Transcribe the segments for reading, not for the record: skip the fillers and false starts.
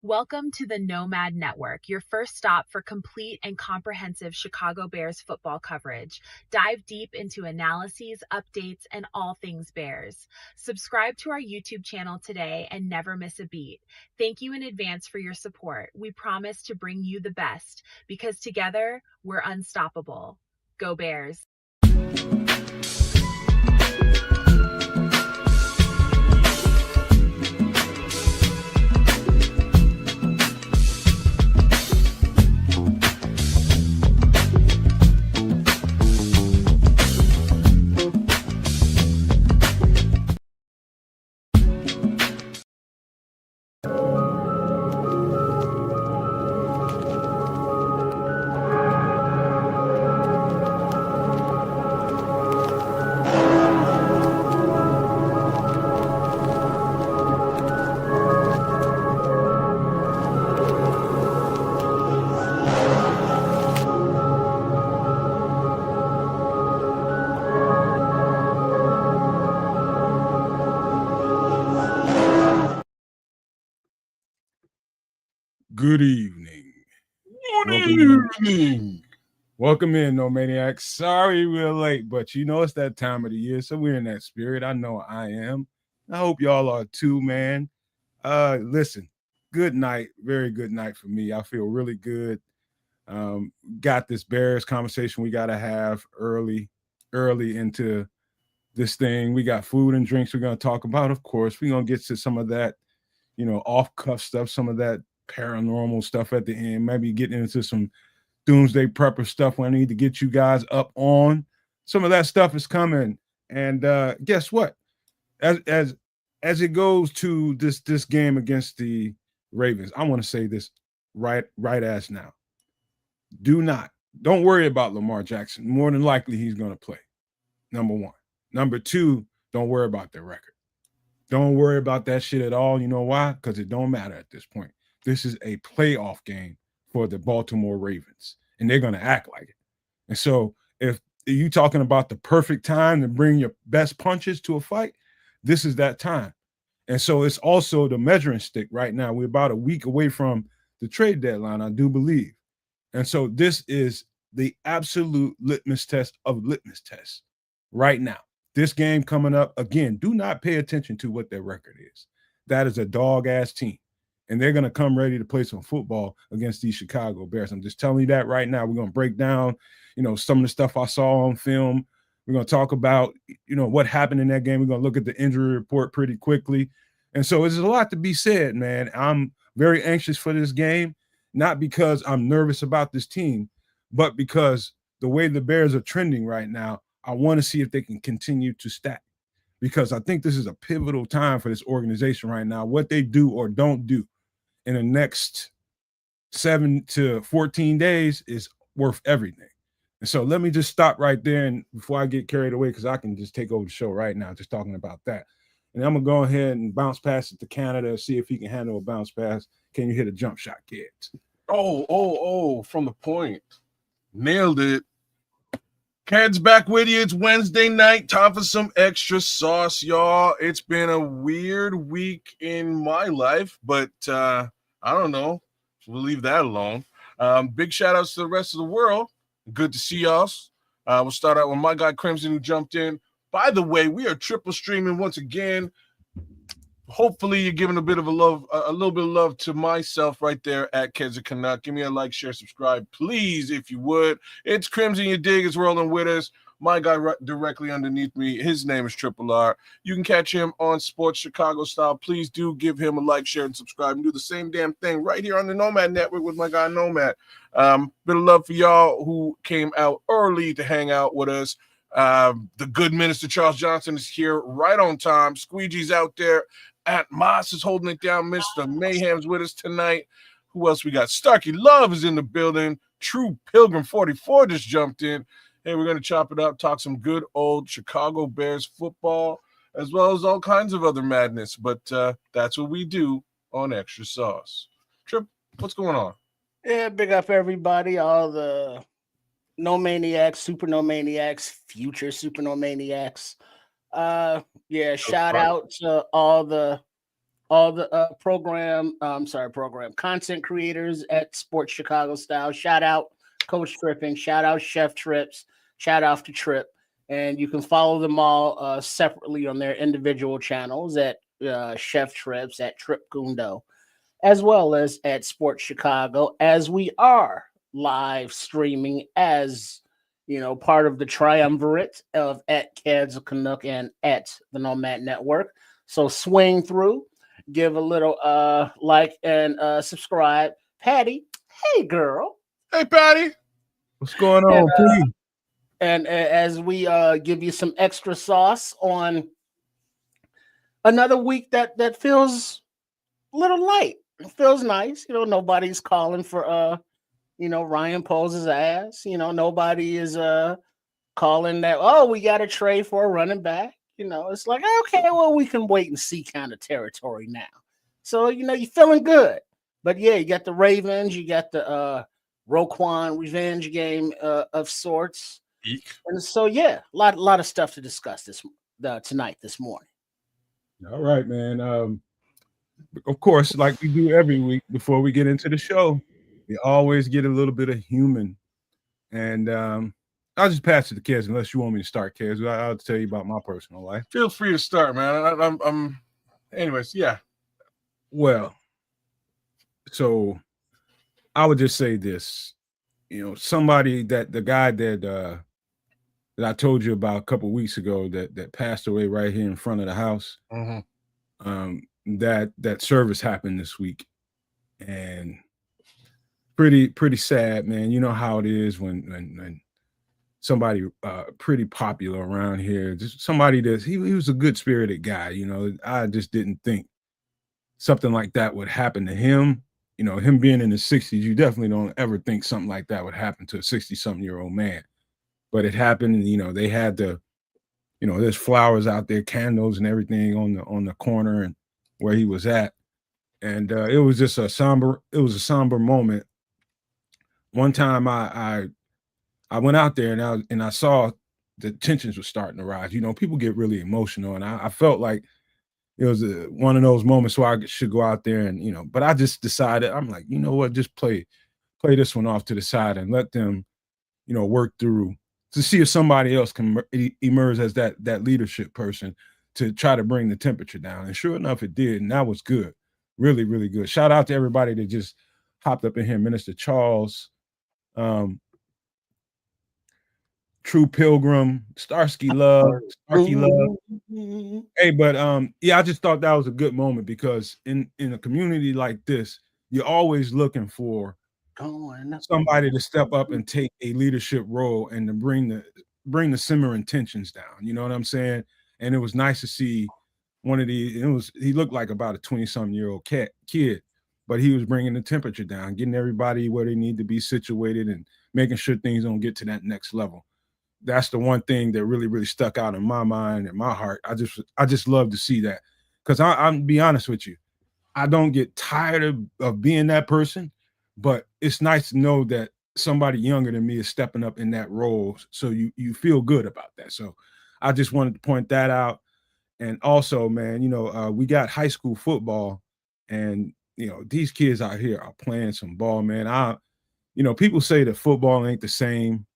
Welcome to the Nomad Network, your first stop for complete and comprehensive Chicago Bears football coverage. Dive deep into analyses, updates, and all things Bears. Subscribe to our YouTube channel today and never miss a beat. Thank you in advance for your support. We promise to bring you the best because together we're unstoppable. Go Bears! Good evening. Welcome in, No Maniacs. Sorry we're late, but you know it's that time of the year, so we're in that spirit. I know I am. I hope y'all are too, man. Listen, good night. Very good night for me. I feel really good. Got this Bears conversation we got to have early into this thing. We got food and drinks we're going to talk about, of course. We're going to get to some of that, off-cuff stuff, some of that paranormal stuff at the end, maybe getting into some doomsday prepper stuff when I need to get you guys up on. Some of that stuff is coming. And guess what? As it goes to this game against the Ravens, I want to say this right as now. Don't worry about Lamar Jackson. More than likely he's going to play. Number one. Number two, don't worry about their record. Don't worry about that shit at all. You know why? Because it don't matter at this point. This is a playoff game for the Baltimore Ravens, and they're going to act like it. And so if you're talking about the perfect time to bring your best punches to a fight, this is that time. And so it's also the measuring stick right now. We're about a week away from the trade deadline, I do believe. And so this is the absolute litmus test of litmus tests right now. This game coming up, again, do not pay attention to what their record is. That is a dog-ass team. And they're going to come ready to play some football against these Chicago Bears. I'm just telling you that right now. We're going to break down, some of the stuff I saw on film. We're going to talk about, what happened in that game. We're going to look at the injury report pretty quickly. And so there's a lot to be said, man. I'm very anxious for this game, not because I'm nervous about this team, but because the way the Bears are trending right now, I want to see if they can continue to stack, because I think this is a pivotal time for this organization right now. What they do or don't do in the next 7 to 14 days is worth everything. And so let me just stop right there, and before I get carried away, because I can just take over the show right now just talking about that. And I'm going to go ahead and bounce pass it to Canada, see if he can handle a bounce pass. Can you hit a jump shot, kids? Oh, from the point. Nailed it. Cad's back with you. It's Wednesday night. Time for some extra sauce, y'all. It's been a weird week in my life, but I don't know. We'll leave that alone. Big shout outs to the rest of the world. Good to see y'all. We'll start out with my guy Crimson, who jumped in. By the way, we are triple streaming once again. Hopefully you're giving a little bit of love to myself right there at Keza Canuck. Give me a like, share, subscribe, please, if you would. It's Crimson, you dig, is rolling with us. My guy directly underneath me, his name is Triple R. You can catch him on Sports Chicago Style. Please do give him a like, share, and subscribe, and do the same damn thing right here on the Nomad Network with my guy Nomad. Bit of love for y'all who came out early to hang out with us. The good minister Charles Johnson is here right on time. Squeegee's out there. At Moss is holding it down. Mr. Mayhem's with us tonight. Who else we got? Starkey Love is in the building. True Pilgrim 44 just jumped in. Hey, we're going to chop it up, talk some good old Chicago Bears football, as well as all kinds of other madness. But that's what we do on Extra Sauce. Trip, what's going on? Yeah, big up everybody, all the No Maniacs, Super No Maniacs, future Super No Maniacs. Shout out to all the all the content creators at Sports Chicago Style. Shout out Coach Tripping. Shout out Chef Trips. Shout out to Trip. And you can follow them all separately on their individual channels at Chef Trips, at Trip Gundo, as well as at Sports Chicago, as we are live streaming as, part of the triumvirate of at Cads Canuck and at the Nomad Network. So swing through, give a little like and subscribe. Patty, hey girl. Hey, Patty. What's going on, please? And as we give you some extra sauce on another week that feels a little light. It feels nice. Nobody's calling for Ryan Poles' ass. Nobody is calling that, oh, we got a trade for a running back. It's like, okay, well, we can wait and see kind of territory now. So, you're feeling good. But yeah, you got the Ravens, you got the Roquan revenge game of sorts. Eek. And so, yeah, a lot of stuff to discuss this morning. All right, man. Of course, like we do every week before we get into the show, we always get a little bit of human. And I'll just pass it to Kez unless you want me to start, Kez. I'll tell you about my personal life. Feel free to start, man. Anyways, yeah. Well, so I would just say this. Somebody the guy that I told you about a couple of weeks ago that passed away right here in front of the house. Mm-hmm. That service happened this week, and pretty sad, man. You know how it is when somebody pretty popular around here, just somebody he was a good spirited guy. I just didn't think something like that would happen to him. Him being in his 60s, you definitely don't ever think something like that would happen to a 60-something-year-old man. But it happened, and they had there's flowers out there, candles and everything on the corner and where he was at. And it was just a somber moment. One time I went out there and I saw the tensions were starting to rise. People get really emotional, and I felt like it was one of those moments where I should go out there and, but I just decided, I'm like, you know what, just play this one off to the side and let them, work through to see if somebody else can emerge as that leadership person to try to bring the temperature down. And sure enough, it did. And that was good. Really, really good. Shout out to everybody that just hopped up in here. Minister Charles, True Pilgrim, Starkey Love. Hey, but yeah, I just thought that was a good moment because in a community like this, you're always looking for somebody to step up and take a leadership role and to bring the simmering tensions down. You know what I'm saying? And it was nice to see one of these. He looked like about a 20-something-year-old kid, but he was bringing the temperature down, getting everybody where they need to be situated and making sure things don't get to that next level. That's the one thing that really, really stuck out in my mind and my heart. I just love to see that because I'm be honest with you, I don't get tired of being that person, but it's nice to know that somebody younger than me is stepping up in that role. So you feel good about that. So I just wanted to point that out. And also, man, we got high school football, and these kids out here are playing some ball, man. People say that football ain't the same.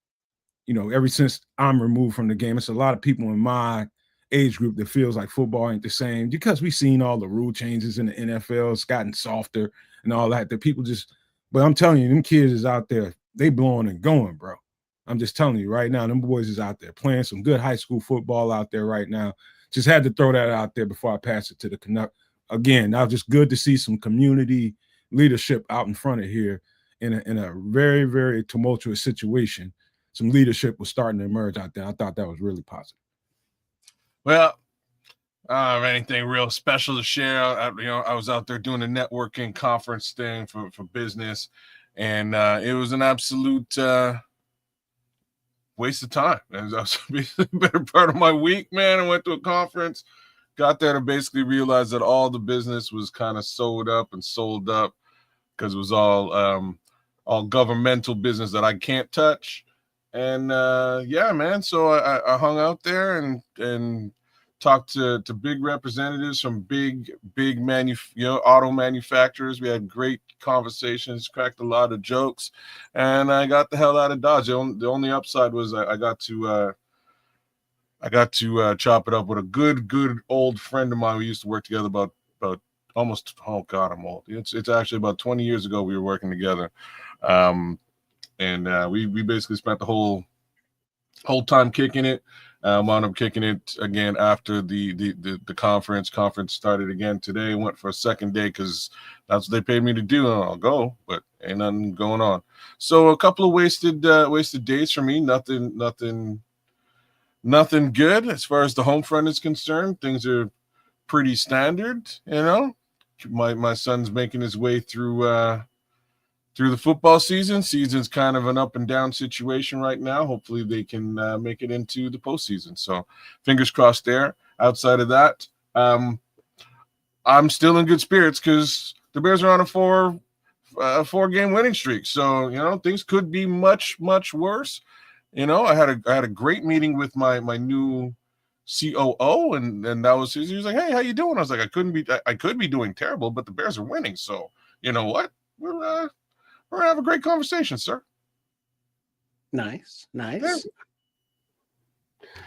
Ever since I'm removed from the game, it's a lot of people in my age group that feels like football ain't the same because we've seen all the rule changes in the NFL. It's gotten softer and all that people but I'm telling you, them kids is out there, they blowing and going, bro. I'm just telling you right now, them boys is out there playing some good high school football out there right now. Just had to throw that out there before I pass it to the Canuck. Again, that was just good to see some community leadership out in front of here in a very, very tumultuous situation. Some leadership was starting to emerge out there. I thought that was really positive. Well, I don't have anything real special to share. I was out there doing a networking conference thing for business, and it was an absolute waste of time. It was a better part of my week, man. I went to a conference, got there to basically realize that all the business was kind of sold up because it was all governmental business that I can't touch. And yeah, man. So I hung out there and talked to big representatives from big auto manufacturers. We had great conversations, cracked a lot of jokes, and I got the hell out of Dodge. The only upside was I got to chop it up with a good old friend of mine. We used to work together about almost, oh God, I'm old. It's actually about 20 years ago we were working together. And we basically spent the whole time kicking it. Wound up kicking it again after the conference. Conference started again today. Went for a second day because that's what they paid me to do, and I'll go, but ain't nothing going on. So a couple of wasted days for me. Nothing good as far as the home front is concerned. Things are pretty standard, My son's making his way through the football season. Season's kind of an up and down situation right now. Hopefully they can make it into the postseason. So fingers crossed there. Outside of that, I'm still in good spirits because the Bears are on a 4-game winning streak. So, things could be much, much worse. I had a great meeting with my new COO, and that was he was like, "Hey, how you doing?" I was like, I could be doing terrible, but the Bears are winning. So you know what? We're gonna have a great conversation, sir. Nice.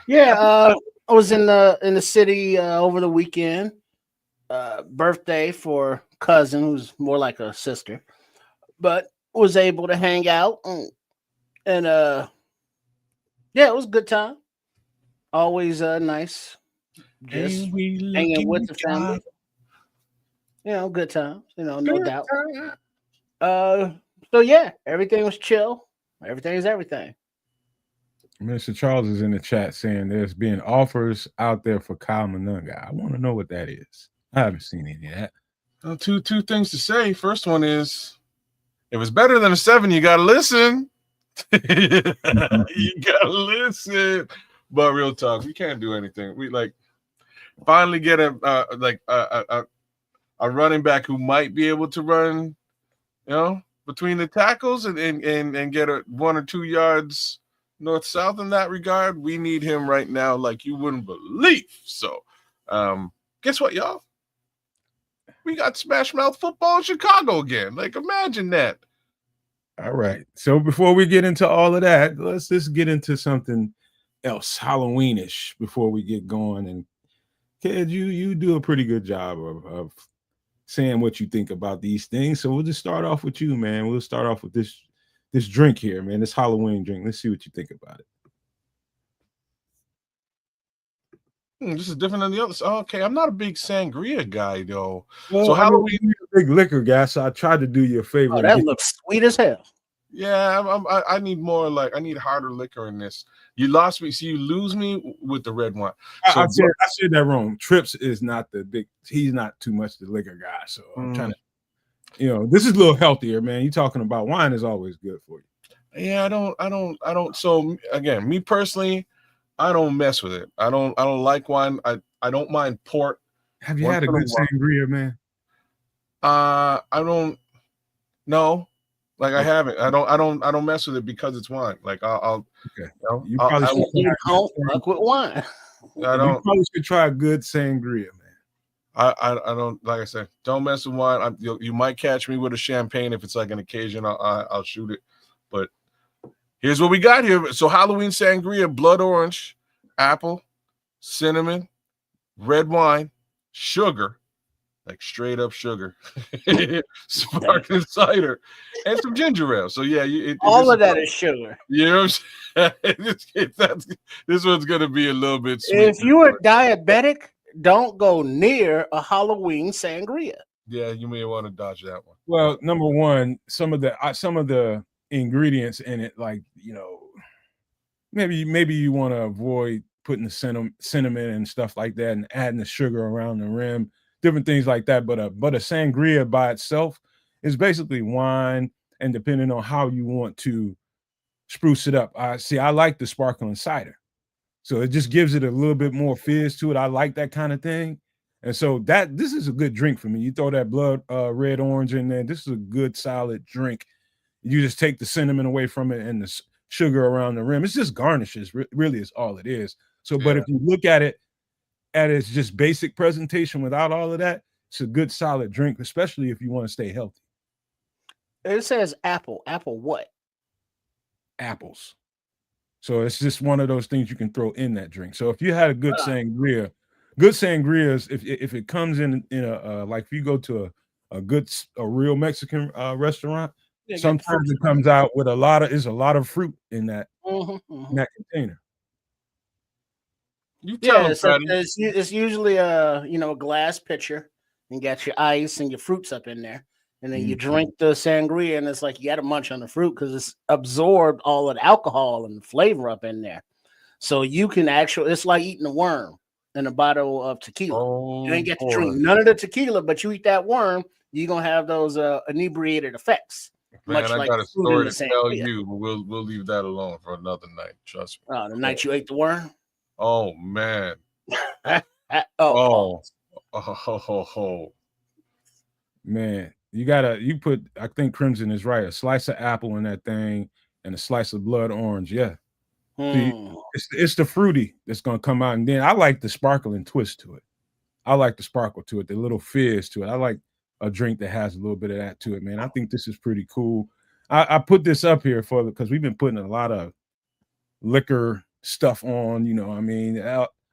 Yeah, I was in the city over the weekend. Birthday for cousin, who's more like a sister, but was able to hang out and yeah, it was a good time. Always nice, just hanging with the family. Good times. No doubt. So yeah, everything was chill. Everything is everything. Mr. Charles is in the chat saying there's been offers out there for Kyle Manunga. I want to know what that is. I haven't seen any of that. Well, two things to say. First one is, if it's better than a 7, you gotta listen. You gotta listen. But real talk, we can't do anything. We finally get a running back who might be able to run, between the tackles and get 1 or 2 yards north-south in that regard. We need him right now like you wouldn't believe. So guess what, y'all? We got Smash Mouth football in Chicago again. Imagine that. All right. So before we get into all of that, let's just get into something else, Halloweenish, before we get going. And Kid, you do a pretty good job of saying what you think about these things. So we'll just start off with you, man. We'll start off with this drink here, man. This Halloween drink. Let's see what you think about it. This is different than the others. Okay, I'm not a big sangria guy, though. Well, so Halloween, you're a big liquor guy, so I tried to do you a favor. Oh, that looks sweet as hell. Yeah, I need more I need harder liquor in this. You lost me. See, you lose me with the red wine. So I said that wrong. Trips is not the big. He's not too much the liquor guy. So I'm trying to, this is a little healthier, man. You talking about wine is always good for you. Yeah, I don't. So again, me personally, I don't mess with it. I don't like wine. I don't mind port. Have you had a good sangria, man? I don't. No. I haven't. I don't mess with it because it's wine. I'll okay. You probably don't fuck with wine. I don't. You probably should try a good sangria, man. I don't, like I said, don't mess with wine. You might catch me with a champagne if it's like an occasion. I'll shoot it. But here's what we got here. So Halloween sangria: blood orange, apple, cinnamon, red wine, sugar. Like straight up sugar, sparkling cider, and some ginger ale. So yeah, all of that is sugar. You know what I'm saying? This one's gonna be a little bit sweet. If you are diabetic, don't go near a Halloween sangria. Yeah, you may want to dodge that one. Well, number one, some of the ingredients in it, maybe you want to avoid putting the cinnamon and stuff like that, and adding the sugar around the rim. Different things like that, but a sangria by itself is basically wine, and depending on how you want to spruce it up. I like the sparkling cider, so it just gives it a little bit more fizz to it. I like that kind of thing, and so this is a good drink for me. You throw that blood red orange in there. This is a good solid drink. You just take the cinnamon away from it and the sugar around the rim. It's just garnishes. Really, is all it is. So, but if you look at it at its just basic presentation without all of that, it's a good solid drink, especially if you want to stay healthy. It says apple. Apple what? Apples. So it's just one of those things you can throw in that drink. So if you had a good sangria is if it comes in a like if you go to a real Mexican restaurant, sometimes it comes out with a lot of fruit in that in that container. You tell them, it's usually a glass pitcher and got your ice and your fruits up in there. And then you drink the sangria, and it's like you got to munch on the fruit because it's absorbed all of the alcohol and the flavor up in there. So you can it's like eating a worm in a bottle of tequila. You ain't get to drink none of the tequila, but you eat that worm, you're going to have those inebriated effects. Man, I got a story to tell you, but we'll leave that alone for another night. Trust me. The night you ate the worm? Oh, man. Man. You put, I think Crimson is right, a slice of apple in that thing and a slice of blood orange. Yeah. See, it's the fruity that's going to come out. And then I like the sparkling twist to it. I like the sparkle to it, the little fizz to it. I like a drink that has a little bit of that to it, man. I think this is pretty cool. I put this up here because we've been putting a lot of liquor stuff on, I mean,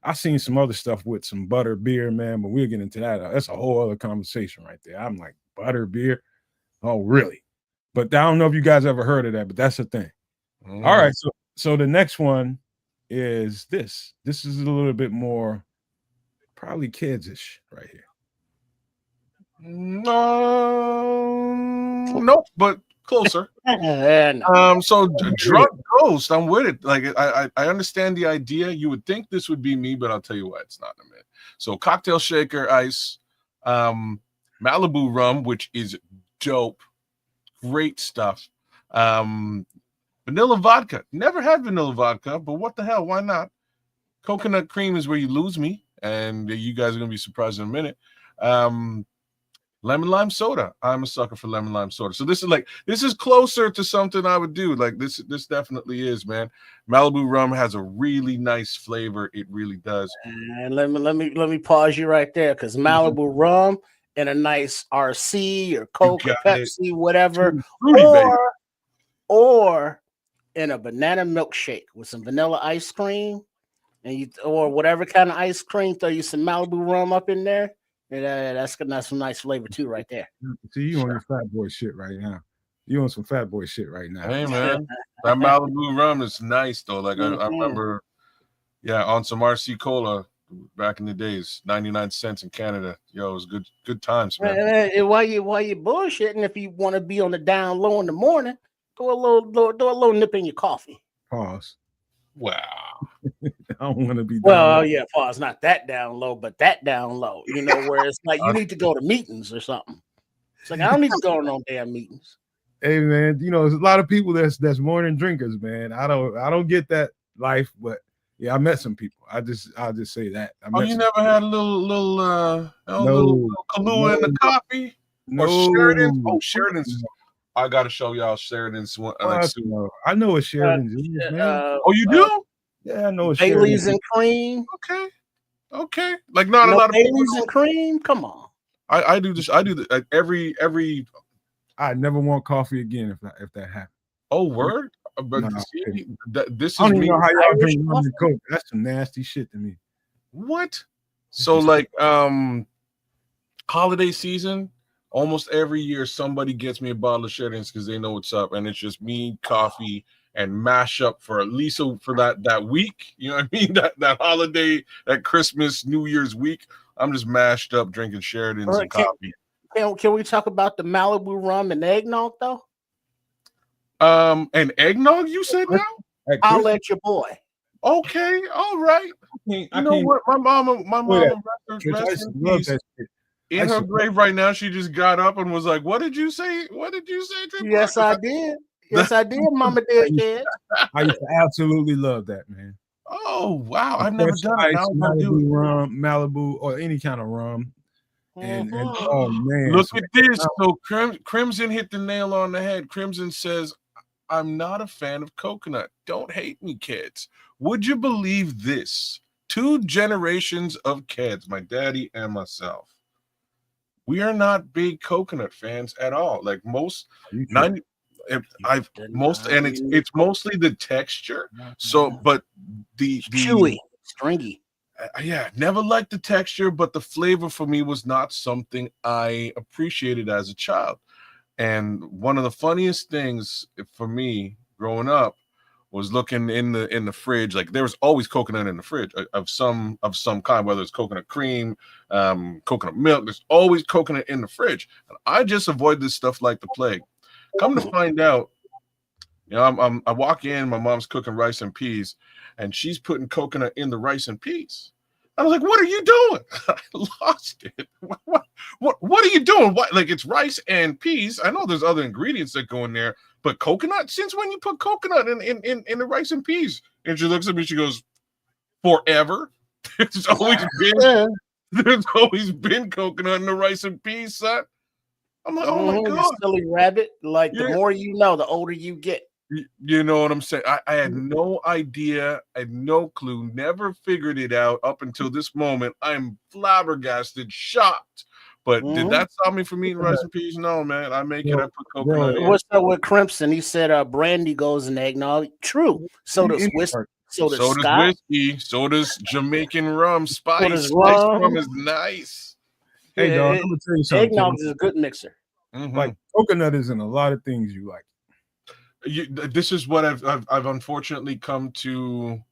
I've seen some other stuff with some butter beer, man, but we'll get into that. That's a whole other conversation right there. I'm like, butter beer? Oh, really? But I don't know if you guys ever heard of that, but that's the thing. All right, so the next one is this. This is a little bit more probably kids-ish right here. Nope, but closer. So drunk ghost, I'm with it. Like I understand the idea. You would think this would be me, but I'll tell you what, it's not in a minute. So cocktail shaker, ice, Malibu rum, which is dope, great stuff. Vanilla vodka. Never had vanilla vodka, but what the hell? Why not? Coconut cream is where you lose me, and you guys are gonna be surprised in a minute. Lemon lime soda. I'm a sucker for lemon lime soda. So this is closer to something I would do. Like this definitely is, man. Malibu rum has a really nice flavor. It really does. And let me pause you right there because Malibu rum in a nice RC or Coke or Pepsi, whatever, or in a banana milkshake with some vanilla ice cream, or whatever kind of ice cream. Throw you some Malibu rum up in there. That's some nice flavor too, right there. See, you on your fat boy shit right now. You on some fat boy shit right now. Hey man, that Malibu rum is nice though. Like I remember, on some RC cola back in the days, 99 cents in Canada. Yo, it was good times, man. And while you bullshitting, if you want to be on the down low in the morning, do a little nip in your coffee. Pause. Wow. I don't want to be down low. Pause. Not that down low, but that down low. Where it's like you need to go to meetings or something. It's like I don't need to go to no damn meetings. Hey man, there's a lot of people that's morning drinkers, man. I don't get that life, but yeah, I met some people. I'll just say that. You never had a little Kahlua in the coffee? No. Or Sheridan's? Oh, Sheridan's. I got to show y'all Sheridan's one. I know what Sheridan's is, man. Oh, you do? Yeah, I know what Bailey's Sheridan's and cream. Okay. Like not a lot of Bailey's people. and cream. Come on. I do this. I do that every. I never want coffee again if that happens. Oh, word! But No, see, this is I don't me. even know how y'all drink rum and Coke. That's some nasty shit to me. What? So like holiday season, almost every year somebody gets me a bottle of Sheridan's because they know what's up, and it's just me, coffee, and mash up for at least for that week. You know what I mean? That holiday, that Christmas, New Year's week. I'm just mashed up drinking Sheridan's and coffee. Can we talk about the Malibu rum and eggnog though? And eggnog, you said now? I'll let your boy. Okay, all right. You know what? My mama in her grave right now. She just got up and was like, "What did you say? What did you say?" Yes, I did. Yes, I did. Mama did. I used to absolutely love that, man. Oh wow, I've never done it. Malibu rum, Malibu, or any kind of rum. And oh man, look at this. So Crimson hit the nail on the head. Crimson says, "I'm not a fan of coconut. Don't hate me, kids. Would you believe this? two generations of kids, my daddy and myself, we are not big coconut fans at all. Like most 90, it's mostly the texture. So, but the chewy, stringy. Yeah, never liked the texture, but the flavor for me was not something I appreciated as a child. And one of the funniest things for me growing up was looking in the fridge. Like there was always coconut in the fridge of some kind, whether it's coconut cream, coconut milk. There's always coconut in the fridge. And I just avoid this stuff like the plague. Come to find out, I walk in, my mom's cooking rice and peas, and she's putting coconut in the rice and peas. I was like, "What are you doing?" I lost it. What are you doing? What, like, it's rice and peas. I know there's other ingredients that go in there, but coconut? Since when you put coconut in the rice and peas? And she looks at me, she goes, "Forever." There's always been coconut in the rice and peas, son. I'm like, "Oh my God, silly rabbit!" Like the more you know, the older you get. You know what I'm saying? I had no idea. I had no clue. Never figured it out up until this moment. I'm flabbergasted, shocked. But did that stop me from eating rice and peas? No, man. I make it. I put coconut in. What's up with Crimson? He said brandy goes in eggnog. True. So does whiskey. So does whiskey. So does Jamaican rum. Spice rum is nice. Hey, dog, I'm gonna tell you something. Eggnog is a good mixer. Like coconut is in a lot of things you like. This is what I've unfortunately come to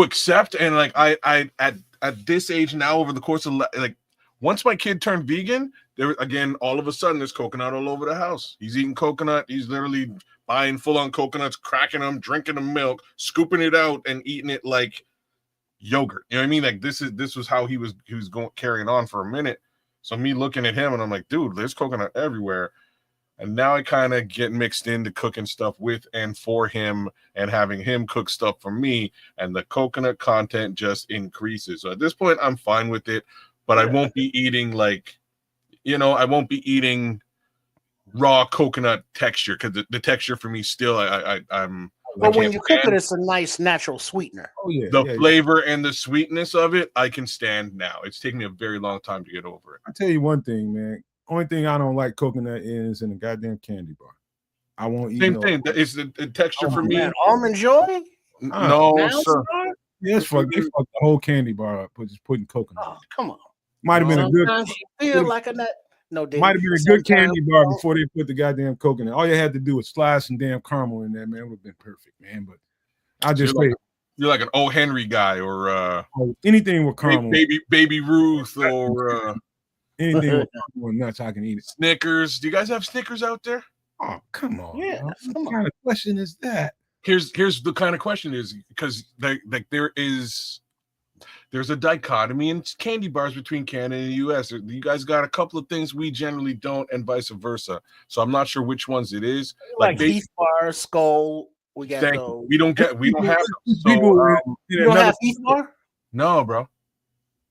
accept, and like I at this age now, over the course of like once my kid turned vegan, there again all of a sudden there's coconut all over the house. He's eating coconut. He's literally buying full on coconuts, cracking them, drinking the milk, scooping it out, and eating it like yogurt. You know what I mean? Like this was how he was going carrying on for a minute. So me looking at him and I'm like, dude, there's coconut everywhere. And now I kind of get mixed into cooking stuff with and for him and having him cook stuff for me. And the coconut content just increases. So at this point, I'm fine with it. But I won't be eating I won't be eating raw coconut texture because the texture for me still, I'm. But when you cook it, it's a nice natural sweetener. Oh, yeah. The flavor and the sweetness of it, I can stand now. It's taken me a very long time to get over it. I'll tell you one thing, man. Only thing I don't like coconut is in a goddamn candy bar. I won't eat. Same thing. It's the texture for me. Man, Almond Joy? No, sir. Yes, they fucked the whole candy bar up, just putting coconut. Oh, come on. Might have been a good. Feel like a nut. No, might have been a good candy bar before they put the goddamn coconut. All you had to do was slide some damn caramel in there, man. It would have been perfect, man. But I just you're like an O. Henry guy, or anything with caramel, baby Ruth, or anything with caramel nuts. I can eat it. Snickers. Do you guys have Snickers out there? Oh, come on. Yeah. What kind of question is that? Here's the kind of question is because there's a dichotomy in candy bars between Canada and the U.S. You guys got a couple of things we generally don't, and vice versa. So I'm not sure which ones it is. Like Heath bar, Skull. We got those. We don't have. You don't have Heath bar? No, bro.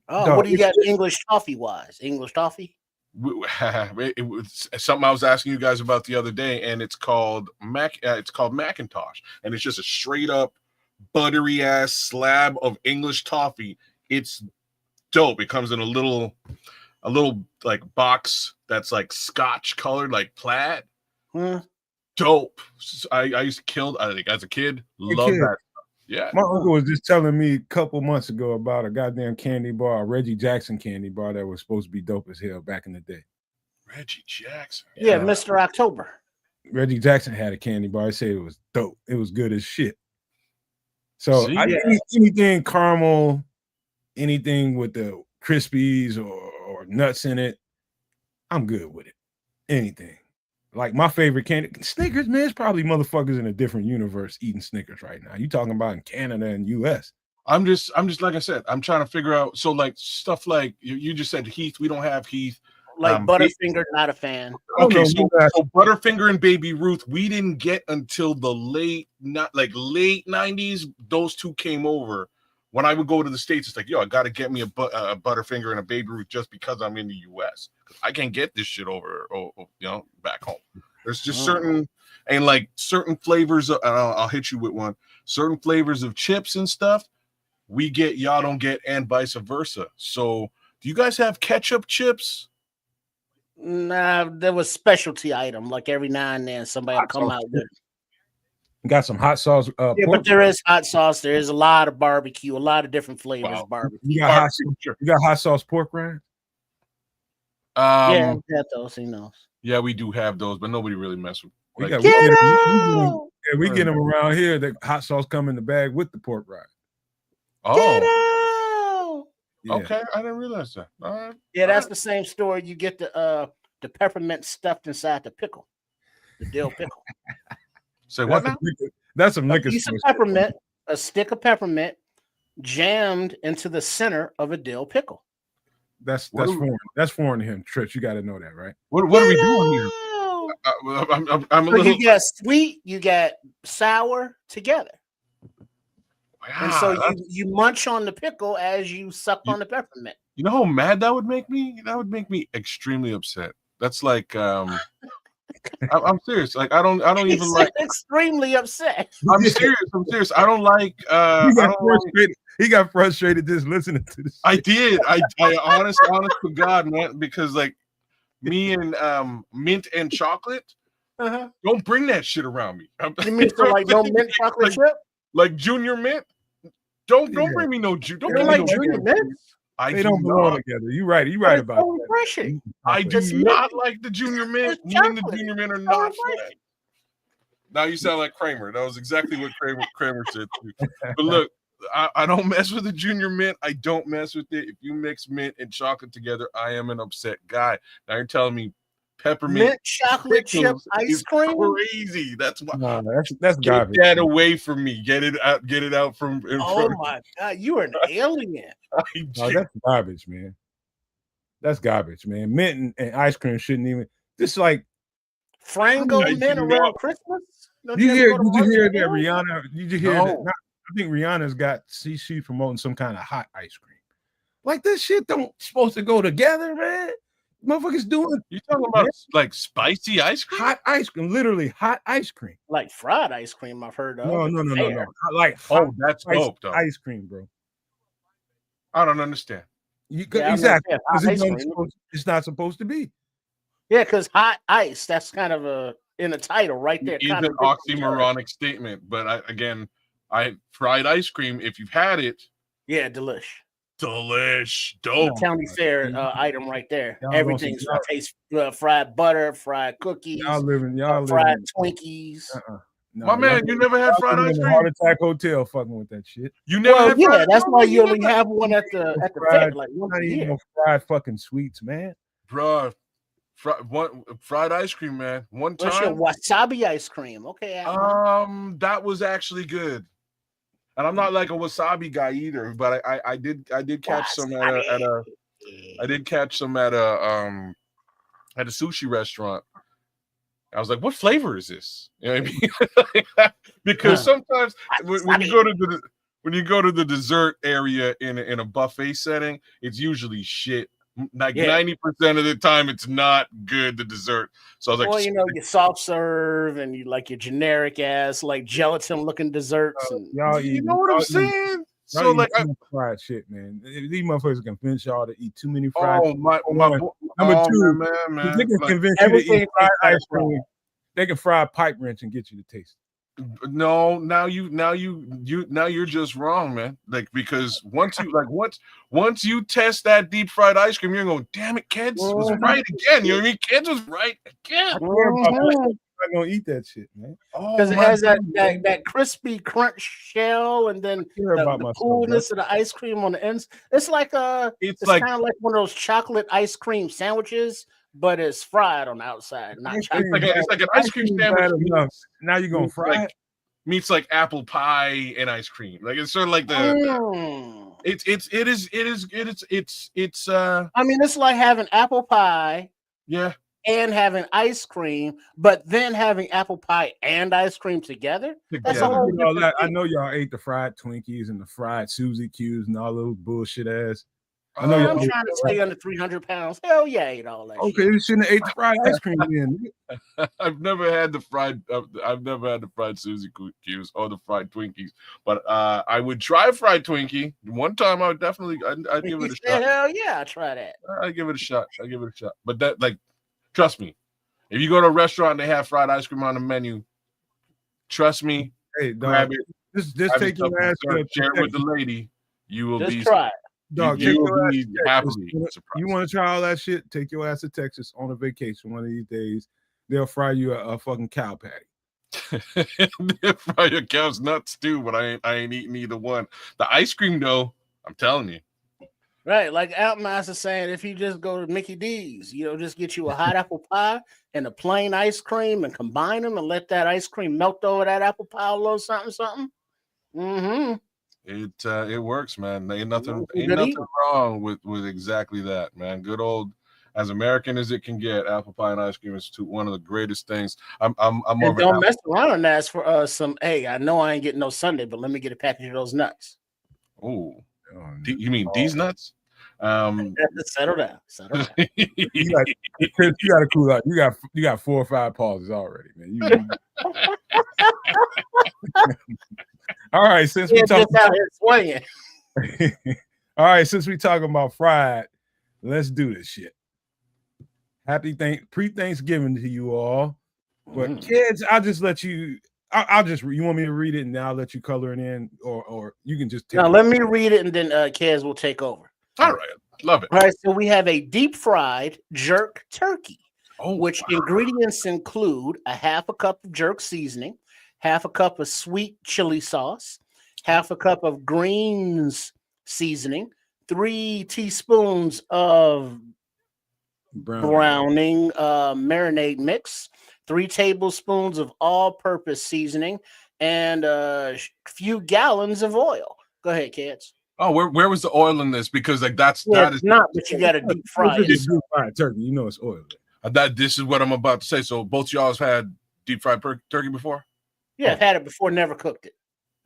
Oh, what do you got English toffee wise? English toffee? It was something I was asking you guys about the other day, and it's called Macintosh, and it's just a straight up buttery ass slab of English toffee. It's dope. It comes in a little like box that's like Scotch colored, like plaid. Dope. I used to kill. I think as a kid, love that. Yeah. My uncle was just telling me a couple months ago about a goddamn candy bar, a Reggie Jackson candy bar that was supposed to be dope as hell back in the day. Reggie Jackson. Yeah, Mr. October. Reggie Jackson had a candy bar. I said it was dope. It was good as shit. So anything caramel, anything with the Crispies or nuts in it, I'm good with it. Anything. Like my favorite candy, Snickers, man, it's probably motherfuckers in a different universe eating Snickers right now. You talking about in Canada and US. I'm just like I said, I'm trying to figure out. So like stuff like you just said Heath, we don't have Heath. Like Butterfinger, not a fan. Okay, so Butterfinger and Baby Ruth, we didn't get until the late 90s. Those two came over. When I would go to the States, it's like, yo, I got to get me a Butterfinger and a Baby Ruth just because I'm in the U.S. I can't get this shit over, back home. There's just certain flavors. I'll hit you with one. Certain flavors of chips and stuff we get, y'all don't get, and vice versa. So do you guys have ketchup chips? Nah, there was specialty item. Like every now and then somebody will come out with. Got some hot sauce. Yeah, pork. but there is hot sauce. There is a lot of barbecue, a lot of different flavors. Wow. Barbecue. You got hot sauce pork rinds? Yeah, we got those. He knows. Yeah, we do have those, but nobody really mess with. We Like, get them around here. The hot sauce come in the bag with the pork rind. Oh, yeah. Okay. I didn't realize that. All right. Yeah, that's the same story. You get the peppermint stuffed inside the pickle, the dill pickle. Say what now? That's some liquor. A piece of peppermint, a stick of peppermint, jammed into the center of a dill pickle. That's foreign. That's foreign to him, Trish. You got to know that, right? What are we doing here? I'm a little. You got sweet, you got sour together. And so you munch on the pickle as you suck on the peppermint. You know how mad that would make me? That would make me extremely upset. That's like I'm serious. Like I don't even like extremely upset. I'm serious. I don't like he got frustrated just listening to this. I did. I honest to God, man, because like me and mint and chocolate, don't bring that shit around me. You mean so like no mint chocolate chip? Like junior mint? Don't bring me no juice. Don't bring me no junior mint. They don't belong together. You're right. You're right about that. Refreshing. I do not like the junior mint. Me and the junior mint are not friends. Now you sound like Kramer. That was exactly what Kramer said too. But look, I don't mess with the junior mint. I don't mess with it. If you mix mint and chocolate together, I am an upset guy. Now you're telling me peppermint mint chocolate chip ice cream? Crazy. That's why. No, that's garbage. Get that away from me. Get it out from in front of my God, you are an alien. No, that's garbage, man. That's garbage, man. Mint and ice cream shouldn't even. This like Frango mint around Christmas. Did you hear that Rihanna? Did you hear that? I think Rihanna's got she's promoting some kind of hot ice cream. Like this shit don't supposed to go together, man. Motherfuckers doing. You talking about like spicy ice cream? Hot ice cream, literally hot ice cream. Like fried ice cream, I've heard of. No. Like that's dope, though. Ice cream, bro. I don't understand. Exactly. It's not supposed to be. Yeah, because hot ice, that's kind of in the title right there. It's an oxymoronic statement, but fried ice cream, if you've had it. Yeah, delish. Dope. County fair item right there. Everything's tastes fried butter, fried cookies, fried Twinkies. No, my man, you never had fried ice cream? Heart Attack Hotel fucking with that shit. You never had fried that's why you only have one at the fair, like once a year. No fried fucking sweets, man. Bruh. Fried ice cream, man. One time. What's your wasabi ice cream? Okay. That was actually good. And I'm not like a wasabi guy either, but I did catch some at a sushi restaurant. I was like, what flavor is this? You know what I mean? Because sometimes when you go to the dessert area in a buffet setting, it's usually shit. Like 90% of the time, it's not good, the dessert. So I was like, you soft serve and you like your generic ass, like gelatin looking desserts. You know what I'm saying? So like fried shit, man. These motherfuckers convince y'all to eat too many fried. Number two, man. They can convince you to eat fried ice cream. They can fry a pipe wrench and get you to taste it. No, now you're just wrong, man. Like because once you test that deep fried ice cream, you're going, damn it, kids was right again. You know what I mean? Kids was right again. I'm gonna eat that shit, man. Because it has that crispy crunch shell, and then the coolness of the ice cream on the ends. It's like it's kind of like one of those chocolate ice cream sandwiches, but it's fried on the outside. It's like an ice cream sandwich. Now you're gonna fry it. Meets like apple pie and ice cream. Like it's sort of like the. It's. I mean, it's like having apple pie. Yeah. And having ice cream, but then having apple pie and ice cream together. That's a whole I know y'all ate the fried Twinkies and the fried Suzy Q's and all those bullshit ass. I know I'm y'all. trying to stay under 300 pounds. Hell yeah, I ate all that Okay, shit. you shouldn't have ate the fried ice cream then. I've never had the fried. I've never had the fried Suzy Q's or the fried Twinkies, but I would try fried Twinkie. One time, I would definitely. I'd give it a shot. Hell yeah, I try that. I'd give it a shot. But that, like, trust me, if you go to a restaurant and they have fried ice cream on the menu, trust me, Hey, grab dog, it. just take your ass to share it with the lady. You will Just be try it. dog. You Take will your ass be to Texas. happily You surprised. want to try all that shit? Take your ass to Texas on a vacation one of these days. They'll fry you a fucking cow patty. Fry your cow's nuts too, but I ain't eating either one. The ice cream though, I'm telling you. Right, like Outmaster saying, if you just go to Mickey D's, just get you a hot apple pie and a plain ice cream and combine them and let that ice cream melt over that apple pie a little something. Mm-hmm. It works, man. Ain't nothing Good wrong with exactly that, man. Good old, as American as it can get, apple pie and ice cream is one of the greatest things. I'm more And of an don't mess around and ask for some. Hey, I know I ain't getting no Sunday, but let me get a package of those nuts. Oh, you mean these nuts? Settle down. You got to cool out. You got 4 or 5 pauses already, man. All right, since we talking out here swinging. All right, since we talking about fried, let's do this shit. Happy pre-Thanksgiving to you all. But kids, I'll just let you. I'll just. You want me to read it and then I'll let you color it in, or you can just. Now let me read it and then Kez will take over. All right, love it. All right, so we have a deep fried jerk turkey, which ingredients include a half a cup of jerk seasoning, half a cup of sweet chili sauce, half a cup of greens seasoning, 3 teaspoons of browning marinade mix, 3 tablespoons of all-purpose seasoning, and a few gallons of oil. Go ahead, kids. Oh, where was the oil in this? Because like that is not, but you got to deep fry it. Deep fried turkey, it's oil. This is what I'm about to say. So both y'all's had deep fried turkey before? Yeah, I've had it before, never cooked it.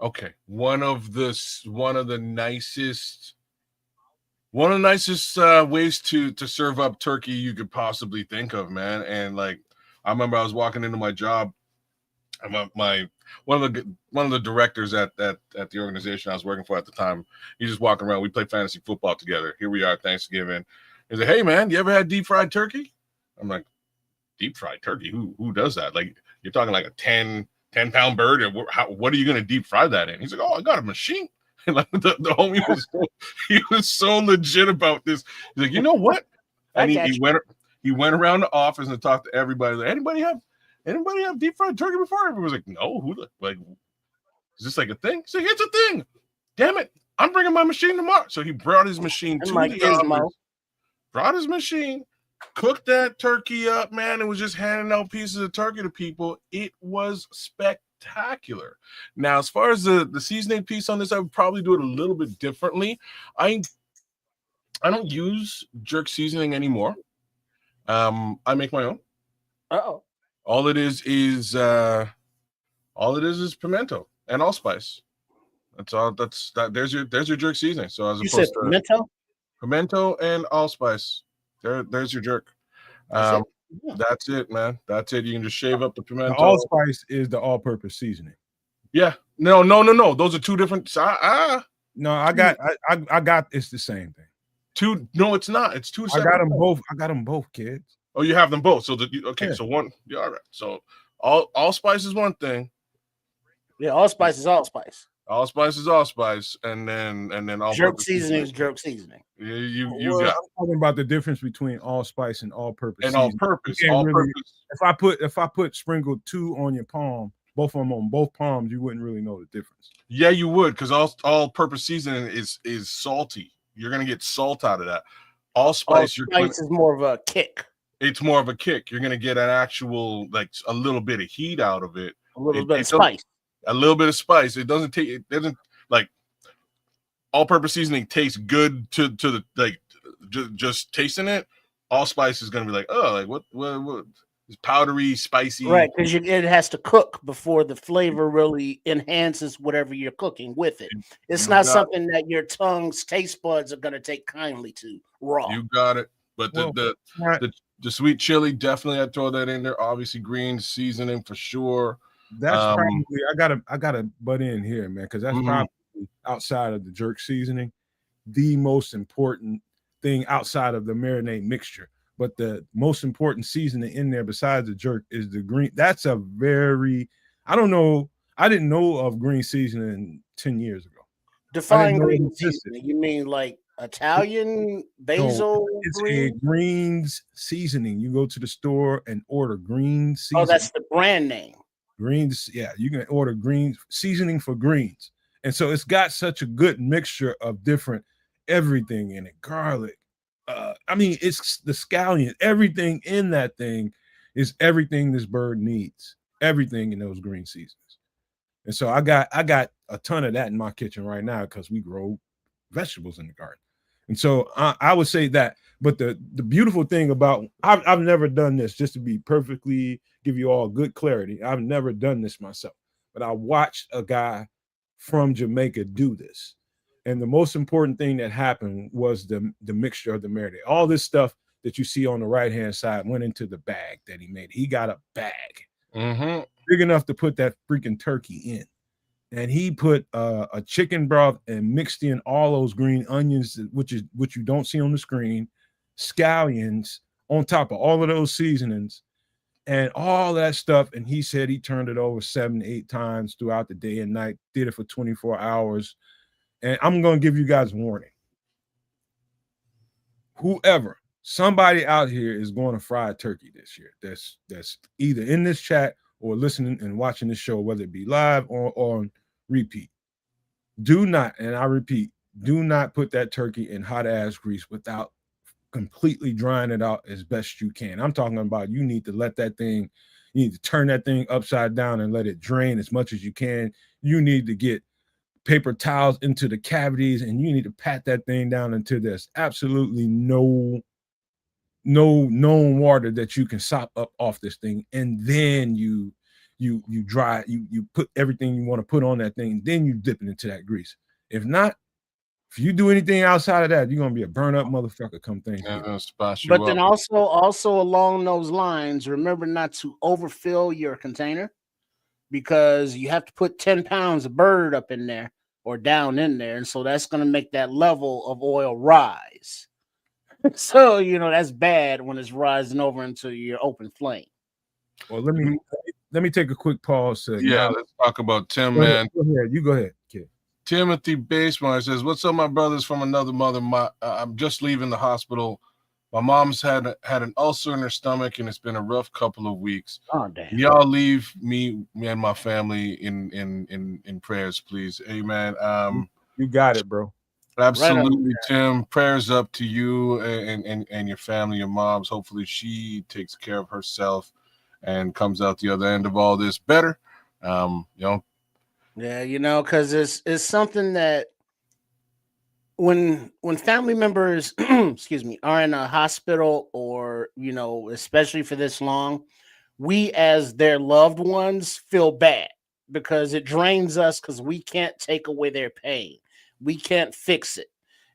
Okay, one of the nicest ways to serve up turkey you could possibly think of, man. And like, I remember I was walking into my job, and one of the directors at the organization I was working for at the time, he's just walking around. We play fantasy football together. Here we are, Thanksgiving. He's like, "Hey man, you ever had deep fried turkey?" I'm like, "Deep fried turkey? Who does that? Like, you're talking like a 10-pound bird, and what are you going to deep fry that in?" He's like, "Oh, I got a machine." And like the homie was so legit about this. He's like, "You know what?" And he went around the office and talked to everybody. Like, anybody have deep fried turkey before? Everyone was like, "No." Is this like a thing? He's like, "It's a thing. Damn it, I'm bringing my machine tomorrow." So he brought his machine to the office. Brought his machine. Cooked that turkey up, man, and was just handing out pieces of turkey to people. It was spectacular. Now, as far as the seasoning piece on this, I would probably do it a little bit differently. I don't use jerk seasoning anymore. I make my own. All it is pimento and allspice. That's all. There's your jerk seasoning. So as opposed to pimento and allspice. There's your jerk. That's it, man. That's it. You can just shave up the pimento. The allspice is the all-purpose seasoning. Yeah. No. Those are two different. No, I got. It's the same thing. No, it's not. It's two. I got them both. I got them both, kids. Oh, you have them both. So Yeah. So one. Yeah, all right. So allspice is one thing. Yeah, allspice is allspice. Allspice is allspice, and then all jerk seasoning is jerk seasoning. Yeah, you got. I'm talking about the difference between allspice and all-purpose. And all-purpose. If I put sprinkled 2 on your palm, both of them on both palms, you wouldn't really know the difference. Yeah, you would, because all-purpose seasoning is salty. You're gonna get salt out of that. Allspice is more of a kick. It's more of a kick. You're gonna get an actual, like, a little bit of heat out of it. A little bit of spice. A little bit of spice. It doesn't like all-purpose seasoning tastes good to the like just tasting it. Allspice is gonna be like, oh, like what It's powdery, spicy. Right, because it has to cook before the flavor really enhances whatever you're cooking with it. It's not something that your tongue's taste buds are going to take kindly to raw. You got it. But the sweet chili, definitely I'd throw that in there. Obviously, green seasoning for sure. That's probably I gotta butt in here, man, because that's probably outside of the jerk seasoning, the most important thing outside of the marinade mixture. But the most important seasoning in there besides the jerk is the green. That's a very, I don't know. I didn't know of green seasoning 10 years ago. Define green seasoning. You mean like Italian basil? No, it's a greens seasoning. You go to the store and order green seasoning. Oh, that's the brand name. Greens, yeah. You can order greens seasoning for greens. And so it's got such a good mixture of different everything in it. Garlic. I mean, it's the scallion. Everything in that thing is everything this bird needs. Everything in those green seasons. And so I got a ton of that in my kitchen right now because we grow vegetables in the garden. And so I would say that. But the beautiful thing about I've never done this, just to be perfectly give you all good clarity. I've never done this myself, but I watched a guy from Jamaica do this. And the most important thing that happened was the mixture of the marinade. All this stuff that you see on the right-hand side went into the bag that he made. He got a bag big enough to put that freaking turkey in. And he put a chicken broth and mixed in all those green onions, which you don't see on the screen, scallions on top of all of those seasonings and all that stuff. And he said he turned it over 7 to 8 times throughout the day and night, did it for 24 hours. And I'm going to give you guys a warning. Somebody out here is going to fry a turkey this year. That's either in this chat or listening and watching this show, whether it be live or on repeat. Do not, and I repeat, do not put that turkey in hot ass grease without completely drying it out as best you can. I'm talking about you need to you need to turn that thing upside down and let it drain as much as you can. You need to get paper towels into the cavities and you need to pat that thing down until there's absolutely no known water that you can sop up off this thing. And then you dry, you put everything you want to put on that thing, and then you dip it into that grease. If you do anything outside of that, you're gonna be a burn up motherfucker come Thanksgiving. But then also along those lines, remember not to overfill your container because you have to put 10 pounds of bird up in there or down in there. And so that's going to make that level of oil rise. So, that's bad when it's rising over into your open flame. Well, let me take a quick pause. Let's talk about Tim, man. Go ahead. You go ahead, kid. Timothy Basemar says, "What's up, my brothers from another mother? I'm just leaving the hospital. My mom's had an ulcer in her stomach, and it's been a rough couple of weeks. Oh, damn. Y'all leave me and my family in prayers, please. Amen." You got it, bro. Absolutely, right, Tim. Prayers up to you and your family, your mom's. Hopefully, she takes care of herself and comes out the other end of all this better. Yeah, because it's something that when family members, excuse me, are in a hospital or, especially for this long, we as their loved ones feel bad because it drains us because we can't take away their pain. We can't fix it.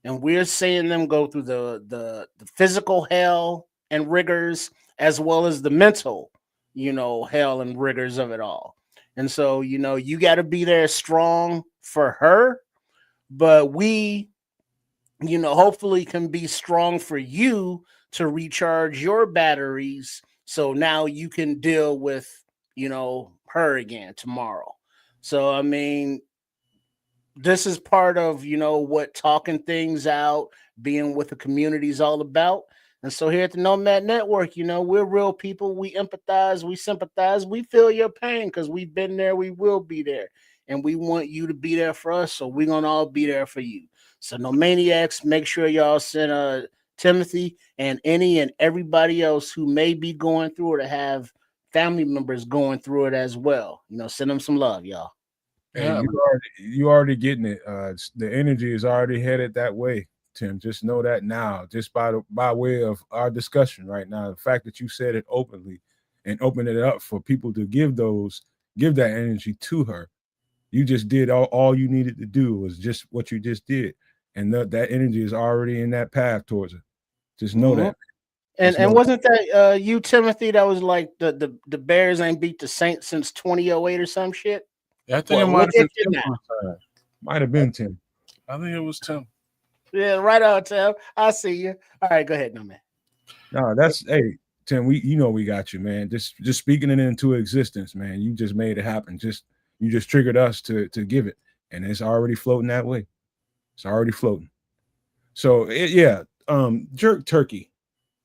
And we're seeing them go through the physical hell and rigors as well as the mental, hell and rigors of it all. And so, you got to be there strong for her, but we, hopefully can be strong for you to recharge your batteries. So now you can deal with, her again tomorrow. So, I mean, this is part of, what talking things out, being with the community is all about. And so here at the Nomad Network, we're real people. We empathize, we sympathize, we feel your pain because we've been there, we will be there. And we want you to be there for us. So we're going to all be there for you. So No Maniacs, make sure y'all send Timothy and any and everybody else who may be going through it or have family members going through it as well. Send them some love, y'all. Yeah, you already getting it. The energy is already headed that way, Tim. Just know that now, just by way of our discussion right now. The fact that you said it openly and open it up for people to give that energy to her. You just did all you needed to do was just what you just did. And that energy is already in that path towards her. Just know that. And wasn't that you, Timothy, that was like the Bears ain't beat the Saints since 2008 or some shit? I think it might have been Tim. Might have been Tim. I think it was Tim. Yeah, right on, Tim. I see you. All right, go ahead, no man. No, that's hey, Tim. We got you, man. Just speaking it into existence, man. You just made it happen. You just triggered us to give it, and it's already floating that way. It's already floating. So jerk turkey.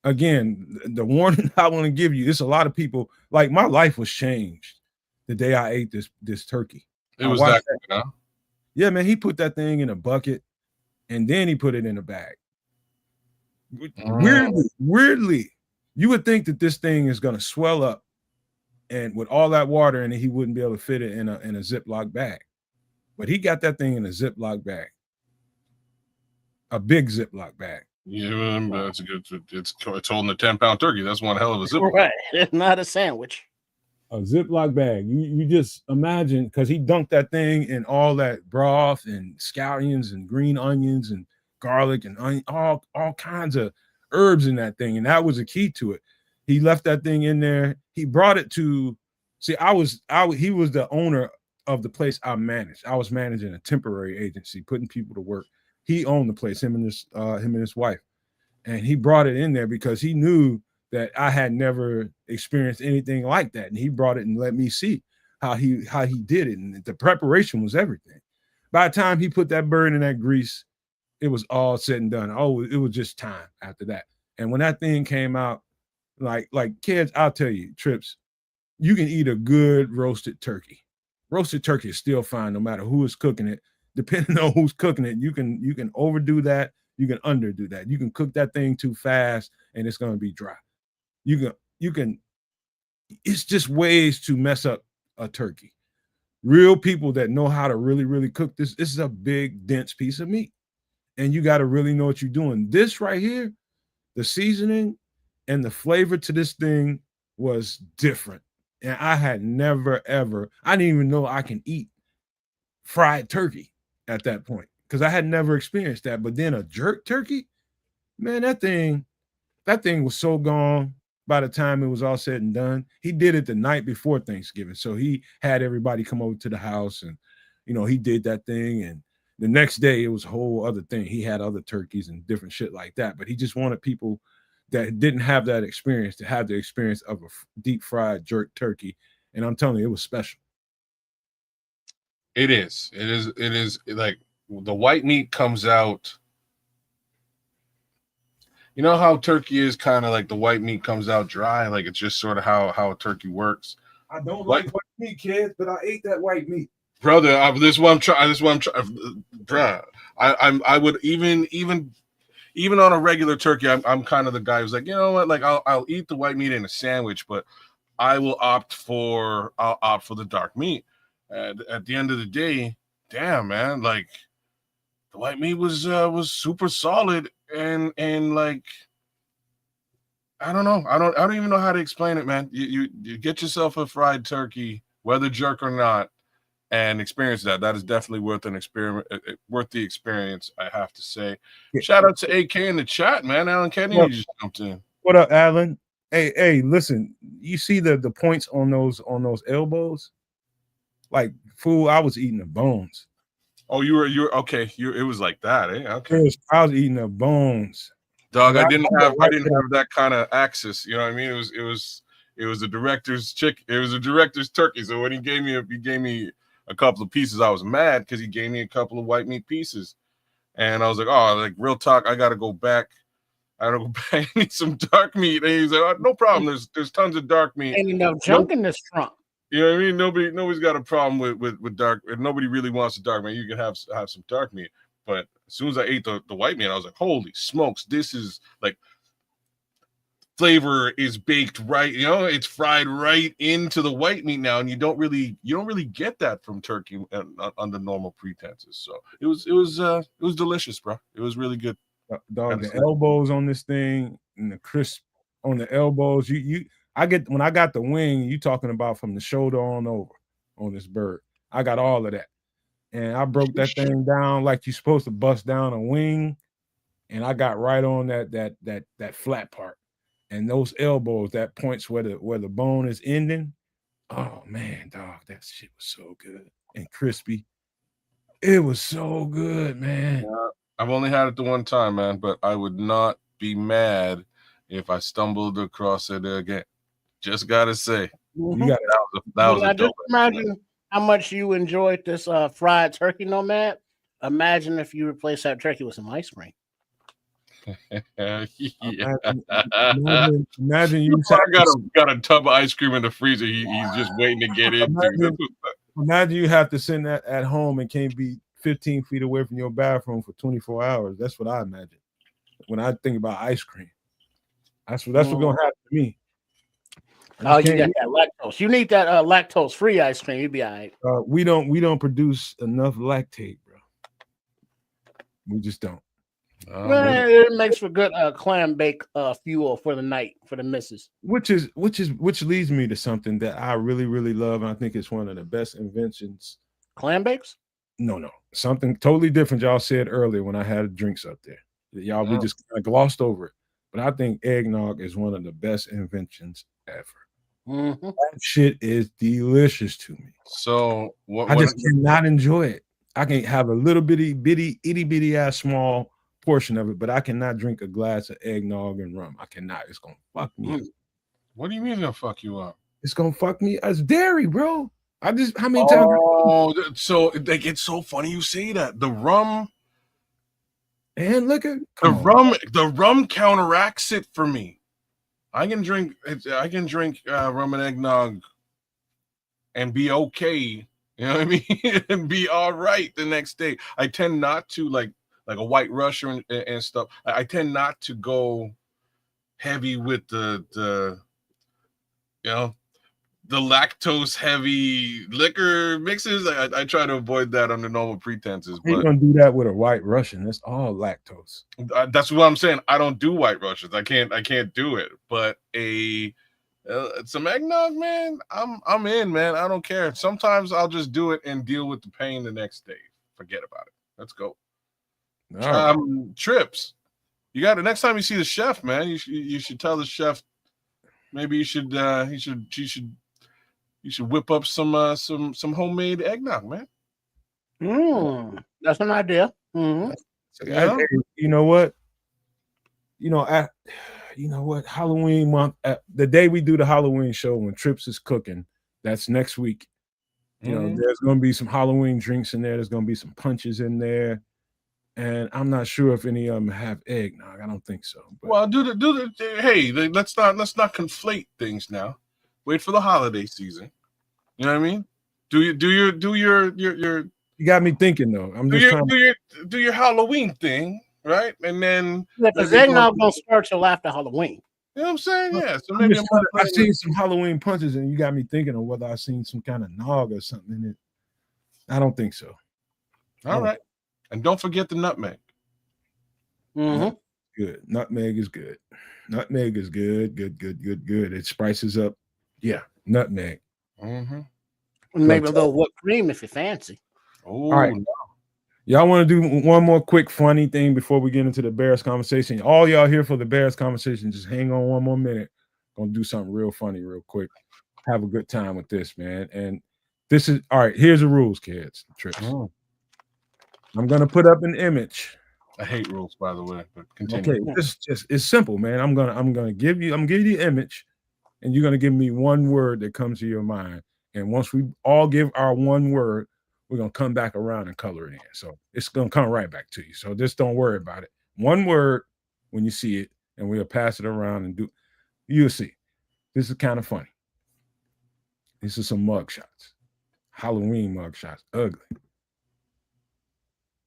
Again, the warning I want to give you, it's a lot of people, like my life was changed the day I ate this turkey. It was that good, huh? Yeah, man, he put that thing in a bucket and then he put it in a bag. Weirdly, you would think that this thing is going to swell up and with all that water in it, he wouldn't be able to fit it in a Ziploc bag. But he got that thing in a Ziploc bag, a big Ziploc bag. Yeah, that's a good. It's holding a 10-pound turkey. That's one hell of a Ziploc. Right, it's not a sandwich. A Ziploc bag. You just imagine, because he dunked that thing in all that broth and scallions and green onions and garlic and all kinds of herbs in that thing, and that was a key to it. He left that thing in there. He brought it to. See, he was the owner of the place I managed. I was managing a temporary agency, putting people to work. He owned the place, him and his wife, and he brought it in there because he knew that I had never experienced anything like that, and he brought it and let me see how he did it, and the preparation was everything. By the time he put that bird in that grease, it was all said and done. Oh, it was just time after that. And when that thing came out, like kids, I'll tell you, Trips, you can eat a good roasted turkey. Roasted turkey is still fine no matter who is cooking it. Depending on who's cooking it, you can overdo that, you can underdo that. You can cook that thing too fast and it's going to be dry. You can it's just ways to mess up a turkey. Real people that know how to really, really cook this is a big, dense piece of meat. And you got to really know what you're doing. This right here, the seasoning and the flavor to this thing was different. And I had never, ever, I didn't even know I can eat fried turkey at that point because I had never experienced that. But then a jerk turkey, man, that thing was so gone by the time it was all said and done. He did it the night before Thanksgiving. So he had everybody come over to the house and, he did that thing. And the next day it was a whole other thing. He had other turkeys and different shit like that. But he just wanted people that didn't have that experience to have the experience of a deep fried jerk turkey. And I'm telling you, it was special. It is like the white meat comes out. You know how turkey is kind of like the white meat comes out dry, like it's just sort of how a turkey works. I don't like white meat, kids, but I ate that white meat, brother. This is what I'm trying. Bruh. I would even on a regular turkey. I'm kind of the guy who's like, you know what, like I'll eat the white meat in a sandwich, but I will opt for the dark meat. At the end of the day, damn man, like the white meat was super solid and like I don't know, I don't even know how to explain it, man. You get yourself a fried turkey, whether jerk or not, and experience that. That is definitely worth an experiment, worth the experience, I have to say. Shout out to AK in the chat, man. Alan Kennedy just jumped in. What up, Alan? Hey, listen, you see the points on those elbows? Like, fool, I was eating the bones. Oh, you were okay. It was like that, eh? Okay. I was eating the bones. Dog, I didn't have that kind of access. You know what I mean? It was a director's chick. It was a director's turkey. So when he gave me a couple of pieces, I was mad because he gave me a couple of white meat pieces, and I was like, oh, like real talk, I gotta go back. I gotta go back and eat some dark meat. And he's like, oh, no problem. There's tons of dark meat. Ain't enough junk in this trunk. You know what I mean? Nobody's got a problem with dark. Nobody really wants the dark meat. You can have some dark meat. But as soon as I ate the white meat, I was like, holy smokes, this is like flavor is baked right. It's fried right into the white meat now, and you don't really get that from turkey under normal pretenses. So it was delicious, bro. It was really good. Dog, the elbows on this thing and the crisp on the elbows. when I got the wing, you talking about from the shoulder on over on this bird. I got all of that. And I broke that thing down like you're supposed to bust down a wing. And I got right on that flat part. And those elbows, that points where the bone is ending. Oh man, dog, that shit was so good and crispy. It was so good, man. Yeah, I've only had it the one time, man, but I would not be mad if I stumbled across it again. Just gotta say, You got that was a just dope. imagine how much you enjoyed this fried turkey, Nomad. Imagine if you replace that turkey with some ice cream. Yeah. Imagine you got a tub of ice cream in the freezer. He's just waiting to get into. Imagine you have to send that at home and can't be 15 feet away from your bathroom for 24 hours. That's what I imagine when I think about ice cream. That's what's gonna happen to me. Oh, you got that lactose. You need that lactose-free ice cream. You'd be all right. We don't produce enough lactate, bro. We just don't. It makes for good clam bake fuel for the night for the missus. Which leads me to something that I really, really love, and I think it's one of the best inventions. Clam bakes? No. Something totally different y'all said earlier when I had drinks up there. Y'all we just kind of glossed over it. But I think eggnog is one of the best inventions ever. Mm-hmm. That shit is delicious to me. So I just cannot enjoy it. I can have a little bitty itty bitty ass small portion of it, but I cannot drink a glass of eggnog and rum. I cannot. It's gonna fuck me up. What do you mean it's gonna fuck you up? It's gonna fuck me. It's dairy, bro. How many times? Oh, so like it's so funny you say that. The rum and liquor. The rum counteracts it for me. I can drink rum and eggnog and be okay. You know what I mean? And be all right the next day. I tend not to like a White Russian and stuff. I tend not to go heavy with the lactose heavy liquor mixes. I try to avoid that under normal pretenses. You're but gonna do that with a White Russian. That's all lactose. That's what I'm saying. I don't do White Russians. I can't do it. But some eggnog, man, I'm in, man. I don't care. Sometimes I'll just do it and deal with the pain the next day. Forget about it. Let's go. Right. Trips. You got it. Next time you see the chef, man, you should tell the chef. Maybe you should whip up some homemade eggnog, man. That's an idea. Mm-hmm. You know what? Halloween month, the day we do the Halloween show when Trips is cooking, that's next week. There's going to be some Halloween drinks in there. There's going to be some punches in there. And I'm not sure if any of them have eggnog. I don't think so. But. Well, hey, let's not conflate things now. Wait for the holiday season. You know what I mean? Do your You got me thinking though. I'm just trying to do your Halloween thing, right? And then because eggnog don't start till after Halloween. You know what I'm saying? Yeah. So maybe I've seen some Halloween punches, and you got me thinking of whether I've seen some kind of nog or something in it. I don't think so. All right. And don't forget the nutmeg. Mm-hmm. Good. Nutmeg is good. Nutmeg is good. Good. It spices up. Yeah. Nutmeg. Mm-hmm. Maybe a little whipped cream if you're fancy. Oh, all right. No. Y'all want to do one more quick funny thing before we get into the Bears conversation? All y'all here for the Bears conversation, just hang on one more minute. Gonna do something real funny real quick. Have a good time with this, man. And this is all right. Here's the rules, kids. Trips. Oh. I'm gonna put up an image. I hate rules, by the way, but continue. Okay, it's simple, man. I'm gonna give you the image, and you're gonna give me one word that comes to your mind. And once we all give our one word, we're gonna come back around and color it in. So it's gonna come right back to you. So just don't worry about it. One word when you see it, and we'll pass it around and do. You'll see. This is kind of funny. This is some mug shots. Halloween mug shots. Ugly.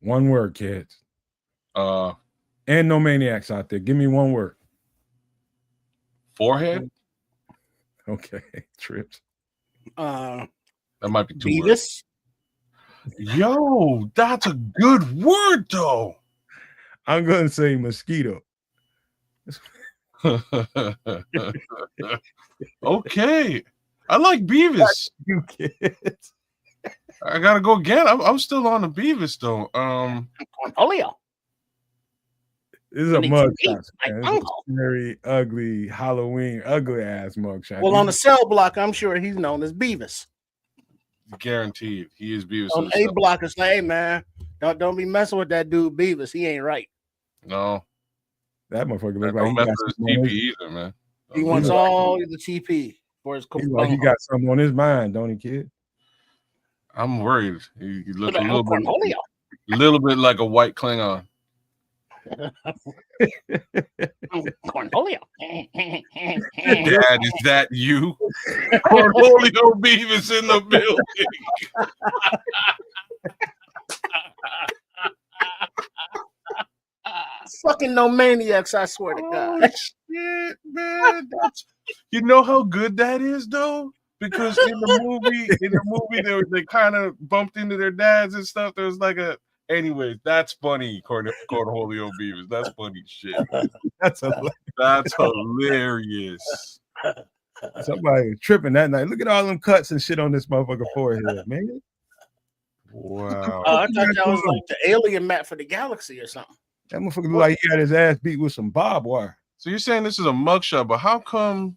One word, kids. And no maniacs out there. Give me one word. Forehead. Okay, Trips. That might be two words. Yo, that's a good word, though. I'm gonna say mosquito. Okay. I like Beavis. You kids. I gotta go again. I'm still on the Beavis though. Cornholio. This is a Really mugshot. like Man. This is uncle. a very ugly Halloween, ugly ass mugshot. Well, on the cell block, I'm sure he's known as Beavis. Guaranteed, he is Beavis. On A block, it's like, hey man, don't be messing with that dude Beavis. He ain't right. No, that motherfucker look don't like he mess got with his something on TP his, either, man. He wants all the TP for his. he like he got something on his mind, don't he, kid? I'm worried. He look a Cornholio. little bit like a white Klingon. Cornholio. Dad, is that you? Cornholio Beavis in the building. Fucking no maniacs, I swear to God. Shit, man. You know how good that is, though? Because in the movie, they kind of bumped into their dads and stuff. There was like a, anyways, that's funny, Cornholio Beavis. That's funny shit. That's hilarious. Somebody tripping that night. Look at all them cuts and shit on this motherfucker forehead, man. Wow. I thought that was like the alien map for the galaxy or something. That motherfucker look like he got his ass beat with some barbed wire. So you're saying this is a mugshot, but how come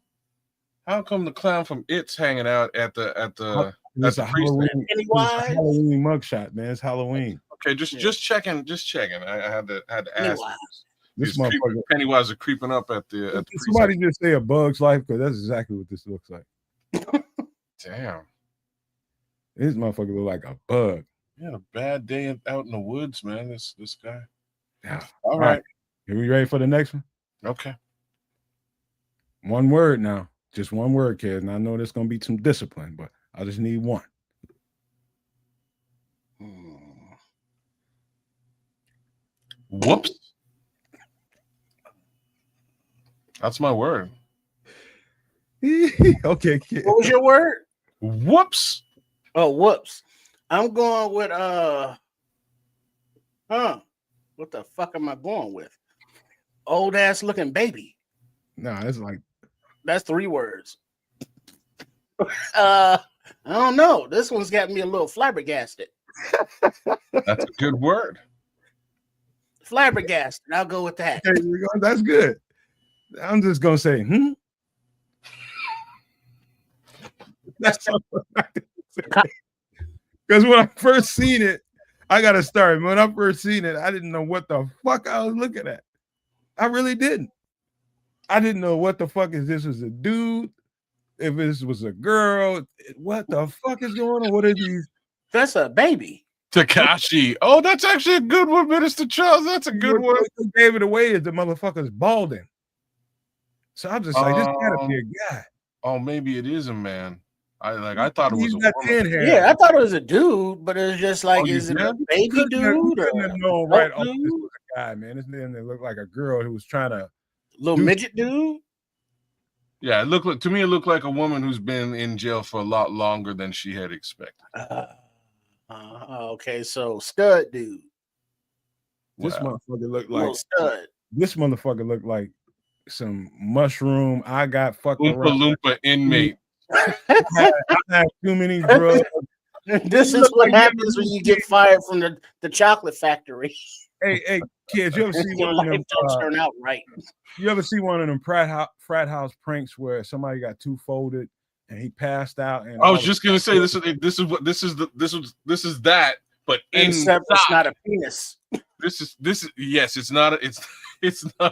the clown from It's hanging out at the It's a Halloween mugshot, man. It's Halloween. Okay, just checking. I had to ask. This motherfucker Pennywise are creeping up at the somebody just say A Bug's Life, because that's exactly what this looks like. Damn. This motherfucker look like a bug. Yeah, a bad day out in the woods, man. This guy. Yeah. All right. Are we ready for the next one? Okay. One word now. Just one word, kids. And I know there's gonna be some discipline, but I just need one. Whoops. That's my word. Okay, kid. What was your word? Whoops. Oh, whoops. I'm going with what the fuck am I going with? Old ass looking baby. Nah, it's like that's 3 words. I don't know. This one's got me a little flabbergasted. That's a good word. Flabbergasted. I'll go with that. Okay, that's good. I'm just gonna say, That's because when I first seen it, I gotta start. When I first seen it, I didn't know what the fuck I was looking at. I really didn't. I didn't know what the fuck is this was a dude, if this was a girl. What the fuck is going on? What are these? That's a baby. Takashi. Oh, that's actually a good one, Minister Charles. That's a good one. What gave it away is the motherfucker's balding. So I'm just like, this gotta be a guy. Oh, maybe it is a man. I thought it was a woman. Yeah, I thought it was a dude, but it's just like, is it a baby dude? No, right. Oh, this was a guy, man. This name looked like a girl who was trying to little midget dude. Yeah, it looked like a woman who's been in jail for a lot longer than she had expected. Okay, so stud dude. This motherfucker looked like stud. This motherfucker looked like some mushroom. I got fucked around. Loompa inmate. I had too many drugs. This is what happens when you get fired from the chocolate factory. Hey, kids, you ever see one of them? Turn out right. You ever see one of them frat house pranks where somebody got 2 folded and he passed out? And I was just gonna say this is that, but except it's not a penis. Yes, it's not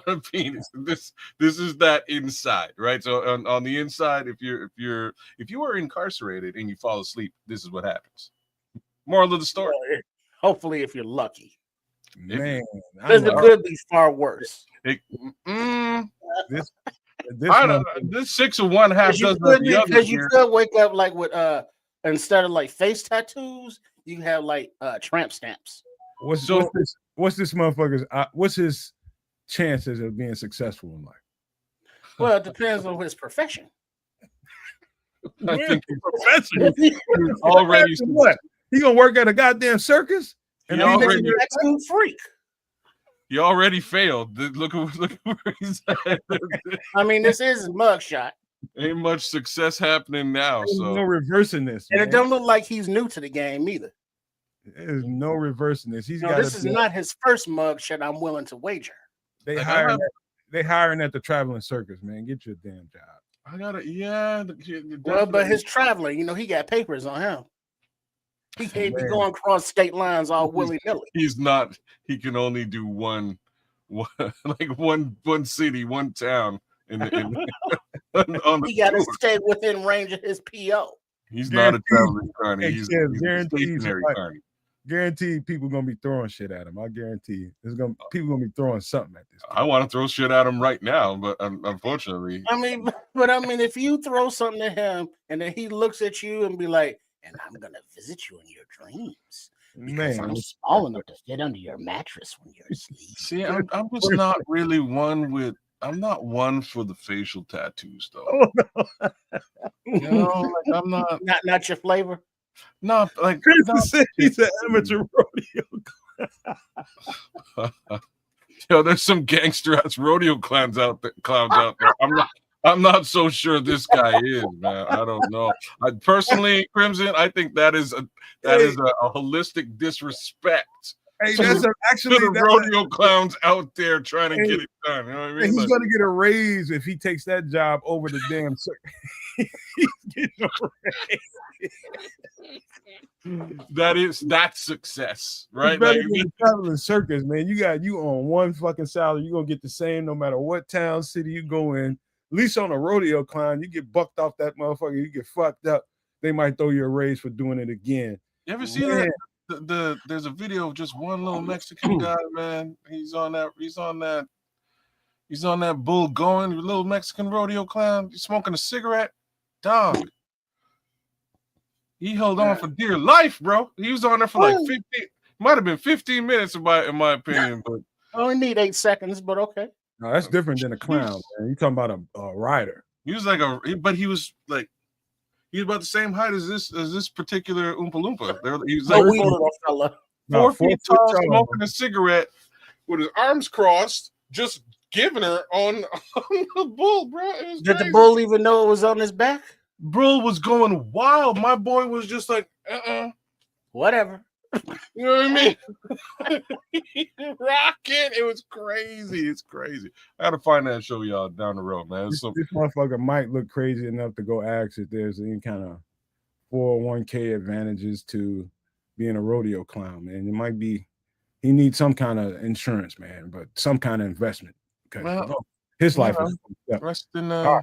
a penis. This is that inside, right? So on the inside, if you are incarcerated and you fall asleep, this is what happens. Moral of the story. Hopefully, if you're lucky. Man, this could be far worse. This 6 of one, half dozen of the other. Because you could wake up like with instead of like face tattoos, you have like tramp stamps. What's this motherfucker's? What's his chances of being successful in life? Well, it depends on his profession. I think his profession is already what? He gonna work at a goddamn circus? And he's a tattoo freak. He already failed. Look where he's at. I mean, this is his mugshot. Ain't much success happening now. There's So no reversing this, And man. it don't look like he's new to the game either. There's no reversing this. He's No, got. this is not his first mugshot. I'm willing to wager. They Like, hiring at the traveling circus, man. Get your damn job. I gotta, yeah. Well, but his traveling, he got papers on him. He can't be going across state lines all willy nilly. He's not. He can only do one city, one town. On the He got to tour. stay within range of his PO. He's not a traveling carney. He's a guaranteed stationary carney. Guaranteed people gonna be throwing shit at him. I guarantee you. People gonna be throwing something at this. I want to throw shit at him right now, but unfortunately, I mean, if you throw something at him and then he looks at you and be like, "And I'm gonna visit you in your dreams because Man, I'm small enough to fit under your mattress when you're asleep." see, I'm just not really one with. I'm not one for the facial tattoos, though. Oh, Like I'm not your flavor. not like. Chris said he's an amateur rodeo. Yo, there's some gangster ass rodeo clowns out there. I'm not so sure this guy is, man. I don't know. I personally, Crimson, I think that is a holistic disrespect. Hey, to that's actually the rodeo clowns out there trying to get it done. You know what I mean? He's Like, gonna get a raise if he takes that job over the damn circus. He's getting a raise. that's success, right? It's better Like, than the traveling circus, man. You on one fucking salary. You're gonna get the same no matter what town, city you go in. At least on a rodeo clown, you get bucked off that motherfucker, you get fucked up. They might throw you a raise for doing it again. you ever see that? There's a video of just one little Mexican guy, man. He's on that bull going, little Mexican rodeo clown. He's smoking a cigarette. Dog. He held on for dear life, bro. He was on there for like 15, might have been 15 minutes in my opinion, but I only need 8 seconds, but okay. No, that's different than a clown, man. You're talking about a rider. he was like he was about the same height as this particular Oompa Loompa. He was like Fella. 4 feet tall, smoking a cigarette with his arms crossed, just giving her on the bull, bro. Did the bull even know it was on his back? Bull was going wild. My boy was just like, Whatever. You know what I mean? Rocking. It was crazy. It's crazy. I gotta find that and show y'all down the road, man. This motherfucker might look crazy enough to go ask if there's any kind of 401k advantages to being a rodeo clown, man. It might be he needs some kind of insurance, man, but some kind of investment because his life is rest in All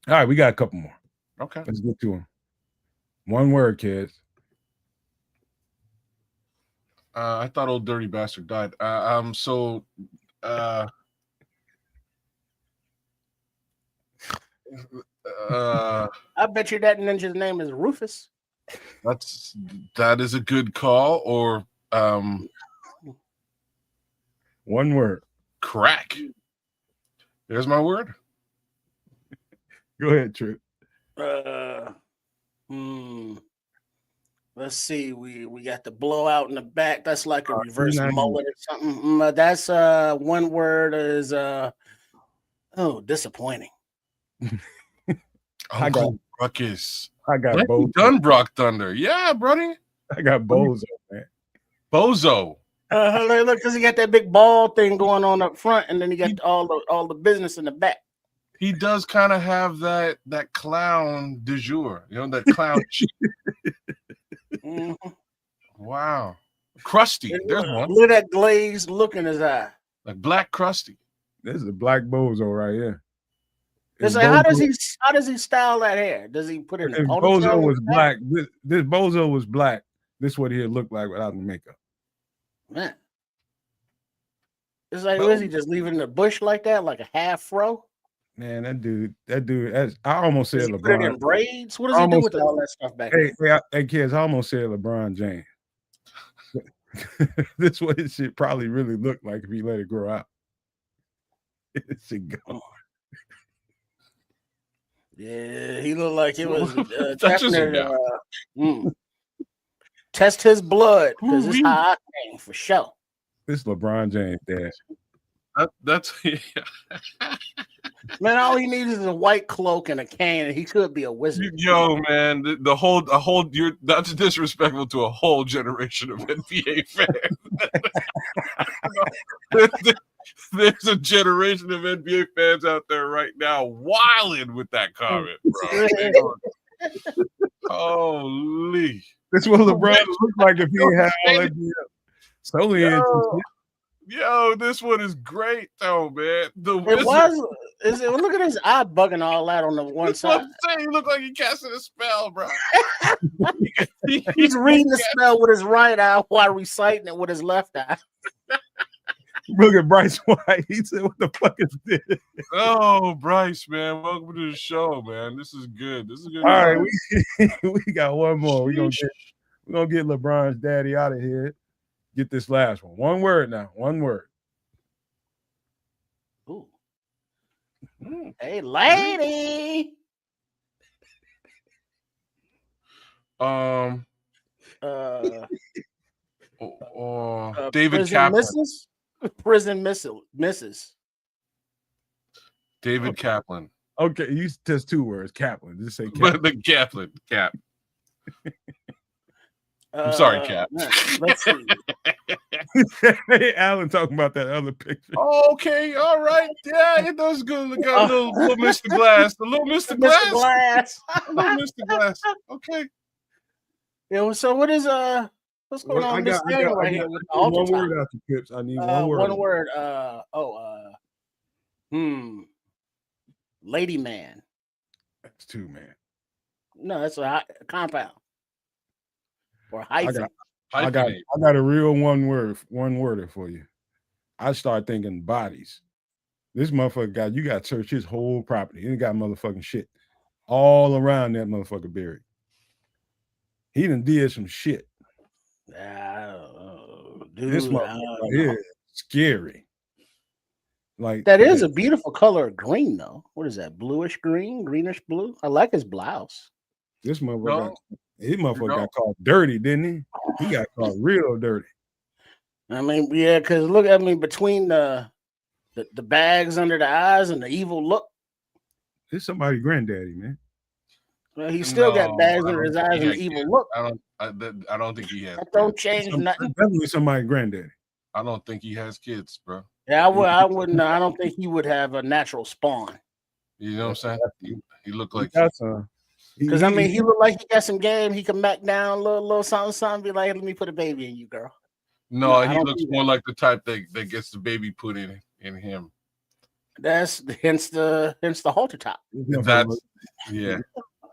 right, we got a couple more. Okay. Let's get to them. One word, kids. I thought old dirty bastard died. I bet you that ninja's name is Rufus. That is a good call. Or one word. Crack. There's my word. Go ahead, Trip. Let's see. We got the blowout in the back. That's like a reverse mullet or something. That's one word is disappointing. Uncle Ruckus. I got both. Done Brock Thunder. Yeah, buddy. I got Bozo, man. Bozo. Look, because he got that big ball thing going on up front, and then he got all the business in the back. He does kind of have that clown du jour, that clown. Wow. Krusty. There's one. Look at that glazed look in his eye. Like Black Krusty. This is a black Bozo right here. It's like, how does he style that hair? Does he put it in a ponytail? Bozo was black. This Bozo was black. This is what he'd look like without the makeup. Man. It's like, was he just leaving the bush like that, like a half fro? Man, that dude, I almost said LeBron. Put it in braids? What does he do with all that stuff back there? Hey, kids, I almost said LeBron James. This is what it should probably really look like if he let it grow out. It should go. Yeah, he looked like it was test his blood because it's high octane for sure. This LeBron James dad. That's Man, all he needs is a white cloak and a cane, and he could be a wizard. Yo, man, the whole you're that's disrespectful to a whole generation of NBA fans. There's a generation of NBA fans out there right now wilding with that comment, bro. Holy. This is what LeBron looked like if he had all that. Solely Yo, this one is great though, man. Look at his eye bugging all that on the one side. He looked like he casted a spell, bro. He's reading the spell with his right eye while reciting it with his left eye. Look at Bryce White. He said, "What the fuck is this?" Oh, Bryce, man, welcome to the show, man. This is good. This is good. All right, we got one more. We're gonna get LeBron's daddy out of here. Get this last one. One word now. One word. Ooh. Hey, lady. David Kaplan. Prison misses. David Kaplan. Okay, you just 2 words. Kaplan. Just say Kaplan. The Kaplan. Cap. I'm sorry, Cap. Let's see. Hey, Alan talking about that other picture. Okay, all right. Yeah, it does good. Look at little Mr. Glass. The little Mr. Glass. Little Mr. Glass. Okay. Yeah, so what's going on in this game right here with the altar one word out the Pips. I need one word. One word. Lady man. That's 2, man. No, that's a compound. Or hyphen. I got a real one worder for you. I start thinking bodies. This motherfucker you got to search his whole property. He got motherfucking shit all around that motherfucker buried. He done did some shit. Dude, this motherfucker is scary. Like that is a beautiful color of green, though. What is that? Bluish green, greenish blue. I like his blouse. This motherfucker. His motherfucker got caught dirty, didn't he? He got caught real dirty. I mean, yeah, because look at me between the bags under the eyes and the evil look. It's somebody's granddaddy, man. Well, he still got bags under his eyes and the evil look. I don't think he has. That don't change nothing. Definitely somebody's granddaddy. I don't think he has kids, bro. Yeah, I wouldn't. I don't think he would have a natural spawn. You know what I'm saying? He looked like because I mean, he looked like he got some game. He can back down a little something. Be like, let me put a baby in you, girl. No, he looks more like the type that gets the baby put in him. That's hence the halter top. That's yeah.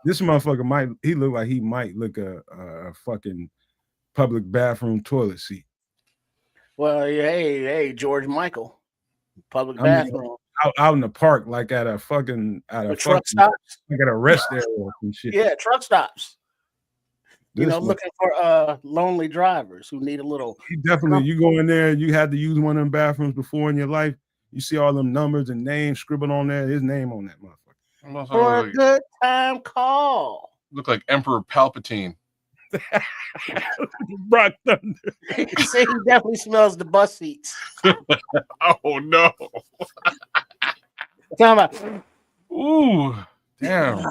This motherfucker might look a fucking public bathroom toilet seat. Well, hey, George Michael, public bathroom out in the park, like at a truck stops, like at a rest area and shit. Yeah, truck stops. Looking for lonely drivers who need a little. You go in there, you had to use one of them bathrooms before in your life. You see all them numbers and names scribbled on there. His name on that motherfucker. For a good time call. Look like Emperor Palpatine. Brock Thunder. He said he definitely smells the bus seats. Oh no. Ooh, damn.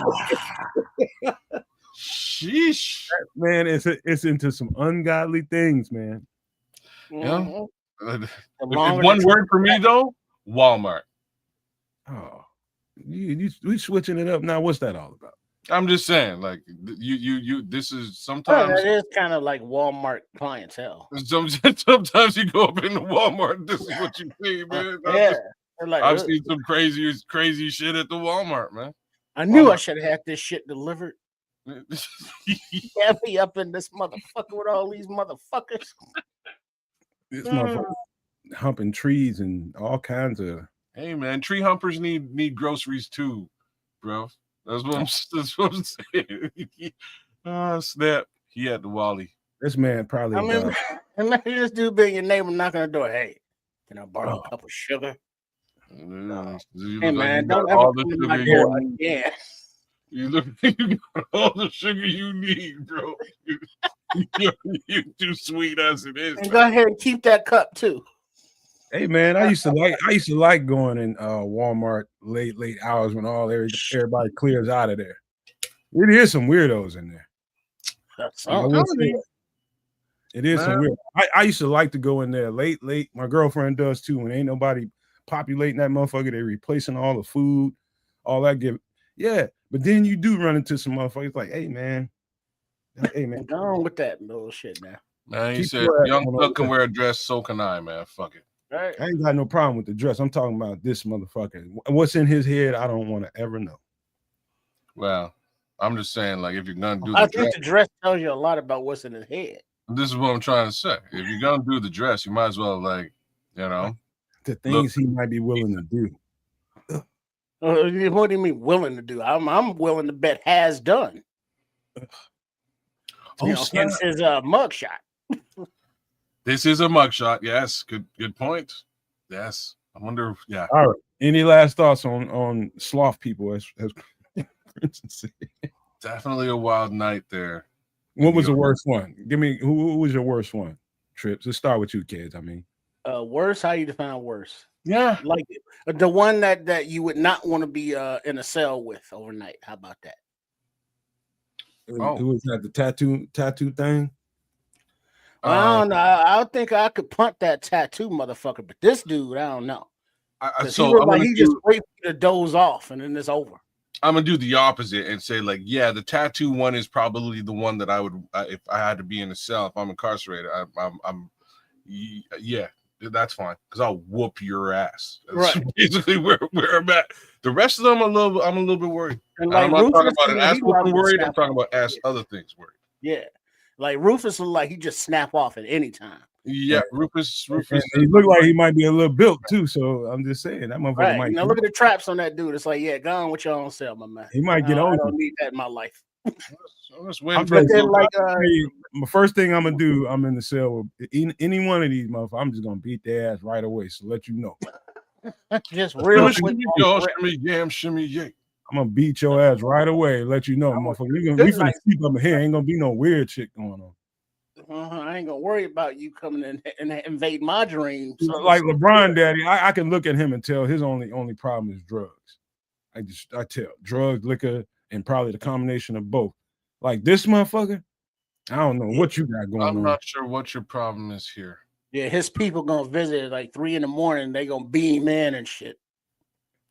Sheesh. Man, it's into some ungodly things, man. Yeah. One word for me though, Walmart. Oh, we switching it up now. What's that all about? I'm just saying, like you. This is sometimes it is kind of like Walmart clientele. Sometimes you go up into Walmart, this is what you see, man. I've seen some crazy shit at the Walmart, man. I knew I should have had this shit delivered. Have me up in this motherfucker with all these motherfuckers. This motherfucker humping trees and all kinds of. Hey man, tree humpers need groceries too, bro. That's what I'm saying. Snap. He had the Wally. This man probably. Imagine this dude being your neighbor knocking on the door. Hey, can I borrow a cup of sugar? No. Hey man, don't ever come to my door again. You look like you got all the sugar you need, bro. You're too sweet as it is. And go ahead and keep that cup too. Hey man, I used to like going in Walmart late hours when everybody clears out of there. It is some weirdos in there. I will say that. It is some weird. I used to like to go in there late. My girlfriend does too. When ain't nobody populating that motherfucker, they replacing all the food, all that give. Yeah, but then you do run into some motherfuckers like, hey man, go on with that bullshit now. Man, you said young Thug can wear a dress, so can I, man. Fuck it. Right. I ain't got no problem with the dress. I'm talking about this motherfucker. What's in his head, I don't want to ever know. Well, I'm just saying, like, if you're gonna do I think the dress tells you a lot about what's in his head. This is what I'm trying to say. If you're gonna do the dress, you might as well, like, the things he might be willing to do. What do you mean willing to do? I'm willing to bet has done. Hence his mugshot. This is a mugshot. Yes, good point. Yes, I wonder. Yeah. All right. Any last thoughts on sloth people? As Definitely a wild night there. What was the worst one? Give me who was your worst one? Trips. Let's start with you, kids. I mean, worse. How you define worse? Yeah, like the one that you would not want to be in a cell with overnight. How about that? Who was that? The tattoo thing? I don't know. I think I could punt that tattoo motherfucker, but this dude, I don't know. He just wait for you to doze off and then it's over. I'm gonna do the opposite and say, like, yeah, the tattoo one is probably the one that I would, if I had to be in a cell, if I'm incarcerated, yeah, that's fine because I'll whoop your ass. That's basically where I'm at. The rest of them, I'm a little bit worried. And like, I'm not talking about an ass whooping worried. I'm talking about other things worried. Yeah, like Rufus look like he just snap off at any time. Yeah, Rufus. He looked like he might be a little built too. So I'm just saying that motherfucker might. Now look at the traps on that dude. It's like, yeah, go on with your own cell, my man. He might get on. I don't need that in my life. My first thing I'm gonna do, I'm in the cell with any one of these motherfuckers. I'm just gonna beat their ass right away. So let you know. Just real shimmy, shimmy, yay. I'm gonna beat your ass right away. Let you know, motherfucker. We finna sleep up here. Ain't gonna be no weird shit going on. I ain't gonna worry about you coming in and invading my dreams. Like LeBron, daddy, I can look at him and tell his only problem is drugs. I tell drugs, liquor, and probably the combination of both. Like this motherfucker, I don't know what you got going on. I'm not sure what your problem is here. Yeah, his people gonna visit at like 3 a.m. They gonna beam in and shit.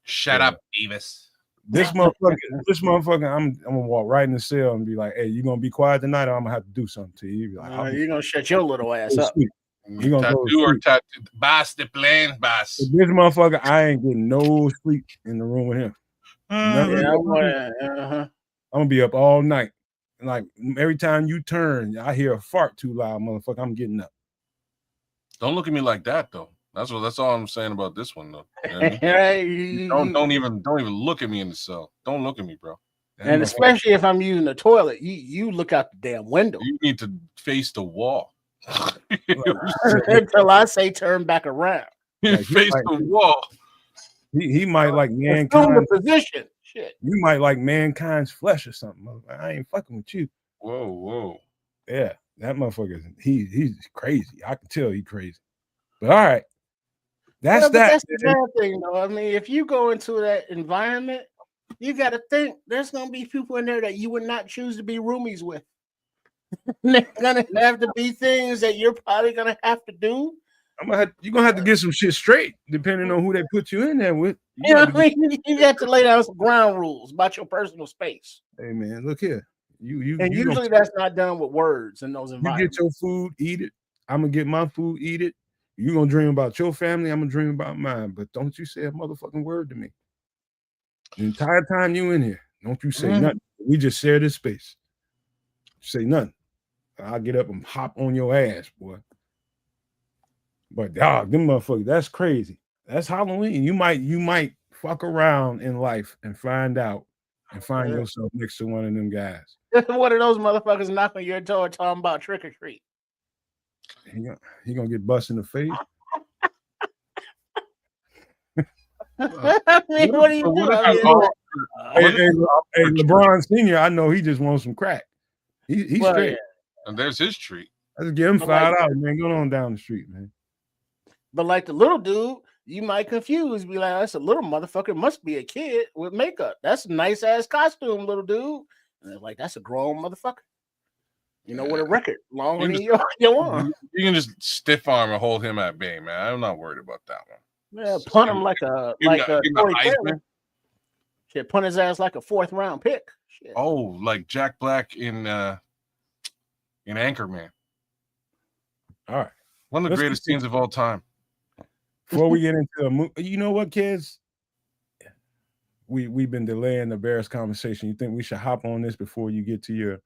Shut up, Davis. This motherfucker, I'm gonna walk right in the cell and be like, "Hey, you gonna be quiet tonight, or I'm gonna have to do something to you." Be like, you're gonna shut your little ass up. You gonna tattoo or tattoo? Bass the plane, bass. This motherfucker, I ain't getting no sleep in the room with him. I'm gonna be up all night. And like every time you turn, I hear a fart too loud, motherfucker. I'm getting up. Don't look at me like that, though. That's all I'm saying about this one, though. You know? don't even look at me in the cell. Don't look at me, bro. And especially if I'm using the toilet, you look out the damn window. You need to face the wall until I say turn back around. Face the wall. He might like mankind position. Shit. You might like mankind's flesh or something. I ain't fucking with you. Whoa. Yeah, that motherfucker. He's crazy. I can tell he's crazy. But all right. That's the bad thing, though. I mean, if you go into that environment, you got to think there's going to be people in there that you would not choose to be roomies with. There's going to have to be things that you're probably going to have to do. You're going to have to get some shit straight, depending on who they put you in there with. You have to lay down some ground rules about your personal space. Hey, man, look here. Usually that's not done with words in those environments. You get your food, eat it. I'm going to get my food, eat it. You're going to dream about your family. I'm going to dream about mine. But don't you say a motherfucking word to me. The entire time you in here, don't you say nothing. We just share this space. Say nothing. I'll get up and hop on your ass, boy. But dog, them motherfuckers, that's crazy. That's Halloween. You might fuck around in life and find out and find yourself next to one of them guys. One of those motherfuckers knocking your door talking about trick or treat. He gonna get bust in the face. I mean, what do you do? Hey, LeBron Senior, I know he just wants some crack. He's straight. And there's his treat. Let's give him $5, man. Go on down the street, man. But like the little dude, you might confuse, be like, that's a little motherfucker, must be a kid with makeup. That's a nice ass costume, little dude. And it's like, that's a grown motherfucker. You know, with a record longer than your arm. You can just stiff arm and hold him at bay, man. I'm not worried about that one. Yeah, punt him like a Corey Taylor. Shit, punt his ass like a 4th round pick. Shit. Oh, like Jack Black in Anchorman. All right. One of the greatest scenes of all time. Before we get into a movie, you know what, kids? We've been delaying the Bears conversation. You think we should hop on this before you get to your,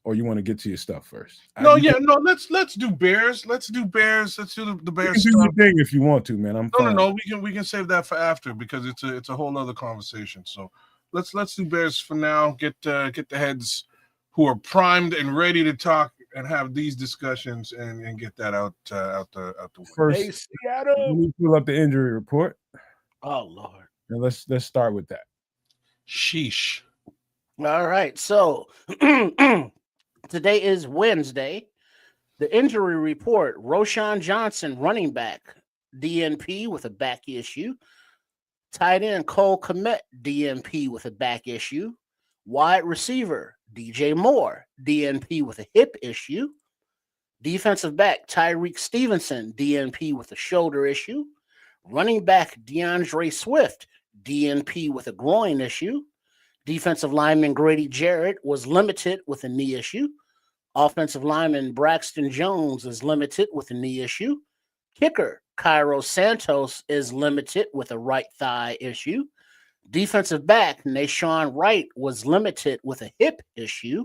or you want to get to your stuff first? Let's do Bears. Let's do Bears. Let's do the Bears you can stuff. Do your thing if you want to, man. I'm fine. No. We can save that for after because it's a whole other conversation. So let's do Bears for now. Get the heads who are primed and ready to talk and have these discussions and get that out the way. First, let me pull up the injury report. Oh Lord. And let's start with that. Sheesh. All right. So today is Wednesday. The injury report: Roschon Johnson, running back, DNP with a back issue. Tight end Cole Kmet, DNP with a back issue. Wide receiver DJ Moore, DNP with a hip issue. Defensive back Tyreek Stevenson, DNP with a shoulder issue. Running back DeAndre Swift, DNP with a groin issue. Defensive lineman Grady Jarrett was limited with a knee issue. Offensive lineman Braxton Jones is limited with a knee issue. Kicker Cairo Santos is limited with a right thigh issue. Defensive back Nashawn Wright was limited with a hip issue.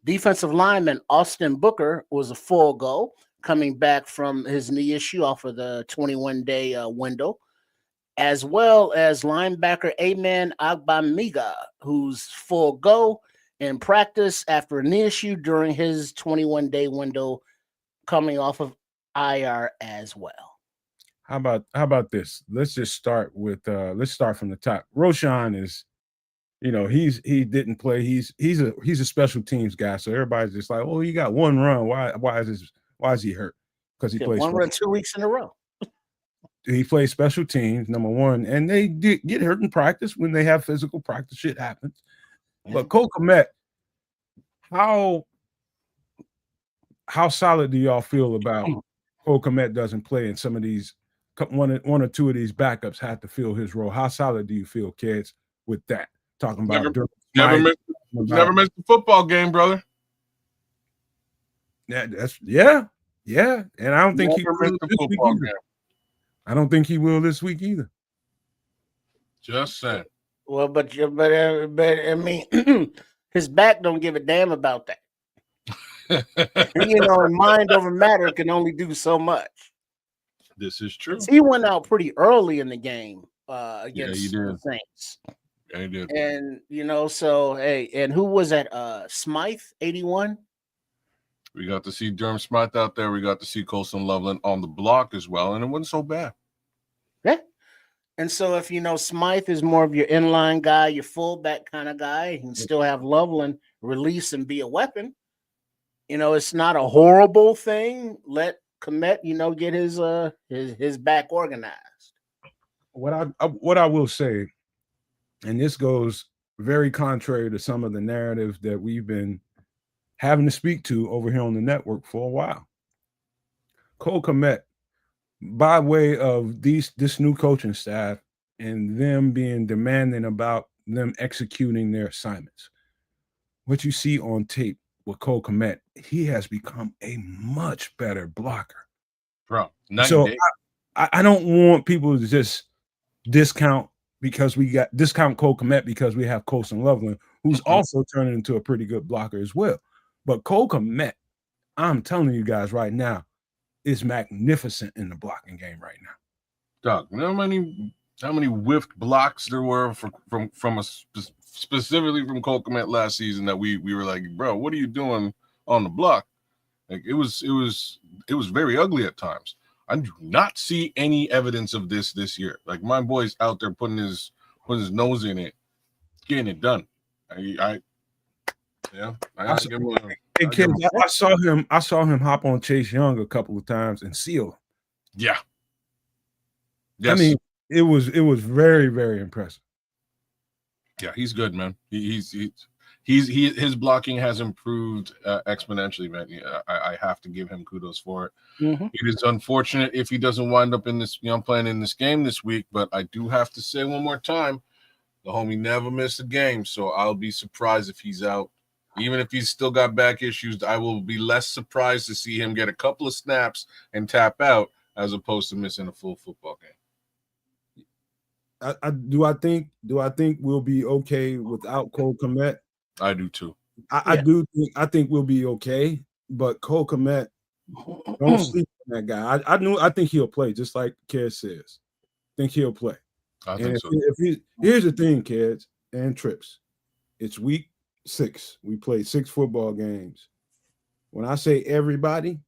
Defensive lineman Austin Booker was a full go, coming back from his knee issue off of the 21-day window, as well as linebacker Amen Agbamiga, who's full go in practice after a knee issue during his 21-day window, coming off of IR as well. How about this? Let's just start with let's start from the top. Roschon is, he didn't play. He's a special teams guy. So everybody's just like, oh, he got one run. Why is he hurt? Because he plays one run 2 weeks in a row. He plays special teams, number one, and they get hurt in practice when they have physical practice. Shit happens. But Cole Kmet, how solid do y'all feel about Cole Kmet doesn't play and some of these one or two of these backups have to fill his role? How solid do you feel, kids, with that? Talking about never missed the football game, brother. Yeah. And I don't think he will this week either. I don't think he will this week either. Just saying. Well, but I mean, his back don't give a damn about that. And mind over matter can only do so much. This is true. He went out pretty early in the game against the Saints. Yeah, he did. And so hey, and who was that? Smythe, 81. We got to see Durham Smythe out there. We got to see Colson Loveland on the block as well, and it wasn't so bad. Yeah. And so if Smythe is more of your inline guy, your fullback kind of guy, you can still have Loveland release and be a weapon. It's not a horrible thing. Let Kmet, get his back organized. What I will say, and this goes very contrary to some of the narrative that we've been having to speak to over here on the network for a while. Cole Kmet, by way of this new coaching staff and them being demanding about them executing their assignments, what you see on tape with Cole Kmet, he has become a much better blocker. Bro, so I don't want people to just discount Cole Kmet because we have Colson Loveland, who's also turning into a pretty good blocker as well. But Cole Kmet, I'm telling you guys right now, is magnificent in the blocking game right now. Doug, you know how many whiffed blocks there were specifically from Cole Kmet last season that we were like, bro, what are you doing on the block? Like it was very ugly at times. I do not see any evidence of this year. Like my boy's out there putting his nose in it, getting it done. I saw him hop on Chase Young a couple of times and seal. Yeah. Yes. I mean, it was very, very impressive. Yeah, he's good, man. His blocking has improved exponentially, man. Yeah, I have to give him kudos for it. Mhm. It is unfortunate if he doesn't wind up in this, playing in this game this week, but I do have to say one more time, the homie never missed a game, so I'll be surprised if he's out. Even if he's still got back issues, I will be less surprised to see him get a couple of snaps and tap out as opposed to missing a full football game. I think we'll be okay without Cole Kmet? I do too. I think we'll be okay, but Cole Kmet, don't sleep on that guy. I think he'll play, just like Ked says. I think he'll play. I think so. Here's the thing, kids and trips. It's week 6. We played 6 football games. When I say everybody,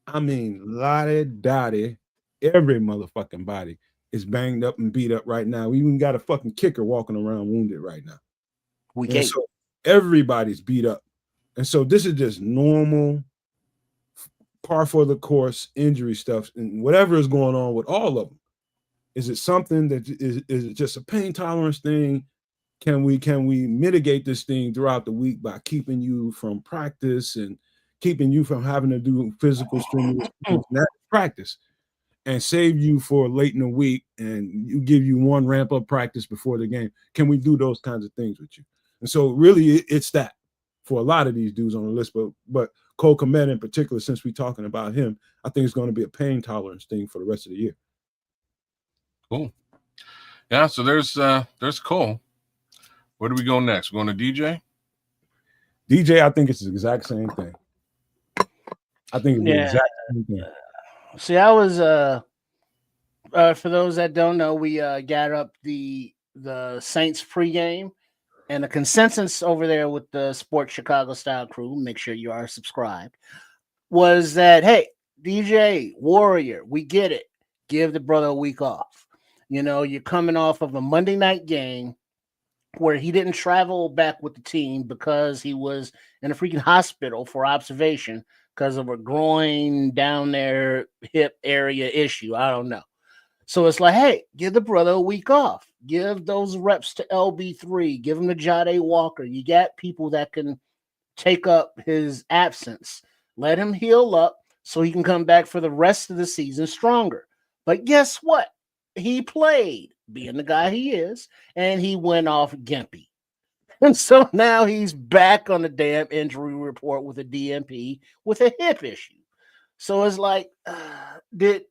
I mean lottie dottie, every motherfucking body is banged up and beat up right now. We even got a fucking kicker walking around wounded right now. So everybody's beat up. And so this is just normal, par for the course injury stuff. And whatever is going on with all of them, is it something that is it just a pain tolerance thing? Can we mitigate this thing throughout the week by keeping you from practice and keeping you from having to do physical strenuous practice and save you for late in the week and give you one ramp up practice before the game? Can we do those kinds of things with you? And so really it's that for a lot of these dudes on the list, but Cole Kmet in particular, since we're talking about him, I think it's going to be a pain tolerance thing for the rest of the year. Cool. Yeah, so there's Cole. Where do we go next? We're going to DJ? DJ, I think it's the exact same thing. I think it's the exact same thing. See, I was for those that don't know, we got up the Saints pregame, and the consensus over there with the Sports Chicago Style crew, make sure you are subscribed, was that, hey, DJ, Warrior, we get it. Give the brother a week off. You're coming off of a Monday night game where he didn't travel back with the team because he was in a freaking hospital for observation because of a groin down there hip area issue. I don't know. So it's like, hey, give the brother a week off. Give those reps to LB3. Give him to Jade Walker. You got people that can take up his absence. Let him heal up so he can come back for the rest of the season stronger. But guess what? He played, being the guy he is, and he went off gimpy. And so now he's back on the damn injury report with a DNP with a hip issue. So it's like, did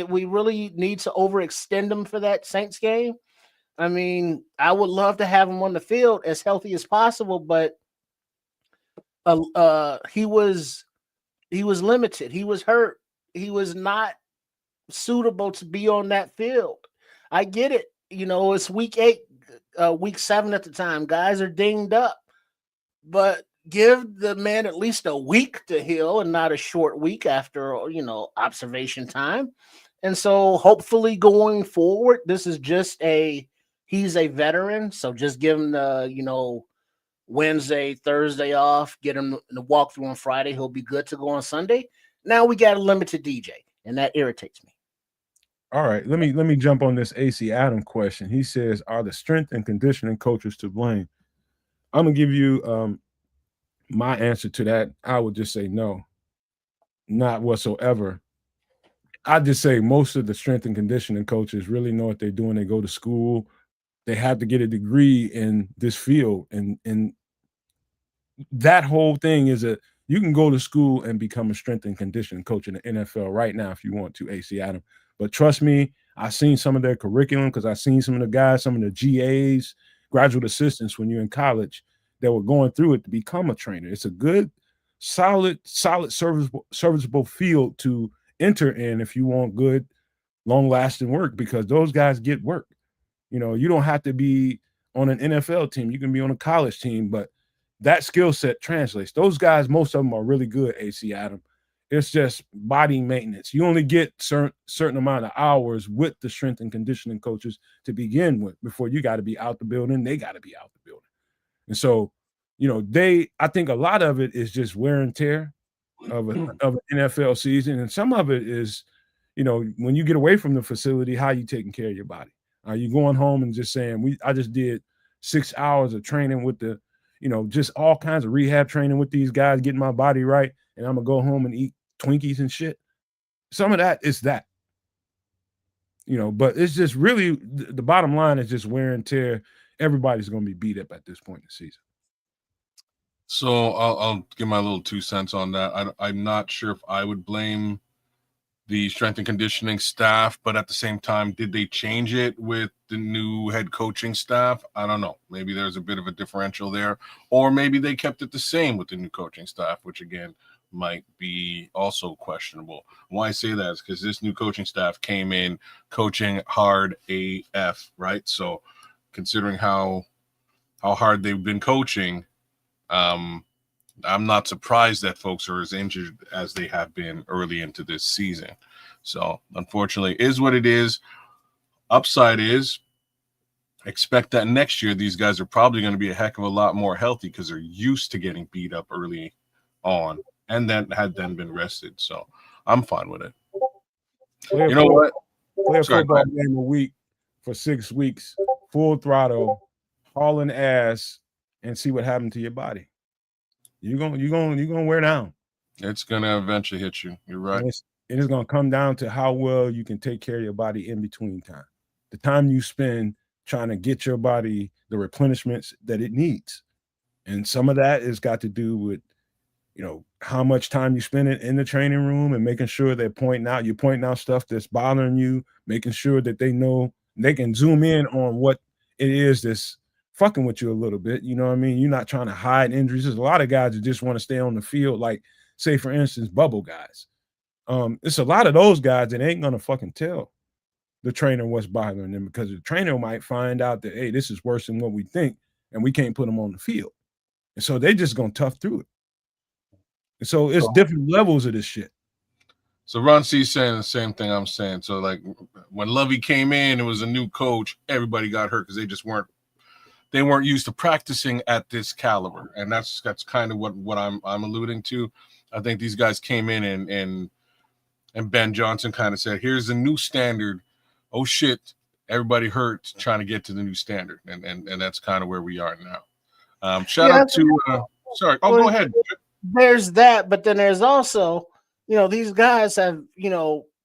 we really need to overextend him for that Saints game? I mean, I would love to have him on the field as healthy as possible, but he was limited. He was hurt. He was not suitable to be on that field. I get it. It's week 8, week 7 at the time. Guys are dinged up, but give the man at least a week to heal and not a short week after, observation time. And so hopefully going forward, this is just he's a veteran. So just give him the, Wednesday, Thursday off, get him the walkthrough on Friday. He'll be good to go on Sunday. Now we got a limited DJ, and that irritates me. All right, let me jump on this AC Adam question. He says, are the strength and conditioning coaches to blame? I'm gonna give you my answer to that. I would just say no, not whatsoever. I just say most of the strength and conditioning coaches really know what they're doing. They go to school, they have to get a degree in this field, and that whole thing is you can go to school and become a strength and conditioning coach in the NFL right now if you want to, AC Adam. But trust me, I've seen some of their curriculum because I've seen some of the guys, some of the GAs, graduate assistants when you're in college that were going through it to become a trainer. It's a good, solid, serviceable field to enter in if you want good, long-lasting work, because those guys get work. You don't have to be on an NFL team. You can be on a college team, but that skill set translates. Those guys, most of them are really good, AC Adam. It's just body maintenance. You only get certain amount of hours with the strength and conditioning coaches to begin with before you got to be out the building. They got to be out the building. And so, I think a lot of it is just wear and tear of an NFL season. And some of it is, when you get away from the facility, how you taking care of your body? Are you going home and just saying, I just did 6 hours of training with just all kinds of rehab training with these guys, getting my body right, and I'm gonna go home and eat Twinkies and shit. Some of that is that. But it's just really the bottom line is just wear and tear. Everybody's going to be beat up at this point in the season. So I'll give my little 2 cents on that. I'm not sure if I would blame the strength and conditioning staff, but at the same time, did they change it with the new head coaching staff? I don't know. Maybe there's a bit of a differential there, or maybe they kept it the same with the new coaching staff, which again might be also questionable. Why I say that is because this new coaching staff came in coaching hard AF, right? So considering how hard they've been coaching, I'm not surprised that folks are as injured as they have been early into this season. So unfortunately, is what it is. Upside is expect that next year these guys are probably going to be a heck of a lot more healthy because they're used to getting beat up early on and then had then been rested. So I'm fine with it. You know what? Play a football game a week for 6 weeks, full throttle, hauling ass, and see what happened to your body. You're gonna wear down. It's gonna eventually hit you. You're right. And it's gonna come down to how well you can take care of your body in between time. The time you spend trying to get your body the replenishments that it needs. And some of that has got to do with, how much time you spend in the training room and making sure you're pointing out stuff that's bothering you, making sure that they know they can zoom in on what it is that's fucking with you a little bit. You know what I mean? You're not trying to hide injuries. There's a lot of guys that just want to stay on the field, like, say, for instance, bubble guys. It's a lot of those guys that ain't going to fucking tell the trainer what's bothering them because the trainer might find out that, hey, this is worse than what we think, and we can't put them on the field. And so they just going to tough through it. And so it's different levels of this shit. So Ron C's saying the same thing I'm saying. So, like, when Lovey came in, it was a new coach. Everybody got hurt because they weren't used to practicing at this caliber, and that's kind of what I'm alluding to. I think these guys came in and Ben Johnson kind of said, "Here's the new standard." Oh shit! Everybody hurt trying to get to the new standard, and that's kind of where we are now. Shout out to sorry. Oh, go ahead. There's that, but then there's also, these guys have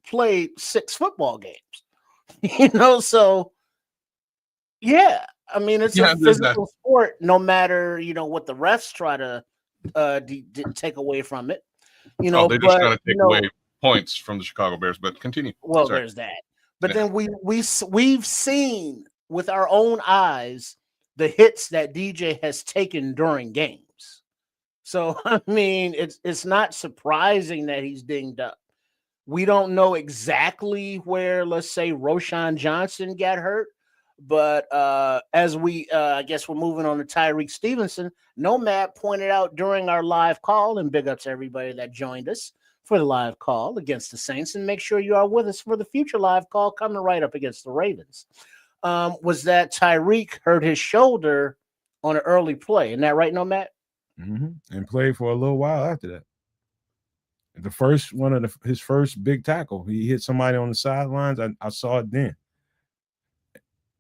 played 6 football games, so yeah. I mean, it's a physical sport, no matter, what the refs try to take away from it. They just try to take away points from the Chicago Bears, but continue. Well, there's that. But then we've seen with our own eyes the hits that DJ has taken during games. So, I mean, it's not surprising that he's dinged up. We don't know exactly where, let's say, Roshan Johnson got hurt. But as I guess we're moving on to Tyreek Stevenson, Nomad pointed out during our live call, and big ups to everybody that joined us for the live call against the Saints, and make sure you are with us for the future live call coming right up against the Ravens, was that Tyreek hurt his shoulder on an early play. Isn't that right, Nomad? Mm-hmm. And played for a little while after that. The first one of his first big tackle, he hit somebody on the sidelines. I saw it then.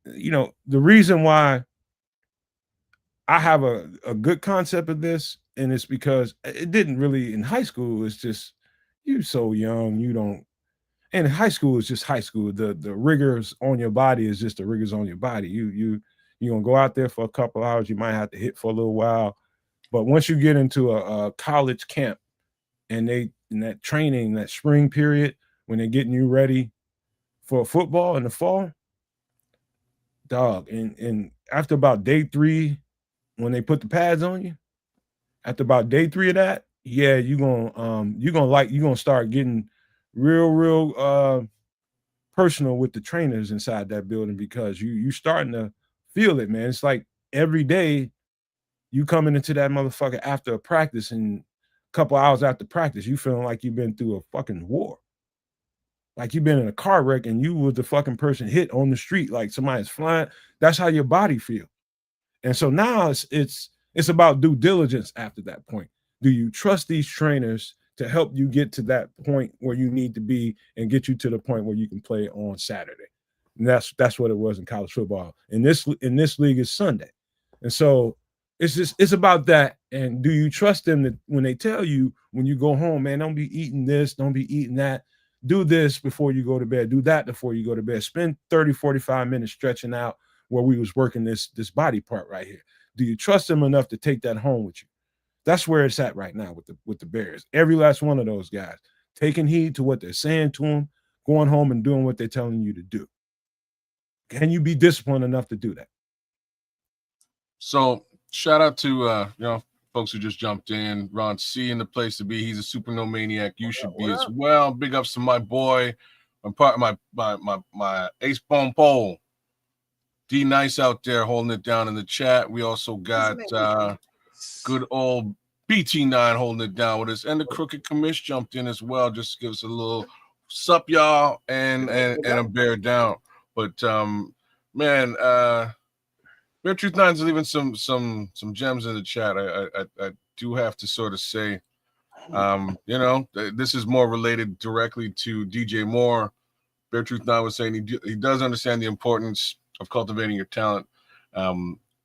The reason why I have a good concept of this, and it's because it didn't really in high school. It's just you're so young, you don't. And high school is just high school. The rigors on your body is just the rigors on your body. You're gonna go out there for a couple hours. You might have to hit for a little while, but once you get into a college camp, and in that training, that spring period when they're getting you ready for football in the fall. Dog, and after about day 3, when they put the pads on you, after about day 3 of that, yeah, you're gonna start getting real personal with the trainers inside that building because you starting to feel it, man. It's like every day you coming into that motherfucker after a practice, and a couple hours after practice, you feeling like you've been through a fucking war. Like you've been in a car wreck and you were the fucking person hit on the street, like somebody's flying. That's how your body feel. And so now it's about due diligence after that point. Do you trust these trainers to help you get to that point where you need to be and get you to the point where you can play on Saturday. And that's what it was in college football. In this league is Sunday. And so it's about that. And do you trust them that when they tell you when you go home, man, don't be eating this, don't be eating that. Do this before you go to bed. Do that before you go to bed. Spend 30, 45 minutes stretching out where we was working this body part right here. Do you trust them enough to take that home with you? That's where it's at right now with the Bears. Every last one of those guys taking heed to what they're saying to them, going home and doing what they're telling you to do. Can you be disciplined enough to do that? So shout out to folks who just jumped in. Ron C in the place to be. He's a super no maniac. You should be as well. Big ups to my boy, my ace bone pole. D Nice out there holding it down in the chat. We also got good old BT9 holding it down with us, and the Crooked Commish jumped in as well, just to give us a little sup, y'all, and a bear down. But man, Bear Truth 9 is leaving some gems in the chat. I do have to sort of say, this is more related directly to DJ Moore. Bear Truth 9 was saying he does understand the importance of cultivating your talent.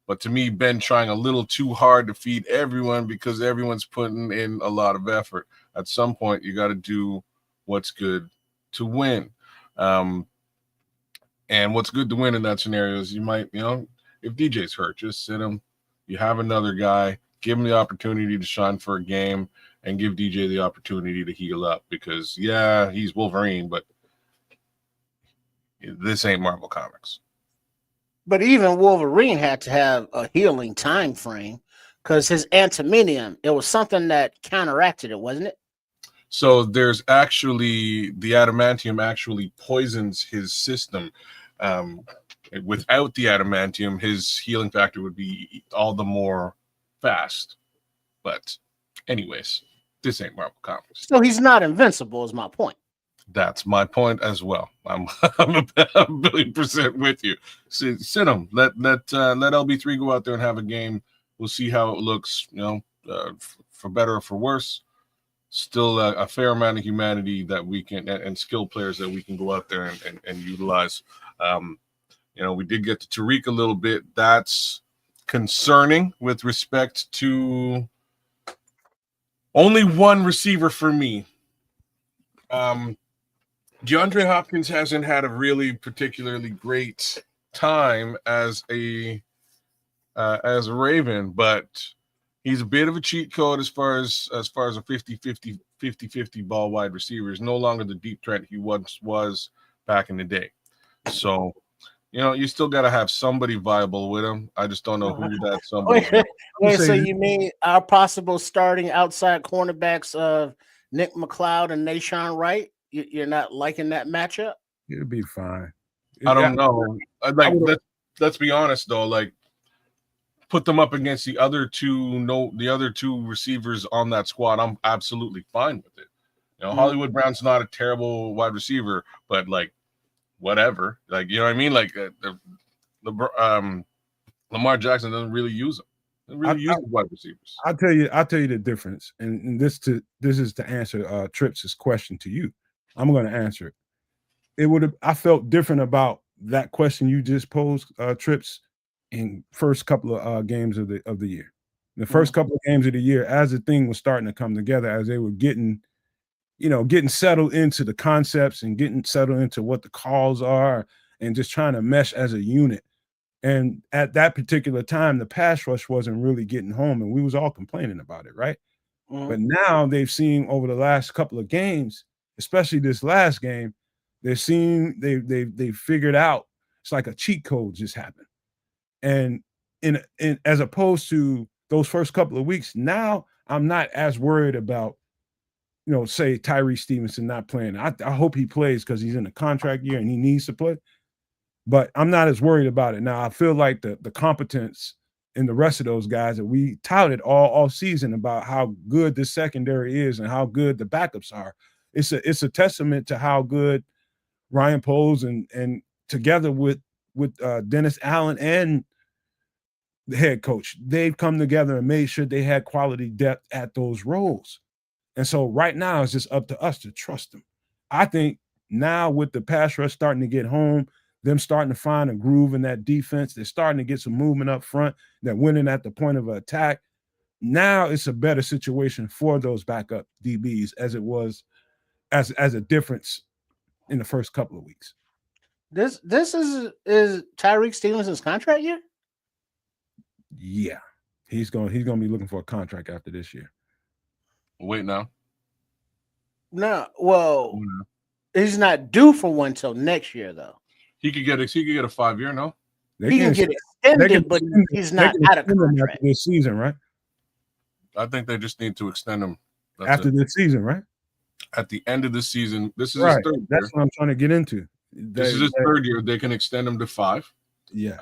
But to me, Ben trying a little too hard to feed everyone because everyone's putting in a lot of effort. At some point, you got to do what's good to win. And what's good to win in that scenario is you might, if DJ's hurt, just sit him. You have another guy, give him the opportunity to shine for a game, and give DJ the opportunity to heal up because, yeah, he's Wolverine, but this ain't Marvel Comics. But even Wolverine had to have a healing time frame because his antimonium, it was something that counteracted it, wasn't it? So there's actually, the adamantium actually poisons his system. Without the adamantium, his healing factor would be all the more fast. But anyways, this ain't Marvel Comics. So he's not invincible is my point. That's my point as well. I'm a billion% with you. Sit him. Let LB3 go out there and have a game. We'll see how it looks. For better or for worse. Still a fair amount of humanity that we can and skilled players that we can go out there and utilize. We did get to Tariq a little bit. That's concerning with respect to only one receiver for me. DeAndre Hopkins hasn't had a really particularly great time as a Raven, but he's a bit of a cheat code as far as a 50-50 ball wide receiver. He's no longer the deep threat he once was back in the day. So, you still got to have somebody viable with him. I just don't know who that somebody is. Wait, so you mean our possible starting outside cornerbacks of Nick McLeod and Nashawn Wright? You're not liking that matchup? It'll be fine. I don't know. Let's be honest though. Put them up against the other two receivers on that squad. I'm absolutely fine with it. Hollywood Brown's not a terrible wide receiver, but whatever. You know what I mean? Lamar Jackson doesn't really use them. Use the wide receivers. I'll tell you the difference, and this is to answer Tripp's question to you. I'm going to answer it. I felt different about that question you just posed, Trips, in first couple of games of the year. The first couple of games of the year, as the thing was starting to come together, as they were getting settled into the concepts and getting settled into what the calls are, and just trying to mesh as a unit. And at that particular time, the pass rush wasn't really getting home, and we was all complaining about it, right? Mm-hmm. But now they've seen over the last couple of games, especially this last game, they've figured out it's like a cheat code just happened. And in as opposed to those first couple of weeks, now I'm not as worried about, say Tyree Stevenson not playing. I hope he plays because he's in a contract year and he needs to play. But I'm not as worried about it. Now, I feel like the competence in the rest of those guys that we touted all season about how good this secondary is and how good the backups are. It's a testament to how good Ryan Poles and together with Dennis Allen and the head coach, they've come together and made sure they had quality depth at those roles. And so right now it's just up to us to trust him. I think now with the pass rush starting to get home, them starting to find a groove in that defense, they're starting to get some movement up front, they're winning at the point of attack. Now it's a better situation for those backup DBs as it was as a difference in the first couple of weeks. This is Tyreek Stevenson's contract year? Yeah. He's going to be looking for a contract after this year. Wait now. No, well, he's not due for one till next year though. He could get a 5-year, no? He can get extended, but he's not out of contract this season, right? I think they just need to extend him after this season, right? At the end of the season. This is right. his third year. That's what I'm trying to get into. This is his third year. They can extend him to 5. Yeah.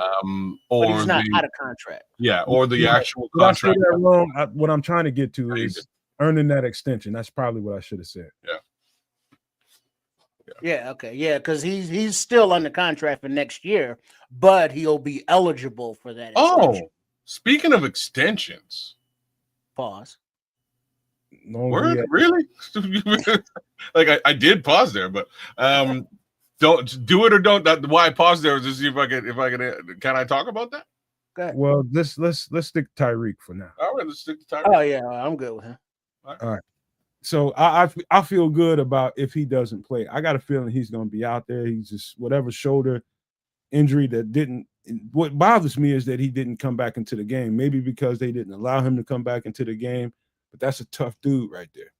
Or but he's not out of contract. Yeah, or the actual contract. What I'm trying to get to is earning that extension. That's probably what I should have said. Yeah. Okay. Yeah, because he's still under contract for next year, but he'll be eligible for that extension. Speaking of extensions. Pause. Word? Really? Like I did pause there, but don't do it or don't. Why I paused there was to see if I can I talk about that? Well, let's stick to Tyreek for now. All right, let's stick to Tyreek. Oh yeah, I'm good with him. All right. So I feel good about if he doesn't play. I got a feeling he's going to be out there. He's just whatever shoulder injury that didn't. What bothers me is that he didn't come back into the game. Maybe because they didn't allow him to come back into the game. But that's a tough dude right there.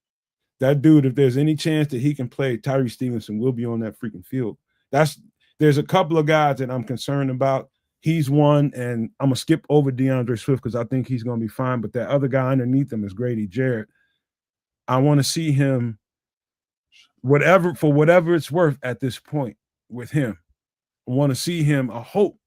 That dude, if there's any chance that he can play, Tyree Stevenson will be on that freaking field. There's a couple of guys that I'm concerned about. He's one, and I'm going to skip over DeAndre Swift because I think he's going to be fine. But that other guy underneath him is Grady Jarrett. I want to see him, whatever it's worth at this point with him. I want to see him. I hope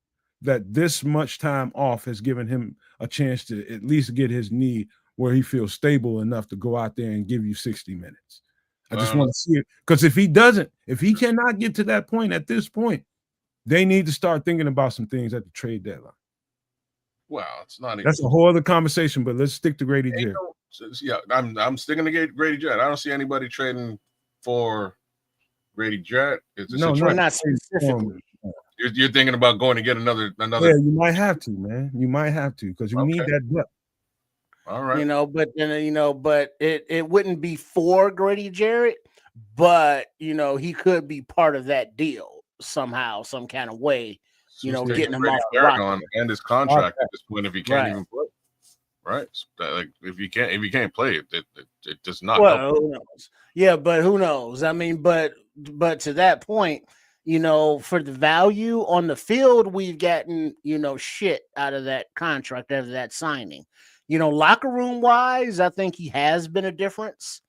that this much time off has given him a chance to at least get his knee where he feels stable enough to go out there and give you 60 minutes. I just want to see it. Because if he cannot get to that point at this point, they need to start thinking about some things at the trade deadline. Well, it's not. That's a whole other conversation, but let's stick to Grady Jarrett. Yeah, I'm sticking to Grady Jarrett. I don't see anybody trading for Grady Jarrett. No, not specifically. You're thinking about going to get another. Yeah, you might have to, man. You might have to because you need that depth. All right. But it wouldn't be for Grady Jarrett, but he could be part of that deal somehow, some kind of way. Getting him off the rock and his contract at this point if he can't even play. Right. Like if you can't play it does not. Well, who knows? Yeah, but who knows? I mean, but to that point, for the value on the field, we've gotten shit out of that contract, out of that signing. Locker room wise, I think he has been a difference.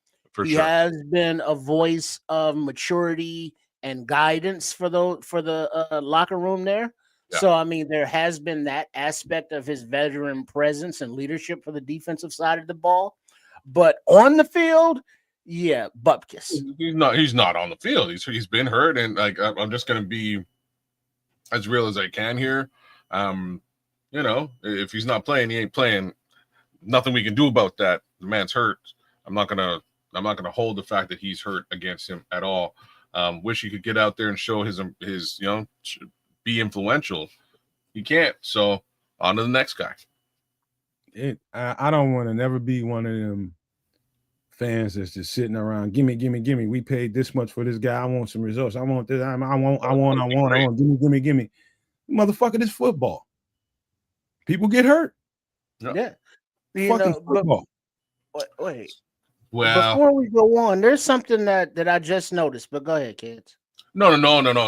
He has been a voice of maturity and guidance for the locker room there. Yeah. So, I mean, there has been that aspect of his veteran presence and leadership for the defensive side of the ball. But on the field, yeah, bupkis. He's not on the field. He's been hurt, and like I'm just gonna be as real as I can here. If he's not playing, he ain't playing. Nothing we can do about that. The man's hurt. I'm not gonna hold the fact that he's hurt against him at all. Wish he could get out there and show his be influential. He can't. So on to the next guy. I don't want to never be one of them fans that's just sitting around. Gimme. We paid this much for this guy. I want some results. I want this. I want. Gimme. Motherfucker, this football. People get hurt. No. Yeah. Football. Wait. Well, before we go on, there's something that I just noticed. But go ahead, kids. No.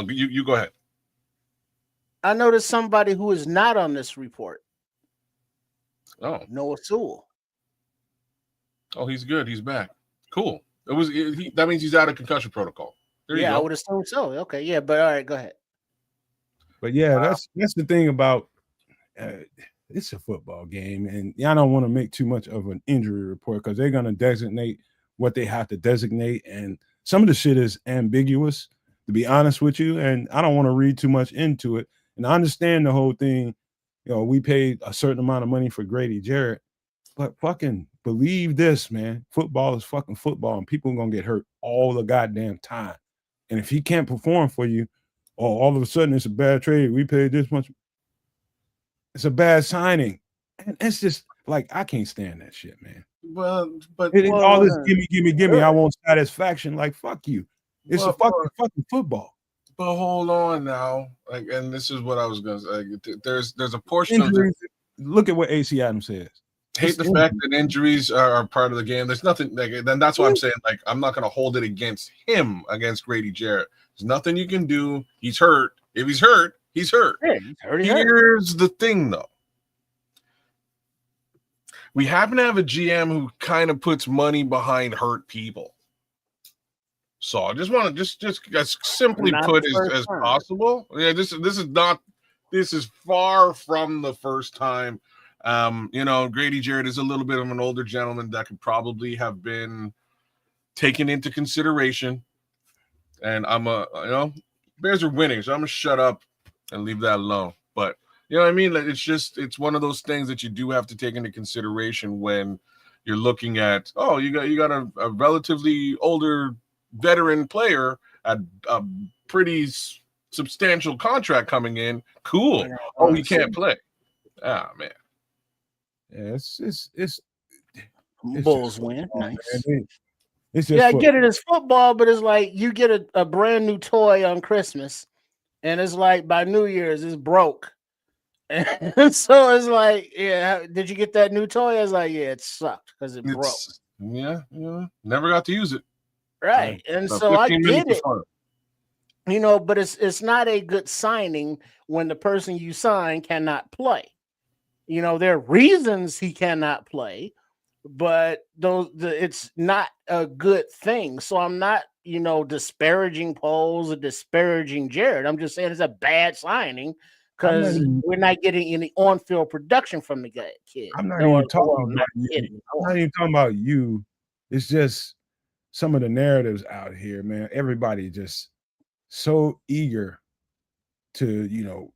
You go ahead. I noticed somebody who is not on this report. Oh, Noah Sewell. Oh, he's good. He's back. Cool. That means he's out of concussion protocol. Yeah, I would assume so. Okay, yeah, but all right, go ahead. But yeah, that's the thing about it's a football game, and I don't want to make too much of an injury report because they're gonna designate what they have to designate, and some of the shit is ambiguous, to be honest with you, and I don't want to read too much into it. And I understand the whole thing. We paid a certain amount of money for Grady Jarrett, but believe this, man. Football is fucking football, and people are gonna get hurt all the goddamn time. And if he can't perform for you, or all of a sudden it's a bad trade, we paid this much. It's a bad signing, and it's just like I can't stand that shit, man. But All this gimme. I want satisfaction. Like fuck you. It's a fucking football. But hold on now, like, and this is what I was gonna say. There's a portion injuries, of look at what AC Adams says. Hate the fact that injuries are part of the game. There's nothing like, then that's why I'm saying, like, I'm not gonna hold it against him, against Grady Jarrett. There's nothing you can do. He's hurt. If he's hurt, he's hurt. Yeah, Here's the thing, though. We happen to have a GM who kind of puts money behind hurt people. So I just want to just as simply put as possible. Yeah, this is far from the first time. Grady Jarrett is a little bit of an older gentleman that could probably have been taken into consideration. And Bears are winning, so I'm gonna shut up and leave that alone. But you know what I mean? Like, it's one of those things that you do have to take into consideration when you're looking at, you got a relatively older veteran player at a pretty substantial contract coming in. Cool. Oh, he can't play. Ah, man. Yeah, it's Bulls win. Nice. It's just I get it as football, but it's like you get a brand new toy on Christmas, and it's like by New Year's it's broke. And so it's like, yeah, did you get that new toy? It's like, yeah, it sucked because it broke. Yeah, never got to use it. Right. And so I get it. But it's not a good signing when the person you sign cannot play. There are reasons he cannot play, but it's not a good thing. So I'm not, disparaging Poles or disparaging Jared. I'm just saying it's a bad signing because we're not getting any on-field production from the kid. I'm not even talking about you. I'm not even talking about you. It's just some of the narratives out here, man. Everybody just so eager to,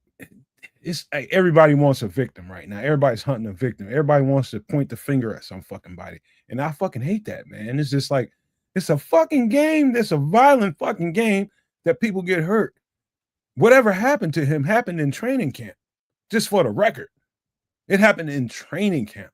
it's like everybody wants a victim right now. Everybody's hunting a victim. Everybody wants to point the finger at some fucking body. And I fucking hate that, man. It's just like, it's a fucking game. It's a violent fucking game that people get hurt. Whatever happened to him happened in training camp, just for the record. It happened in training camp.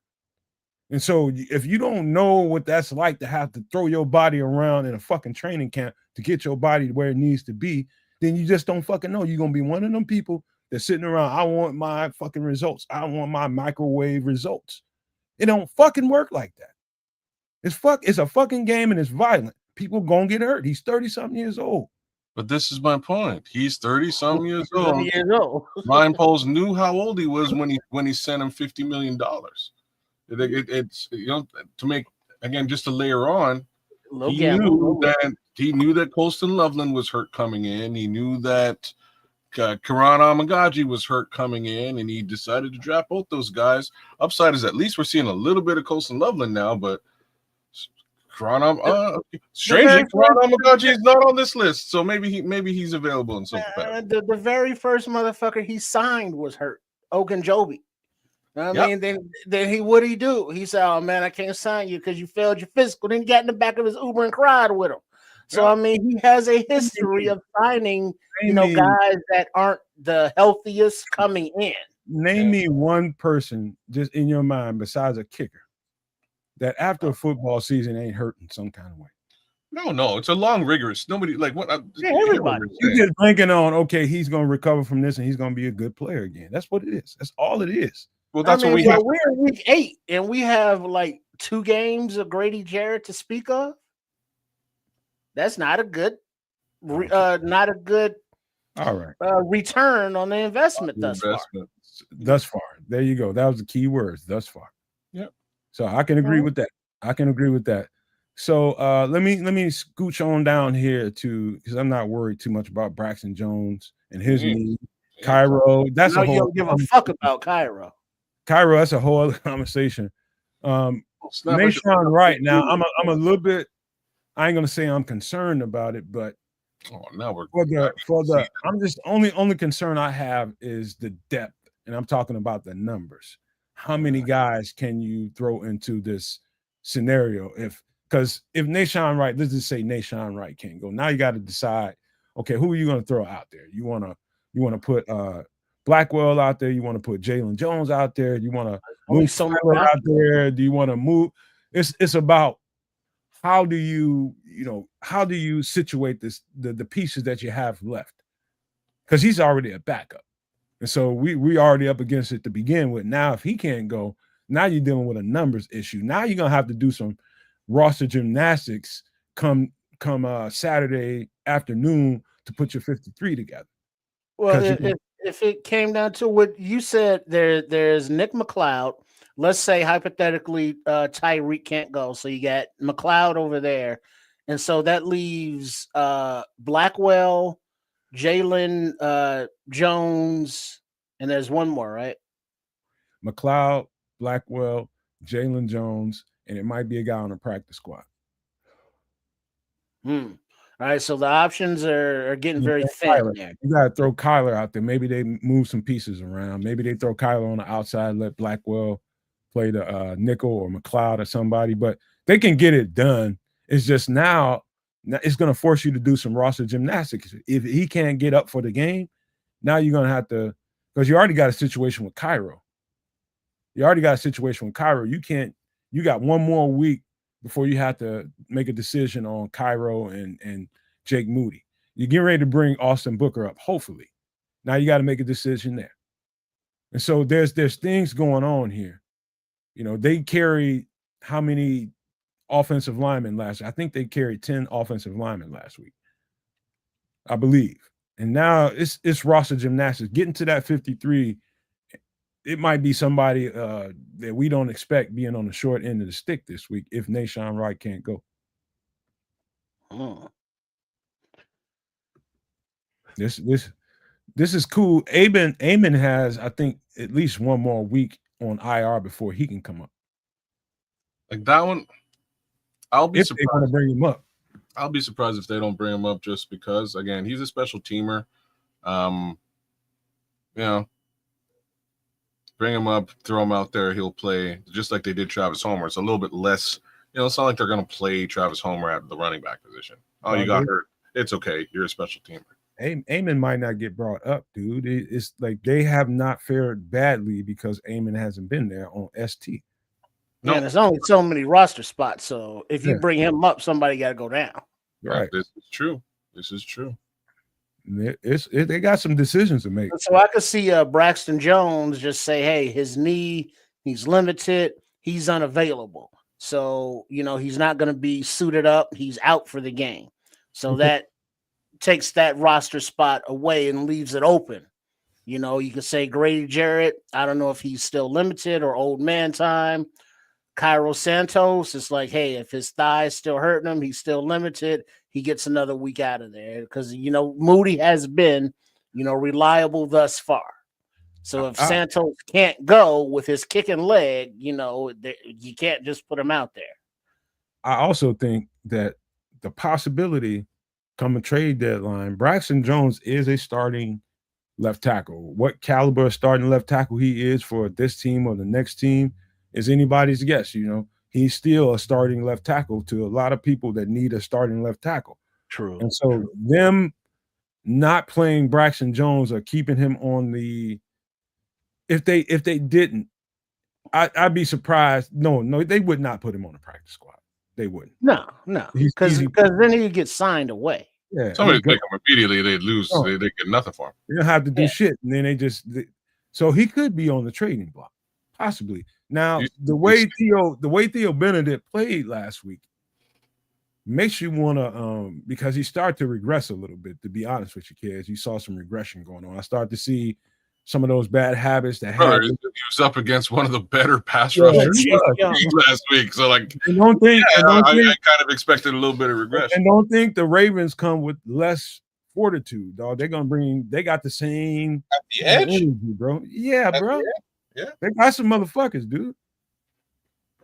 And so if you don't know what that's like to have to throw your body around in a fucking training camp to get your body where it needs to be, then you just don't fucking know. You're going to be one of them people that's sitting around, I want my fucking results. I want my microwave results. It don't fucking work like that. It's a fucking game and it's violent. People going to get hurt. He's 30-something years old. But this is my point. He's 30-something years old. Ryan Poles knew how old he was when he sent him $50 million. It's to make, again, just to layer on, he knew that Colston Loveland was hurt coming in. He knew that Karan Amagaji was hurt coming in, and he decided to draft both those guys. Upside is at least we're seeing a little bit of Colston Loveland now, but strangely, Karan Amagaji is not on this list, so maybe he's available in some capacity. The very first motherfucker he signed was hurt, Ogunjobi. Mean, then what did he do? He said, "Oh man, I can't sign you because you failed your physical." Then he got in the back of his Uber and cried with him. So he has a history of signing, guys that aren't the healthiest coming in. Name me one person just in your mind besides a kicker that after a football season ain't hurt in some kind of way. No, it's a long, rigorous. Nobody like what? Everybody. You just banking on he's going to recover from this and he's going to be a good player again. That's what it is. That's all it is. Well, that's what we have. We're in week 8 and we have like 2 games of Grady Jarrett to speak of. That's not a good, all right. Return on the investment thus far. Thus far, there you go. That was the key words. Thus far. Yep. So I can agree with that. So let me scooch on down here because I'm not worried too much about Braxton Jones and his knee. Cairo, that's a whole. You don't give a fuck about Cairo. Cairo, that's a whole other conversation. Mayshawn Wright. Now I'm a little bit. I ain't gonna say I'm concerned about it, but now we're I'm just only concern I have is the depth, and I'm talking about the numbers. How many guys can you throw into this scenario because if Nahshon Wright, let's just say Nahshon Wright can't go. Now you got to decide, okay, who are you going to throw out there? You want to put Blackwell out there? You want to put Jaelan Jones out there? You want to move Tyler out there? Do you want to move? It's about how do you situate the pieces that you have left? Because he's already a backup. And so we already up against it to begin with. Now, if he can't go, now you're dealing with a numbers issue. Now you're gonna have to do some roster gymnastics come Saturday afternoon to put your 53 together. Well, if it came down to what you said, there's Nick McLeod. Let's say hypothetically Tyreek can't go, so you got McLeod over there, and so that leaves Blackwell, Jaelan Jones, and there's one more, right? McLeod, Blackwell, Jaelan Jones, and it might be a guy on the practice squad. All right, so the options are getting very thin there. You got to throw Kyler out there. Maybe they move some pieces around. Maybe they throw Kyler on the outside, let Blackwell play the nickel or McLeod or somebody. But they can get it done. It's just now it's going to force you to do some roster gymnastics. If he can't get up for the game, now you're going to have to, because you already got a situation with Cairo. You got one more week before you have to make a decision on Cairo and Jake Moody. You're getting ready to bring Austin Booker up, hopefully. Now you got to make a decision there. And so there's things going on here. You know, they carried how many offensive linemen last week? I think they carried 10 offensive linemen last week, I believe. And now it's roster gymnastics. Getting to that 53, it might be somebody that we don't expect being on the short end of the stick this week if Nahshon Wright can't go. This is cool. Amon has, I think, at least one more week on IR before he can come up. Like that one, I'll be surprised. They want to bring him up. I'll be surprised if they don't bring him up just because, again, he's a special teamer. Bring him up, throw him out there, he'll play just like they did Travis Homer. It's a little bit less, it's not like they're going to play Travis Homer at the running back position. Oh, you got hurt. It's okay. You're a special teamer. Amon might not get brought up, dude. It's like they have not fared badly because Amon hasn't been there on ST. No, there's only so many roster spots. So if you bring him up, somebody got to go down. Right. This is true. They got some decisions to make. So I could see Braxton Jones just say, hey, his knee, he's limited, he's unavailable. So, he's not going to be suited up. He's out for the game. So that takes that roster spot away and leaves it open. You could say Grady Jarrett. I don't know if he's still limited or old man time. Cairo Santos, it's like, hey, if his thigh's still hurting him, he's still limited. He gets another week out of there because, Moody has been, reliable thus far. So if Santos can't go with his kicking leg, you can't just put him out there. I also think that the possibility come a trade deadline, Braxton Jones is a starting left tackle. What caliber of starting left tackle he is for this team or the next team is anybody's guess. He's still a starting left tackle to a lot of people that need a starting left tackle. True. And so them not playing Braxton Jones or keeping him on the if they didn't, I'd be surprised. No, they would not put him on the practice squad. They wouldn't. No, because then he would get signed away. Yeah, somebody pick him immediately, they'd lose. They get nothing for him. They don't have to do shit, and then so he could be on the trading block, possibly. Now, the way Theo Benedict played last week makes you want to, because he started to regress a little bit, to be honest with you, kids. You saw some regression going on. I started to see some of those bad habits that he was up against one of the better pass rushers last week. So, I kind of expected a little bit of regression. And don't think the Ravens come with less fortitude, dog. They're gonna they got the same at the edge, energy, bro. Yeah, bro. Yeah, they got some motherfuckers, dude.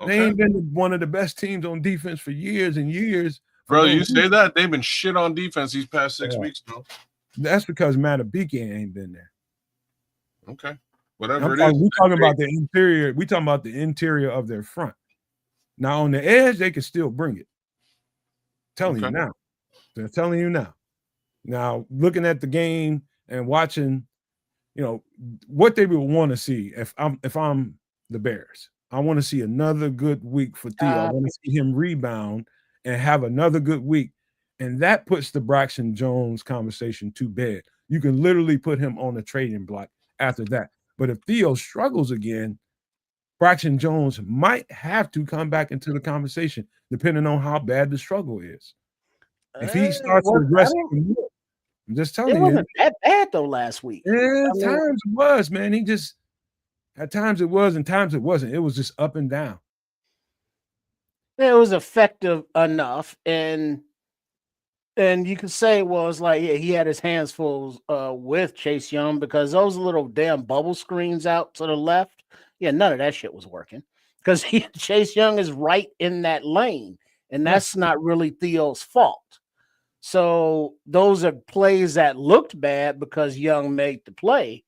Okay. They ain't been one of the best teams on defense for years and years. Bro, you say that? They've been shit on defense these past 6 weeks, though. That's because Matabike ain't been there. Okay. Whatever it is. We talking about the interior. We talking about the interior of their front. Now on the edge, they can still bring it. Telling you Okay. now. They're telling you now. Now, looking at the game and watching, what they would want to see if I'm the Bears. I want to see another good week for Theo. I want to see him rebound and have another good week. And that puts the Braxton Jones conversation to bed. You can literally put him on the trading block after that. But if Theo struggles again, Braxton Jones might have to come back into the conversation, depending on how bad the struggle is. If he starts regressing, I'm just telling it you. It wasn't that bad, though, last week. Yeah, at times it was, man. At times it was, and times it wasn't. It was just up and down. It was effective enough, and you could say, well, it's like, yeah, he had his hands full with Chase Young, because those little damn bubble screens out to the left, yeah, none of that shit was working, because Chase Young is right in that lane, and that's not really Theo's fault. So those are plays that looked bad because Young made the play.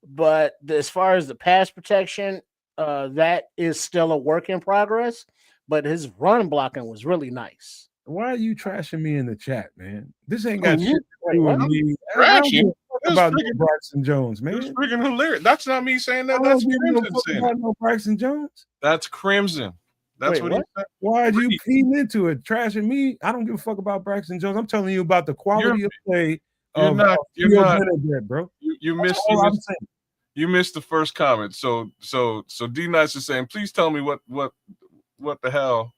But as far as the pass protection, that is still a work in progress. But his run blocking was really nice. Why are you trashing me in the chat, man? This ain't got shit to do with I'm me. trashing About Braxton Jones, man. It's freaking hilarious. That's not me saying that. That's Crimson saying that. No Braxton Jones. That's Crimson. That's what he said. Why are you feeding into it, trashing me? I don't give a fuck about Braxton Jones. I'm telling you about the quality of play. You're not, bro. You missed the first comment. So D Nice is saying, please tell me what the hell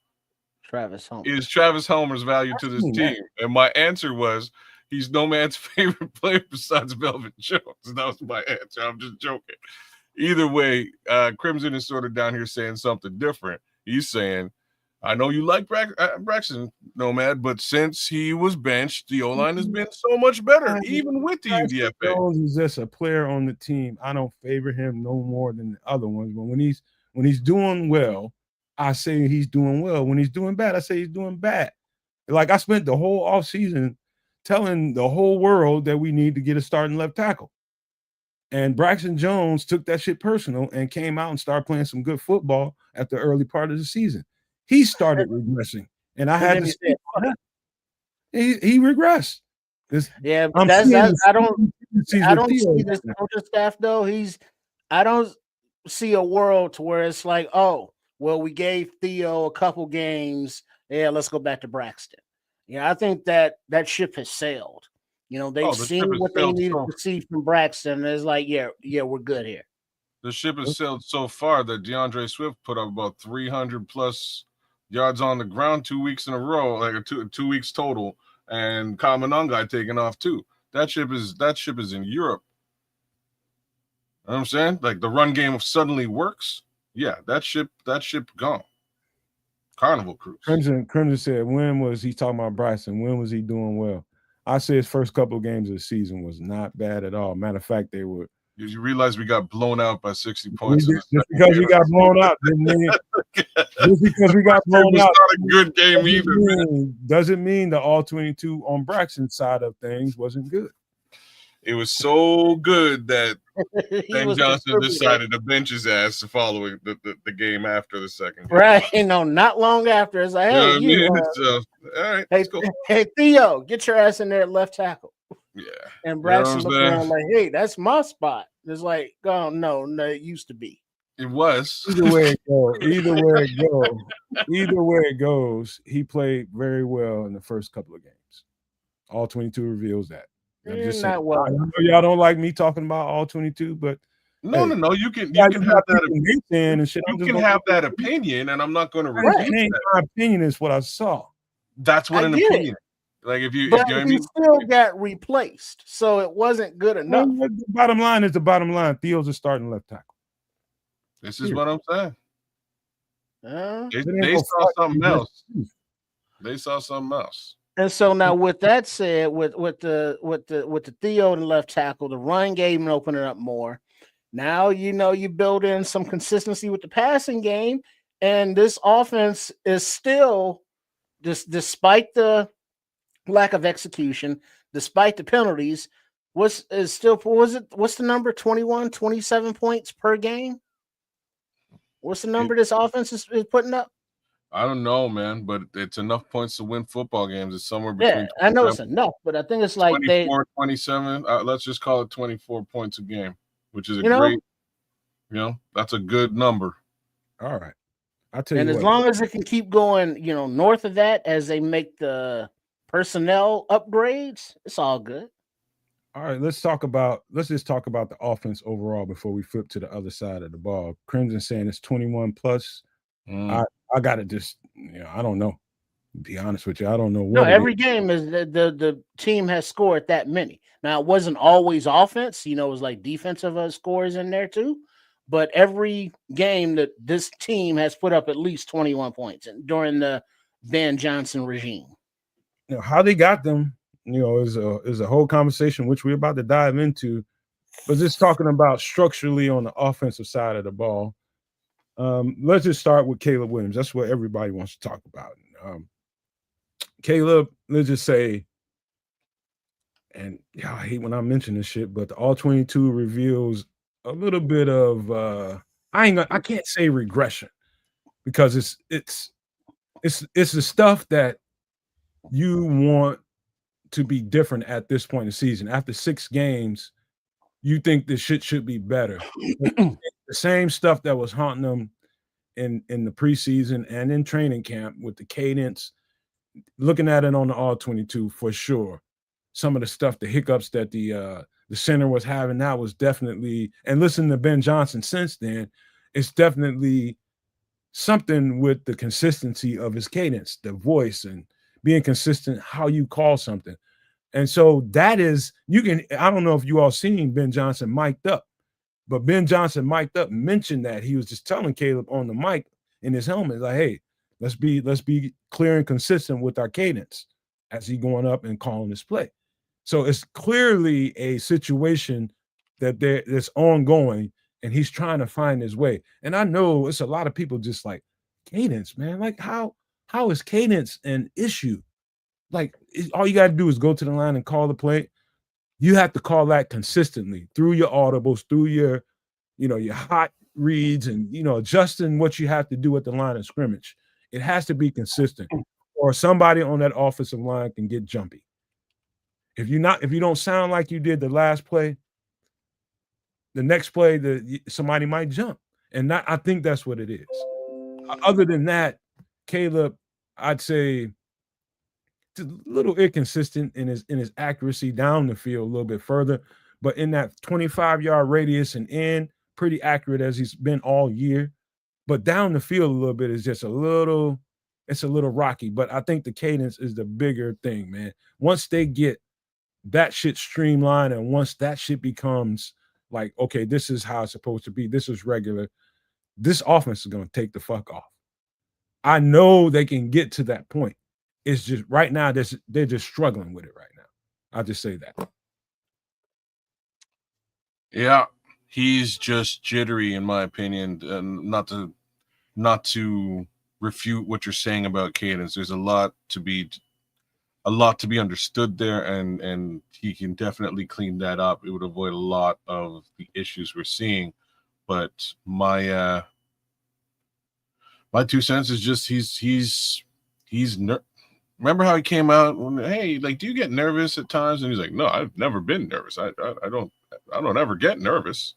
is Travis Homer's value to this team? And my answer was, he's no man's favorite player besides Melvin Jones. That was my answer. I'm just joking. Either way, Crimson is sort of down here saying something different. He's saying, I know you like Braxton, Nomad, but since he was benched, the O-line has been so much better, even with the UDFA. Jones is just a player on the team. I don't favor him no more than the other ones. But when he's doing well, I say he's doing well. When he's doing bad, I say he's doing bad. Like, I spent the whole offseason telling the whole world that we need to get a starting left tackle. And Braxton Jones took that shit personal and came out and started playing some good football at the early part of the season. He started regressing, and I had to speak on that. He regressed. I don't see this coaching staff, though. I don't see a world to where it's like, oh, well, we gave Theo a couple games. Yeah, let's go back to Braxton. I think that ship has sailed. They've seen what they needed to see from Braxton. And it's like, yeah, we're good here. The ship has sailed so far that DeAndre Swift put up about 300 plus yards on the ground 2 weeks in a row, like two weeks total, and Kamanungai taking off too. That ship is in Europe. You know what I'm saying? Like, the run game suddenly works. Yeah, that ship gone. Carnival cruise. Crimson said, when was he talking about Bryson? When was he doing well? I say his first couple of games of the season was not bad at all. Matter of fact, they were. Did you realize we got blown out by 60 points? Just because we got blown out, just because we got blown out, not a good game either. Doesn't mean the all 22 on Braxton's side of things wasn't good. It was so good that Ben Johnson decided to bench his ass following the game after the second game. Right. Not long after. It's like, hey, all right, let's go. Hey, Theo, get your ass in there at left tackle. Yeah. And Braxton looked around like, hey, that's my spot. It's like, oh, no, it used to be. It was. Either way it goes, he played very well in the first couple of games. All 22 reveals that. I'm just saying, well. I know y'all don't like me talking about all 22, but no. You can have that. You can have that opinion, and I'm not going to repeat that. My opinion is what I saw. That's what an opinion. Like, he still got replaced, so it wasn't good enough. Well, the bottom line is the bottom line. Theo's a starting left tackle. This is what I'm saying. They saw something else. They saw something else. And so now, with that said, with the Theo and left tackle, the run game and opening up more. Now you build in some consistency with the passing game, and this offense is still, despite the lack of execution, despite the penalties, what's the number? 21, 27 points per game. What's the number this offense is putting up? I don't know, man, but it's enough points to win football games. It's somewhere Yeah, between I know it's enough, but I think it's like 24, 27. Let's just call it 24 points a game, which is a you know, great, that's a good number. All right. I'll tell and you as what. long as it can keep going, north of that as they make the personnel upgrades, it's all good. All right, let's just talk about the offense overall before we flip to the other side of the ball. Crimson saying it's 21 plus. I gotta just, I don't know. To be honest with you, I don't know No, what it is. every game is the team has scored that many. Now it wasn't always offense, it was like defensive scores in there too. But every game that this team has put up at least 21 points during the Van Johnson regime. How they got them, is a whole conversation which we're about to dive into. But just talking about structurally on the offensive side of the ball, let's just start with Caleb Williams. That's what everybody wants to talk about. Caleb, let's just say, and I hate when I mention this shit, but the All 22 reveals a little bit of I can't say regression because it's the stuff that you want to be different at this point in the season. After 6 games, you think this shit should be better. The same stuff that was haunting them in the preseason and in training camp with the cadence, looking at it on the All 22 for sure. Some of the stuff, the hiccups that the center was having, that was definitely, and listening to Ben Johnson since then, it's definitely something with the consistency of his cadence, the voice, and being consistent how you call something. And so that is, I don't know if you all seen Ben Johnson mic'd up, but Ben Johnson mic'd up mentioned that he was just telling Caleb on the mic in his helmet, like, hey, let's be clear and consistent with our cadence as he going up and calling his play. So it's clearly a situation that's ongoing, and he's trying to find his way. And I know it's a lot of people just like, cadence, man. Like, how is cadence an issue? Like, all you got to do is go to the line and call the play. You have to call that consistently through your audibles, through your, your hot reads, and adjusting what you have to do at the line of scrimmage. It has to be consistent, or somebody on that offensive line can get jumpy. If you don't sound like you did the last play, the next play, somebody might jump, and I think that's what it is. Other than that, Caleb, I'd say, a little inconsistent in his accuracy down the field a little bit further, but in that 25-yard radius and in, pretty accurate as he's been all year. But down the field a little bit is just a little rocky. But I think the cadence is the bigger thing, man. Once they get that shit streamlined, and once that shit becomes like, okay, this is how it's supposed to be, this is regular, this offense is going to take the fuck off. I know they can get to that point. It's just right now they're just struggling with it right now. I'll just say that. Yeah, he's just jittery, in my opinion. And not to refute what you're saying about cadence. There's a lot to be understood there, and he can definitely clean that up. It would avoid a lot of the issues we're seeing. But my 2 cents is just he's remember how he came out when, hey, like, do you get nervous at times? And he's like, no, I've never been nervous. I don't ever get nervous.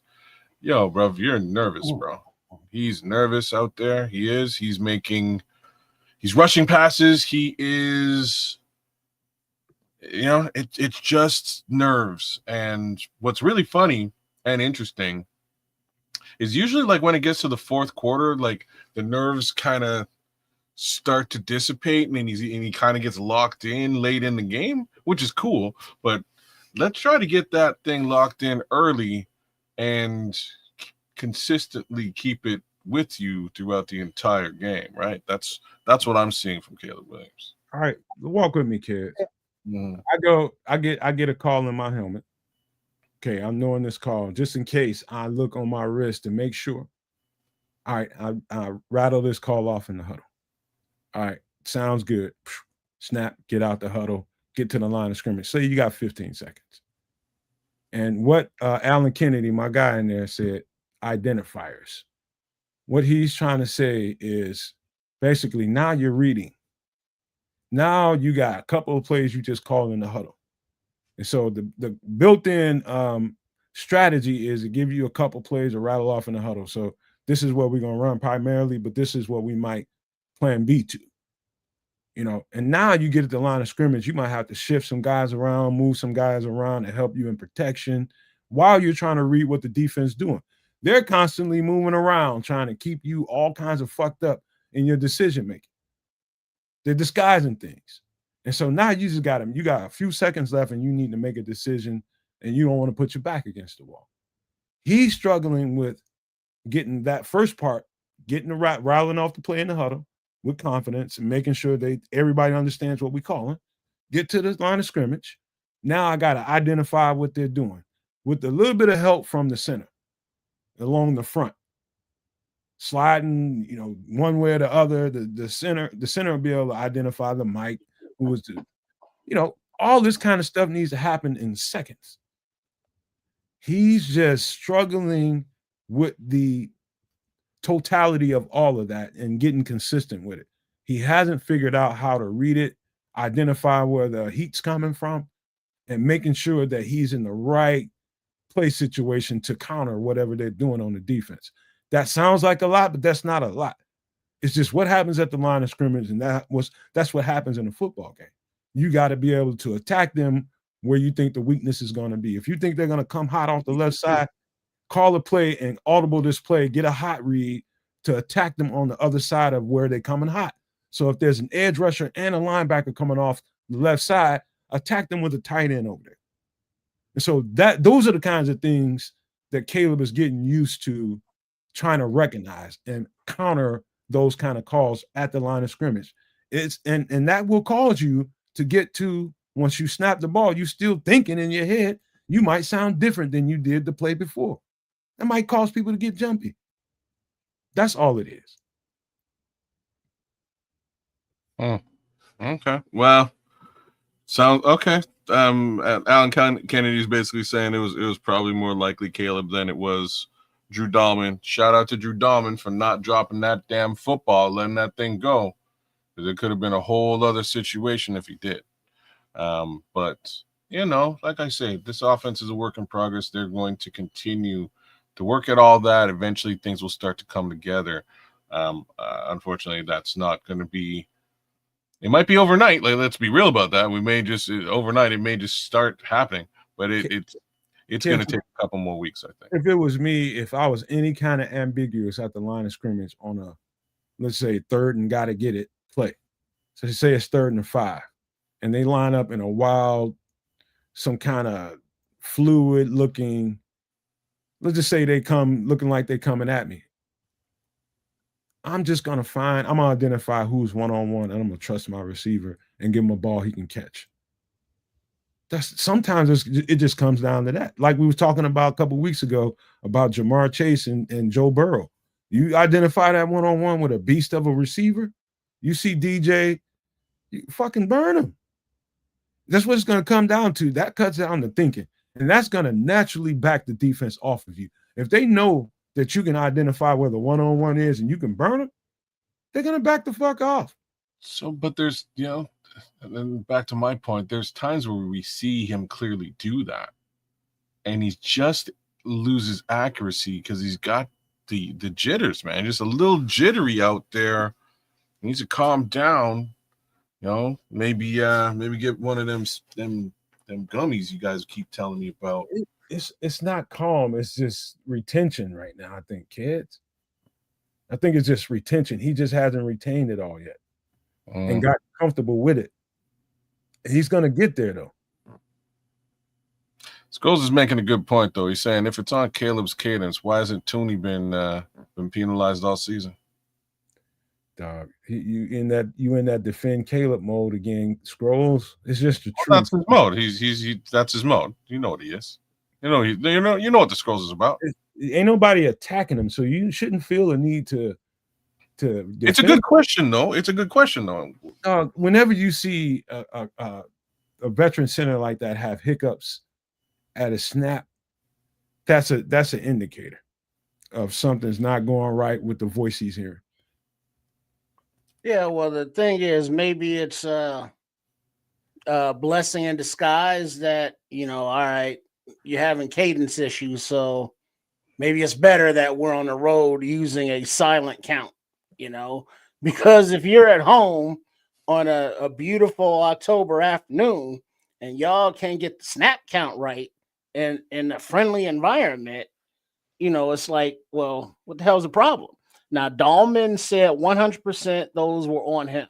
Yo, bro, you're nervous, bro. He's nervous out there. He's rushing passes. He is, it's just nerves. And what's really funny and interesting is usually, like, when it gets to the fourth quarter, like, the nerves kind of start to dissipate, and he kind of gets locked in late in the game, which is cool. But let's try to get that thing locked in early and consistently keep it with you throughout the entire game, right? That's what I'm seeing from Caleb Williams. All right, walk with me, kids. I get a call in my helmet. Okay, I'm knowing this call just in case. I look on my wrist to make sure. All right, I rattle this call off in the huddle. All right, sounds good. Snap, get out the huddle, get to the line of scrimmage. Say you got 15 seconds. And what Alan Kennedy, my guy in there, said, identifiers. What he's trying to say is Basically, now you're reading. Now you got a couple of plays you just call in the huddle. And so the built-in strategy is to give you a couple plays to rattle off in the huddle. So this is what we're going to run primarily, but this is what we might plan B to. And now you get at the line of scrimmage, you might have to shift some guys around, move some guys around to help you in protection while you're trying to read what the defense is doing. They're constantly moving around, trying to keep you all kinds of fucked up in your decision making. They're disguising things. And so now you got a few seconds left and you need to make a decision and you don't want to put your back against the wall. He's struggling with getting that first part, getting the rattling off the play in the huddle with confidence and making sure everybody understands what we call it. Get to the line of scrimmage. Now I got to identify what they're doing with a little bit of help from the center along the front. Sliding, one way or the other, the center will be able to identify the Mike who was all this kind of stuff needs to happen in seconds. He's just struggling with the totality of all of that and getting consistent with it. He hasn't figured out how to read it, identify where the heat's coming from, and making sure that he's in the right play situation to counter whatever they're doing on the defense. That sounds like a lot, but that's not a lot. It's just what happens at the line of scrimmage, and that's what happens in a football game. You got to be able to attack them where you think the weakness is going to be. If you think they're going to come hot off the left side, call a play and audible this play, get a hot read to attack them on the other side of where they're coming hot. So if there's an edge rusher and a linebacker coming off the left side, attack them with a tight end over there. And so those are the kinds of things that Caleb is getting used to trying to recognize and counter those kind of calls at the line of scrimmage. And that will cause you to get to, once you snap the ball, you still thinking in your head, you might sound different than you did the play before. That might cause people to get jumpy. That's all it is. Oh, okay. Well, sounds okay. Alan Kennedy's basically saying it was probably more likely Caleb than it was Drew Dahlman. Shout out to Drew Dahlman for not dropping that damn football, letting that thing go. Because it could have been a whole other situation if he did. But, like I say, this offense is a work in progress. They're going to continue to work at all that. Eventually, things will start to come together. Unfortunately, that's not going to be – it might be overnight. Like, let's be real about that. We may just – overnight, it may just start happening. But it's going to take a couple more weeks, I think. If it was me, if I was any kind of ambiguous at the line of scrimmage on a, let's say, third and got to get it play. So say it's 3rd and 5. And they line up in a wild, some kind of fluid looking, let's just say they come looking like they're coming at me. I'm going to identify who's one-on-one, and I'm going to trust my receiver and give him a ball he can catch. Sometimes it just comes down to that. Like we were talking about a couple of weeks ago about Jamar Chase and Joe Burrow. You identify that one-on-one with a beast of a receiver, you see DJ, you fucking burn him. That's what it's going to come down to. That cuts down the thinking. And that's going to naturally back the defense off of you. If they know that you can identify where the one-on-one is and you can burn them, they're going to back the fuck off. So, but there's, and then back to my point, there's times where we see him clearly do that. And he just loses accuracy because he's got the jitters, man. Just a little jittery out there. He needs to calm down. Maybe get one of them gummies you guys keep telling me about. It's not calm. It's just retention right now, I think, kids. I think it's just retention. He just hasn't retained it all yet and got comfortable with it. He's going to get there, though. Scholes is making a good point, though. He's saying if it's on Caleb's cadence, why hasn't Tooney been penalized all season? Dog, you in that defend Caleb mode again. Scholes, it's just the truth. That's his mode. That's his mode. You know what he is. You know what the Scholes is about. Ain't nobody attacking him, so you shouldn't feel a need to. It's a good question, though. Whenever you see a veteran center like that have hiccups at a snap, that's an indicator of something's not going right with the voice he's hearing. Yeah, well, the thing is, maybe it's a blessing in disguise that, all right, you're having cadence issues, so maybe it's better that we're on the road using a silent count, you know, because if you're at home on a beautiful October afternoon and y'all can't get the snap count right in a friendly environment, it's like, well, what the hell's the problem? Now, Dahlman said 100% those were on him.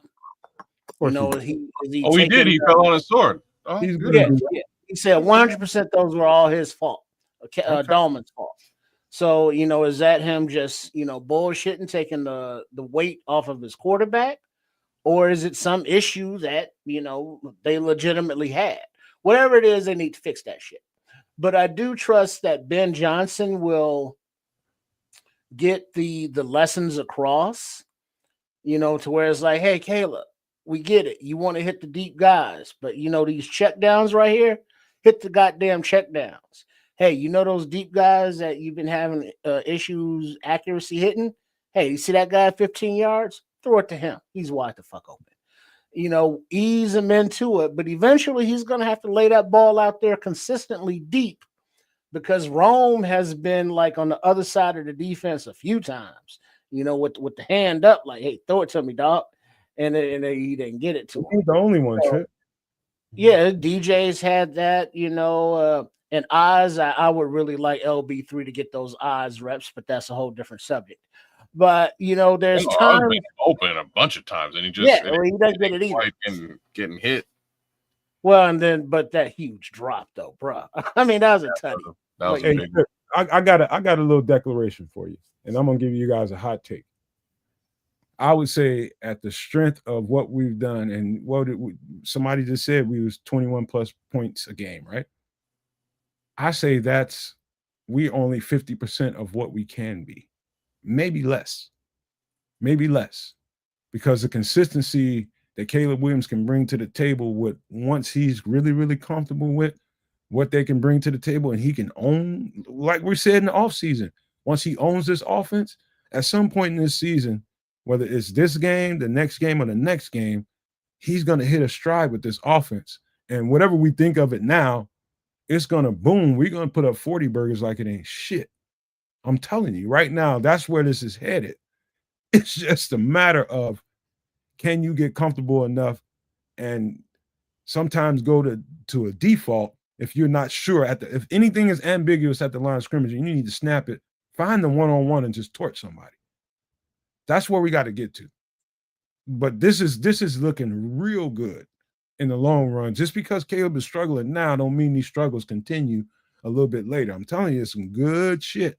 Of course he Is he Oh, he did. taking? He fell on his sword. Oh, he's good. gonna do Yeah. He said 100% those were all his fault. Okay. Dahlman's fault. So, is that him just, bullshitting, taking the weight off of his quarterback? Or is it some issue that, they legitimately had? Whatever it is, they need to fix that shit. But I do trust that Ben Johnson will get the lessons across, to where it's like, hey, Caleb, we get it. You want to hit the deep guys, but these check downs right here, hit the goddamn check downs. Hey, those deep guys that you've been having issues accuracy hitting? Hey, you see that guy at 15 yards? Throw it to him. He's wide the fuck open. Ease him into it, but eventually he's going to have to lay that ball out there consistently deep because Rome has been like on the other side of the defense a few times, with the hand up, like, hey, throw it to me, dog. And he didn't get it to him. He's the only one, So, Trip. yeah, DJ's had that, and eyes. I would really like LB3 to get those eyes reps, but that's a whole different subject. But there's I've times been open a bunch of times, and he just he doesn't get it either. Quite getting hit. Well, but that huge drop though, bro. I mean, that was a tutty. That was a Hey, big Trip, I got a little declaration for you, and I'm gonna give you guys a hot take. I would say at the strength of what we've done, and somebody just said we was 21 plus points a game, right? I say we only 50% of what we can be, maybe less, because the consistency that Caleb Williams can bring to the table with once he's really, really comfortable with what they can bring to the table and he can own, like we said in the offseason, once he owns this offense, at some point in this season, whether it's this game, the next game, or the next game, he's going to hit a stride with this offense. And whatever we think of it now, it's going to boom. We're going to put up 40 burgers like it ain't shit. I'm telling you right now, that's where this is headed. It's just a matter of, can you get comfortable enough and sometimes go to a default if you're not sure if anything is ambiguous at the line of scrimmage and you need to snap it, find the one-on-one and just torch somebody. That's where we got to get to. But this is looking real good in the long run. Just because Caleb is struggling now don't mean these struggles continue a little bit later. I'm telling you, it's some good shit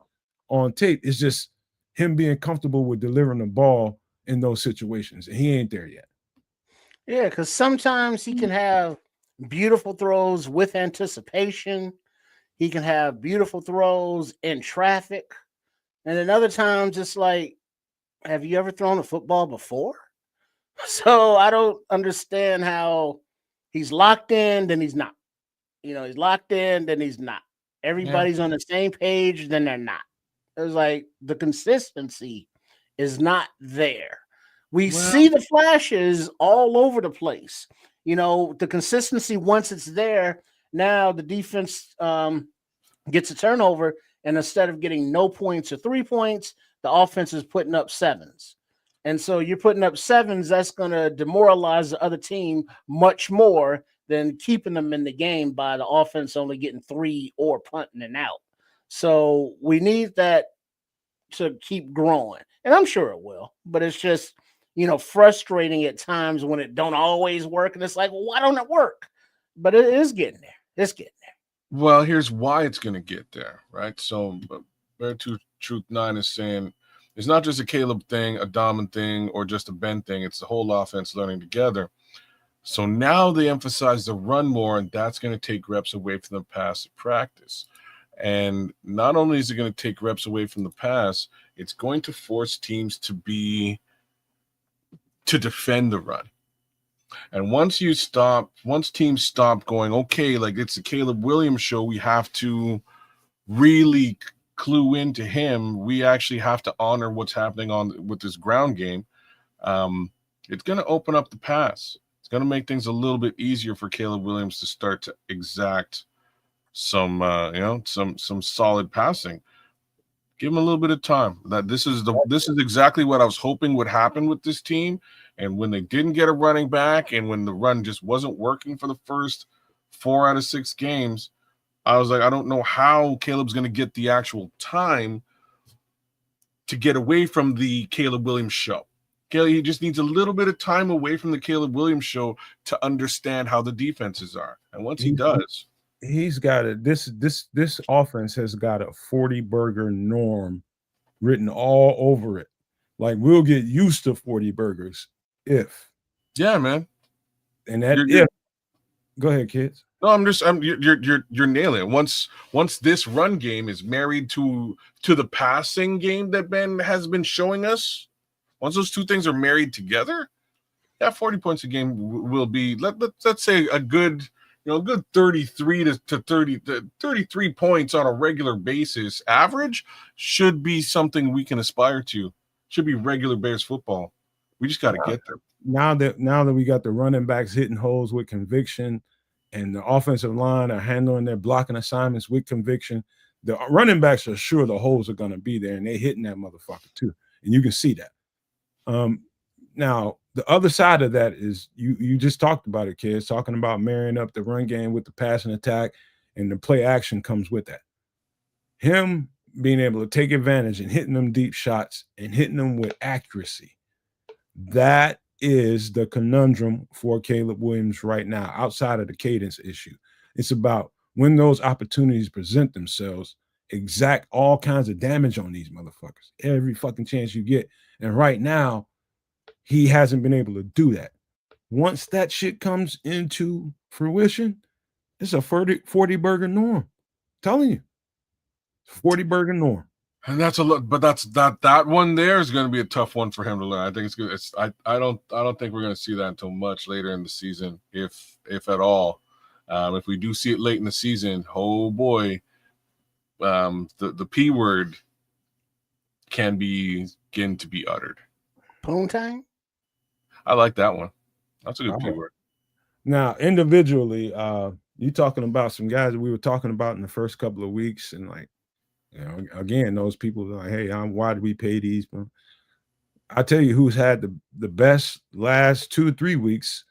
on tape. It's just him being comfortable with delivering the ball in those situations. And he ain't there yet. Yeah, because sometimes he can have beautiful throws with anticipation. He can have beautiful throws in traffic. And then other times it's like, have you ever thrown a football before? So I don't understand how he's locked in, then he's not. He's locked in, then he's not. Everybody's on the same page, then they're not. It's like the consistency is not there. We see the flashes all over the place. The consistency, once it's there, now the defense gets a turnover, and instead of getting no points or 3 points, the offense is putting up sevens. And so you're putting up sevens, that's going to demoralize the other team much more than keeping them in the game by the offense only getting 3 or punting and out. So we need that to keep growing. And I'm sure it will, but it's just, frustrating at times when it don't always work. And it's like, well, why don't it work? But it is getting there. It's getting there. Well, here's why it's going to get there, right? So, Bear Truth 9 is saying it's not just a Caleb thing, a Dahman thing, or just a Ben thing. It's the whole offense learning together. So now they emphasize the run more, and that's going to take reps away from the pass at practice. And not only is it going to take reps away from the pass, it's going to force teams to defend the run. And once teams stop going, okay, like it's the Caleb Williams show, we have to really clue into him. We actually have to honor what's happening with this ground game. it's going to open up the pass. It's going to make things a little bit easier for Caleb Williams to start to exact some some solid passing. Give him a little bit of time. This is exactly what I was hoping would happen with this team. And when they didn't get a running back, and when the run just wasn't working for the first 4 out of 6 games, I was like, I don't know how Caleb's going to get the actual time to get away from the Caleb Williams show. He just needs a little bit of time away from the Caleb Williams show to understand how the defenses are. And once he does, he's got it. This offense has got a 40 burger norm written all over it. Like, we'll get used to 40 burgers if. Yeah, man. And that if. Go ahead, kids. No, you're nailing it. Once this run game is married to the passing game that Ben has been showing us, once those two things are married together, 40 points a game will be let's say a good 33 to 30 to 33 points on a regular basis average should be something we can aspire to. Should be regular Bears football. We just got to get there. Now that we got the running backs hitting holes with conviction, and the offensive line are handling their blocking assignments with conviction, the running backs are sure the holes are going to be there, and they're hitting that motherfucker too, and you can see that. Now the other side of that is you just talked about it, kids, talking about marrying up the run game with the passing attack, and the play action comes with that. Him being able to take advantage and hitting them deep shots and hitting them with accuracy. That is the conundrum for Caleb Williams right now, outside of the cadence issue. It's about when those opportunities present themselves, exact all kinds of damage on these motherfuckers every fucking chance you get. And right now, he hasn't been able to do that. Once that shit comes into fruition, it's a 40 burger norm. I'm telling you, 40 burger norm. And that's a lot, but that one there is going to be a tough one for him to learn. I think it's good. I don't think we're going to see that until much later in the season, if at all. If we do see it late in the season, oh boy, the P word can begin to be uttered. Poontang? I like that one. That's a good P word. Now, individually, you talking about some guys that we were talking about in the first couple of weeks, and like, again, those people are like, hey, why did we pay these? I tell you who's had the best last 2 or 3 weeks,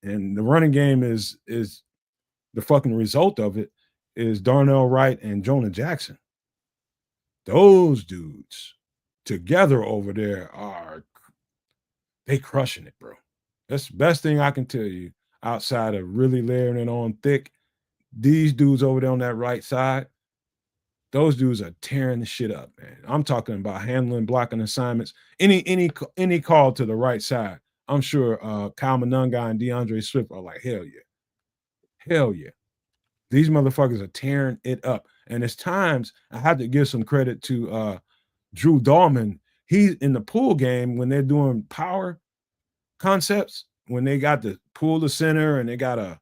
and the running game is the fucking result of it, is Darnell Wright and Jonah Jackson. Those dudes together over there they crushing it, bro. That's the best thing I can tell you outside of really layering it on thick. These dudes over there on that right side, those dudes are tearing the shit up, man. I'm talking about handling, blocking assignments. Any call to the right side, I'm sure Kyle Monunga and DeAndre Swift are like, hell yeah. Hell yeah. These motherfuckers are tearing it up. And it's times I have to give some credit to Drew Dahlman. He's in the pool game when they're doing power concepts, when they got to pull the center and they got to,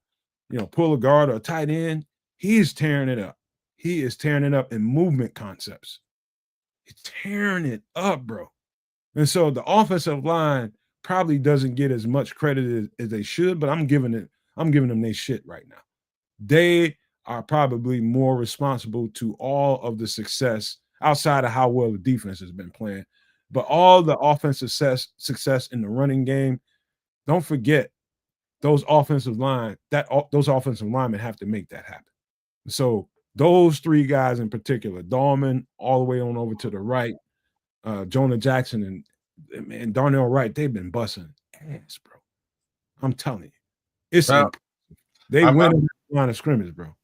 pull a guard or a tight end, he's tearing it up. He is tearing it up in movement concepts. He's tearing it up, bro. And so the offensive line probably doesn't get as much credit as they should, but I'm giving them their shit right now. They are probably more responsible to all of the success outside of how well the defense has been playing. But all the offensive success in the running game, don't forget those offensive linemen have to make that happen. So those 3 guys in particular, Dahlman all the way on over to the right, Jonah Jackson and Darnell Wright, they've been busting ass, bro. I'm telling you. It's they win at the line of scrimmage, bro.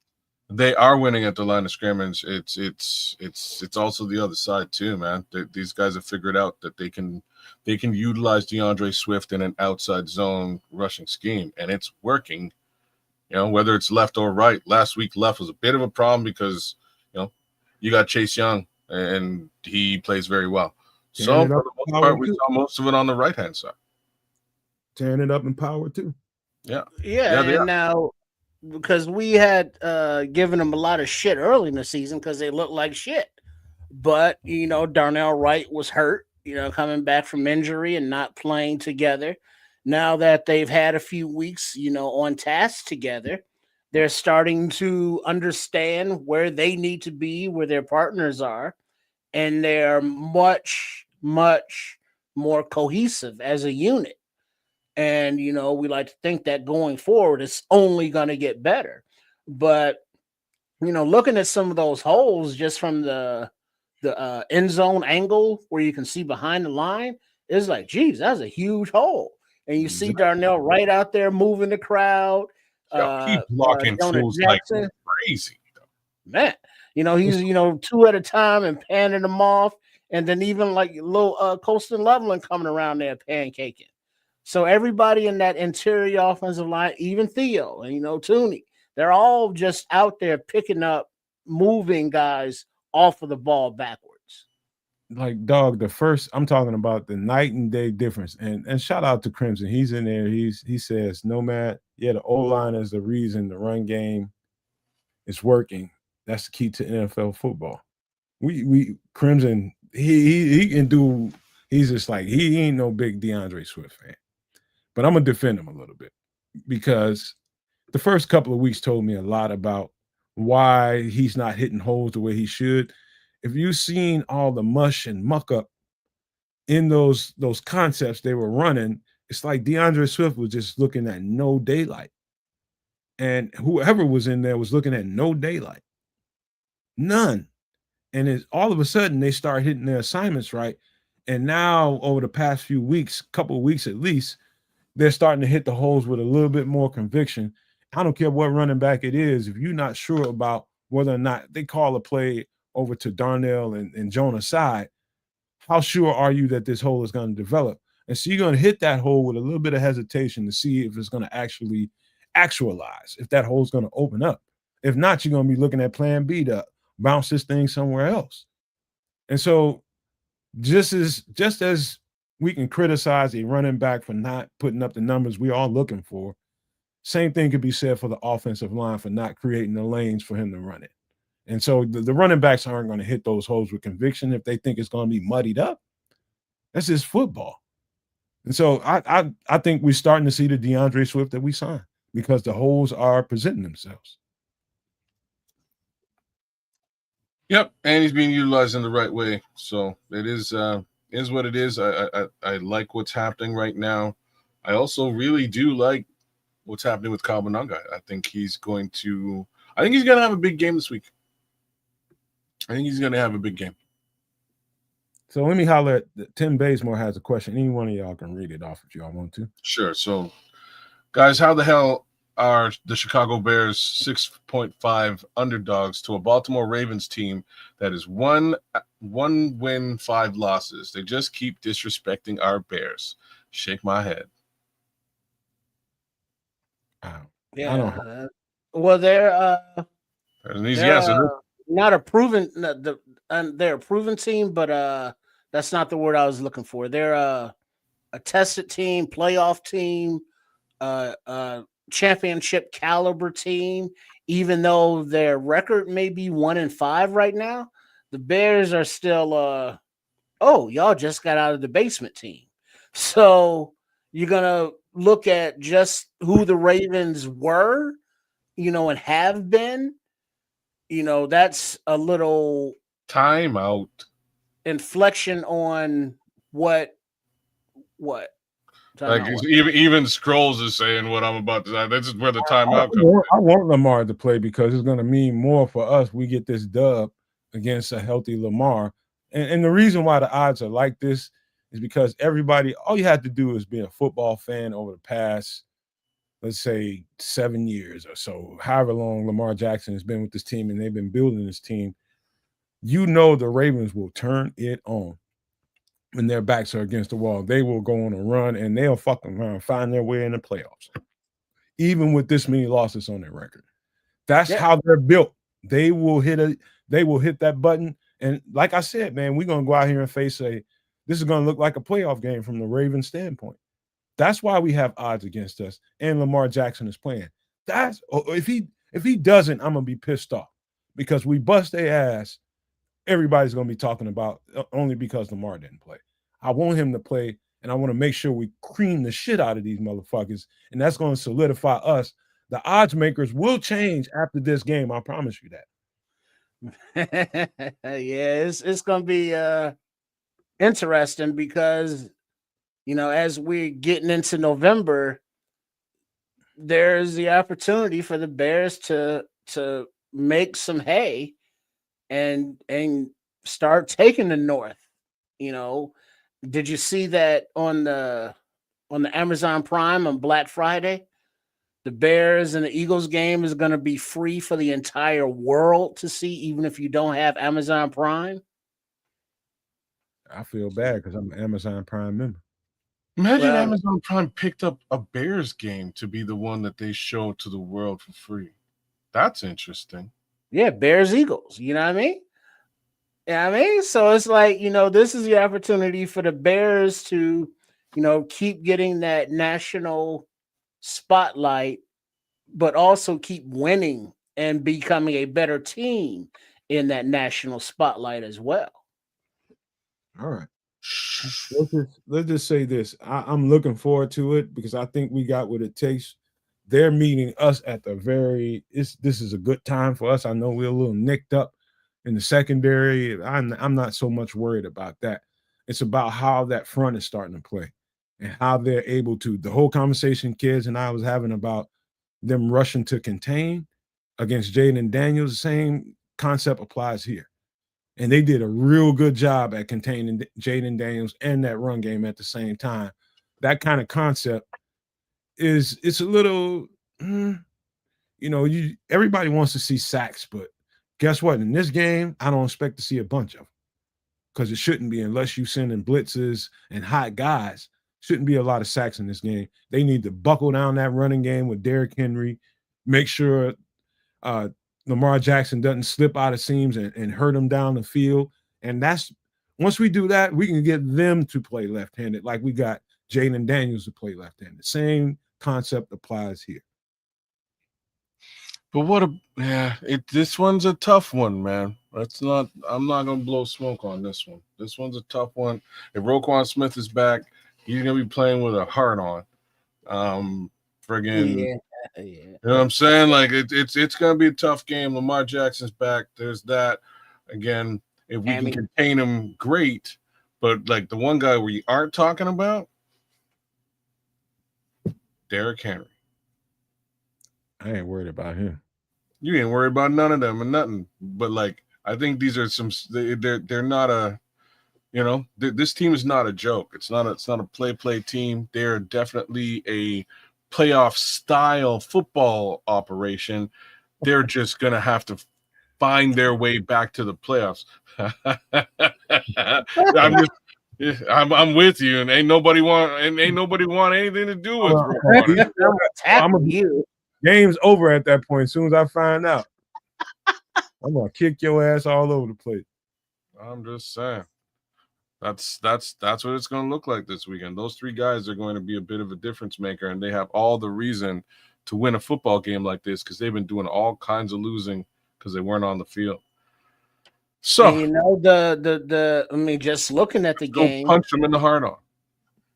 They are winning at the line of scrimmage. It's also the other side too, man. These guys have figured out that they can utilize DeAndre Swift in an outside zone rushing scheme, and it's working. Whether it's left or right. Last week left was a bit of a problem because you got Chase Young and he plays very well. So for the most part, we saw most of it on the right hand side. Tearing it up in power too. Yeah. And now, because we had given them a lot of shit early in the season because they looked like shit. But, Darnell Wright was hurt. coming back from injury and not playing together. Now that they've had a few weeks, on task together, they're starting to understand where they need to be, where their partners are, and they're much, much more cohesive as a unit. And, we like to think that going forward, it's only going to get better. But, looking at some of those holes just from the end zone angle where you can see behind the line, it's like, geez, that's a huge hole. And you see Darnell right out there moving the crowd. Keep blocking Jonah fools like Jackson, crazy. man. He's two at a time and panning them off, and then even like little Colston Loveland coming around there pancaking. So everybody in that interior offensive line, even Theo and Tooney, they're all just out there picking up, moving guys off of the ball backwards. Like, dog, I'm talking about the night and day difference. And shout out to Crimson. He's in there. He says, Nomad, the O-line is the reason the run game is working. That's the key to NFL football. We Crimson, he can do, he's just like, he ain't no big DeAndre Swift fan. But I'm gonna defend him a little bit because the first couple of weeks told me a lot about why he's not hitting holes the way he should. If you've seen all the mush and muck up in those concepts they were running, it's like DeAndre Swift was just looking at no daylight. And whoever was in there was looking at no daylight. None. And all of a sudden they start hitting their assignments right. And now over the past few weeks, couple of weeks at least, they're starting to hit the holes with a little bit more conviction. I don't care what running back it is. If you're not sure about whether or not they call a play over to Darnell and Jonah's side, how sure are you that this hole is going to develop? And so you're going to hit that hole with a little bit of hesitation to see if it's going to actually actualize, if that hole is going to open up. If not, you're going to be looking at plan B to bounce this thing somewhere else. And so just as we can criticize a running back for not putting up the numbers we're all looking for, same thing could be said for the offensive line for not creating the lanes for him to run it. And so the running backs aren't going to hit those holes with conviction if they think it's going to be muddied up. That's just football. And so I think we're starting to see the DeAndre Swift that we signed because the holes are presenting themselves. Yep, and he's being utilized in the right way. So it is what it is. I like what's happening right now. I also really do like what's happening with Kabonanga. I think he's going to have a big game this week. I think he's going to have a big game. So let me holler at Tim Bazemore has a question. Any one of y'all can read it off if y'all want to. Sure. So, guys, how the hell are the Chicago Bears 6.5 underdogs to a Baltimore Ravens team that is one win, 5 losses? They just keep disrespecting our Bears. Shake my head. Yeah. I don't well, they're not a proven they're a proven team, but that's not the word I was looking for. They're a tested team, playoff team, championship caliber team. Even though their record may be 1-5 right now, the Bears are still y'all just got out of the basement team. So you're gonna look at just who the Ravens were, and have been. That's a little timeout inflection on what like even Scrolls is saying what I'm about to say. This is where the timeout comes. I want Lamar to play because it's going to mean more for us. We get this dub against a healthy Lamar. And the reason why the odds are like this is because all you have to do is be a football fan over the past, let's say, 7 years or so, however long Lamar Jackson has been with this team and they've been building this team. The Ravens will turn it on when their backs are against the wall. They will go on a run and they'll fucking around, find their way in the playoffs, even with this many losses on their record. That's how they're built. They will hit that button. And like I said, man, we're going to go out here and this is going to look like a playoff game from the Ravens standpoint. That's why we have odds against us. And Lamar Jackson is playing. If he doesn't, I'm going to be pissed off because we bust their ass. Everybody's going to be talking about only because Lamar didn't play. I want him to play, and I want to make sure we cream the shit out of these motherfuckers, and that's going to solidify us. The odds makers will change after this game. I promise you that. Yeah, it's going to be interesting because, as we're getting into November, there's the opportunity for the Bears to make some hay and start taking the North. Did you see that on the Amazon Prime on Black Friday? The Bears and the Eagles game is going to be free for the entire world to see, even if you don't have Amazon Prime. I feel bad because I'm an Amazon Prime member. Imagine Amazon Prime picked up a Bears game to be the one that they show to the world for free. That's interesting. Yeah, Bears Eagles. You know what I mean? Yeah, so it's like, this is the opportunity for the Bears to, keep getting that national spotlight, but also keep winning and becoming a better team in that national spotlight as well. All right. Let's just say this. I'm looking forward to it because I think we got what it takes. They're meeting us at the this is a good time for us. I know we're a little nicked up in the secondary. I'm not so much worried about that. It's about how that front is starting to play and how they're able to. The whole conversation kids and I was having about them rushing to contain against Jaden Daniels, the same concept applies here. And they did a real good job at containing Jaden Daniels and that run game at the same time. That kind of concept it's a little, everybody wants to see sacks, but guess what? In this game, I don't expect to see a bunch of them because it shouldn't be unless you send in blitzes and hot guys. Shouldn't be a lot of sacks in this game. They need to buckle down that running game with Derrick Henry, make sure Lamar Jackson doesn't slip out of seams and hurt him down the field. And once we do that, we can get them to play left-handed like we got Jaden Daniels to play left-handed. Same concept applies here. But this one's a tough one, man. I'm not going to blow smoke on this one. This one's a tough one. If Roquan Smith is back, he's going to be playing with a heart on. You know what I'm saying? Like it's gonna be a tough game. Lamar Jackson's back. There's that. Again, if we can contain him, great. But like the one guy we aren't talking about, Derrick Henry. I ain't worried about him. You ain't worried about none of them and nothing. But like I think these are they're not a this team is not a joke. It's not a play team. They're definitely a playoff style football operation. They're just gonna have to find their way back to the playoffs. I'm with you, and ain't nobody want anything to do with it. Game's over at that point. As soon as I find out, I'm gonna kick your ass all over the place. I'm just saying. That's what it's going to look like this weekend. Those three guys are going to be a bit of a difference maker, and they have all the reason to win a football game like this because they've been doing all kinds of losing because they weren't on the field. So just looking at the game, punch them in the heart on.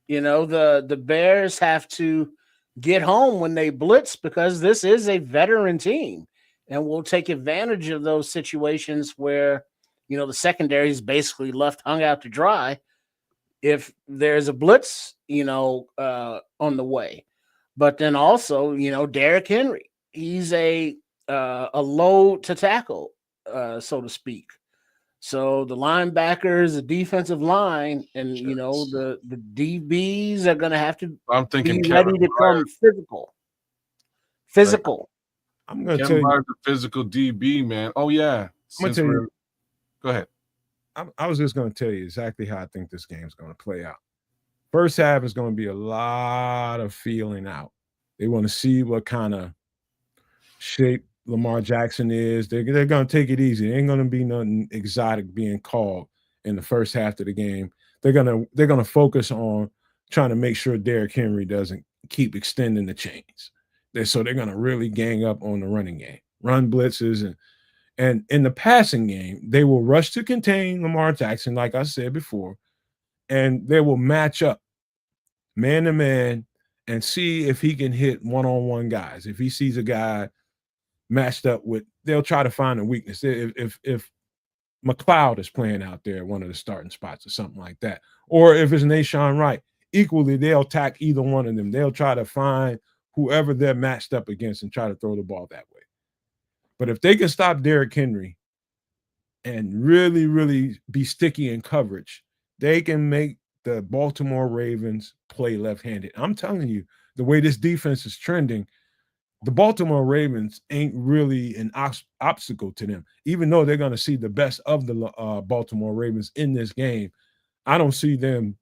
The Bears have to get home when they blitz because this is a veteran team, and we'll take advantage of those situations where the secondary is basically left hung out to dry if there's a blitz, on the way. But then also, Derrick Henry, he's a load to tackle, so to speak. So the linebackers, the defensive line, and the DBs are going to have to be ready to come physical. I'm going to tell you the physical DB, man. Oh yeah. I'm going to tell you. Go ahead. I was just going to tell you exactly how I think this game is going to play out. First half is going to be a lot of feeling out. They want to see what kind of shape Lamar Jackson is. They're going to take it easy. There ain't going to be nothing exotic being called in the first half of the game. They're going to focus on trying to make sure Derrick Henry doesn't keep extending the chains. So they're going to really gang up on the running game, run blitzes, and in the passing game, they will rush to contain Lamar Jackson, like I said before, and they will match up man to man and see if he can hit one-on-one guys. If he sees a guy matched up with, they'll try to find a weakness. If McLeod is playing out there, one of the starting spots or something like that, or if it's Nashawn Wright, equally they'll attack either one of them. They'll try to find whoever they're matched up against and try to throw the ball that way. But if they can stop Derrick Henry and really, really be sticky in coverage, they can make the Baltimore Ravens play left-handed. I'm telling you, the way this defense is trending, the Baltimore Ravens ain't really an obstacle to them. Even though they're going to see the best of the Baltimore Ravens in this game, I don't see them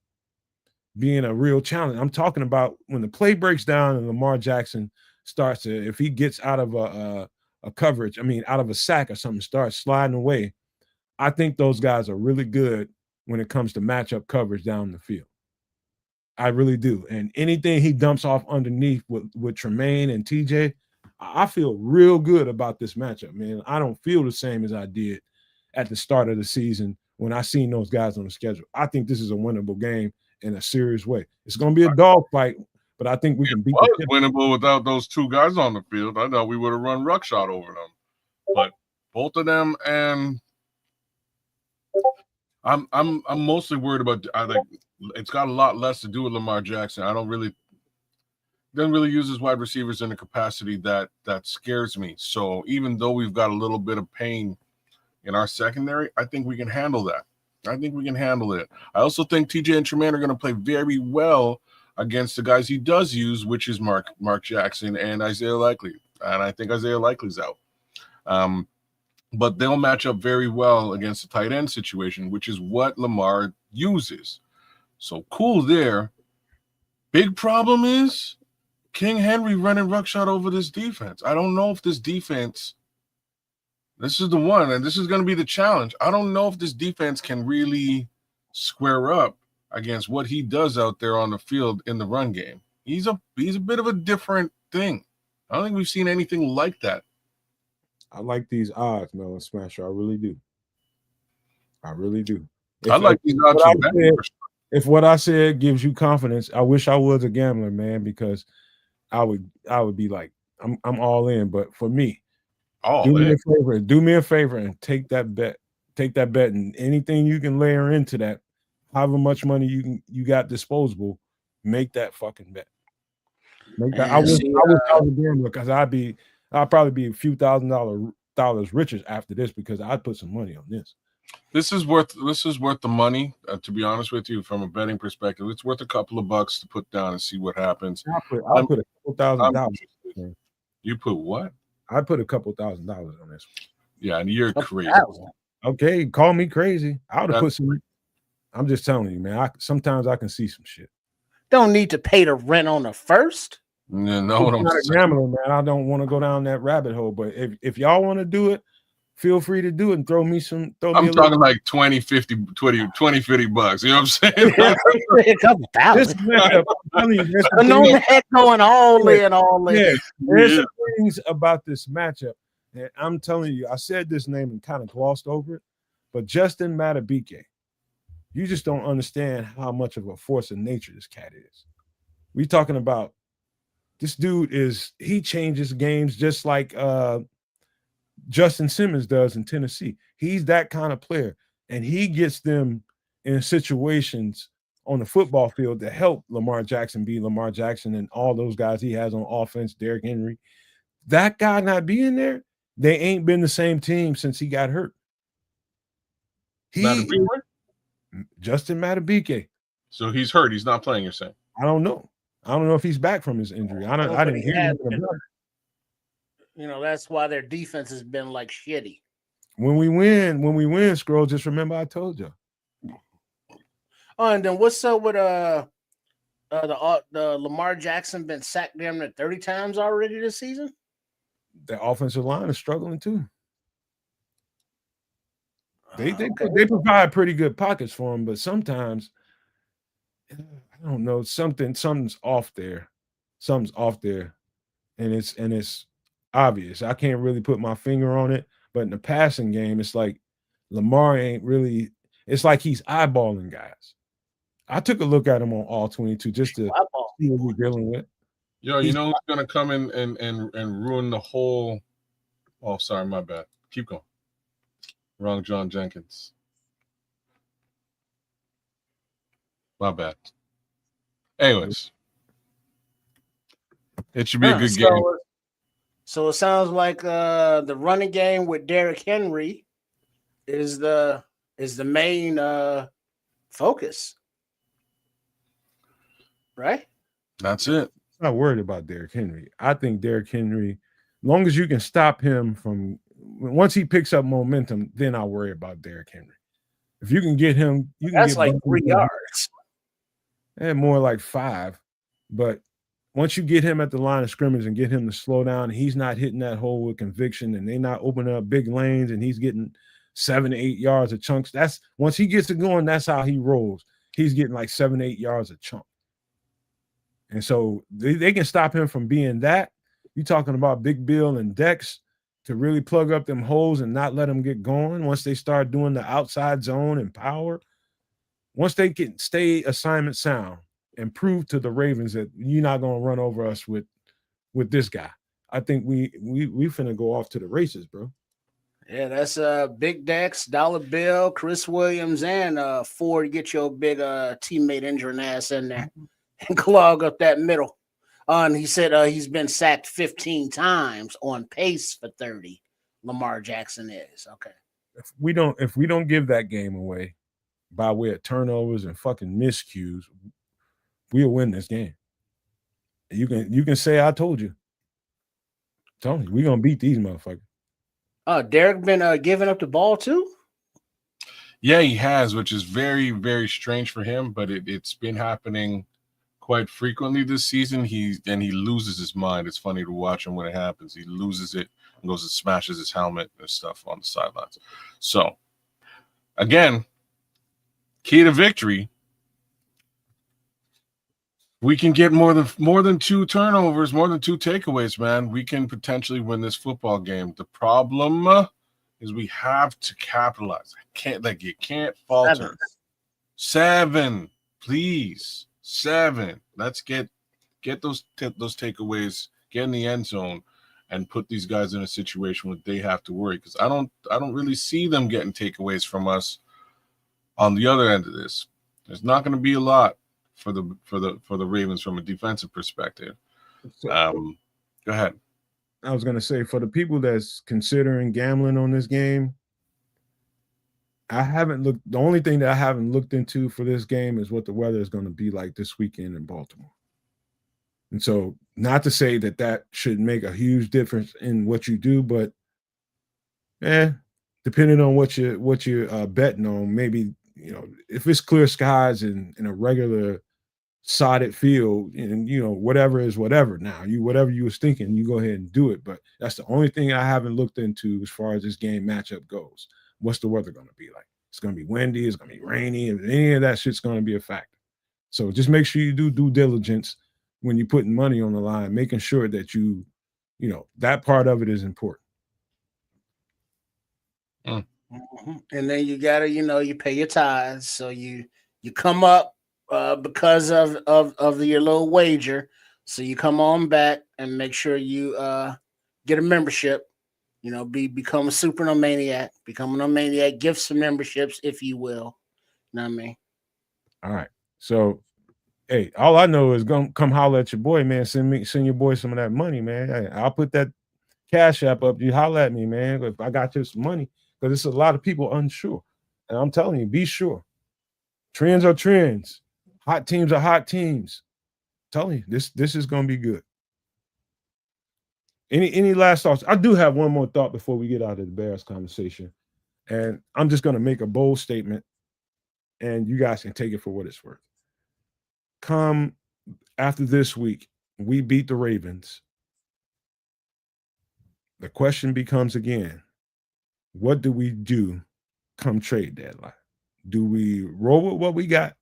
being a real challenge. I'm talking about when the play breaks down and Lamar Jackson starts to, if he gets out of a coverage, out of a sack or something, starts sliding away, I think those guys are really good when it comes to matchup coverage down the field. I really do. And anything he dumps off underneath with Tremaine and TJ, I feel real good about this matchup, man. I don't feel the same as I did at the start of the season when I seen those guys on the schedule. I think this is a winnable game in a serious way. It's going to be a dogfight, but I think we can beat it. It was winnable without those two guys on the field. I thought we would have run ruckshot over them. But both of them, and I'm mostly worried about, I think it's got a lot less to do with Lamar Jackson. Doesn't really use his wide receivers in a capacity that scares me. So even though we've got a little bit of pain in our secondary, I think we can handle that. I think we can handle it. I also think TJ and Tremaine are going to play very well against the guys he does use, which is Mark Jackson and Isaiah Likely. And I think Isaiah Likely's out. But they'll match up very well against the tight end situation, which is what Lamar uses. So cool there. Big problem is King Henry running ruckshot over this defense. I don't know if this defense, this is the one, and this is going to be the challenge. I don't know if this defense can really square up against what he does out there on the field in the run game. He's a bit of a different thing. I don't think we've seen anything like that. I like these odds, Melon Smasher. I really do. I really do. Like these odds. If what I said gives you confidence, I wish I was a gambler, man, because I would be like, I'm all in. But for me, do me a favor and take that bet. Take that bet, and anything you can layer into that, however much money you got disposable, make that fucking bet. Make that. I wish I was a gambler because I'll probably be a few $1,000s richer after this because I'd put some money on this. This is worth the money. To be honest with you, from a betting perspective, it's worth a couple of bucks to put down and see what happens. I'll put a couple $1,000. You put what? I put a couple $1,000 on this. Yeah, and you're crazy. Okay, call me crazy. I would have put some. I'm just telling you, man. Sometimes I can see some shit. Don't need to pay the rent on the first. No, I'm not a gambler, man. I don't want to go down that rabbit hole. But if y'all want to do it, feel free to do it and throw me some. I'm talking like 20, 50 bucks. You know what I'm saying? A couple thousand. No heck going all in. Yeah, there's some things about this matchup. And I'm telling you, I said this name and kind of glossed over it, but Justin Madubuike, you just don't understand how much of a force of nature this cat is. We talking about this dude he changes games just like Justin Simmons does in Tennessee. He's that kind of player, and he gets them in situations on the football field to help Lamar Jackson be Lamar Jackson and all those guys he has on offense, Derrick Henry. That guy not being there, they ain't been the same team since he got hurt. Justin Madubuike. So he's hurt. He's not playing, you're saying? I don't know. I don't know if he's back from his injury. I didn't hear anything about it. That's why their defense has been like shitty. When we win, Scroll, just remember I told you. Oh, and then what's up with the Lamar Jackson been sacked damn near 30 times already this season? The offensive line is struggling too. They provide pretty good pockets for him, but sometimes I don't know, something's off there. Something's off there, and it's obvious. I can't really put my finger on it, but in the passing game, it's like Lamar ain't really. It's like he's eyeballing guys. I took a look at him on all 22 just to see what we're dealing with. Yo, you know who's gonna come in and ruin the whole? Oh, sorry, my bad. Keep going. Wrong, John Jenkins. My bad. Anyways, it should be a good game. So it sounds like the running game with Derrick Henry is the main focus, right? That's it. I'm not worried about Derrick Henry. I think Derrick Henry, as long as you can stop him from once he picks up momentum, then I'll worry about Derrick Henry. If you can get him, you can That's get like 3 yards. And more like 5. But once you get him at the line of scrimmage and get him to slow down, he's not hitting that hole with conviction, and they're not opening up big lanes, and he's getting 7 to 8 yards of chunks. That's once he gets it going, that's how he rolls. He's getting like 7 to 8 yards a chunk. And so they can stop him from being that. You're talking about Big Bill and Dex to really plug up them holes and not let them get going. Once they start doing the outside zone and power, once they can stay assignment sound and prove to the Ravens that you're not going to run over us with this guy, I think we finna go off to the races, bro. Yeah, that's Big Dex, Dollar Bill, Chris Williams, and Ford. Get your big teammate injuring ass in there and clog up that middle. And he said he's been sacked 15 times, on pace for 30. Lamar Jackson is okay. If we don't give that game away by way of turnovers and fucking miscues, we'll win this game. You can say I told you. Tony, we're gonna beat these motherfuckers. Derek been giving up the ball too? Yeah, he has, which is very, very strange for him, but it's been happening quite frequently this season. He loses his mind. It's funny to watch him when it happens. He loses it and goes and smashes his helmet and stuff on the sidelines. So, again, key to victory. We can get more than 2 turnovers, more than 2 takeaways, man. We can potentially win this football game. The problem is we have to capitalize. You can't falter. 7, please. 7. Let's get those takeaways, get in the end zone, and put these guys in a situation where they have to worry. Because I don't really see them getting takeaways from us on the other end of this. There's not going to be a lot for the Ravens from a defensive perspective. Go ahead. I was going to say, for the people that's considering gambling on this game, the only thing that I haven't looked into for this game is what the weather is going to be like this weekend in Baltimore. And so, not to say that should make a huge difference in what you do, but depending on what you're betting on, maybe, if it's clear skies and in a regular sodded field, and whatever is whatever. Now, whatever you was thinking, you go ahead and do it. But that's the only thing I haven't looked into as far as this game matchup goes. What's the weather going to be like? It's going to be windy. It's going to be rainy. And any of that shit's going to be a factor. So just make sure you do due diligence when you're putting money on the line, making sure that that part of it is important. Mm-hmm. And then you gotta, you pay your tithes. So you come up because of your little wager. So you come on back and make sure you get a membership. Become a supernomaniac. Become a nomaniac. Give some memberships, if you will. You know what I mean? All right. So, hey, all I know is come holler at your boy, man. Send your boy some of that money, man. Hey, I'll put that Cash App up. You holler at me, man. If I got you some money, because it's a lot of people unsure. And I'm telling you, be sure. Trends are trends. Hot teams are hot teams. I'm telling you, this is going to be good. Any last thoughts? I do have one more thought before we get out of the Bears conversation. And I'm just going to make a bold statement, and you guys can take it for what it's worth. Come after this week, we beat the Ravens. The question becomes again, what do we do come trade deadline? Do we roll with what we got,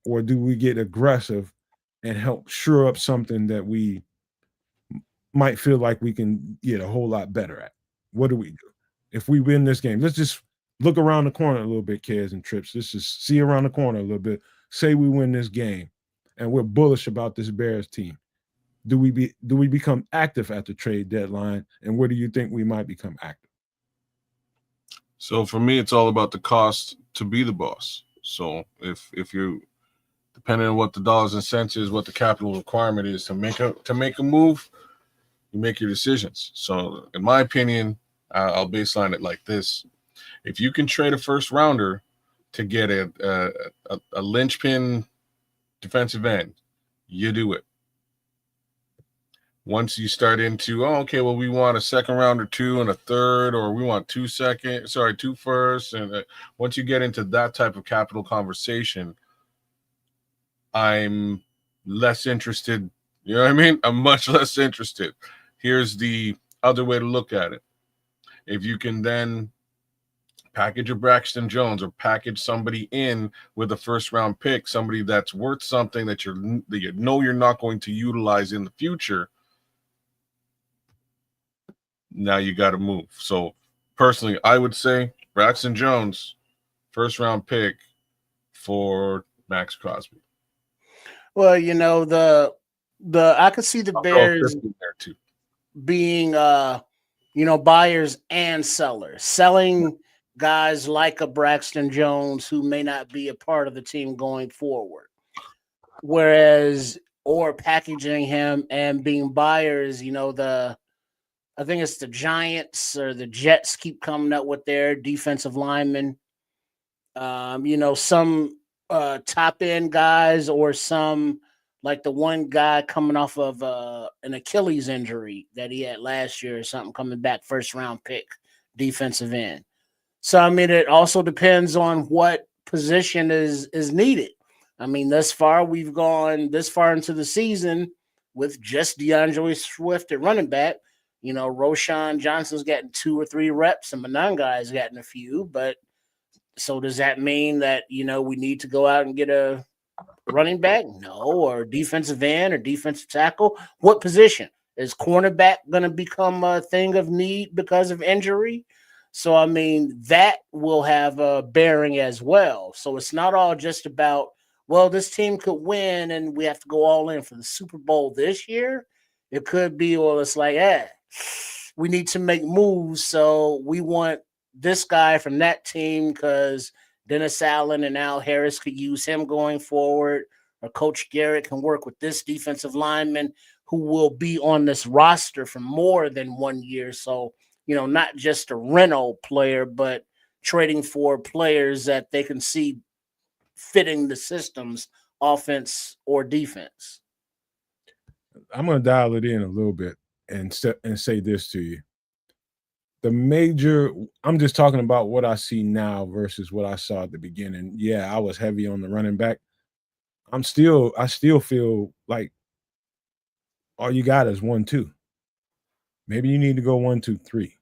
or do we get aggressive and help shore up something that we might feel like we can get a whole lot better at? What do we do? If we win this game, let's just look around the corner a little bit, Kez and Trips. Let's just see around the corner a little bit. say we win this game and we're bullish about this Bears team, do we become active at the trade deadline, and where do you think we might become active? So for me, it's all about the cost to be the boss. So if you're depending on what the dollars and cents is, what the capital requirement is to make a move, you make your decisions. So in my opinion, I'll baseline it like this: if you can trade a first rounder to get a linchpin defensive end, you do it. Once you start into, okay, well, we want a second round or two and a third, or we want two firsts. And once you get into that type of capital conversation, I'm less interested. You know what I mean? I'm much less interested. Here's the other way to look at it. If you can then package a Braxton Jones or package somebody in with a first round pick, somebody that's worth something that you know you're not going to utilize in the future, now you got to move. So personally, I would say Braxton Jones, first round pick for Max Crosby. Well, you know, the I could see the Bears there too, being buyers and sellers, selling guys like a Braxton Jones who may not be a part of the team going forward. Whereas, or packaging him and being buyers, I think it's the Giants or the Jets keep coming up with their defensive linemen. Some top end guys, or some like the one guy coming off of an Achilles injury that he had last year or something, coming back first round pick, defensive end. So, I mean, it also depends on what position is needed. I mean, we've gone this far into the season with just DeAndre Swift at running back. Roschon Johnson's gotten 2 or 3 reps and Monanga's gotten a few. But so does that mean that, we need to go out and get a running back? No. Or defensive end or defensive tackle? What position? Is cornerback going to become a thing of need because of injury? So, I mean, that will have a bearing as well. So it's not all just about, well, this team could win and we have to go all in for the Super Bowl this year. It could be, well, it's like, we need to make moves. So we want this guy from that team because Dennis Allen and Al Harris could use him going forward. Or Coach Garrett can work with this defensive lineman who will be on this roster for more than 1 year. So, not just a rental player, but trading for players that they can see fitting the system's offense or defense. I'm going to dial it in a little bit and say this to you. I'm just talking about what I see now versus what I saw at the beginning. Yeah, I was heavy on the running back. I still feel like all you got is 1, 2. Maybe you need to go 1, 2, 3.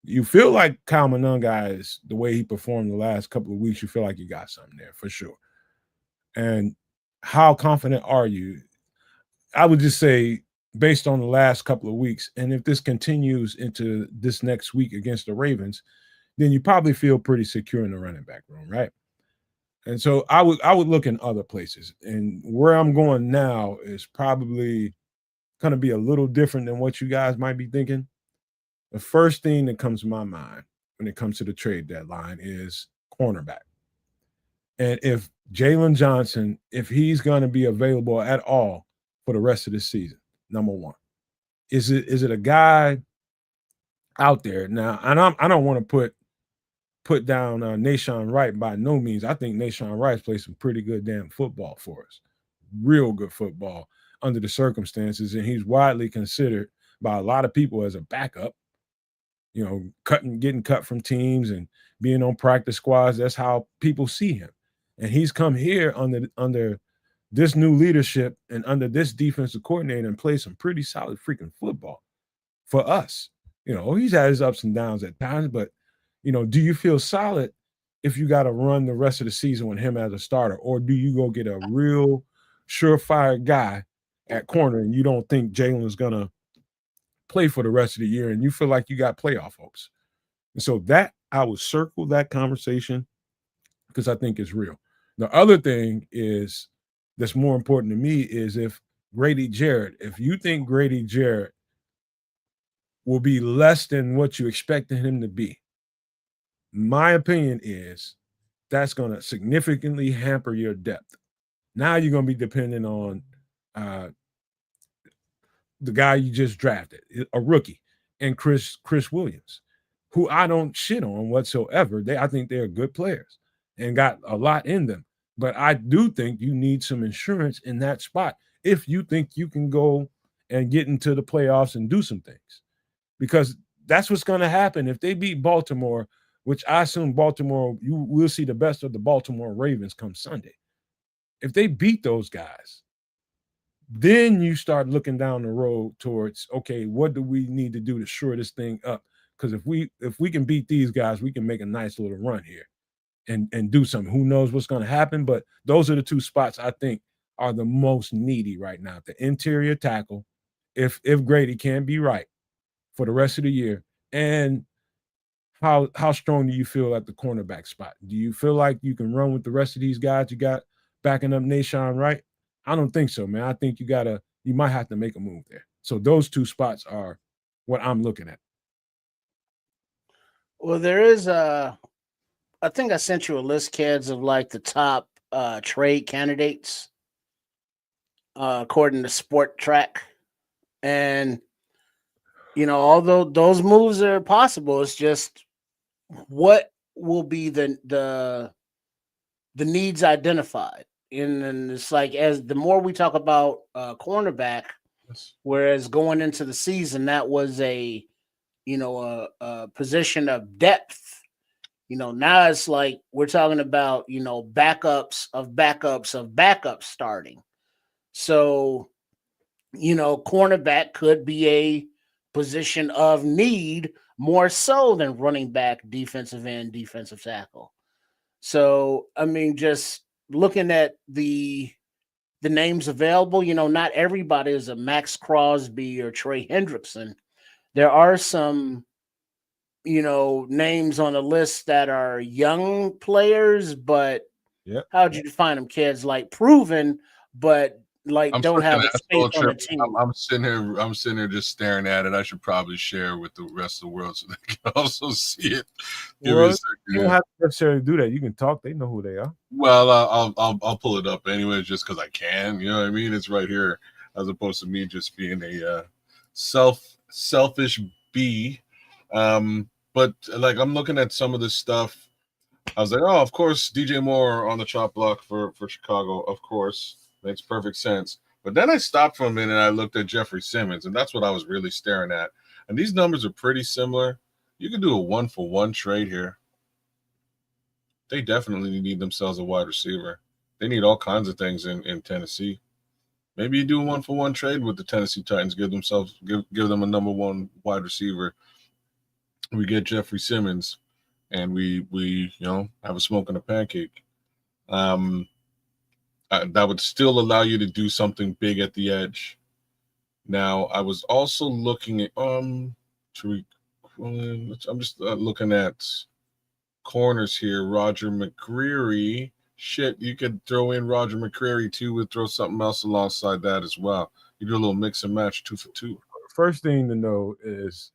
You feel like Kyle Monangai is the way he performed the last couple of weeks. You feel like you got something there for sure. And how confident are you? I would just say, based on the last couple of weeks, and if this continues into this next week against the Ravens, then you probably feel pretty secure in the running back room, right? And so I would look in other places. And where I'm going now is probably going to be a little different than what you guys might be thinking. The first thing that comes to my mind when it comes to the trade deadline is cornerback. And if Jaelan Johnson, if he's going to be available at all for the rest of the season, number one, is it a guy out there now? And I don't want to put down Nahshon Wright by no means. I think Nahshon Wright plays some pretty good damn football for us, real good football under the circumstances, and he's widely considered by a lot of people as a backup. Getting cut from teams and being on practice squads. That's how people see him. And he's come here under this new leadership and under this defensive coordinator and played some pretty solid freaking football for us. He's had his ups and downs at times, but, do you feel solid if you got to run the rest of the season with him as a starter? Or do you go get a real surefire guy at corner and you don't think Jaelan is going to play for the rest of the year and you feel like you got playoff hopes? And so that I would circle that conversation because I think it's real. The other thing is that's more important to me is if you think Grady Jarrett will be less than what you expected him to be, my opinion is that's going to significantly hamper your depth. Now you're going to be dependent on the guy you just drafted, a rookie, and Chris Williams, who I don't shit on whatsoever. I think they're good players and got a lot in them. But I do think you need some insurance in that spot if you think you can go and get into the playoffs and do some things. Because that's what's going to happen if they beat Baltimore, which I assume Baltimore, you will see the best of the Baltimore Ravens come Sunday. If they beat those guys, then you start looking down the road towards, okay, what do we need to do to shore this thing up? Because if we can beat these guys, we can make a nice little run here and do something. Who knows what's going to happen? But those are the two spots I think are the most needy right now. The interior tackle, if Grady can be right for the rest of the year, and how strong do you feel at the cornerback spot? Do you feel like you can run with the rest of these guys you got backing up Nahshon Wright? I don't think so, man. I think you might have to make a move there. So those two spots are what I'm looking at. Well, there is I think I sent you a list, kids, of like the top trade candidates according to Sport Track. And although those moves are possible, it's just what will be the needs identified. And it's like, as the more we talk about cornerback, whereas going into the season, that was a position of depth. Now it's like we're talking about, backups of backups of backups starting. So, cornerback could be a position of need more so than running back, defensive end, defensive tackle. So, I mean, just looking at the names available, not everybody is a Max Crosby or Trey Hendrickson. There are some, names on the list that are young players, but how'd you define them, kids? Like proven, but like don't have a space on the team. I'm sitting here just staring at it. I should probably share with the rest of the world so they can also see it. You don't have to necessarily do that. You can talk. They know who they are. Well, I'll pull it up anyway, just because I can. You know what I mean? It's right here, as opposed to me just being a selfish bee. But like I'm looking at some of this stuff. I was like, oh, of course, DJ Moore on the chop block for Chicago. Of course. Makes perfect sense. But then I stopped for a minute and I looked at Jeffrey Simmons, and that's what I was really staring at. And these numbers are pretty similar. You can do a 1-for-1 trade here. They definitely need themselves a wide receiver. They need all kinds of things in Tennessee. Maybe you do a 1-for-1 trade with the Tennessee Titans, give them a number one wide receiver. We get Jeffrey Simmons, and we have a smoke and a pancake. That would still allow you to do something big at the edge. Now, I was also looking at Tariq. I'm just looking at corners here. Roger McCreary. Shit, you could throw in Roger McCreary too. We'll throw something else alongside that as well. You do a little mix and match, 2 for 2. First thing to know is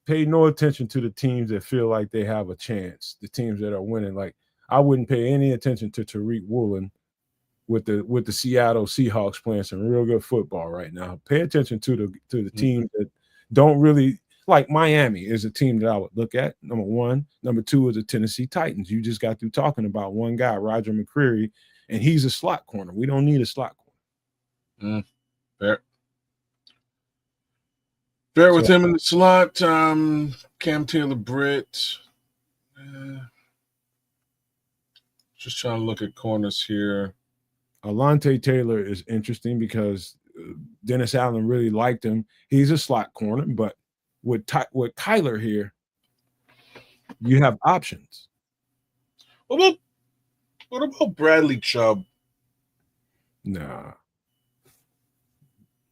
pay no attention to the teams that feel like they have a chance. The teams that are winning. Like I wouldn't pay any attention to Tariq Woolen with the Seattle Seahawks playing some real good football right now. Pay attention to the teams that don't really like. Miami is a team that I would look at, number one. Number two is the Tennessee Titans. You just got through talking about one guy, Roger McCreary, and he's a slot corner. We don't need a slot corner. Fair with him in the slot. Cam Taylor-Britt. Just trying to look at corners here. Alontae Taylor is interesting because Dennis Allen really liked him. He's a slot corner, but with Kyler here, you have options. What about Bradley Chubb? Nah.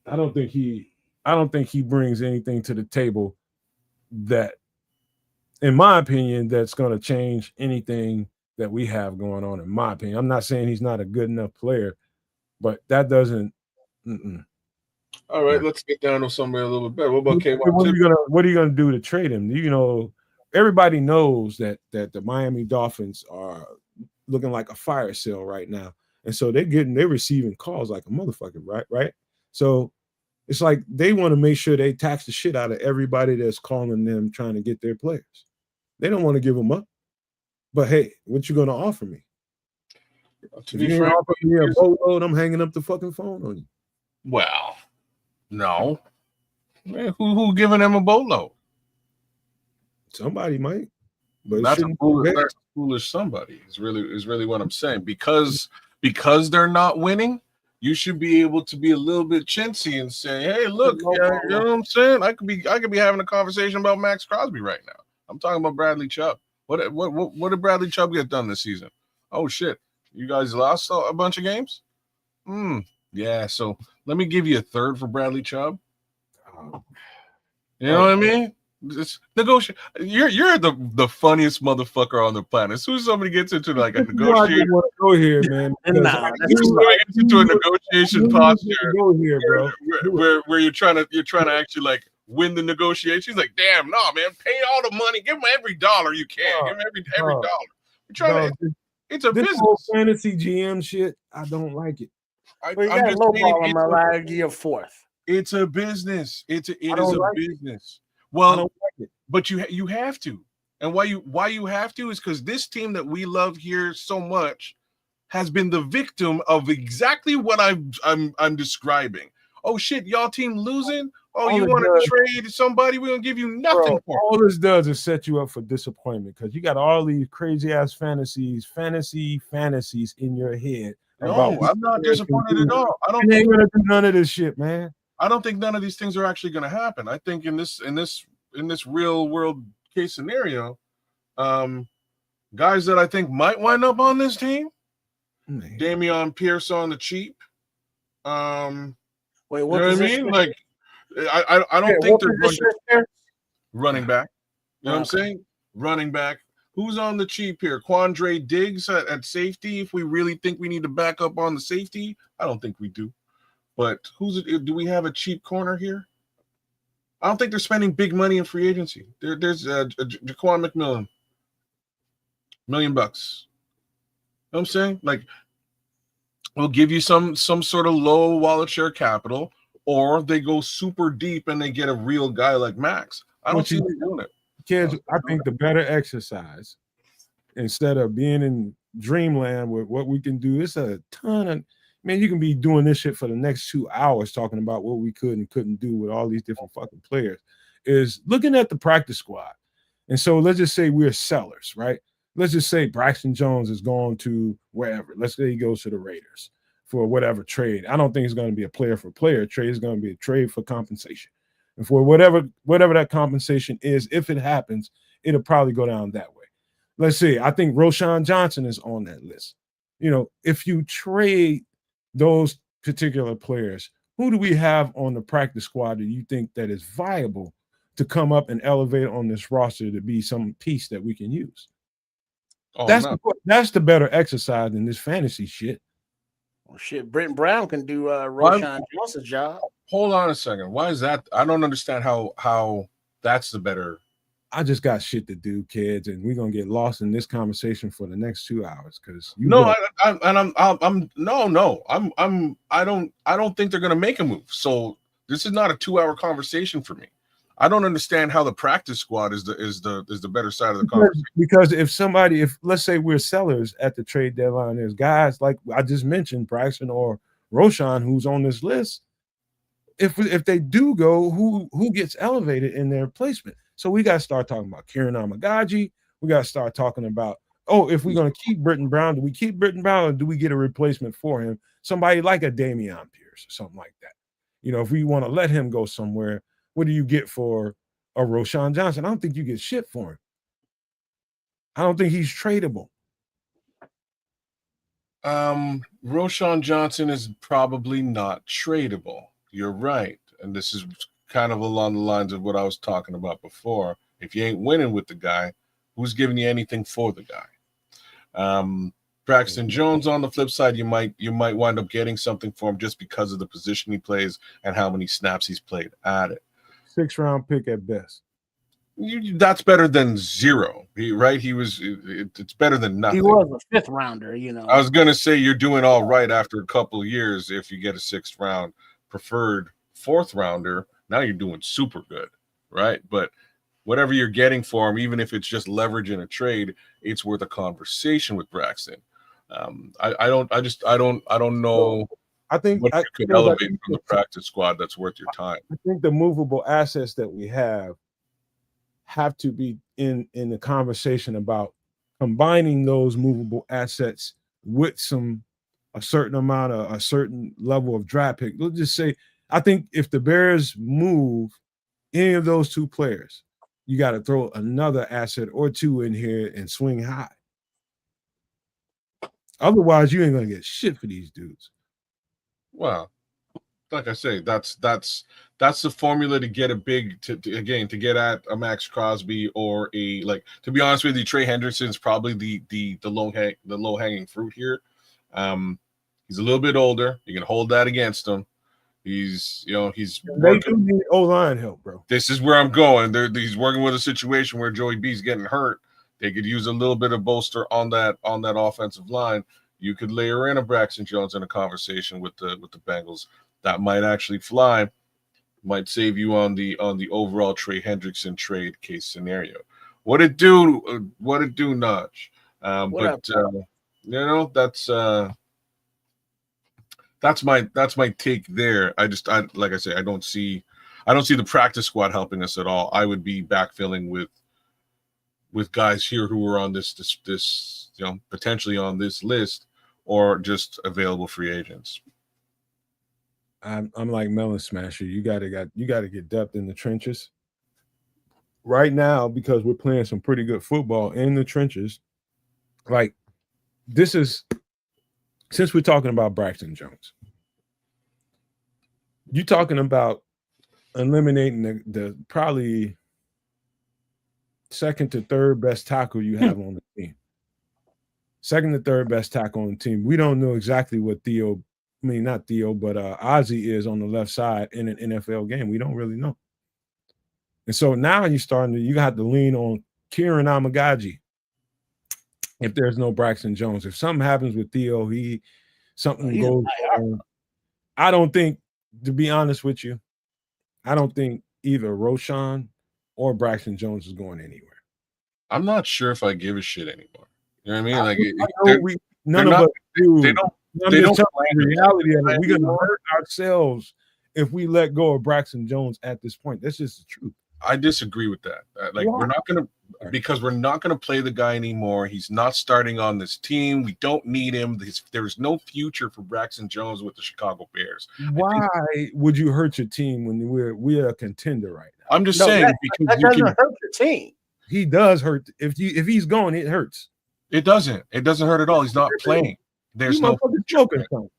I don't think he brings anything to the table that, in my opinion, that's going to change anything that we have going on, in my opinion. I'm not saying he's not a good enough player, but that doesn't. All right, Nah. let's get down to somebody a little bit better. What about What are you gonna do to trade him? Everybody knows that the Miami Dolphins are looking like a fire sale right now, and so they're receiving calls like a motherfucker, right? So it's like they want to make sure they tax the shit out of everybody that's calling them trying to get their players. They don't want to give them up. But hey, what you gonna offer me? To If be you ain't frank, offer me a boatload, I'm hanging up the fucking phone on you. well, no. Man, who giving him a boatload? Somebody might, but That's a foolish somebody. Is really what I'm saying. Because they're not winning, you should be able to be a little bit chintzy and say, "Hey, look, you know what I'm saying? I could be having a conversation about Max Crosby right now. I'm talking about Bradley Chubb. What did Bradley Chubb get done this season? Oh shit, you guys lost a bunch of games. Yeah. So let me give you a third for Bradley Chubb. You know what I mean? Just negotiate. You're the funniest motherfucker on the planet. As soon as somebody gets into like a negotiation, go here, man. Gets into a negotiation posture. Go here, bro. Where you're trying to actually like win the negotiation. He's like, damn, no, man, pay all the money. Give him every dollar you can. Give him every dollar. We're trying to. It's a business. Whole fantasy GM shit. I don't like it. I'm just saying, I'll give you a fourth. It's a business. It is a business. Well, I don't like it. But you have to. And why you have to is because this team that we love here so much has been the victim of exactly what I'm describing. Oh shit, y'all team losing? Oh, you want to trade somebody? We're gonna give you nothing for it. All this does is set you up for disappointment because you got all these crazy ass fantasies in your head. No, I'm not disappointed at all. I don't think gonna do none of this shit, man. I don't think none of these things are actually gonna happen. I think in this real world case scenario, guys that I think might wind up on this team, Dameon Pierce on the cheap. Wait, what you know what I mean? Like, I don't think they're going to running back. You know what I'm saying? Running back. Who's on the cheap here? Quandre Diggs at safety. If we really think we need to back up on the safety, I don't think we do. But do we have a cheap corner here? I don't think they're spending big money in free agency. There's Jaquan McMillan, $1 million. You know what I'm saying? Like, we'll give you some sort of low wallet share capital, or they go super deep and they get a real guy like Max. I don't see them doing it. Kids, I think the better exercise, instead of being in dreamland with what we can do, it's a ton of, man, you can be doing this shit for the next 2 hours talking about what we could and couldn't do with all these different fucking players, is looking at the practice squad. And so let's just say we're sellers, right? Let's just say Braxton Jones is going to wherever. Let's say he goes to the Raiders for whatever trade. I don't think it's going to be a player for player trade. It's going to be a trade for compensation. And for whatever that compensation is, if it happens, it'll probably go down that way. Let's see. I think Roschon Johnson is on that list. You know, if you trade those particular players, who do we have on the practice squad that you think that is viable to come up and elevate on this roster to be some piece that we can use? Oh, that's the better exercise than this fantasy shit. Well, shit, Brent Brown can do Roschon Johnson's job. Hold on a second. Why is that? I don't understand how that's the better. I just got shit to do, kids, and we're gonna get lost in this conversation for the next 2 hours because I don't think they're gonna make a move. So this is not a 2-hour conversation for me. I don't understand how the practice squad is the better side of the conversation. Because if let's say we're sellers at the trade deadline, there's guys like I just mentioned, Braxton or Roschon, who's on this list. If they do go, who gets elevated in their placement? So we got to start talking about Kieran Amagaji. We got to start talking about, if we're going to keep Britton Brown, do we keep Britton Brown or do we get a replacement for him? Somebody like a Dameon Pierce or something like that. You know, if we want to let him go somewhere, what do you get for a Roschon Johnson? I don't think you get shit for him. I don't think he's tradable. Roschon Johnson is probably not tradable. You're right. And this is kind of along the lines of what I was talking about before. If you ain't winning with the guy, who's giving you anything for the guy? Braxton Jones on the flip side, you might wind up getting something for him just because of the position he plays and how many snaps he's played at it. 6th round pick at best. That's better than zero. It's better than nothing. He was a 5th rounder, I was gonna say you're doing all right after a couple of years if you get a 6th round preferred 4th rounder. Now you're doing super good, right? But whatever you're getting for him, even if it's just leverage in a trade, it's worth a conversation with Braxton. I don't know. I think what you could elevate from the practice squad that's worth your time. I think the movable assets that we have to be in the conversation about combining those movable assets with a certain level of draft pick. Let's just say, I think if the Bears move any of those 2 players, you got to throw another asset or 2 in here and swing high. Otherwise, you ain't gonna get shit for these dudes. Well, like I say, that's the formula to get a big to get at a Max Crosby or to be honest with you, Trey Hendrickson's probably the low hanging fruit here. He's a little bit older. You can hold that against him. He's they do need O-line help, bro. This is where I'm going. He's working with a situation where Joey B's getting hurt. They could use a little bit of bolster on that offensive line. You could layer in a Braxton Jones in a conversation with the Bengals. That might actually fly. Might save you on the overall Trey Hendrickson trade case scenario. What it do, Notch? That's my take there. I like I say, I don't see the practice squad helping us at all. I would be backfilling with guys here who are on this potentially on this list or just available free agents. I'm like Melon Smasher. You gotta get depth in the trenches right now because we're playing some pretty good football in the trenches. Like this is, since we're talking about Braxton Jones, you're talking about eliminating the probably 2nd to 3rd best tackle you have on the team. 2nd to 3rd best tackle on the team. We don't know exactly what Ozzie is on the left side in an NFL game. We don't really know. And so now you have to lean on Kieran Amagaji if there's no Braxton Jones. If something happens with Theo, something goes wrong. I don't think, to be honest with you, I don't think either Roschon or Braxton Jones is going anywhere. I'm not sure if I give a shit anymore. You know what I mean? None of us do. They don't reality of it. We're gonna hurt ourselves if we let go of Braxton Jones at this point. That's just the truth. I disagree with that. We're not gonna play the guy anymore. He's not starting on this team. We don't need him. There's no future for Braxton Jones with the Chicago Bears. Why would you hurt your team when we're a contender right now? I'm just saying because that doesn't hurt your team. He does hurt. If he's gone, it hurts. It doesn't. It doesn't hurt at all. He's not playing. There's no smoking some.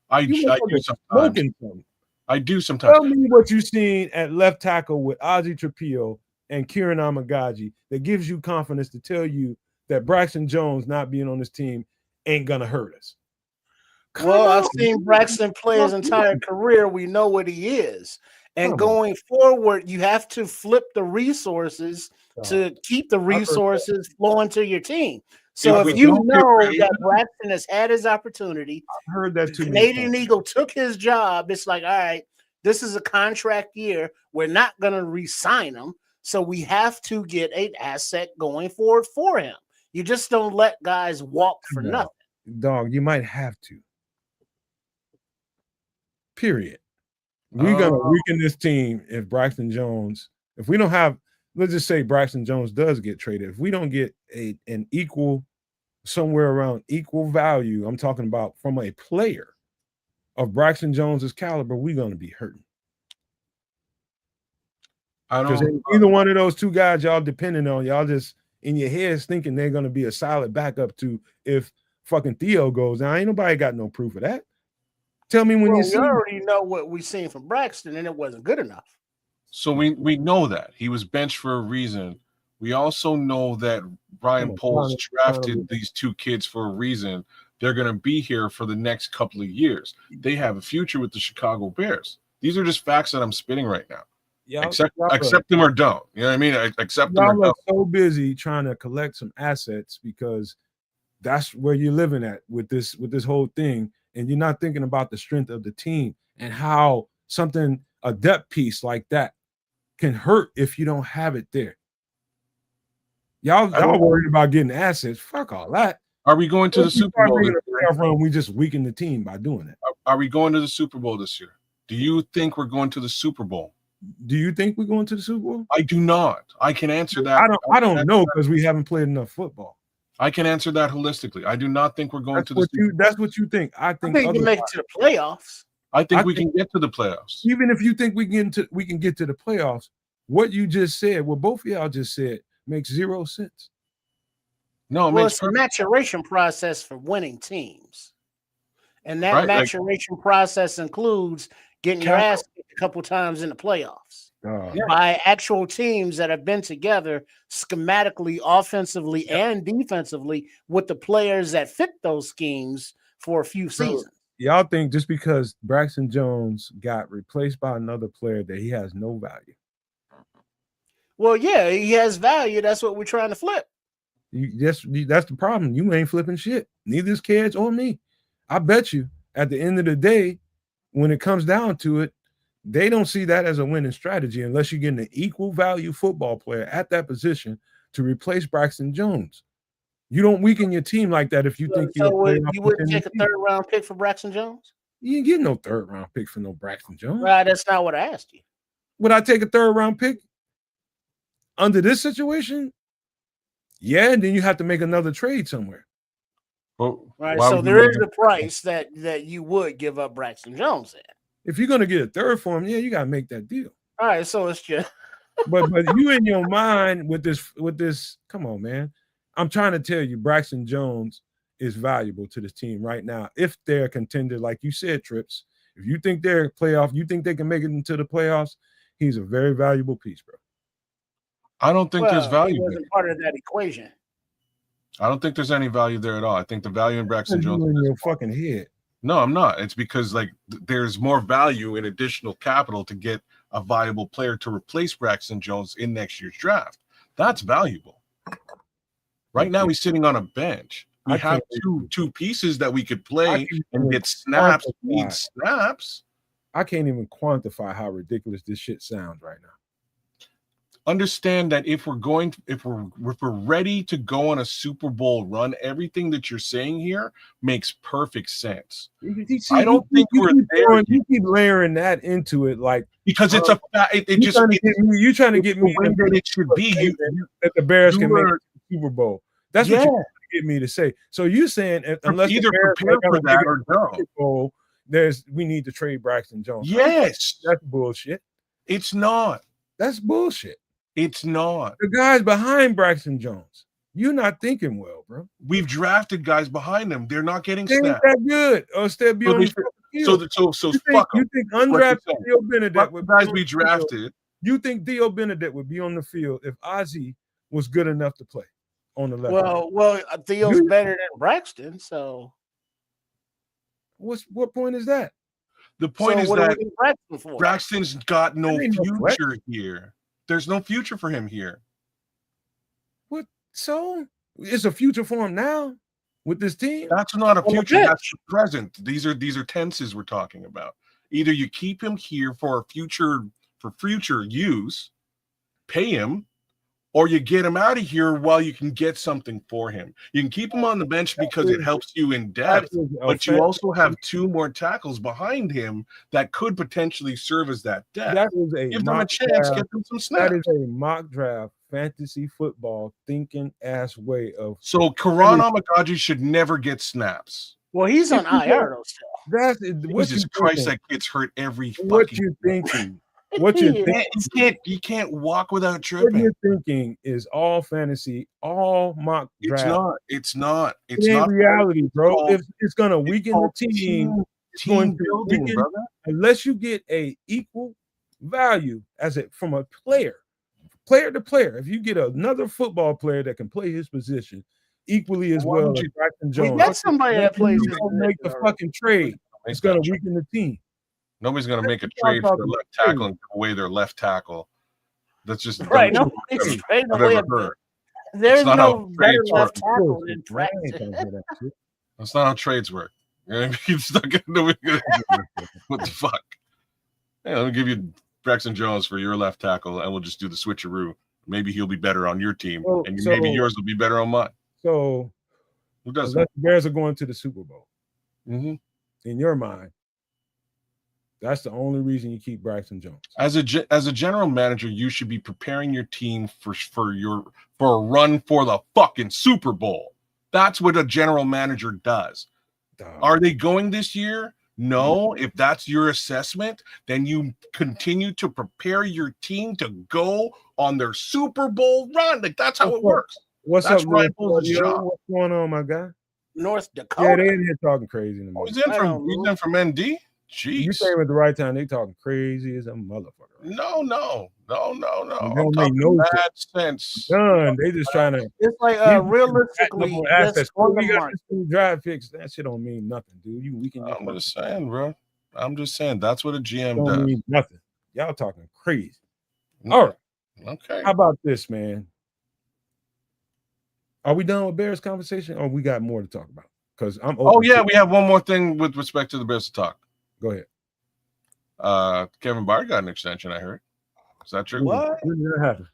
I do sometimes. I do sometimes. Tell me what you've seen at left tackle with Ozzie Trapillo and Kieran Amagaji that gives you confidence to tell you that Braxton Jones not being on this team ain't gonna hurt us. Well, I've seen Braxton play his entire career. We know what he is. And going forward, you have to flip the resources to keep the resources flowing to your team. So if you know that Braxton has had his opportunity, I've heard that too. Canadian Eagle took his job. It's like, all right, this is a contract year. We're not going to re-sign him. So we have to get an asset going forward for him. You just don't let guys walk for nothing. Dog, you might have to. Period. We're going to weaken this team if Braxton Jones, if we don't have, let's just say Braxton Jones does get traded. If we don't get an equal, somewhere around equal value, I'm talking about from a player of Braxton Jones's caliber, we're going to be hurting. Because either one of those 2 guys y'all depending on, y'all just in your heads thinking they're going to be a solid backup to if fucking Theo goes down. Ain't nobody got no proof of that. Tell me when you see. We already know what we seen from Braxton, and it wasn't good enough. So we know that he was benched for a reason. We also know that Brian Poles drafted these two kids for a reason. They're going to be here for the next couple of years. They have a future with the Chicago Bears. These are just facts that I'm spitting right now. Accept them or don't. You know what I mean? Accept them or don't. So busy trying to collect some assets because that's where you're living at with this whole thing, and you're not thinking about the strength of the team and how a depth piece like that can hurt if you don't have it there. Y'all worried about getting assets. Fuck all that. Are we going to the Super Bowl? We just weaken the team by doing it. Are we going to the Super Bowl this year? Do you think we're going to the Super Bowl? Do you think we're going to the Super Bowl? I do not. I can answer that. I don't know because we haven't played enough football. I can answer that holistically. I do not think we're going to the Super Bowl. That's what you think. I think we can make it to the playoffs. I think we can get to the playoffs. Even if you think we can get to the playoffs, what you just said, what both of y'all just said, makes zero sense. No, it's a maturation process for winning teams. And that maturation process includes getting your ass kicked a couple times in the playoffs by actual teams that have been together schematically, offensively, and defensively with the players that fit those schemes for a few seasons. Y'all think just because Braxton Jones got replaced by another player that he has no value? Well, yeah, he has value. That's what we're trying to flip. That's the problem. You ain't flipping shit. Neither is Kids or me. I bet you at the end of the day, when it comes down to it, they don't see that as a winning strategy unless you're getting an equal value football player at that position to replace Braxton Jones. You don't weaken your team like that if you think you wouldn't take a third-round pick for Braxton Jones? You ain't getting no third-round pick for no Braxton Jones. Right, that's not what I asked you. Would I take a third-round pick under this situation? Yeah, and then you have to make another trade somewhere. Well, right, so there is a price that you would give up Braxton Jones at. If you're gonna get a third for him, yeah, you gotta make that deal. All right, so it's just but you in your mind with this, come on, man. I'm trying to tell you, Braxton Jones is valuable to this team right now. If they're a contender, like you said, Trips, if you think they're playoff, you think they can make it into the playoffs, he's a very valuable piece, bro. I don't think there's value. He wasn't part of that equation. I don't think there's any value there at all. I think the value in Braxton Jones in your fucking head. No, I'm not. It's because there's more value in additional capital to get a viable player to replace Braxton Jones in next year's draft. That's valuable. Right now, he's sitting on a bench. We have two pieces that we could play and get snaps. Need snaps. I can't even quantify how ridiculous this shit sounds right now. Understand that if we're ready to go on a Super Bowl run, everything that you're saying here makes perfect sense. I don't think we're there. You keep layering that into it, like because it's you're trying to get me that it should be that the Bears can make the Super Bowl. That's what you're trying to get me to say. So you're saying unless either prepare for that or don't. We need to trade Braxton Jones. Yes, that's bullshit. It's not. That's bullshit. It's not. The guys behind Braxton Jones. You're not thinking well, bro. We've drafted guys behind them. They're not getting snaps. Ain't that good. Or still be on so fuck them. You think undrafted Theo Benedict would guys we drafted? You think Theo Benedict would be on the field if Ozzie was good enough to play on the left? Well, Theo's better than Braxton. So, what point is that? The point is that Braxton's got no future here. There's no future for him here. What? So it's a future for him now with this team? That's not a future. That's the present. These are tenses we're talking about. Either you keep him here for future use, pay him, or you get him out of here while you can get something for him. You can keep him on the bench because it helps you in depth, but you also have two more tackles behind him that could potentially serve as that depth. Give them a chance, get them some snaps. That is a mock draft fantasy football thinking ass way of. So Karan Amagaji should never get snaps. Well, he's on IR though still. Jesus Christ, that kid's hurt every fucking. What you thinking? What you think? You can't walk without tripping. What you're thinking is all fantasy, all mock draft. It's not. It's not reality, bro. If it's gonna weaken the team, team building, brother. Unless you get a equal value from a player player to player, if you get another football player that can play his position equally as well as Braxton Jones, we got somebody that plays his position, make the fucking trade. It's going to weaken the team. Nobody's going to make a trade for a left tackle and give away their left tackle. That's just right. Nobody's trading away. There's no better left tackle than Braxton. That's not how trades work. Keep stuck in what the fuck? Yeah, let me give you Braxton Jones for your left tackle, and we'll just do the switcheroo. Maybe he'll be better on your team, and maybe yours will be better on mine. So, who does the Bears are going to the Super Bowl. Mm-hmm. In your mind, that's the only reason you keep Braxton Jones. As a general manager, you should be preparing your team for a run for the fucking Super Bowl. That's what a general manager does. Are they going this year? No. If that's your assessment, then you continue to prepare your team to go on their Super Bowl run. Like, that's how it works. What's up, Ryan? What's going on, my guy? North Dakota. Yeah, they in here talking crazy. He's in from ND. Jeez. You came at the right time. They talking crazy as a motherfucker. Right? No. Don't make no sense. None. They just trying to. It's like realistically. We got this drive picks. That shit don't mean nothing, dude. I'm just saying, bro. I'm just saying that's what a GM don't does. Mean nothing. Y'all talking crazy. All right. Okay. How about this, man? Are we done with Bears conversation, or we got more to talk about? Because I'm. We have one more thing with respect to the Bears to talk. Go ahead. Kevin Byard got an extension, I heard. Is that true? What? When did that happen?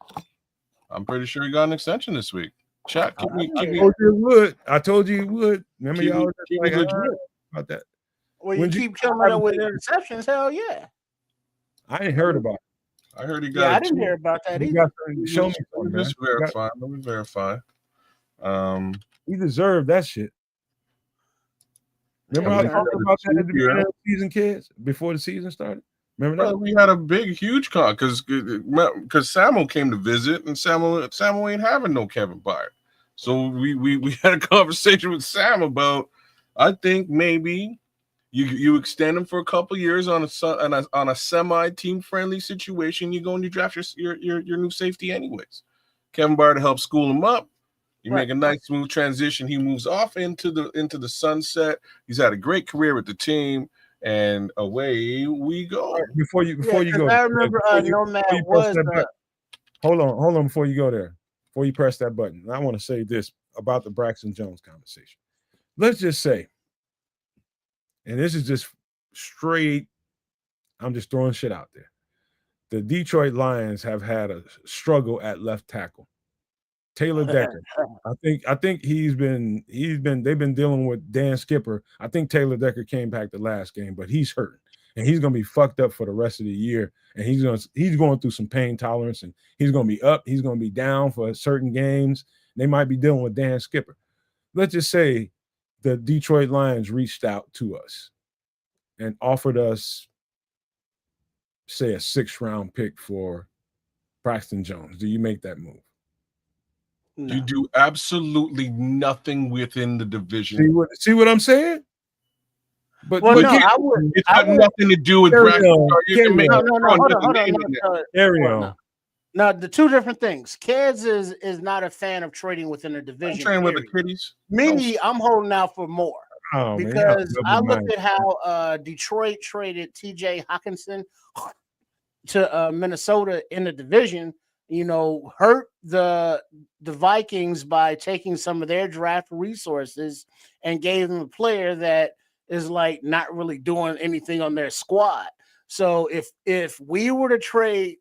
I'm pretty sure he got an extension this week. Check. I told you it would. Remember y'all like about that. Well, you keep coming up with interceptions. Hell yeah. I ain't heard about it. I heard he got. Yeah, I didn't hear about that either. Show me. Let me verify. He deserved that shit. Remember I talked about that at the beginning of the season, kids, before the season started? Remember that? We had a huge con because Samuel came to visit, and Samuel ain't having no Kevin Byard. So we had a conversation with Sam about, I think maybe you extend him for a couple years on a semi team friendly situation. You go and you draft your new safety anyways. Kevin Byard to help school him up. You make a nice smooth transition. He moves off into the sunset. He's had a great career with the team, and away we go. Before you go, I remember hold on before you go there. Before you press that button, I want to say this about the Braxton Jones conversation. Let's just say, and this is just straight, I'm just throwing shit out there. The Detroit Lions have had a struggle at left tackle. Taylor Decker. I think they've been dealing with Dan Skipper. I think Taylor Decker came back the last game, but he's hurt and he's gonna be fucked up for the rest of the year. And he's going through some pain tolerance, and he's gonna be up, he's gonna be down for certain games. They might be dealing with Dan Skipper. Let's just say the Detroit Lions reached out to us and offered us, say, a 6th-round pick for Braxton Jones. Do you make that move? No. You do absolutely nothing within the division. See what I'm saying? But I would. It's got nothing to do with Braxton. No, the two different things. Kids is not a fan of trading within a division. Trading with the kiddies. Me, I'm holding out for more. Because I looked at how Detroit traded TJ Hawkinson to Minnesota in the division. Hurt the Vikings by taking some of their draft resources and gave them a player that is like not really doing anything on their squad. So if we were to trade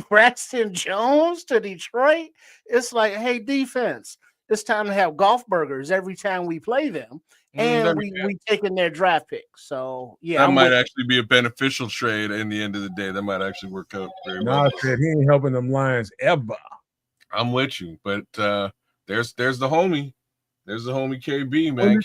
Braxton Jones to Detroit, it's like, hey, defense, it's time to have golf burgers every time we play them. And we taking their draft pick. So yeah, that might actually be a beneficial trade in the end of the day. That might actually work out very well. I said he ain't helping them Lions ever. I'm with you, but there's the homie. There's the homie KB, man.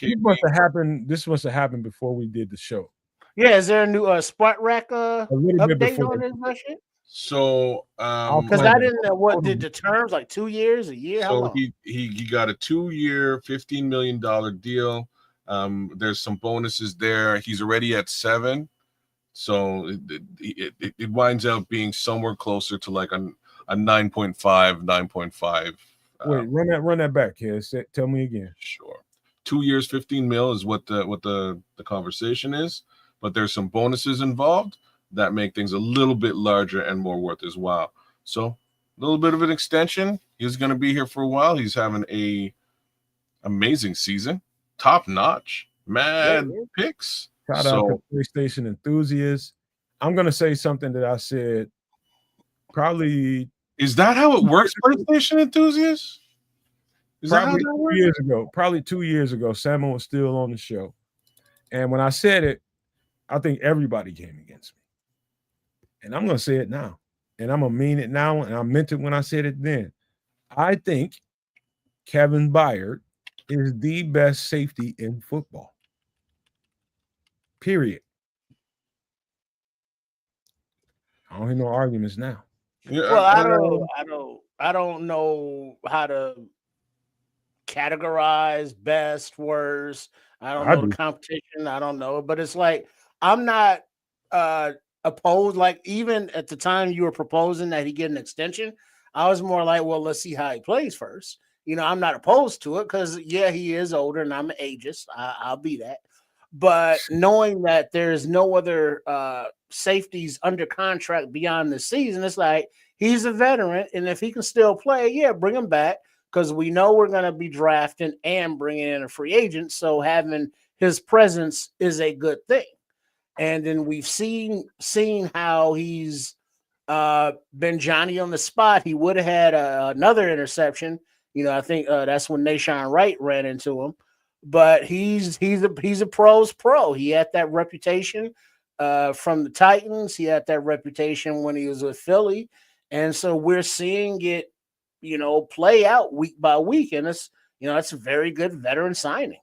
This must have happened before we did the show. Yeah, is there a new Spot Rack update on this shit? So because I didn't know what did the terms, like 2 years, a year. So he got a 2-year, $15 million deal. There's some bonuses there. He's already at 7, so it winds up being somewhere closer to like a 9.5, 9.5. Wait, run that back here. Tell me again. Sure. 2 years, 15 mil is what the conversation is, but there's some bonuses involved that make things a little bit larger and more worth his while. So a little bit of an extension. He's going to be here for a while. He's having a amazing season, top notch, mad picks. Shout out to PlayStation enthusiasts. I'm going to say something that I said probably. Is that how it works, PlayStation enthusiasts? Probably 2 years ago. Probably 2 years ago, Samuel was still on the show. And when I said it, I think everybody came against me. And I'm going to say it now. And I'm going to mean it now. And I meant it when I said it then. I think Kevin Byard is the best safety in football. Period. I don't hear no arguments now. Yeah, well, I don't know how to categorize best, worst. I don't know the competition. I don't know, but it's like I'm not opposed. Like even at the time you were proposing that he get an extension, I was more like, well, let's see how he plays first. You know, I'm not opposed to it because yeah, he is older and I'm an ageist. I'll be that. But knowing that there's no other safeties under contract beyond the season, it's like he's a veteran, and if he can still play, yeah, bring him back because we know we're going to be drafting and bringing in a free agent. So having his presence is a good thing. And then we've seen how he's been Johnny on the spot. He would have had another interception. You know, I think that's when Nashawn Wright ran into him. But he's a pro's pro. He had that reputation from the Titans. He had that reputation when he was with Philly. And so we're seeing it, you know, play out week by week. And it's, you know, it's a very good veteran signing.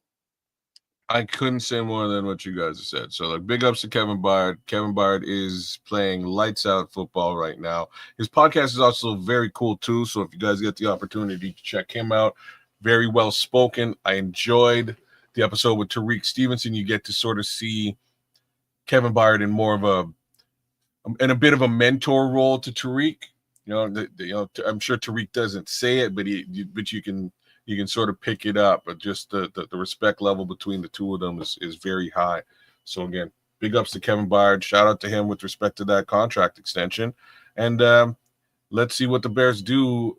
I couldn't say more than what you guys have said. So, like, big ups to Kevin Byard. Kevin Byard is playing lights out football right now. His podcast is also very cool, too. So if you guys get the opportunity to check him out, very well spoken. I enjoyed the episode with Tariq Stevenson. You get to sort of see Kevin Byard in more of a bit of a mentor role to Tariq. I'm sure Tariq doesn't say it, but you can sort of pick it up. But just the respect level between the two of them is very high. So again, big ups to Kevin Byard. Shout out to him with respect to that contract extension. And let's see what the Bears do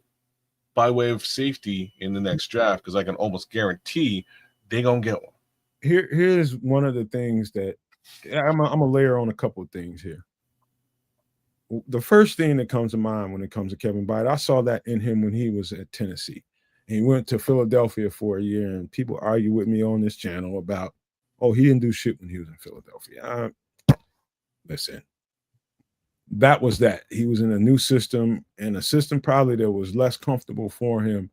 by way of safety in the next draft, because I can almost guarantee they're going to get one. Here's one of the things that I'm going to layer on a couple of things here. The first thing that comes to mind when it comes to Kevin Byard, I saw that in him when he was at Tennessee. And he went to Philadelphia for a year, and people argue with me on this channel about, oh, he didn't do shit when he was in Philadelphia. Listen, that was that. He was in a new system, and a system probably that was less comfortable for him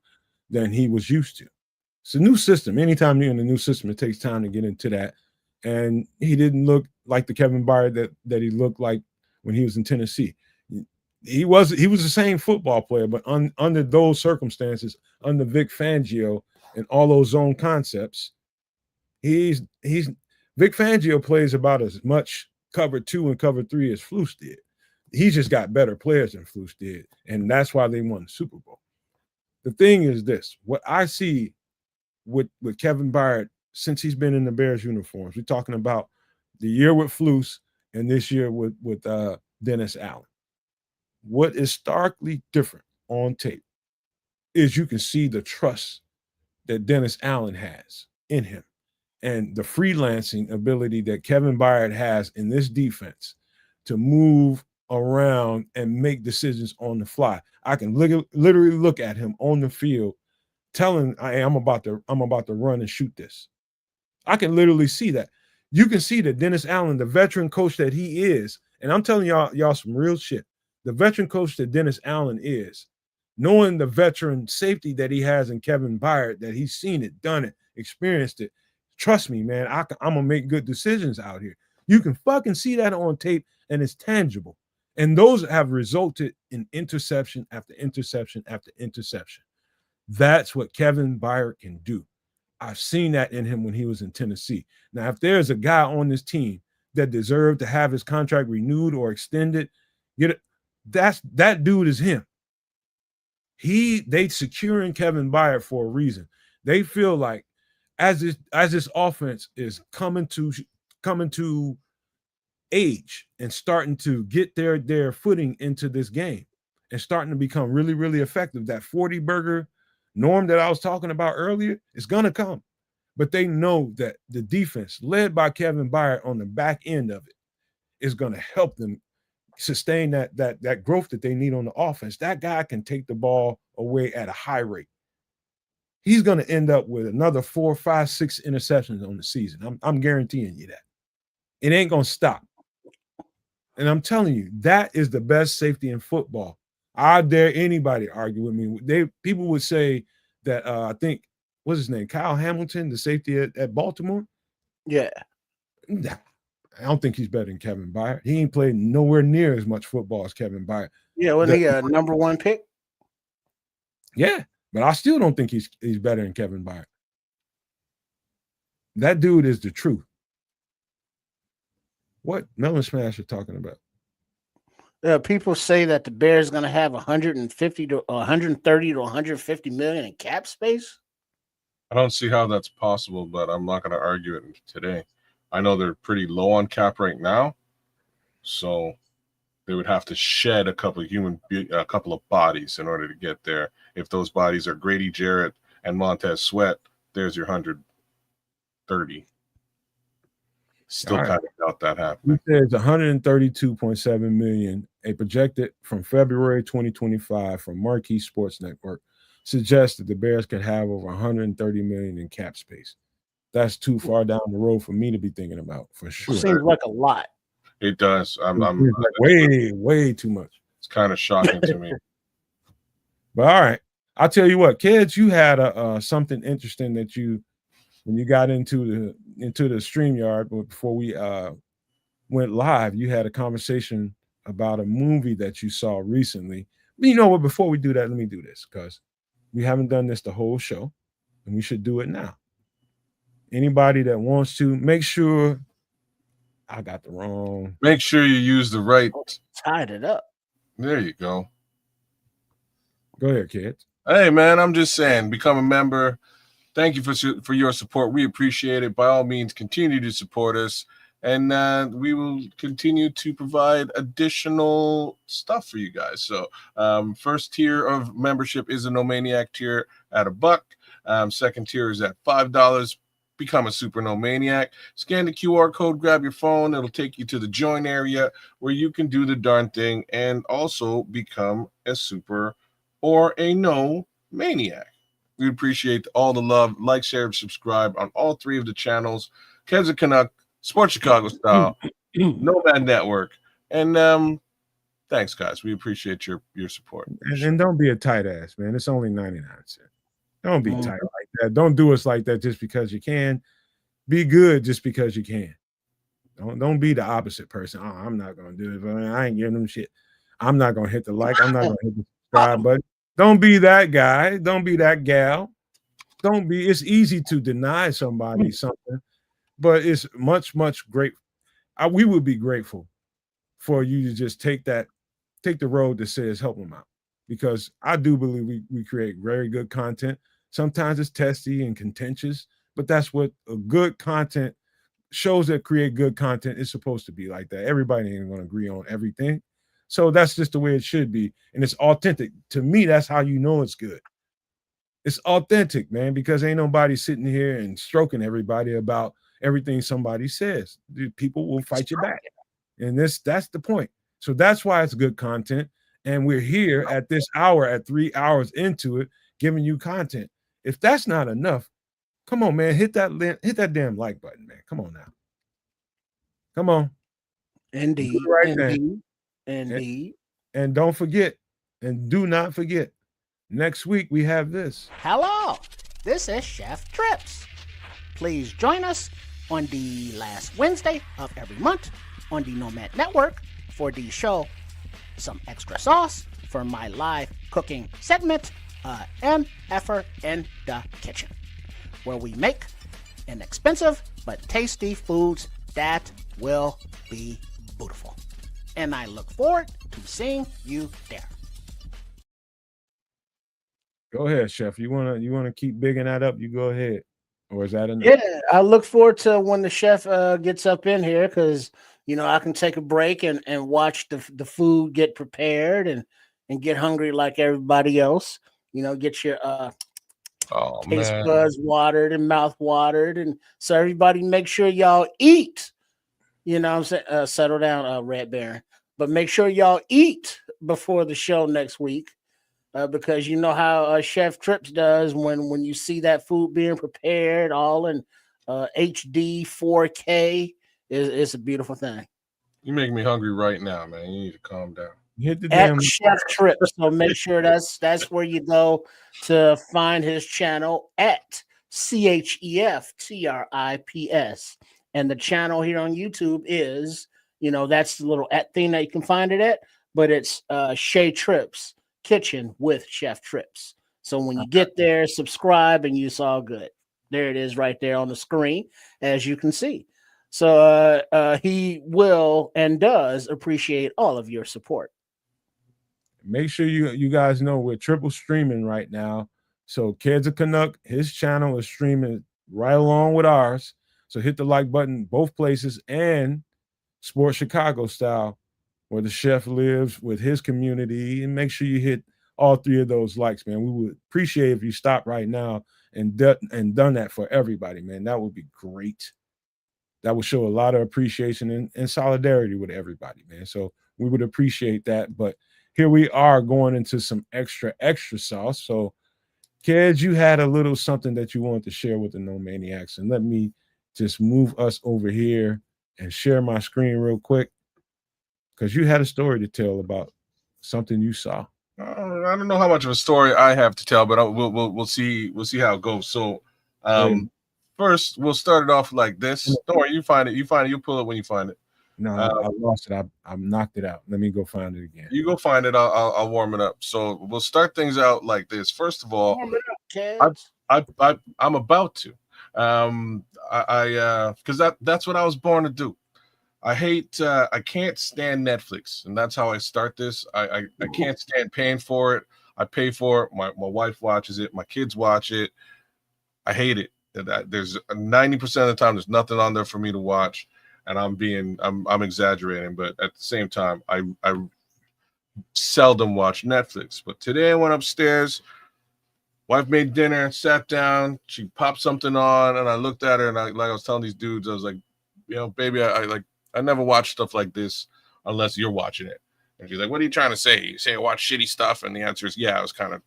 than he was used to. It's a new system. Anytime you're in a new system, it takes time to get into that. And he didn't look like the Kevin Byard that he looked like when he was in Tennessee. He was the same football player, but under those circumstances, under Vic Fangio and all those zone concepts, Vic Fangio plays about as much cover 2 and cover 3 as Flus did. He's just got better players than Flus did, and that's why they won the Super Bowl. The thing is this: what I see with Kevin Byard since he's been in the Bears uniforms, we're talking about the year with Flus and this year with Dennis Allen. What is starkly different on tape is you can see the trust that Dennis Allen has in him and the freelancing ability that Kevin Byard has in this defense to move around and make decisions on the fly. I can literally look at him on the field telling, hey, I'm about to run and shoot this. I can literally see that. You can see that Dennis Allen, the veteran coach that he is, and I'm telling y'all some real shit. The veteran coach that Dennis Allen is, knowing the veteran safety that he has in Kevin Byard, that he's seen it, done it, experienced it. Trust me, man, I'm going to make good decisions out here. You can fucking see that on tape, and it's tangible. And those have resulted in interception after interception after interception. That's what Kevin Byard can do. I've seen that in him when he was in Tennessee. Now, if there's a guy on this team that deserved to have his contract renewed or extended, that dude is him. They securing Kevin Byard for a reason. They feel like as this offense is coming to age and starting to get their footing into this game and starting to become really, really effective, that 40 burger norm that I was talking about earlier is going to come. But they know that the defense led by Kevin Byard on the back end of it is going to help them sustain that growth that they need on the offense. That guy can take the ball away at a high rate. He's going to end up with another 4, 5, 6 interceptions on the season. I'm guaranteeing you that. It ain't going to stop. And I'm telling you, that is the best safety in football. I dare anybody argue with me. People would say that I think, what's his name? Kyle Hamilton, the safety at Baltimore. Yeah. Nah, I don't think he's better than Kevin Byard. He ain't played nowhere near as much football as Kevin Byard. Yeah, wasn't he a number 1 pick? Yeah, but I still don't think he's better than Kevin Byard. That dude is the truth. What Melon Smash are talking about? People say that the Bears going to have 150 to 130 to 150 million in cap space. I don't see how that's possible, but I'm not going to argue it today. I know they're pretty low on cap right now, so they would have to shed a couple of bodies in order to get there. If those bodies are Grady Jarrett and Montez Sweat, there's your 130. Still kind of doubt that happening. He says 132.7 million, a projected from February 2025 from Marquee Sports Network, suggests that the Bears could have over 130 million in cap space. That's too far down the road for me to be thinking about, for sure. Seems like a lot. It does. I'm like way too much. It's kind of shocking to me. But all right, I'll tell you what, kids, you had something interesting that when you got into the StreamYard before we went live, you had a conversation about a movie that you saw recently. But you know what? Before we do that, let me do this because we haven't done this the whole show, and we should do it now. Anybody that wants to, make sure I got the wrong. Make sure you use the right. Tied it up. There you go. Go ahead, kids. Hey, man, I'm just saying, become a member. Thank you for your support. We appreciate it. By all means, continue to support us, and we will continue to provide additional stuff for you guys. So, first tier of membership is a No Maniac tier at $1. Second tier is at $5. Become a Super No Maniac. Scan the QR code, grab your phone. It'll take you to the join area where you can do the darn thing and also become a Super or a No Maniac. We appreciate all the love. Like, share, and subscribe on all 3 of the channels. Kev's a Canuck, Sports Chicago Style, Nomad Network. And thanks, guys. We appreciate your support. And don't be a tight ass, man. It's only 99 cents. Don't be tight like that. Don't do us like that just because you can. Be good just because you can. Don't be the opposite person. Oh, I'm not going to do it. But I ain't giving them shit. I'm not going to hit the like. I'm not going to hit the subscribe button. Don't be that guy. Don't be that gal. It's easy to deny somebody something, but it's much, much great. We would be grateful for you to just take the road that says help them out, because I do believe we create very good content. Sometimes it's testy and contentious, but that's what a good content shows that create good content is supposed to be like that. Everybody ain't going to agree on everything. So that's just the way it should be. And it's authentic. To me, that's how you know it's good. It's authentic, man, because ain't nobody sitting here and stroking everybody about everything somebody says. People will fight you back. And that's the point. So that's why it's good content. And we're here at this hour, at 3 hours into it, giving you content. If that's not enough, come on, man, hit that damn like button, man. Come on now. Come on. Indeed. Indeed. And don't forget, and do not forget, next week we have this. Hello, this is Chef Trips. Please join us on the last Wednesday of every month on the Nomad Network for the show Some Extra Sauce for my live cooking segment, An Effort in the Kitchen, where we make inexpensive but tasty foods that will be beautiful. And I look forward to seeing you there. Go ahead, Chef. You wanna keep bigging that up? You go ahead. Or is that enough? Yeah, I look forward to when the chef gets up in here because I can take a break and watch the food get prepared and get hungry like everybody else. Get your Oh taste man. buds watered and mouth watered, and so everybody make sure y'all eat. What I'm saying, settle down, Red Baron. But make sure y'all eat before the show next week, because you know how Chef Trips does when you see that food being prepared all in HD 4K. It's a beautiful thing. You make me hungry right now, man. You need to calm down. Hit the At damn Chef Trips, so make sure that's where you go to find his channel at CHEFTRIPS, and the channel here on YouTube is that's the little at thing that you can find it at, but it's Shay Trips Kitchen with Chef Trips. So when you get there, subscribe, and it's all good. There it is, right there on the screen, as you can see. So he will and does appreciate all of your support. Make sure you guys know we're triple streaming right now. So Kids of Canuck, his channel is streaming right along with ours. So hit the like button both places, and Sports Chicago Style, where the chef lives with his community, and make sure you hit all three of those likes, man. We would appreciate if you stop right now and done that for everybody, man. That would be great. That would show a lot of appreciation and solidarity with everybody, man. So we would appreciate that. But here we are going into some extra sauce. So, kids, you had a little something that you wanted to share with the No Maniacs, and let me just move us over here and share my screen real quick, because you had a story to tell about something you saw. I don't know how much of a story I have to tell, but we'll see how it goes. So, first we'll start it off like this. Don't worry, you find it. You'll pull it when you find it. No, I lost it. I knocked it out. Let me go find it again. You go find it. I'll warm it up. So we'll start things out like this. First of all, Warm it up, kids. I'm about to. Because that's what I was born to do. I can't stand Netflix, and that's how I start this. I can't stand paying for it. I pay for it. My wife watches it. My kids watch it. I hate it. There's 90% of the time there's nothing on there for me to watch, and I'm exaggerating, but at the same time, I seldom watch Netflix. But today I went upstairs. Wife made dinner, sat down. She popped something on, and I looked at her, and I was telling these dudes, I was like, baby, I never watch stuff like this unless you're watching it. And she's like, what are you trying to say? You say I watch shitty stuff? And the answer is, I was kind of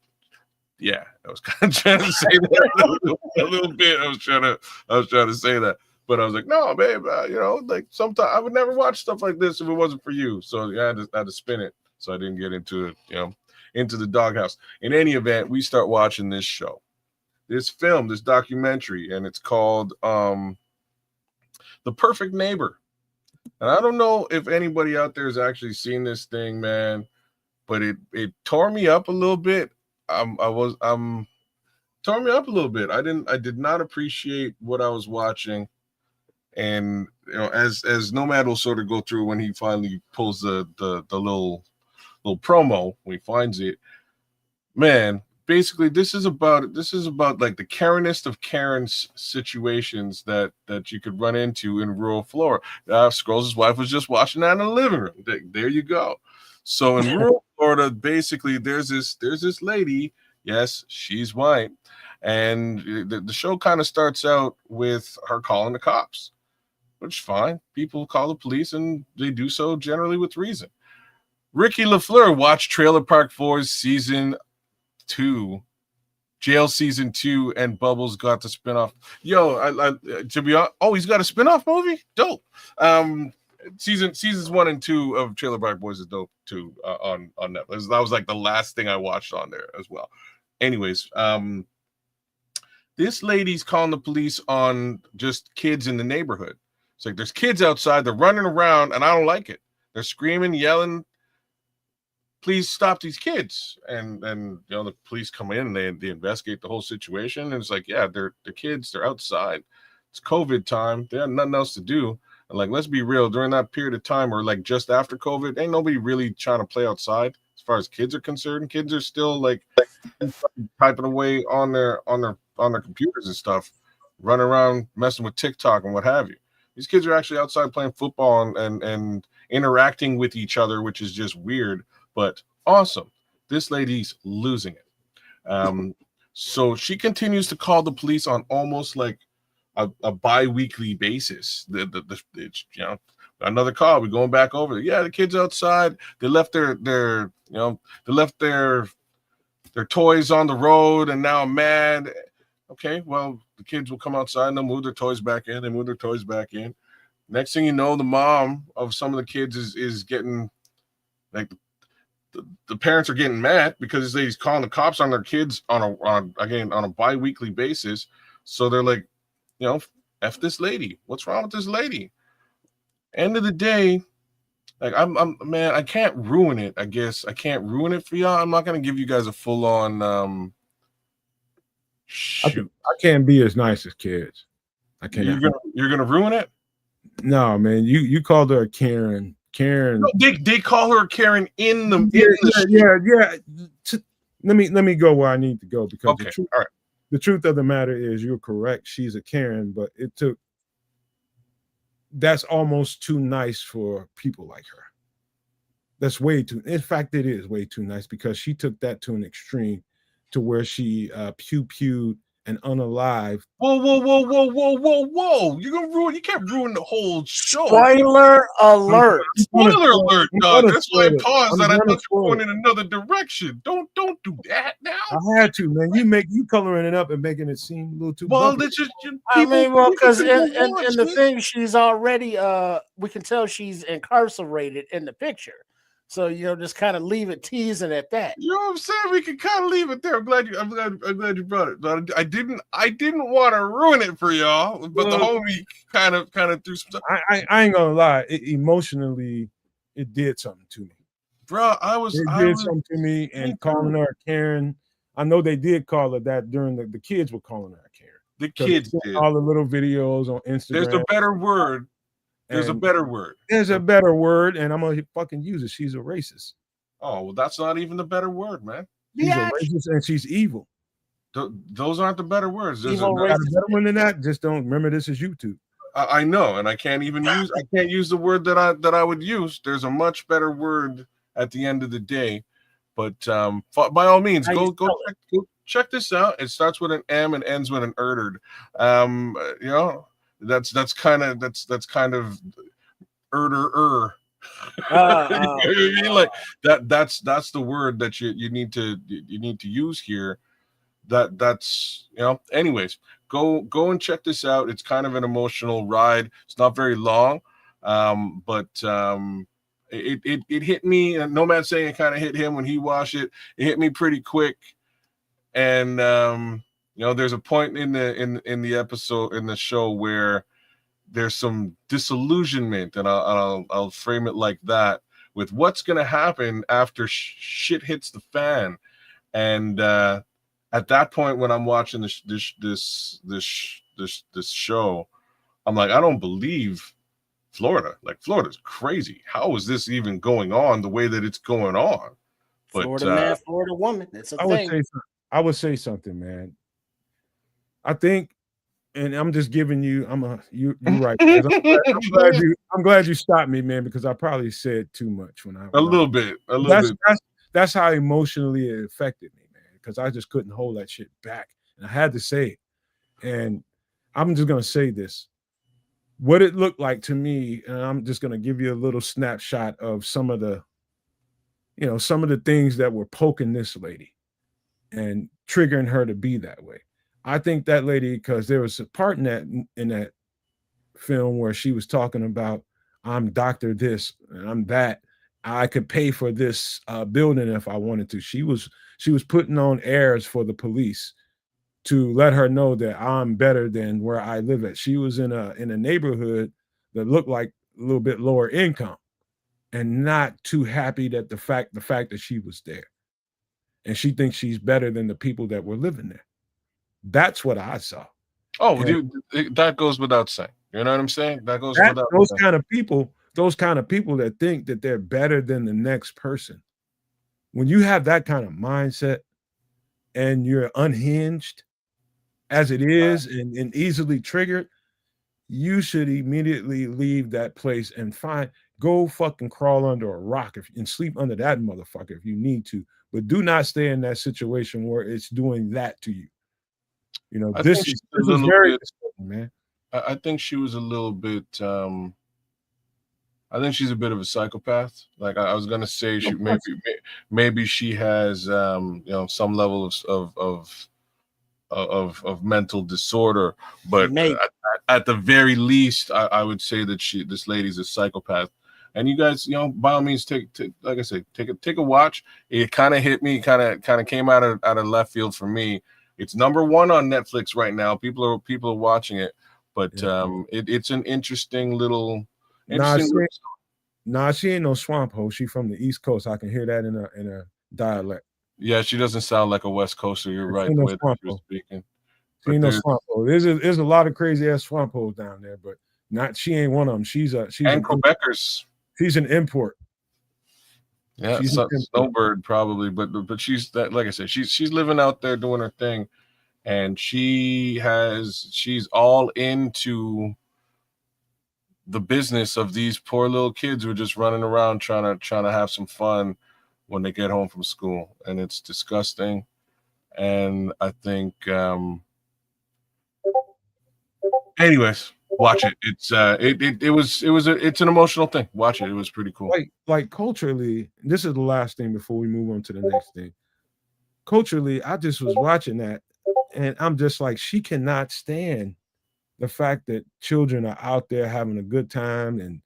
trying to say that a little bit. I was trying to say that. But I was like, no, babe, like sometimes I would never watch stuff like this if it wasn't for you. So I had to spin it. So I didn't get into it, into the doghouse. In any event, we start watching this show, this film, this documentary, and it's called The Perfect Neighbor. And I don't know if anybody out there has actually seen this thing, man, but it tore me up a little bit. Tore me up a little bit. I did not appreciate what I was watching. And as Nomad will sort of go through when he finally pulls the little promo when he finds it, man. Basically, this is about like the Karenest of Karen's situations that you could run into in rural Florida. Scrolls' wife was just watching that in the living room. There you go. So in rural Florida, basically, there's this lady. Yes, she's white, and the show kind of starts out with her calling the cops, which is fine. People call the police, and they do so generally with reason. Ricky LaFleur watched Trailer Park Boys season 2, Jail season 2, and Bubbles got the spinoff. To be honest, he's got a spinoff movie. Dope. Seasons 1 and 2 of Trailer Park Boys is dope too on Netflix. That was like the last thing I watched on there as well. Anyways, this lady's calling the police on just kids in the neighborhood. It's like there's kids outside, they're running around, and I don't like it. They're screaming, yelling. Please stop these kids. And the police come in and they investigate the whole situation. And it's like, they're kids, they're outside. It's COVID time. They have nothing else to do. And like, let's be real, during that period of time or like just after COVID, ain't nobody really trying to play outside. It's far as kids are concerned, kids are still like typing away on their computers and stuff, running around messing with TikTok and what have you. These kids are actually outside playing football and interacting with each other, which is just weird, but awesome. This lady's losing it. So she continues to call the police on almost like a bi-weekly basis. It's, another call. We're going back over. Yeah, the kids outside. They left their toys on the road, and now I'm mad. Okay, well, the kids will come outside and they'll move their toys back in. They move their toys back in. Next thing you know, the mom of some of the kids is getting like the parents are getting mad because he's calling the cops on their kids on a bi-weekly basis. So they're like, F this lady. What's wrong with this lady? End of the day, like I'm man, I can't ruin it. I guess I can't ruin it for y'all. I'm not gonna give you guys a full on shoot. I can't be as nice as kids. I can't. You're gonna ruin it? No, man. You called her a Karen. Karen. No, they call her Karen in the yeah. Let me go where I need to go because okay. All right. The truth of the matter is you're correct. She's a Karen, but that's almost too nice for people like her. That's way too. In fact, it is way too nice because she took that to an extreme, to where she pew-pewed and unalived. Whoa! You can't ruin the whole show. Spoiler alert! Spoiler alert, dog. That's why I paused and I thought you were going in another direction. Don't do that now. I had to, man. You coloring it up and making it seem a little too. Well, that's just because in the thing, she's already we can tell she's incarcerated in the picture. So just kind of leave it teasing at that. You know what I'm saying? We can kind of leave it there. I'm glad you brought it. But I didn't want to ruin it for y'all. But the homie kind of threw some stuff. I ain't gonna lie. Emotionally, it did something to me, bro. It did something to me. And calling her a Karen, I know they did call her that during the kids were calling her a Karen. The kids did all the little videos on Instagram. There's a better word. There's a better word. There's a better word, and I'm gonna fucking use it. She's a racist. Oh, well, that's not even the better word, man. She's a racist and she's evil. Those aren't the better words. There's a better one than that. Just don't remember. This is YouTube. I know, and I can't use the word that I would use. There's a much better word at the end of the day. But by all means, go check this out. It starts with an M and ends with an erderd. That's kind of erder. You mean, like that's the word that you need to use here. That's anyways, go and check this out. It's kind of an emotional ride. It's not very long, but it hit me. And Nomad saying it kind of hit him when he watched it. It hit me pretty quick, and there's a point in the episode in the show where there's some disillusionment, and I'll frame it like that, with what's going to happen after shit hits the fan. And at that point, when I'm watching this show, I'm like, I don't believe Florida. Like, Florida's crazy. How is this even going on the way that it's going on? But Florida man, Florida woman. It's a thing. I would say something, man. I think, and I'm just giving you. You're right. I'm glad you stopped me, man, because I probably said too much when I a little bit. That's how emotionally it affected me, man. Because I just couldn't hold that shit back, and I had to say it. And I'm just gonna say this: what it looked like to me, and I'm just gonna give you a little snapshot of some of the things that were poking this lady and triggering her to be that way. I think that lady, because there was a part in that film where she was talking about, I'm Dr. this and I'm that. I could pay for this building if I wanted to. She was putting on airs for the police to let her know that I'm better than where I live at. She was in a neighborhood that looked like a little bit lower income, and not too happy that the fact that she was there. And she thinks she's better than the people that were living there. That's what I saw. Oh, dude, that goes without saying. You know what I'm saying? That goes without those saying. kind of people that think that they're better than the next person. when you have that kind of mindset and you're unhinged as it is and easily triggered, you should immediately leave that place and go fucking crawl under a rock and sleep under that motherfucker if you need to. But do not stay in that situation where it's doing that to you. You know, I this think she's a is little very bit. disturbing, man. I think she was a little bit. I think she's a bit of a psychopath. Like I was gonna say, she maybe she has some level of mental disorder, but Maybe. at the very least, I would say that this lady's a psychopath. And you guys, by all means, like I say, take a watch. It kind of hit me, kind of came out of left field for me. It's #1 on Netflix right now. People are watching it, but it's an interesting little. Nah, she ain't no swamp hoe. She from the East Coast. I can hear that in a dialect. Yeah, she doesn't sound like a West Coaster. You're right, the way that she was speaking. She ain't no swamp hoe. There's a lot of crazy ass swamp hoes down there, but she ain't one of them. She's an Quebecers. She's an import. Yeah, Snowbird probably, but she's that. Like I said, she's living out there doing her thing, and she's all into the business of these poor little kids who are just running around trying to have some fun when they get home from school, and it's disgusting. And I think, anyways, watch it. It's it's an emotional thing. Watch it. It was pretty cool. Like culturally, this is the last thing before we move on to the next thing. Culturally, I just was watching that, and I'm just like, she cannot stand the fact that children are out there having a good time, and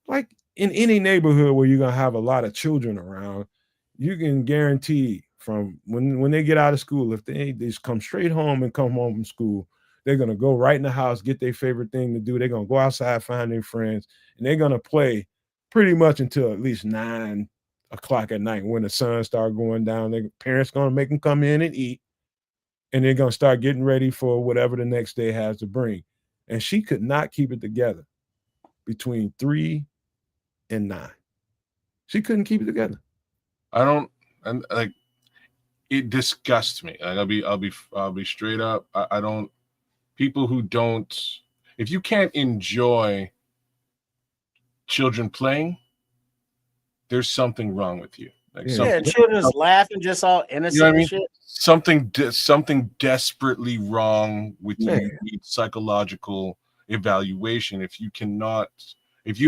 like in any neighborhood where you're gonna have a lot of children around, you can guarantee from when they get out of school, if they just come straight home and come home from school, they're gonna go right in the house, get their favorite thing to do. They're gonna go outside, find their friends, and they're gonna play pretty much until at least 9 o'clock at night. When the sun starts going down, their parents gonna make them come in and eat, and they're gonna start getting ready for whatever the next day has to bring. And she could not keep it together between 3 and 9. She couldn't keep it together. It disgusts me. Like I'll be straight up. I don't. People who don't, if you can't enjoy children playing, there's something wrong with you. Like children's laughing, just all innocent and shit. Something desperately wrong with you. You need psychological evaluation. If you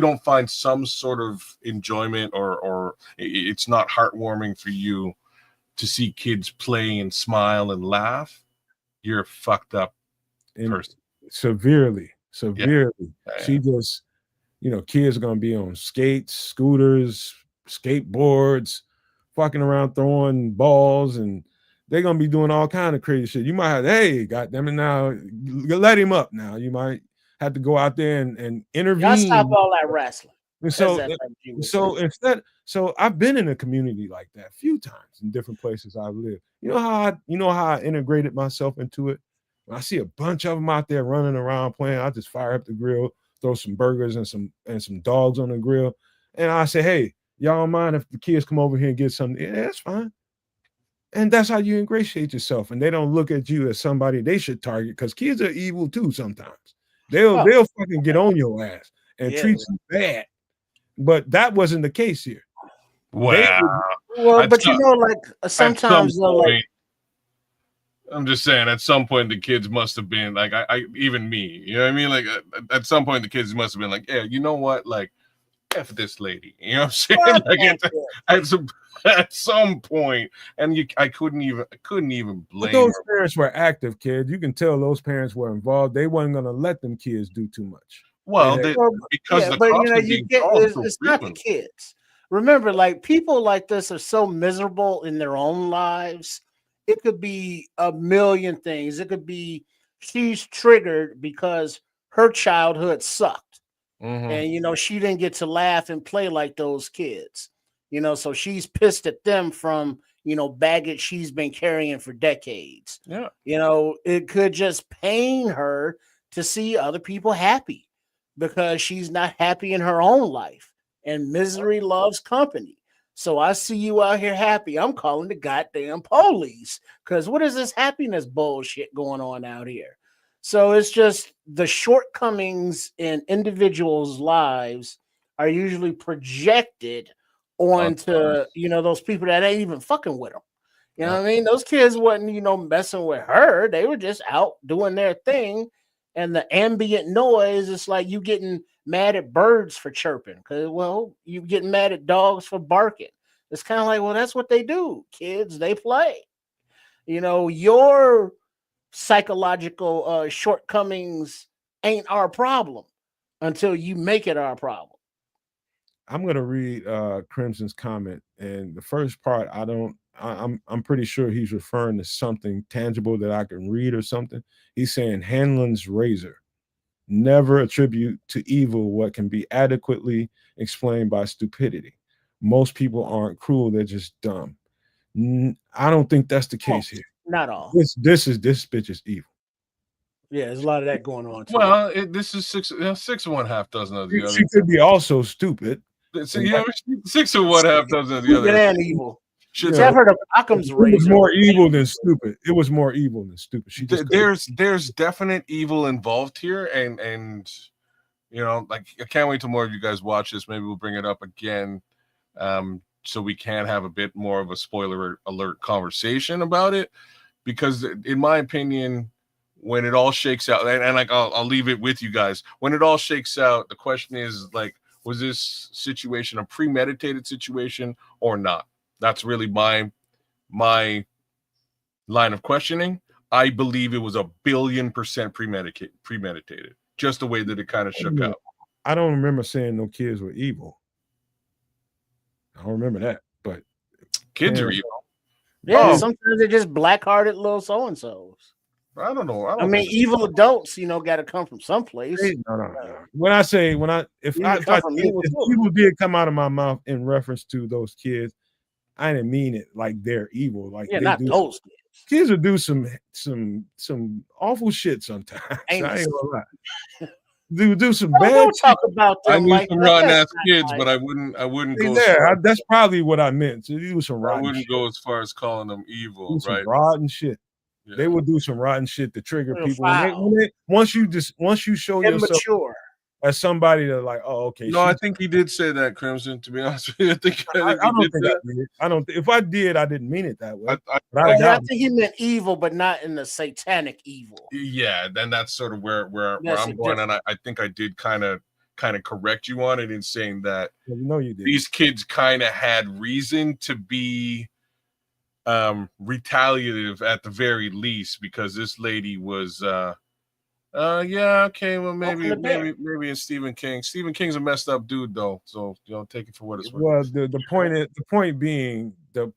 don't find some sort of enjoyment or it's not heartwarming for you to see kids play and smile and laugh, you're a fucked up person. Severely. She just, kids are gonna be on skates, scooters, skateboards, fucking around throwing balls, and they're gonna be doing all kind of crazy shit. You might have, hey, goddamn it, now let him up. Now you might have to go out there and intervene. Y'all stop all that wrestling. And so I've been in a community like that a few times in different places I've lived. You know how I integrated myself into it? When I see a bunch of them out there running around playing, I just fire up the grill, throw some burgers and some dogs on the grill, and I say, hey, y'all don't mind if the kids come over here and get something? Yeah, that's fine. And that's how you ingratiate yourself. And they don't look at you as somebody they should target, because kids are evil too sometimes. They'll fucking get on your ass and treat you bad. But that wasn't the case here. But sometimes I'm just saying, at some point the kids must have been like, even me, you know what I mean? Like at some point the kids must have been like, yeah, you know what? Like, F this lady, you know what I'm saying? Like at some point, and I couldn't even blame. But those parents were active, kids. You can tell those parents were involved. They wasn't gonna let them kids do too much. Well, it's not the kids. Remember, like, people like this are so miserable in their own lives. It could be a million things. It could be she's triggered because her childhood sucked. Mm-hmm. And, she didn't get to laugh and play like those kids. So she's pissed at them from, baggage she's been carrying for decades. Yeah. It could just pain her to see other people happy because she's not happy in her own life. And misery loves company. So I see you out here happy. I'm calling the goddamn police. Because what is this happiness bullshit going on out here? So it's just the shortcomings in individuals' lives are usually projected onto, those people that ain't even fucking with them. You know what I mean? Those kids wasn't, messing with her. They were just out doing their thing. And the ambient noise, it's like you getting mad at birds for chirping. Because, well, you getting mad at dogs for barking. It's kind of like, well, that's what they do. Kids, they play. Your psychological shortcomings ain't our problem until you make it our problem. I'm gonna read Crimson's comment, and the first part I'm pretty sure he's referring to something tangible that I can read or something. He's saying Hanlon's razor. Never attribute to evil what can be adequately explained by stupidity. Most people aren't cruel; they're just dumb. I don't think that's the case here. Not all. This bitch is evil. Yeah, there's a lot of that going on too. Well, this is six and 1/2 dozen of the other. She could be also stupid. So, 6 and 1/2 dozen of the other. And evil. I've heard of Occam's razor. It was more evil than stupid. It was more evil than stupid. There's definite evil involved here, and like I can't wait till more of you guys watch this. Maybe we'll bring it up again, so we can have a bit more of a spoiler alert conversation about it. Because in my opinion, when it all shakes out, and like I'll leave it with you guys. When it all shakes out, the question is like, was this situation a premeditated situation or not? That's really my line of questioning. I believe it was 1,000,000,000% premeditated. Just the way that it kind of shook out. I don't remember saying no kids were evil. I don't remember that, but kids are evil. Yeah, sometimes they're just black-hearted little so-and-sos. I don't know. I mean, evil adults, got to come from someplace. No. If evil did come out of my mouth in reference to those kids, I didn't mean it like they're evil. Like not those kids. Kids will do some awful shit sometimes. I ain't gonna lie. Do some bad. Don't talk about them. I knew some rotten ass kids, but I wouldn't go. That's probably what I meant. So do some rotten. I wouldn't go as far as calling them evil, right? Rotten shit. Yeah. They will do some rotten shit to trigger people. Once you show yourself as somebody that like, oh, okay. No, I think he did say that, Crimson. To be honest with you, I don't think I did. I don't. If I did, I didn't mean it that way. I think he meant evil, but not in the satanic evil. Yeah, then that's sort of where I'm going, and I think I did kind of correct you on it in saying that you did. These kids kind of had reason to be retaliative at the very least, because this lady was maybe in Stephen King. Stephen King's a messed up dude though, so take it for what it's worth. Well, the point being the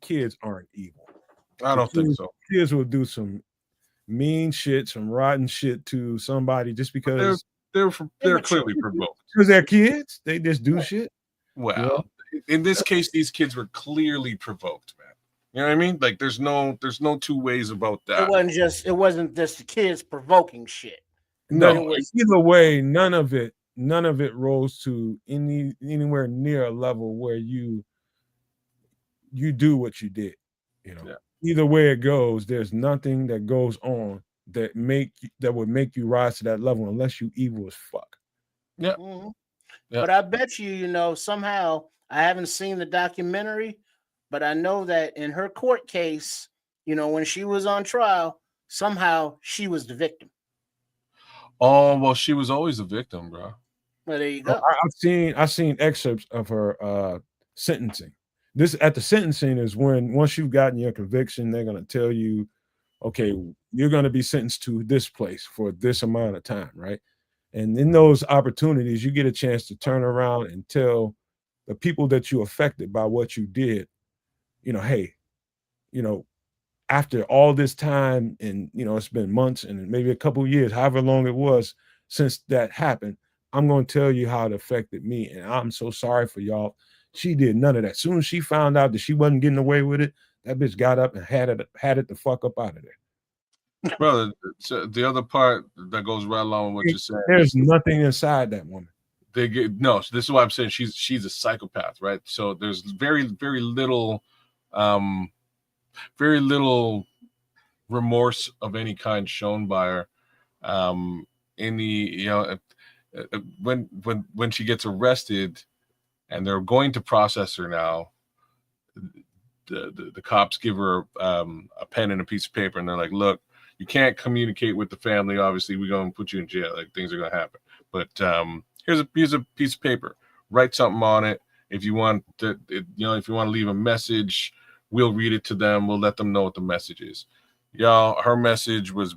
kids aren't evil. I don't think so. Kids will do some mean shit, some rotten shit to somebody just because they're clearly provoked. Because they're kids, they just do shit. Well, in this case, these kids were clearly provoked, man. You know what I mean? Like there's no two ways about that. It wasn't just the kids provoking shit. No, either way, none of it rose to anywhere near a level where you do what you did. Either way it goes, there's nothing that goes on that would make you rise to that level unless you evil as fuck. Yeah. Mm-hmm. Yeah. But I bet you, somehow I haven't seen the documentary. But I know that in her court case, when she was on trial, somehow she was the victim. Oh, well, she was always a victim, bro. Well, there you go. I've seen excerpts of her sentencing. This at the sentencing is when once you've gotten your conviction, they're going to tell you, okay, you're going to be sentenced to this place for this amount of time, right? And in those opportunities, you get a chance to turn around and tell the people that you affected by what you did, hey, after all this time and, it's been months and maybe a couple of years, however long it was since that happened, I'm going to tell you how it affected me. And I'm so sorry for y'all. She did none of that. As soon as she found out that she wasn't getting away with it, that bitch got up and had it the fuck up out of there. Brother, so the other part that goes right along with what you're saying. There's nothing inside that woman. they get no. So this is why I'm saying she's a psychopath, right? So there's very little remorse of any kind shown by her. In the when she gets arrested and they're going to process her now, the cops give her a pen and a piece of paper, and they're like, look, you can't communicate with the family, obviously we're going to put you in jail, like things are going to happen, but here's a piece of paper, write something on it. If you want to, if you want to leave a message, we'll read it to them, we'll let them know what the message is. Y'all, her message was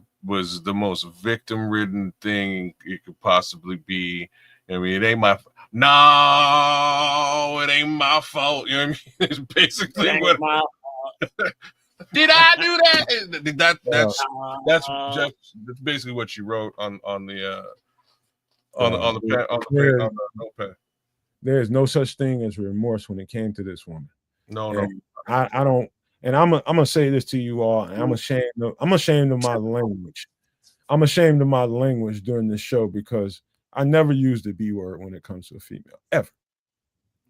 the most victim-ridden thing it could possibly be. I mean, it ain't my no, it ain't my fault. You know what I mean? It's basically what. Did I do that? That's basically what she wrote on the notepad. There's no such thing as remorse when it came to this woman. No. I don't. And I'm gonna say this to you all, and I'm ashamed of my language. I'm ashamed of my language during this show because I never used the B word when it comes to a female,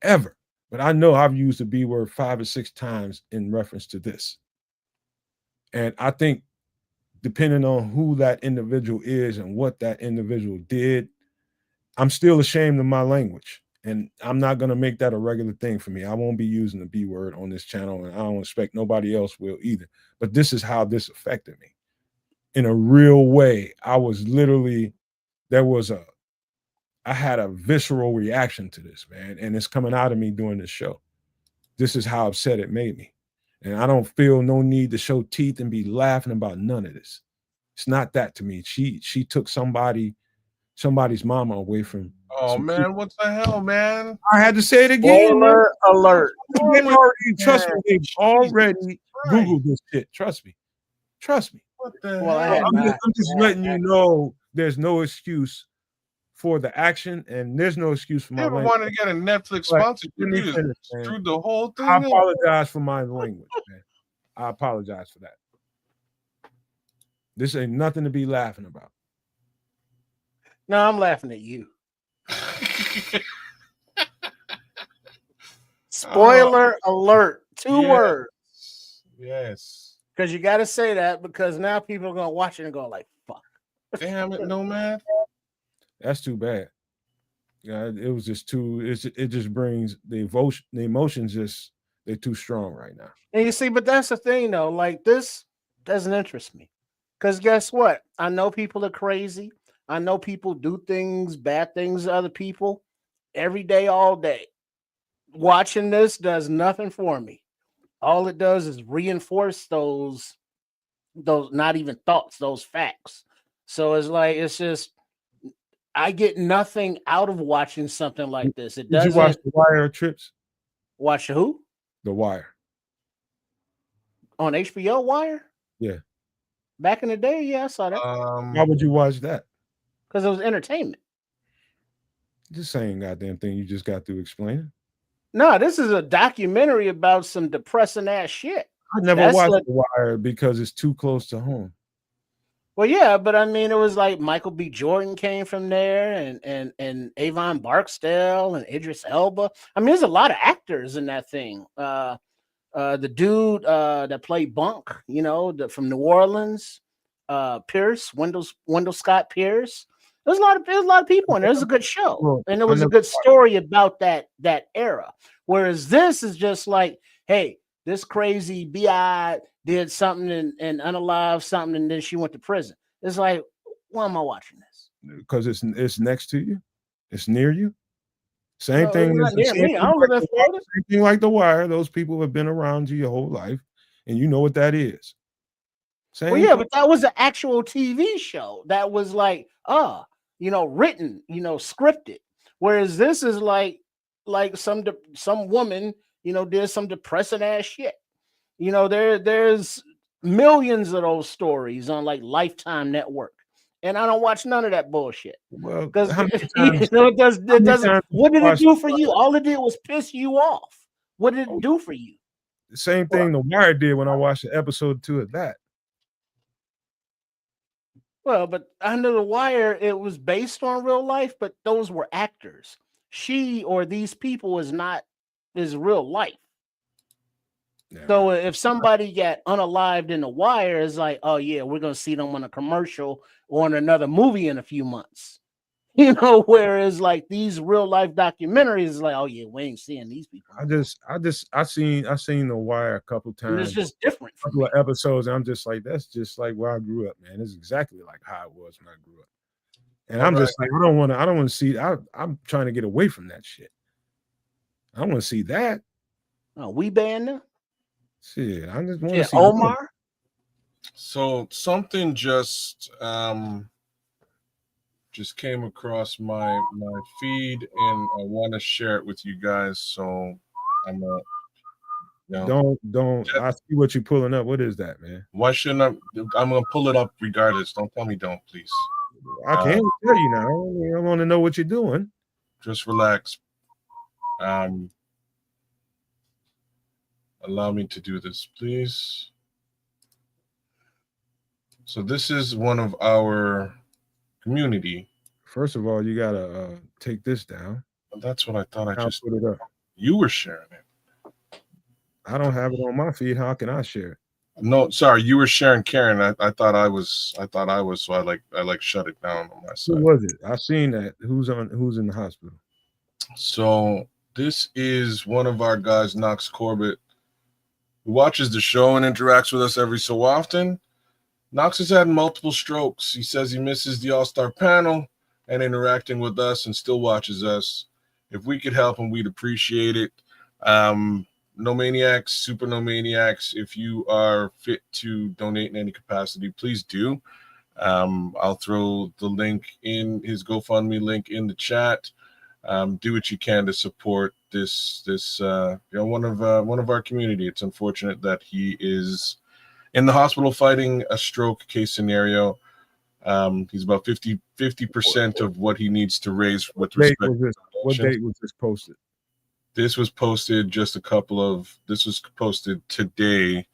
ever. But I know I've used the B word 5 or 6 times in reference to this. And I think depending on who that individual is and what that individual did, I'm still ashamed of my language. And I'm not going to make that a regular thing for me. I won't be using the B word on this channel, and I don't expect nobody else will either. But this is how this affected me. In a real way, I was literally, I had a visceral reaction to this, man. And it's coming out of me during this show. This is how upset it made me. And I don't feel no need to show teeth and be laughing about none of this. It's not that to me. She took somebody's mama away from. Oh man, people. What the hell, man? I had to say it again. Spoiler alert. Trust me, they've already Googled this shit. Trust me. What the hell? I'm just letting you know there's no excuse for the action, and there's no excuse for my language. You ever wanted to get a Netflix sponsor? Through the whole thing. I apologize for my language, man. I apologize for that. This ain't nothing to be laughing about. No, I'm laughing at you. Spoiler alert. 2 words. Yes. Because you got to say that, because now people are going to watch it and go like, fuck. Damn it, no, man. That's too bad. Yeah, it was just too, it just brings the emotions they're too strong right now. And you see, but that's the thing though, like this doesn't interest me. Because guess what? I know people are crazy. I know people do bad things to other people every day, all day. Watching this does nothing for me. All it does is reinforce those not even thoughts, those facts. So it's just, I get nothing out of watching something like this. It doesn't. Did you watch The Wire, Trips? Watch who? The Wire. On HBO Wire? Yeah. Back in the day, yeah, I saw that. Why would you watch that? Because it was entertainment. The same goddamn thing you just got through explaining. No, this is a documentary about some depressing ass shit. I never watched The Wire because it's too close to home. Well, yeah, but I mean, it was like Michael B. Jordan came from there, and Avon Barksdale and Idris Elba. I mean, there's a lot of actors in that thing. The dude that played Bunk, from New Orleans, Pierce, Wendell Scott Pierce. There's a lot of people, and it was a good show, and it was a good story about that era. Whereas this is just like, hey, this crazy BI did something and unalive something, and then she went to prison. It's like, why am I watching this? Because it's next to you, it's near you. Same thing. Near me. I don't live in Florida. Same thing like The Wire. Those people have been around you your whole life, and you know what that is. Well, yeah, but that was an actual TV show that was like, written, scripted. Whereas this is like some woman, did some depressing ass shit. There's millions of those stories on like Lifetime Network, and I don't watch none of that bullshit. Well, because it doesn't. What did it do for you? All it did was piss you off. What did it do for you? The same thing The Wire did when I watched episode 2 of that. Well, but Under the Wire, it was based on real life, but those were actors. She or these people is real life. Yeah. So if somebody got unalived in the wire, it's like, oh yeah, we're gonna see them on a commercial or in another movie in a few months. Whereas like these real life documentaries is like, oh yeah, we ain't seeing these people. I seen The Wire a couple And it's times, just different a from couple me. of episodes, and I'm just like, that's just like where I grew up, man. It's exactly like how it was when I grew up. And All I'm right. just like, I don't want to see. I'm trying to get away from that shit. I don't want to see that. Oh, we banned them. Shit, I just want to Yeah, see. Omar. So something just came across my feed, and I want to share it with you guys. So I'm Don't. I see what you're pulling up. What is that, man? why shouldn't I'm gonna pull it up regardless. Don't tell me don't, please. I can't tell you now. I want to know what you're doing. Just relax. Allow me to do this, please. So this is one of our community. First of all, you gotta take this down. That's what I thought. I'll put it up. You were sharing it. I don't have it on my feed. How can I share it? No, sorry, you were sharing Karen. I thought I was. So I shut it down on my side. Who was it? I seen that. Who's in the hospital? So this is one of our guys, Knox Corbett, who watches the show and interacts with us every so often. Knox has had multiple strokes. He says he misses the All-Star panel and interacting with us and still watches us. If we could help him, we'd appreciate it. No Maniacs, Super No Maniacs, if you are fit to donate in any capacity, please do. I'll throw the link in his GoFundMe link in the chat. Do what you can to support this one of our community. It's unfortunate that he is in the hospital fighting a stroke case scenario. He's about 50% of what he needs to raise with respect to this. What date was this posted? This was posted this was posted today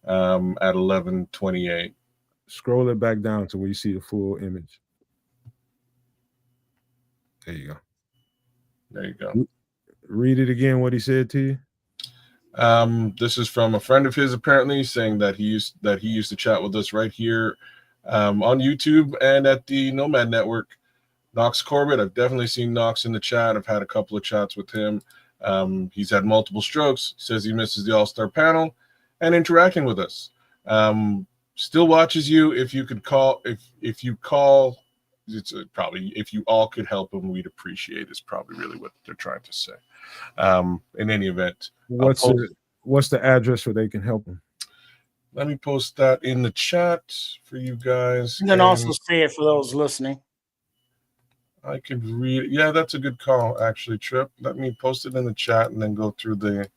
at 11:28. Scroll it back down to where you see the full image. There you go. There you go. Read it again, what he said to you. This is from a friend of his, apparently, saying that he used to chat with us right here on YouTube and at the Nomad Network. Knox Corbett, I've definitely seen Knox in the chat. I've had a couple of chats with him. He's had multiple strokes. Says he misses the All-Star panel and interacting with us. Still watches you. If you could call, if you call, it's probably if you all could help him, we'd appreciate. Is probably really what they're trying to say. In any event, what's the address where they can help him? Let me post that in the chat for you guys. And then also say it for those listening. I could read. Yeah, that's a good call, actually, Trip. Let me post it in the chat and then go through the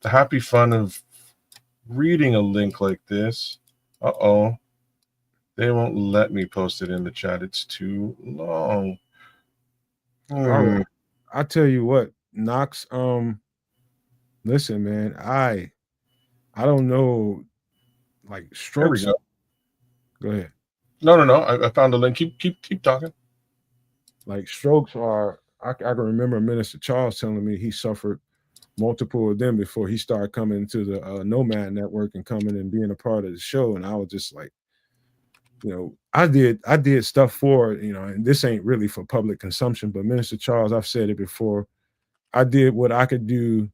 happy fun of reading a link like this. They won't let me post it in the chat. It's too long. All right. I tell you what, Knox. Listen, man. I don't know. Like strokes. There we go ahead. No. I found a link. Keep talking. Like strokes are. I can remember Minister Charles telling me he suffered multiple of them before he started coming to the Nomad Network and coming and being a part of the show. And I was just like, I did stuff for, and this ain't really for public consumption, but Minister Charles, I've said it before, I did what I could do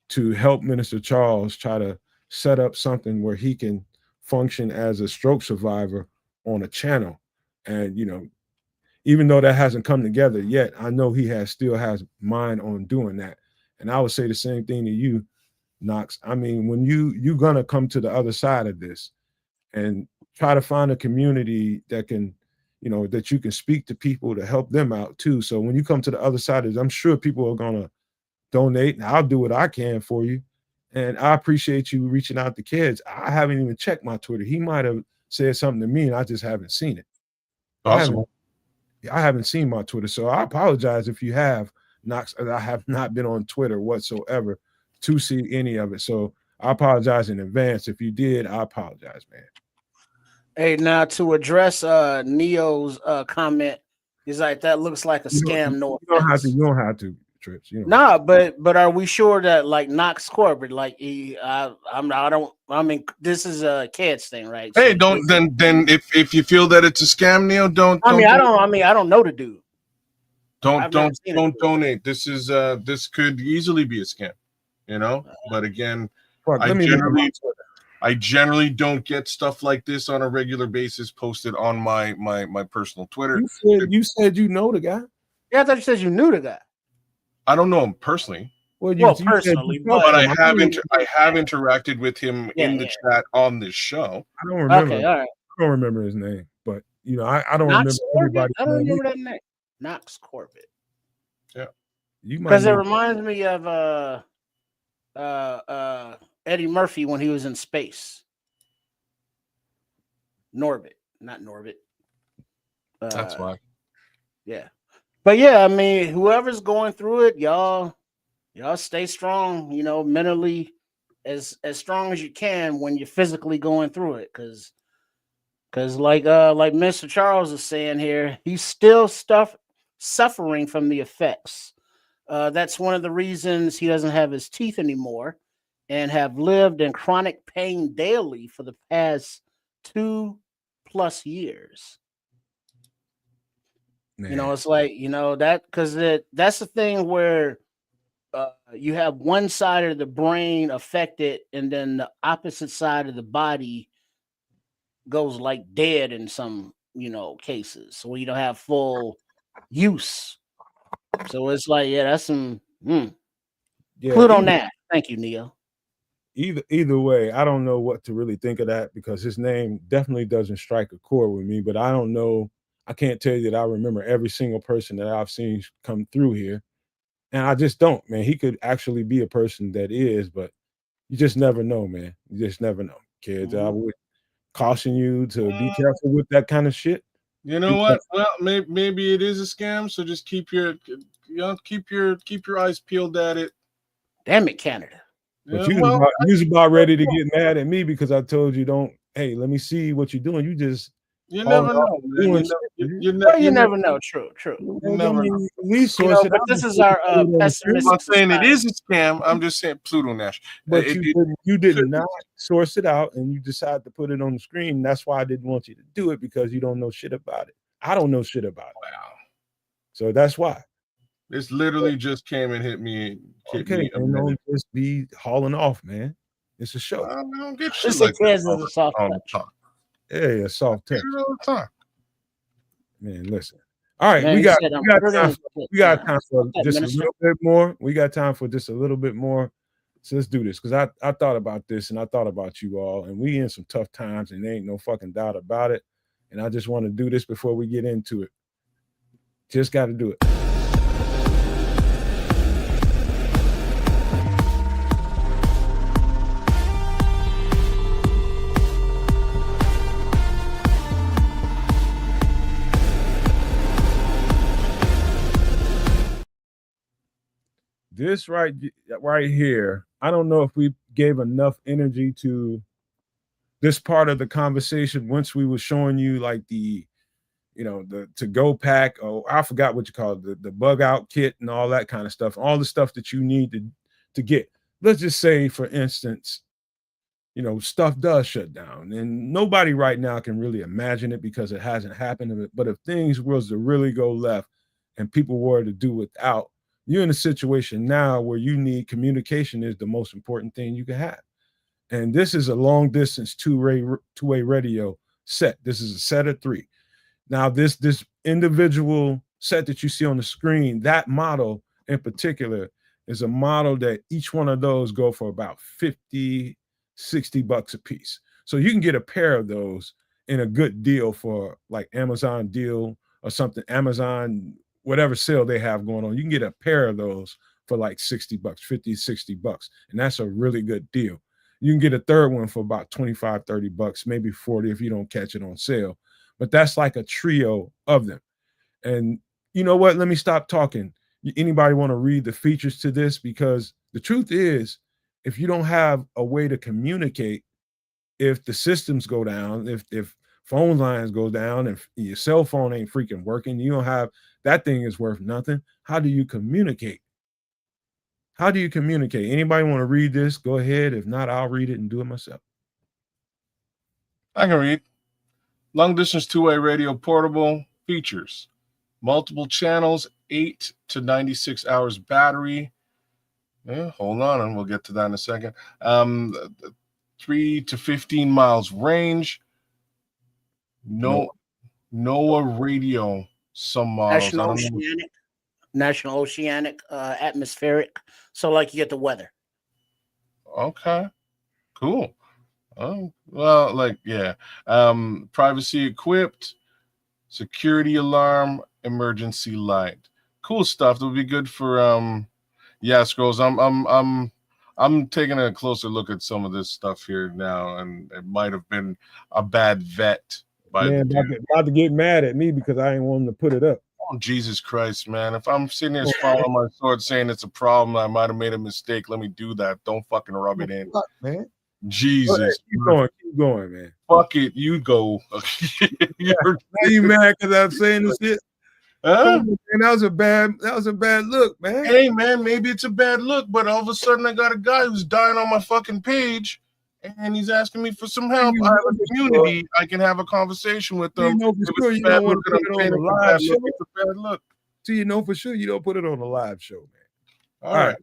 to help Minister Charles try to set up something where he can function as a stroke survivor on a channel. And, even though that hasn't come together yet, I know he still has mind on doing that. And I would say the same thing to you, Knox. I mean, when you're gonna come to the other side of this and try to find a community that can, that you can speak to people to help them out too. So when you come to the other side of this, I'm sure people are gonna donate, and I'll do what I can for you. And I appreciate you reaching out to kids. I haven't even checked my Twitter. He might have said something to me, and I just haven't seen it. Possible. I haven't seen my Twitter, so I apologize if you have, Knox. I have not been on Twitter whatsoever to see any of it. So I apologize in advance. If you did, I apologize, man. Hey, now to address Neo's comment, he's like that looks like a scam. No You don't have offense. to. You don't have to, Trips. You don't Nah, but are we sure that like Knox Corbett, like I mean this is a kids thing, right? Hey, So don't then if you feel that it's a scam, Neil, I don't know the dude. I've never seen it. don't donate. This is this could easily be a scam, you know. But again, fuck, let me look at my Twitter. I generally don't get stuff like this on a regular basis posted on my personal Twitter. You said you know the guy. Yeah, I thought you said you knew the guy. I don't know him personally. Well, personally, but I have interacted with him in the chat on this show. I don't remember. Okay, all right. I don't remember his name, but you know, I don't Knox remember everybody. I don't remember that name. Knox Corbett. Yeah, you might because it reminds me of Eddie Murphy when he was in space. Norbit, not Norbit. That's why. Yeah, but yeah, I mean, whoever's going through it, y'all stay strong. You know, mentally as strong as you can when you're physically going through it, because like Mr. Charles is saying here, he's still suffering from the effects. That's one of the reasons he doesn't have his teeth anymore and have lived in chronic pain daily for the past 2+ years. Man. You know, it's like, you know, that because that's the thing where you have one side of the brain affected and then the opposite side of the body goes like dead in some, you know, cases. So you don't have full use. So it's like, yeah, that's some Pluto Nash. Thank you, Neo. Either way, I don't know what to really think of that because his name definitely doesn't strike a chord with me, but I don't know. I can't tell you that I remember every single person that I've seen come through here. And I just don't, man. He could actually be a person that is, but you just never know, man. You just never know. Kids, I would caution you to be careful with that kind of shit. You know what? Well, maybe it is a scam, so just keep your eyes peeled at it. Damn it, Canada. But you was about ready to get mad at me because I told you don't. Hey, let me see what you're doing. You never know. You never know. True. You never know. But this is our pessimistic. I'm not saying it is a scam. I'm just saying Pluto Nash. But you did not source it out, and you decided to put it on the screen. That's why I didn't want you to do it because you don't know shit about it. I don't know shit about it. Wow. So that's why. This literally just came and hit me. Okay, and don't just be hauling off, man. It's a show. I don't get shit like that on the top. Yeah, a soft touch. All the time. Man, listen. All right, we got time for just a little bit more. We got time for just a little bit more. So let's do this because I thought about this and I thought about you all, and we in some tough times, and there ain't no fucking doubt about it. And I just want to do this before we get into it. Just got to do it. This right here, I don't know if we gave enough energy to this part of the conversation once we were showing you like the to-go pack, or I forgot what you call it, the bug out kit and all that kind of stuff, all the stuff that you need to get. Let's just say, for instance, stuff does shut down, and nobody right now can really imagine it because it hasn't happened. But if things was to really go left and people were to do without, you're in a situation now where you need communication is the most important thing you can have. And this is a long distance two-way radio set. This is a set of 3. Now, this individual set that you see on the screen, that model in particular is a model that each one of those go for about $50, $60 a piece. So you can get a pair of those in a good deal for like Amazon deal or something, Amazon, whatever sale they have going on. You can get a pair of those for like $60, $50, $60. And that's a really good deal. You can get a third one for about $25, $30, maybe $40 if you don't catch it on sale. But that's like a trio of them. And you know what? Let me stop talking. Anybody want to read the features to this? Because the truth is, if you don't have a way to communicate, if the systems go down, if phone lines go down and your cell phone ain't freaking working, you don't have that thing is worth nothing. How do you communicate? How do you communicate? Anybody want to read this? Go ahead. If not, I'll read it and do it myself. I can read. Long distance two-way radio portable features multiple channels, 8 to 96 hours battery. Yeah, hold on, and we'll get to that in a second. 3 to 15 miles range. NOAA radio. Some models. National Oceanic Atmospheric. So, like, you get the weather. Okay, cool. Oh, well, like, yeah. Privacy equipped, security alarm, emergency light. Cool stuff. That would be good for yeah, Scrolls. I'm taking a closer look at some of this stuff here now, and it might have been a bad vet by Man, about to get mad at me because I ain't want him to put it up. Oh, Jesus Christ, man. If I'm sitting here swallowing my sword saying it's a problem, I might have made a mistake. Let me do that. Don't fucking rub it in. Fuck, man. Jesus. Keep going, man. Fuck it. You go. Now you mad because I'm saying this shit? Huh? Man, that was a bad look, man. Hey, man, maybe it's a bad look, but all of a sudden I got a guy who's dying on my fucking page, and he's asking me for some help. I have a community. I can have a conversation with them. You know for sure you don't want to put it on the live show. It's a bad look. So you know for sure you don't put it on the live show, man. All right.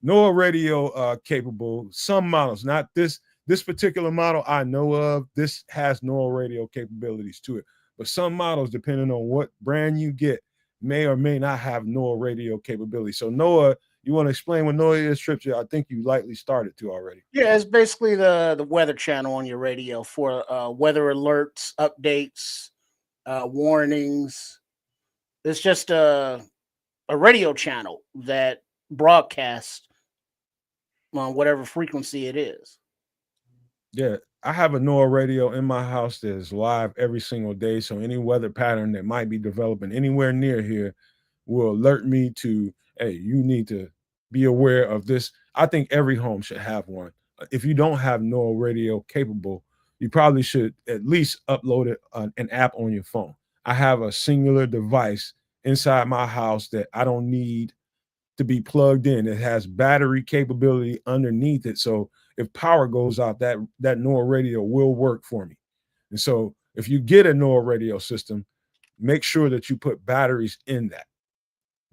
NOAA radio capable. Some models, not this particular model I know of. This has NOAA radio capabilities to it. But some models, depending on what brand you get, may or may not have NOAA radio capability. So NOAA, you want to explain what NOAA is, Trips? I think you lightly started to already. Yeah, it's basically the weather channel on your radio for weather alerts, updates, warnings. It's just a radio channel that broadcasts on whatever frequency it is. Yeah, I have a NOAA radio in my house that is live every single day. So any weather pattern that might be developing anywhere near here will alert me to, hey, you need to be aware of this. I think every home should have one. If you don't have NOAA radio capable, you probably should at least upload it an app on your phone. I have a singular device inside my house that I don't need to be plugged in. It has battery capability underneath it. So if power goes out, that NOAA radio will work for me. And so if you get a NOAA radio system, make sure that you put batteries in that.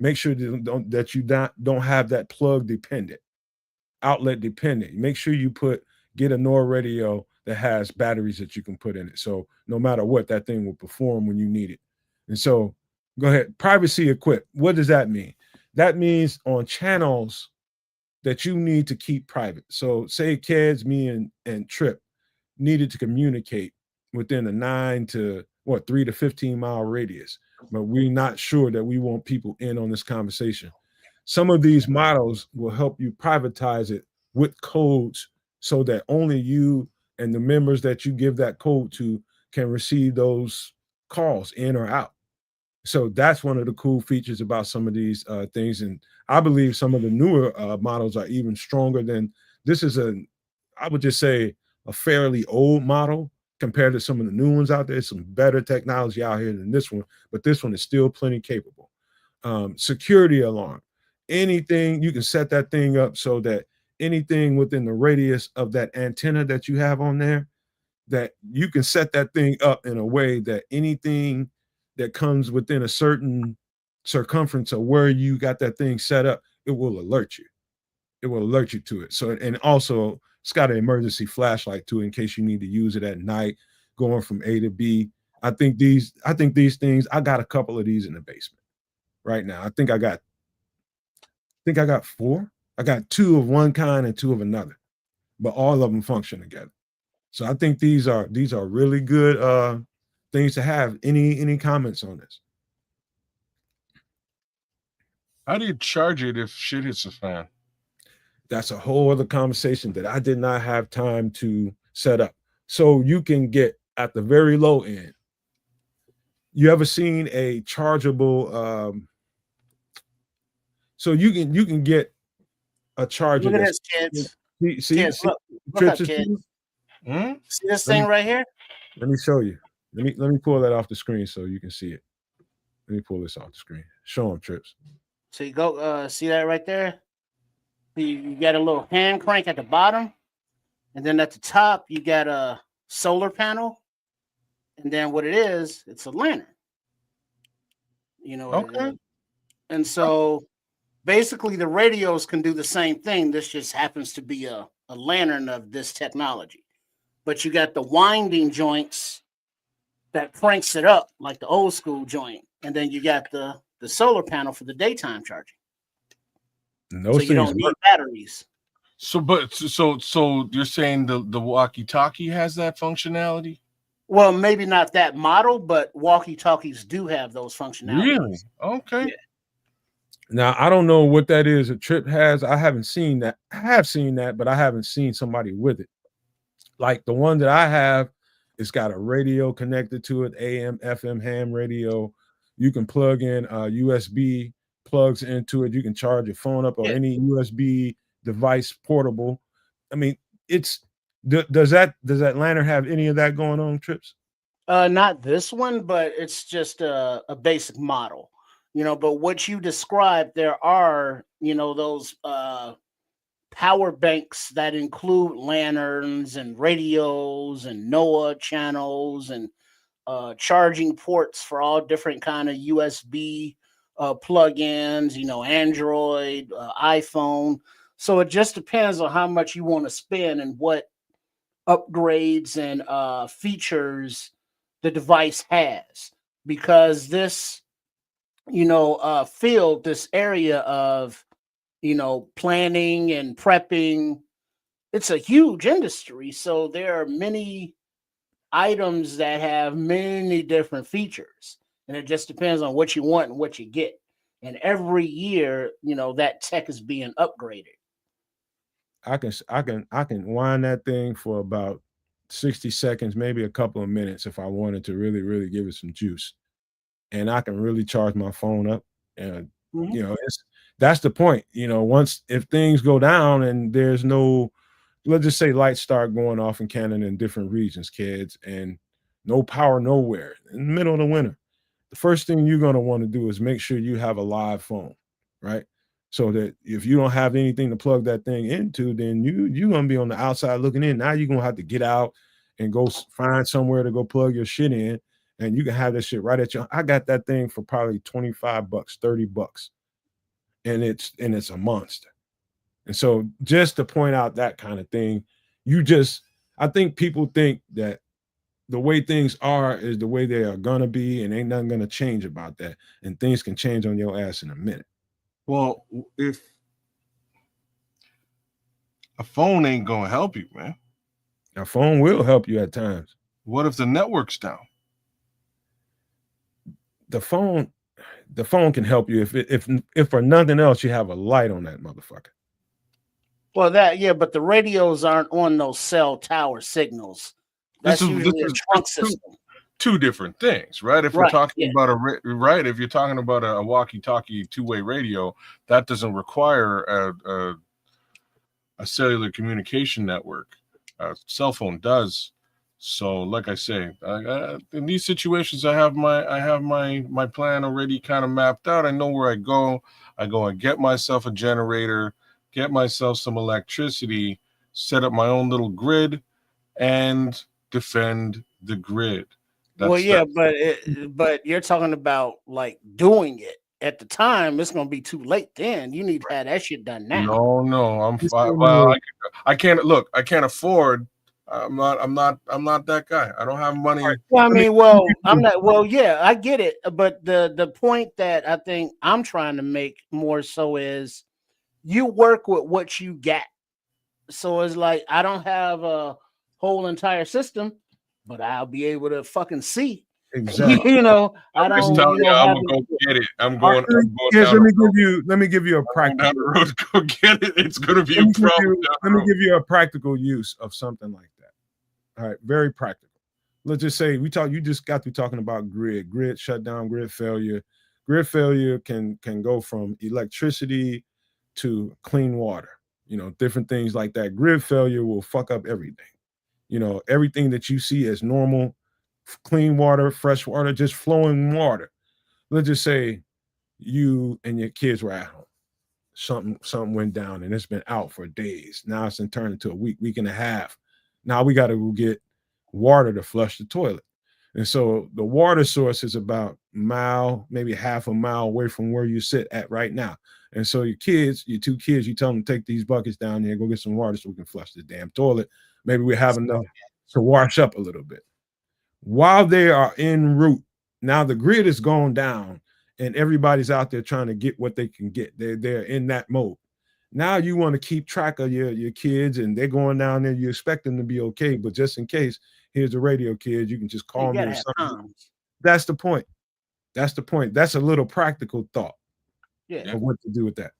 Make sure that you don't have that plug dependent, outlet dependent. Make sure you get a NOAA radio that has batteries that you can put in it. So no matter what, that thing will perform when you need it. And so go ahead. Privacy equipped. What does that mean? That means on channels that you need to keep private. So say kids, me and Trip needed to communicate within a 3 to 15 mile radius, but we're not sure that we want people in on this conversation. Some of these models will help you privatize it with codes so that only you and the members that you give that code to can receive those calls in or out. So that's one of the cool features about some of these things. And I believe some of the newer models are even stronger than this is I would just say a fairly old model compared to some of the new ones out there. Some better technology out here than this one, but this one is still plenty capable. Security alarm, anything, you can set that thing up so that anything within the radius of that antenna that you have on there, that you can set that thing up in a way that anything that comes within a certain circumference of where you got that thing set up, it will alert you. It will alert you to it. So, and also it's got an emergency flashlight too, in case you need to use it at night, going from A to B. I think these things, I got a couple of these in the basement right now. I think I got 4. I got 2 of one kind and 2 of another, but all of them function together. So I think these are really good things to have. Any comments on this? How do you charge it if shit hits the fan? That's a whole other conversation that I did not have time to set up. So you can get at the very low end. You ever seen a chargeable? So you can get a charger. Look at this, kids. See, Look up, kids. See this thing right here? Let me show you. Let me pull that off the screen so you can see it. Let me pull this off the screen. Show them Trips. So you go see that right there? You got a little hand crank at the bottom, and then at the top you got a solar panel, and then what it is, it's a lantern. You know what it is. And so basically the radios can do the same thing. This just happens to be a lantern of this technology. But you got the winding joints that cranks it up like the old school joint, and then you got the solar panel for the daytime charging. No, so you don't need batteries. So you're saying the walkie-talkie has that functionality? Well, maybe not that model, but walkie-talkies do have those functionalities. Really? Okay. Yeah. Now I don't know what that is. A Trip has. I haven't seen that. I have seen that, but I haven't seen somebody with it. Like the one that I have, it's got a radio connected to it, AM, FM, ham radio. You can plug in USB plugs into it. You can charge your phone up or any USB device portable. I mean, does that lantern have any of that going on, Trips? Not this one, but it's just a basic model. But what you described, there are, those power banks that include lanterns and radios and NOAA channels and charging ports for all different kind of USB plugins, Android, iPhone. So it just depends on how much you want to spend and what upgrades and features the device has. Because this, field, this area of, planning and prepping, it's a huge industry. So there are many items that have many different features, and it just depends on what you want and what you get. And every year, that tech is being upgraded. I can wind that thing for about 60 seconds, maybe a couple of minutes if I wanted to really, really give it some juice. And I can really charge my phone up. And that's the point. Once if things go down and there's no, let's just say lights start going off in Canada in different regions, kids, and no power nowhere in the middle of the winter, the first thing you're going to want to do is make sure you have a live phone, right? So that if you don't have anything to plug that thing into, then you're going to be on the outside looking in. Now you're going to have to get out and go find somewhere to go plug your shit in, and you can have that shit right at your. I got that thing for probably $25, $30, and it's a monster. And so just to point out that kind of thing, I think people think that the way things are is the way they are gonna be, and ain't nothing gonna change about that. And things can change on your ass in a minute. Well, if a phone ain't gonna help you, man. A phone will help you at times. What if the network's down? The phone can help you if for nothing else, you have a light on that motherfucker. Well, but the radios aren't on those cell tower signals. That's usually a trunk system. Two different things, right? If we're talking about if you're talking about a walkie-talkie two-way radio, that doesn't require a cellular communication network. A cell phone does. So, like I say, in these situations, I have my plan already kind of mapped out. I know where I go. I go and get myself a generator, get myself some electricity, set up my own little grid, and defend the grid. But you're talking about like doing it at the time. It's gonna be too late. Then you need to have that shit done now. No, I'm fine. Well, I can't look. I can't afford. I'm not that guy. I don't have money. Well, I'm not. Well, yeah, I get it. But the point that I think I'm trying to make more so is you work with what you got. So it's like I don't have a whole entire system, but I'll be able to fucking see. Exactly. I don't. I'm gonna go get it. I'm going. Let me give you a practical down the road. Go get it. It's gonna be a problem. Let me give you a practical use of something like that. All right, very practical. Let's just say you just got through talking about grid shutdown, grid failure. Grid failure can go from electricity to clean water. Different things like that. Grid failure will fuck up everything. Everything that you see as normal clean water, fresh water, just flowing water. Let's just say you and your kids were at home. Something went down and it's been out for days. Now it's been turned into a week and a half. Now we got to go get water to flush the toilet. And so the water source is about a mile, maybe half a mile away from where you sit at right now. And so your two kids, you tell them to take these buckets down there, go get some water so we can flush the damn toilet. Maybe we have enough to wash up a little bit. While they are en route, now the grid is going down and everybody's out there trying to get what they can get. They're in that mode. Now you want to keep track of your kids and they're going down there. You expect them to be okay, but just in case, here's the radio kids. You can just call them. That's the point. That's the point. That's a little practical thought of what to do with that.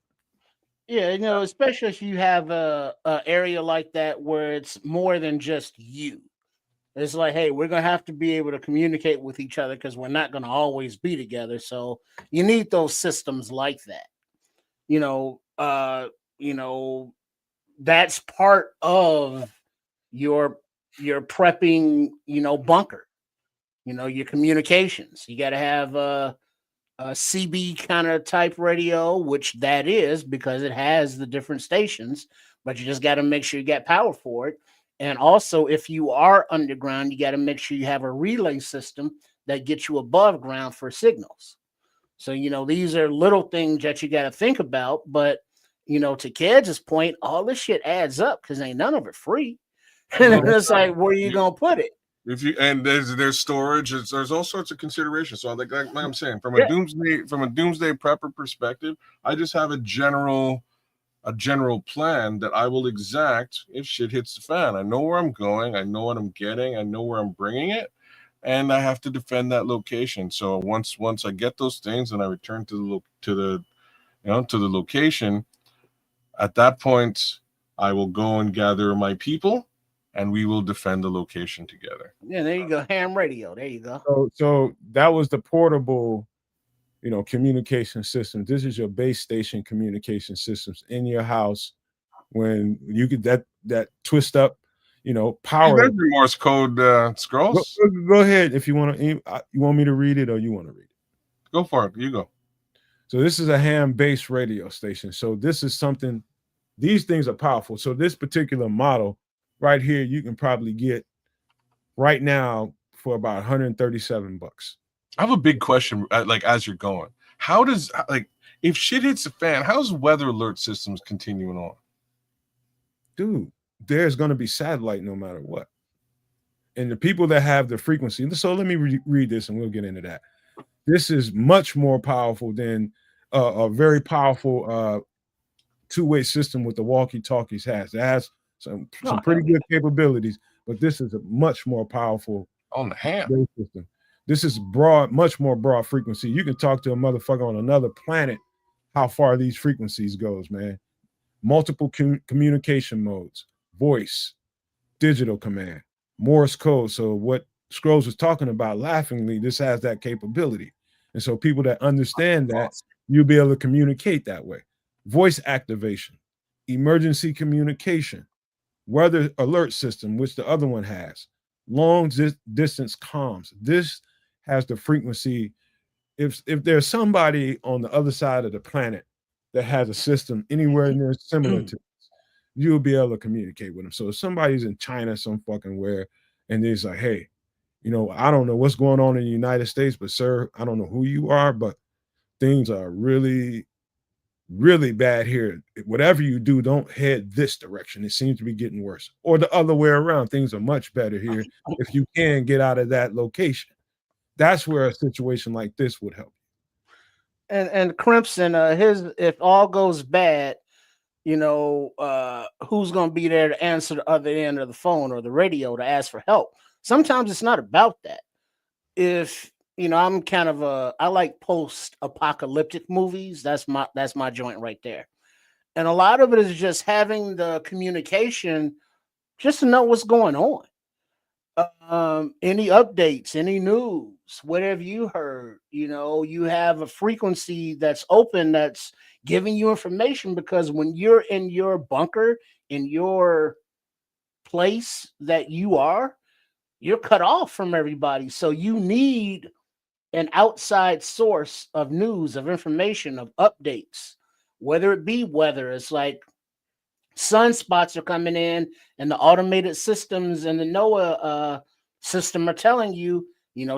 Yeah, especially if you have a area like that where it's more than just you. It's like, hey, we're going to have to be able to communicate with each other because we're not going to always be together. So you need those systems like that. That's part of your prepping, bunker, your communications. You got to have a CB kind of type radio, which that is because it has the different stations, but you just got to make sure you got power for it. And also, if you are underground, you got to make sure you have a relay system that gets you above ground for signals. So, these are little things that you got to think about. But, to Ked's point, all this shit adds up because ain't none of it free. And it's like, where are you going to put it? There's storage, there's all sorts of considerations. So like I'm saying, from a doomsday prepper perspective, I just have a general plan that I will exact if shit hits the fan. I know where I'm going, I know what I'm getting, I know where I'm bringing it, and I have to defend that location. So once I get those things and I return to the location, at that point I will go and gather my people and we will defend the location together. Yeah, there you go. Ham radio. There you go. So that was the portable, communication system. This is your base station communication systems in your house. When you get that twist up, power. Hey, Morse code scrolls. Go ahead if you want to. You want me to read it or you want to read it? Go for it. You go. So this is a ham-based radio station. So this is something. These things are powerful. So this particular model right here, you can probably get right now for about 137 bucks. I have a big question, like as you're going. How does, if shit hits the fan, how's weather alert systems continuing on? Dude, there's going to be satellite no matter what. And the people that have the frequency, so let me read this and we'll get into that. This is much more powerful than a very powerful two-way system with the walkie-talkies has. It has some pretty good capabilities, but this is a much more powerful on the ham system. This is much more broad frequency. You can talk to a motherfucker on another planet how far these frequencies goes, man. Multiple communication modes, voice, digital command, Morse code. So what Scrolls was talking about laughingly, this has that capability. And so people that understand that, you'll be able to communicate that way. Voice activation, emergency communication, weather alert system, which the other one has, long distance comms. This has the frequency. If there's somebody on the other side of the planet that has a system anywhere near similar to this, you'll be able to communicate with them. So if somebody's in China, some fucking where, and they're like, hey, I don't know what's going on in the United States, but sir, I don't know who you are, but things are really, really bad here. Whatever you do, don't head this direction. It seems to be getting worse. Or the other way around. Things are much better here if you can get out of that location. That's where a situation like this would help. And Crimson, if all goes bad, who's going to be there to answer the other end of the phone or the radio to ask for help? Sometimes it's not about that. If I'm kind of I like post-apocalyptic movies. That's my joint right there. And a lot of it is just having the communication just to know what's going on. Any updates, any news, whatever you heard, you have a frequency that's open that's giving you information, because when you're in your bunker, in your place that you are, you're cut off from everybody. So you need an outside source of news, of information, of updates, whether it be weather. It's like sunspots are coming in, and the automated systems and the NOAA system are telling you,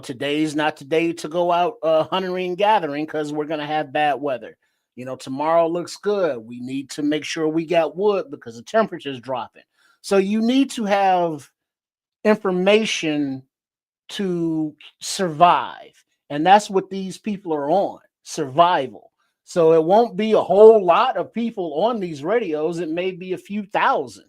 today's not the day to go out hunting and gathering because we're going to have bad weather. Tomorrow looks good. We need to make sure we got wood because the temperature is dropping. So you need to have information to survive. And that's what these people are on, survival. So it won't be a whole lot of people on these radios. It may be a few thousand,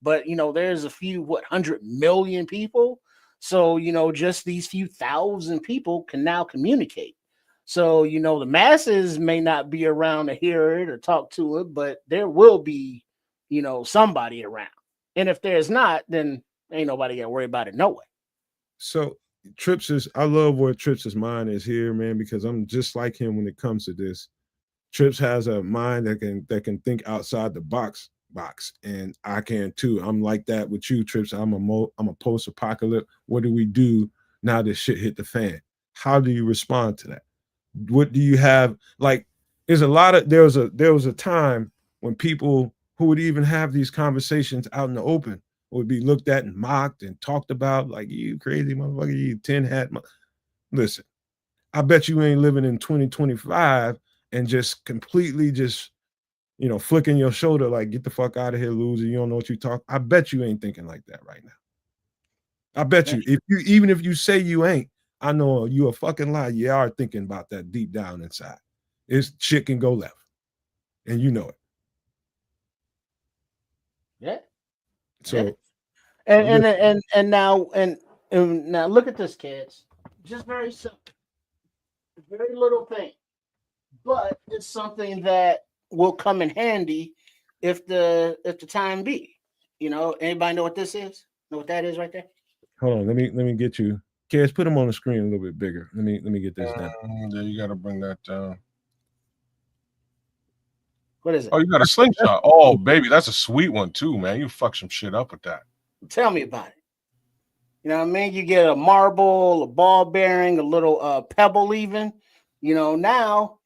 but there's a few, 100 million people. So, just these few thousand people can now communicate. So, the masses may not be around to hear it or talk to it, but there will be, somebody around. And if there's not, then ain't nobody got to worry about it no way. So I love where Tripps's mind is here, man, because I'm just like him when it comes to this. Trips has a mind that can think outside the box, and I can too. I'm like that with you, Trips. I'm a post-apocalypse. What do we do now that shit hit the fan? How do you respond to that? What do you have? Like, there was a time when people who would even have these conversations out in the open would be looked at and mocked and talked about, like, you crazy motherfucker, you tin hat. Listen, I bet you ain't living in 2025 and just completely flicking your shoulder like, get the fuck out of here, loser. You don't know what you talk. I bet you ain't thinking like that right now. I bet you, even if you say you ain't, I know you a fucking lie. You are thinking about that deep down inside. It's shit can go left, and you know it. Yeah. So, yeah. And now look at this, kids. Just very simple, very little thing, but it's something that will come in handy if the time be. Anybody know what this is? Know what that is right there? Hold on, let me get you. Kids, put them on the screen a little bit bigger. Let me get this down. Yeah, you got to bring that down. What is it? Oh, you got a slingshot. Oh, baby, that's a sweet one too, man. You fuck some shit up with that. Tell me about it. You know what I mean? You get a marble, a ball bearing, a little pebble even. Now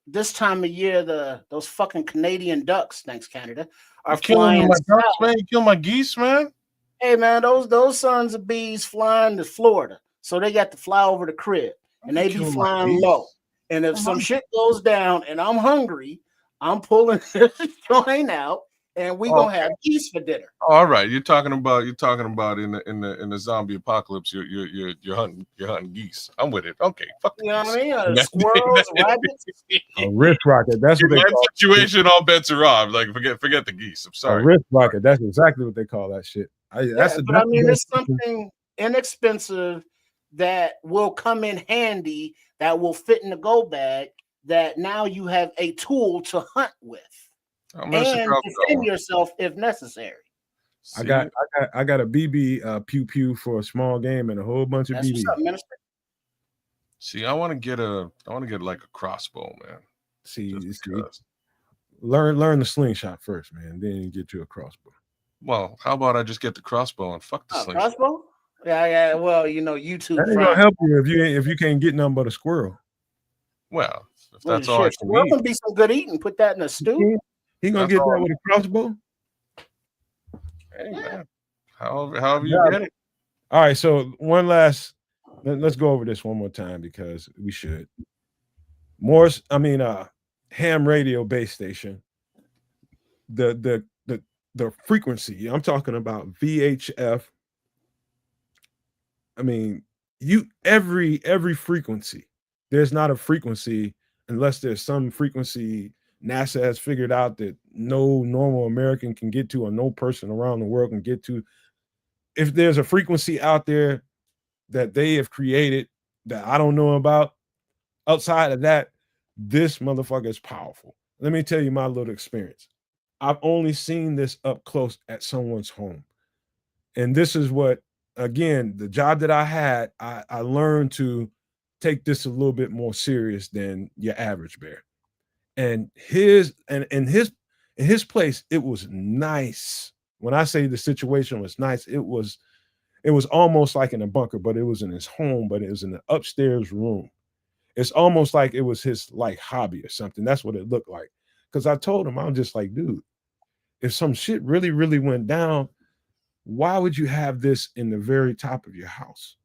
this time of year, those fucking Canadian ducks, thanks Canada, are flying. My ducks, man. You kill my geese, man. Hey man, those sons of bees flying to Florida, so they got to fly over the crib, and they be flying low. And if some shit goes down, and I'm hungry, I'm pulling this joint out, and we gonna have geese for dinner. All right, you're talking about in the zombie apocalypse. You're hunting geese. I'm with it. Okay, fuck. You know what I mean? Squirrels, rabbits. A wrist rocket. That's what they call that situation. All bets are off. Like forget the geese. I'm sorry. A wrist rocket. That's exactly what they call that shit. It's something inexpensive that will come in handy, that will fit in the go bag, that now you have a tool to hunt with and defend yourself if necessary. I got a BB pew pew for a small game and a whole bunch of BB. What's up, Minister? See, I want to get like a crossbow, man. See, learn the slingshot first, man. Then you get you a crossbow. Well, how about I just get the crossbow and fuck the slingshot? Crossbow? Yeah. Well, YouTube. That ain't gonna help you if you can't get nothing but a squirrel. Well, if that's all I can eat. Gonna be some good eating. Put that in a stew. He gonna get that with a crossbow. Hey man, however you get it. All right. So let's go over this one more time because we should. Ham radio base station. The frequency, I'm talking about VHF. I mean, every frequency. There's not a frequency unless there's some frequency NASA has figured out that no normal American can get to, or no person around the world can get to. If there's a frequency out there that they have created that I don't know about, outside of that, this motherfucker is powerful. Let me tell you my little experience. I've only seen this up close at someone's home. And this is what, again, the job that I had, I learned to take this a little bit more serious than your average bear. And in his place, it was nice. When I say the situation was nice, it was It was almost like in a bunker, but it was in his home, but it was in the upstairs room. It's almost like it was his like hobby or something. That's what it looked like. Because I told him, I'm just like, dude, if some shit really, really went down, why would you have this in the very top of your house?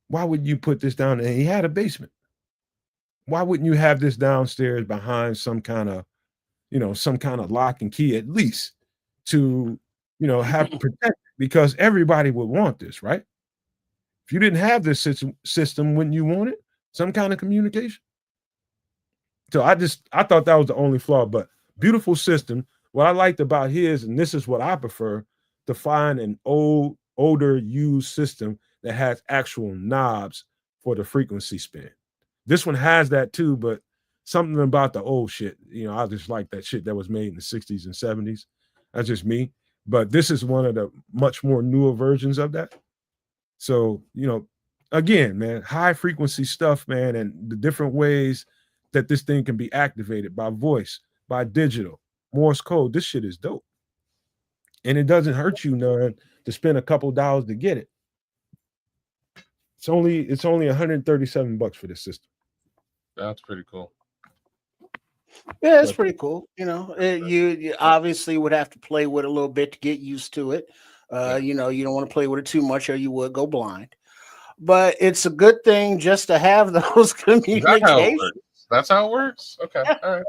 Why would you put this down? And he had a basement. Why wouldn't you have this downstairs behind some kind of, some kind of lock and key at least to, have protect? Because everybody would want this, right? If you didn't have this system, wouldn't you want it? Some kind of communication. So I thought that was the only flaw, but beautiful system. What I liked about his, and this is what I prefer, to find an older used system that has actual knobs for the frequency span. This one has that too, but something about the old shit, I just like that shit that was made in the 60s and 70s. That's just me. But this is one of the much more newer versions of that. So, again, man, high frequency stuff, man, and the different ways that this thing can be activated by voice, by digital, Morse code. This shit is dope. And it doesn't hurt you none to spend a couple dollars to get it. It's only $137 for this system. That's pretty cool. Yeah, it's pretty cool. You obviously would have to play with it a little bit to get used to it. You don't want to play with it too much, or you would go blind. But it's a good thing just to have those communications. That's how it works. Okay, all right.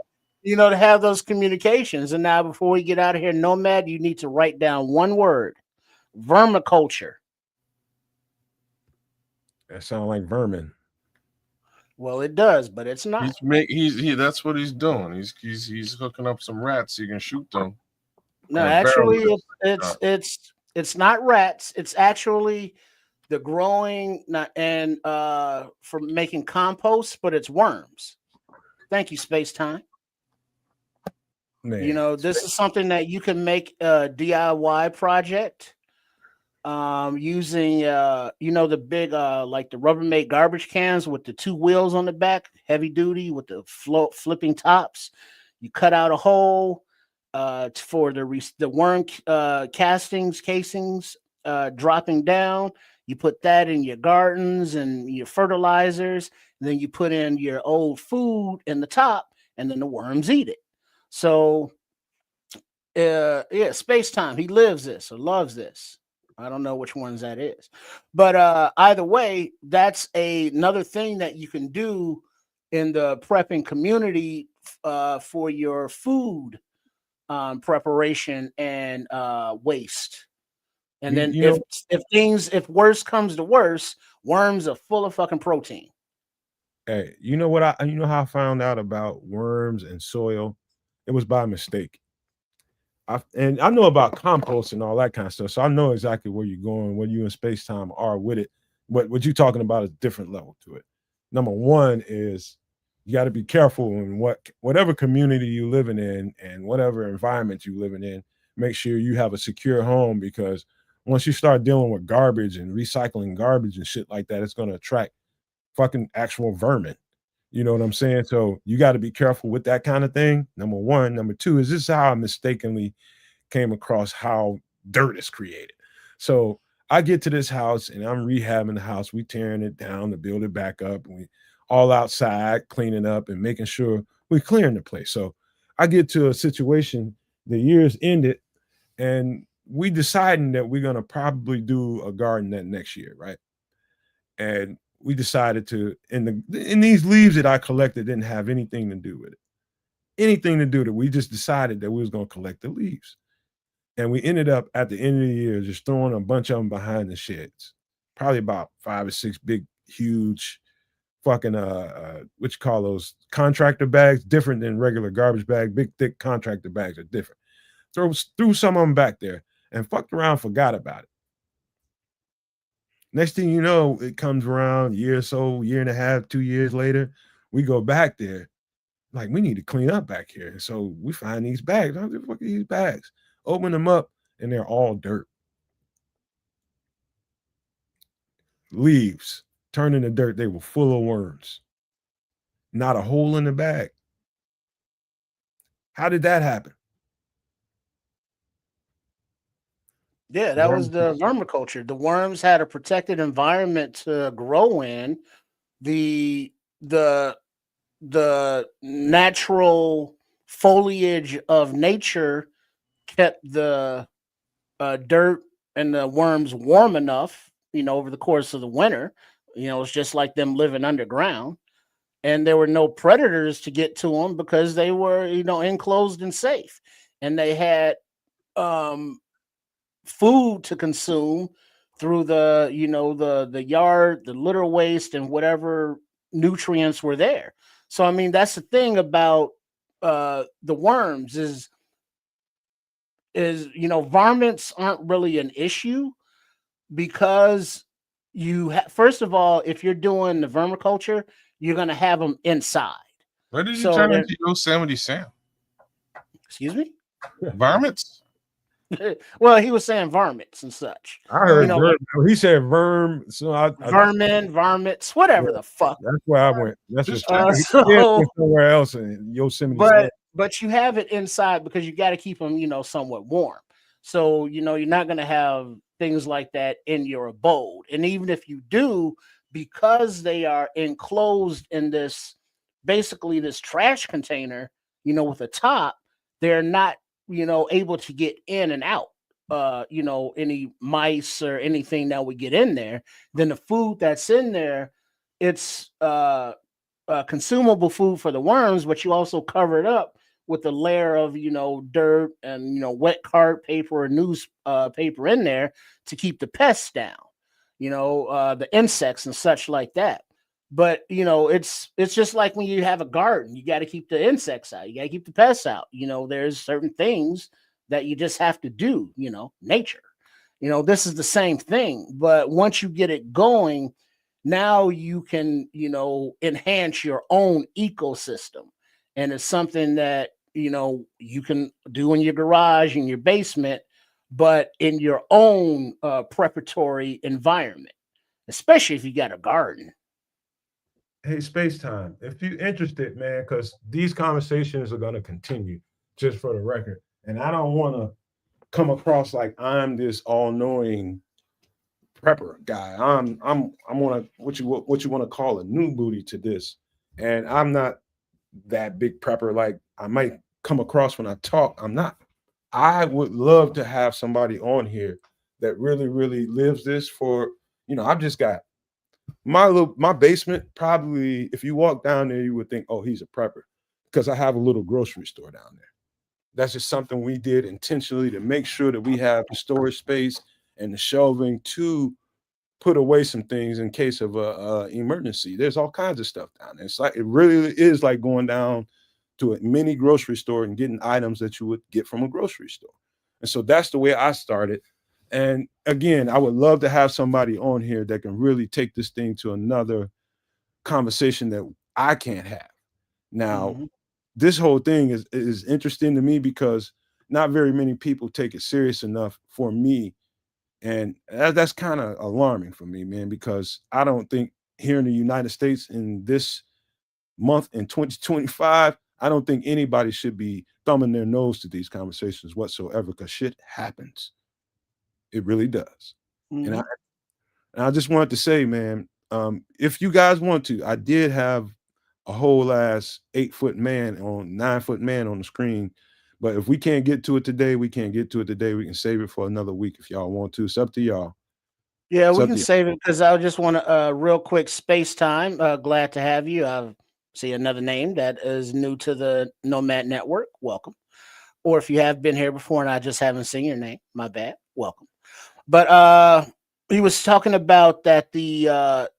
To have those communications. And now, before we get out of here, Nomad, you need to write down one word: vermiculture. That sounds like vermin. Well, it does, but it's not. That's what he's doing. He's hooking up some rats so you can shoot them. No, actually, it's not rats. It's actually the growing and for making compost, but it's worms. Thank you, Space Time. Man, this is something that you can make a DIY project using the big like the Rubbermaid garbage cans with the two wheels on the back, heavy duty with the flipping tops. You cut out a hole for the worm casings dropping down. You put that in your gardens and your fertilizers, and then you put in your old food in the top, and then the worms eat it. So Space Time, he lives this or loves this. I don't know which ones that is, but either way, that's another thing that you can do in the prepping community for your food preparation and waste. And then if worse comes to worse, worms are full of fucking protein. Hey, you know how I found out about worms and soil? It was by mistake. I know about compost and all that kind of stuff, so I know exactly where you're going, where you in Space Time are with it. What you're talking about is a different level to it. Number one is you got to be careful in whatever community you living in and whatever environment you living in. Make sure you have a secure home, because once you start dealing with garbage and recycling garbage and shit like that, it's going to attract fucking actual vermin. You know what I'm saying? So you got to be careful with that kind of thing. Number one. Number two is, this is how I mistakenly came across how dirt is created. So I get to this house and I'm rehabbing the house. We tearing it down to build it back up. And we all outside cleaning up and making sure we're clearing the place. So I get to a situation, the year's ended, and we deciding that we're going to probably do a garden that next year, right? And we decided to, in these leaves that I collected didn't have anything to do with it. Anything to do with it. We just decided that we was going to collect the leaves. And we ended up at the end of the year just throwing a bunch of them behind the sheds. Probably about 5 or 6 big, huge fucking, what you call those, contractor bags, different than regular garbage bag. Big, thick contractor bags are different. Threw some of them back there and fucked around, forgot about it. Next thing you know, it comes around a year or so, year and a half, 2 years later, we go back there. Like, we need to clean up back here. So we find these bags. What the fuck are these bags? Open them up, and they're all dirt. Leaves turned into dirt. They were full of worms. Not a hole in the bag. How did that happen? Yeah, that was the vermiculture. The worms had a protected environment to grow in. The the the natural foliage of nature kept the dirt and the worms warm enough, over the course of the winter. It's just like them living underground, and there were no predators to get to them because they were, enclosed and safe, and they had um, food to consume through the yard, the litter waste, and whatever nutrients were there. So I mean, that's the thing about the worms is varmints aren't really an issue because first of all, if you're doing the vermiculture, you're going to have them inside. Where did you So turn into Yosemite Sam? excuse me. Varmints? Well, he was saying varmints and such. I heard know, verm. He said verm. So vermin, varmints, whatever the fuck. that's where I went. That's Just just so, somewhere else in Yosemite. Sam. but you have it inside because you got to keep them, somewhat warm. So you're not going to have things like that in your abode. And even if you do, because they are enclosed in basically this trash container, with a top, they're not, able to get in and out. Any mice or anything that would get in there. Then the food that's in there, it's consumable food for the worms, but you also cover it up with a layer of dirt and wet card paper or news paper in there to keep the pests down, the insects and such like that. But it's just like when you have a garden, you got to keep the insects out, you got to keep the pests out. There's certain things that you just have to do. Nature. This is the same thing, but once you get it going, now you can enhance your own ecosystem, and it's something that you can do in your garage, in your basement, but in your own preparatory environment, especially if you got a garden. Hey, Space Time, if you're interested, man, because these conversations are going to continue, just for the record. And I don't want to come across like I'm this all-knowing prepper guy. I'm on what you want to call a new booty to this. And I'm not that big prepper like I might come across when I talk. I'm not. I would love to have somebody on here that really, really lives this for, I've just got my basement. Probably if you walk down there, you would think, oh, he's a prepper, because I have a little grocery store down there. That's just something we did intentionally to make sure that we have the storage space and the shelving to put away some things in case of a emergency. There's all kinds of stuff down there. It's like, it really is like going down to a mini grocery store and getting items that you would get from a grocery store. And so that's the way I started. And again, I would love to have somebody on here that can really take this thing to another conversation that I can't have. Now, this whole thing is interesting to me because not very many people take it serious enough for me. And that's kind of alarming for me, man, because I don't think here in the United States in this month in 2025, I don't think anybody should be thumbing their nose to these conversations whatsoever, because shit happens. It really does. And I just wanted to say, man, if you guys want to, I did have a whole ass 8-foot man on 9-foot man on the screen. But if we can't get to it today, we can't get to it today. We can save it for another week if y'all want to. It's up to y'all. Yeah, we can save it because I just want to real quick space time. Glad to have you. I see another name that is new to the Nomad Network. Welcome. Or if you have been here before and I just haven't seen your name, my bad. Welcome. But he was talking about that the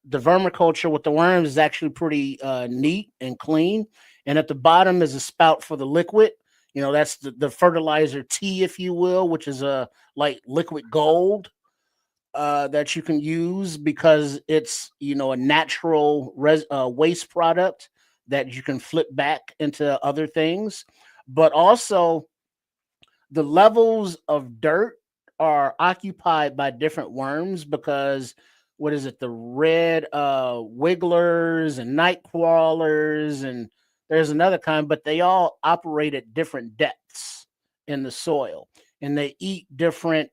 vermiculture with the worms is actually pretty neat and clean. And at the bottom is a spout for the liquid. That's the fertilizer tea, if you will, which is a like liquid gold that you can use because it's a natural waste product that you can flip back into other things. But also the levels of dirt are occupied by different worms because what is it? The red wigglers and night crawlers, and there's another kind, but they all operate at different depths in the soil. and they eat different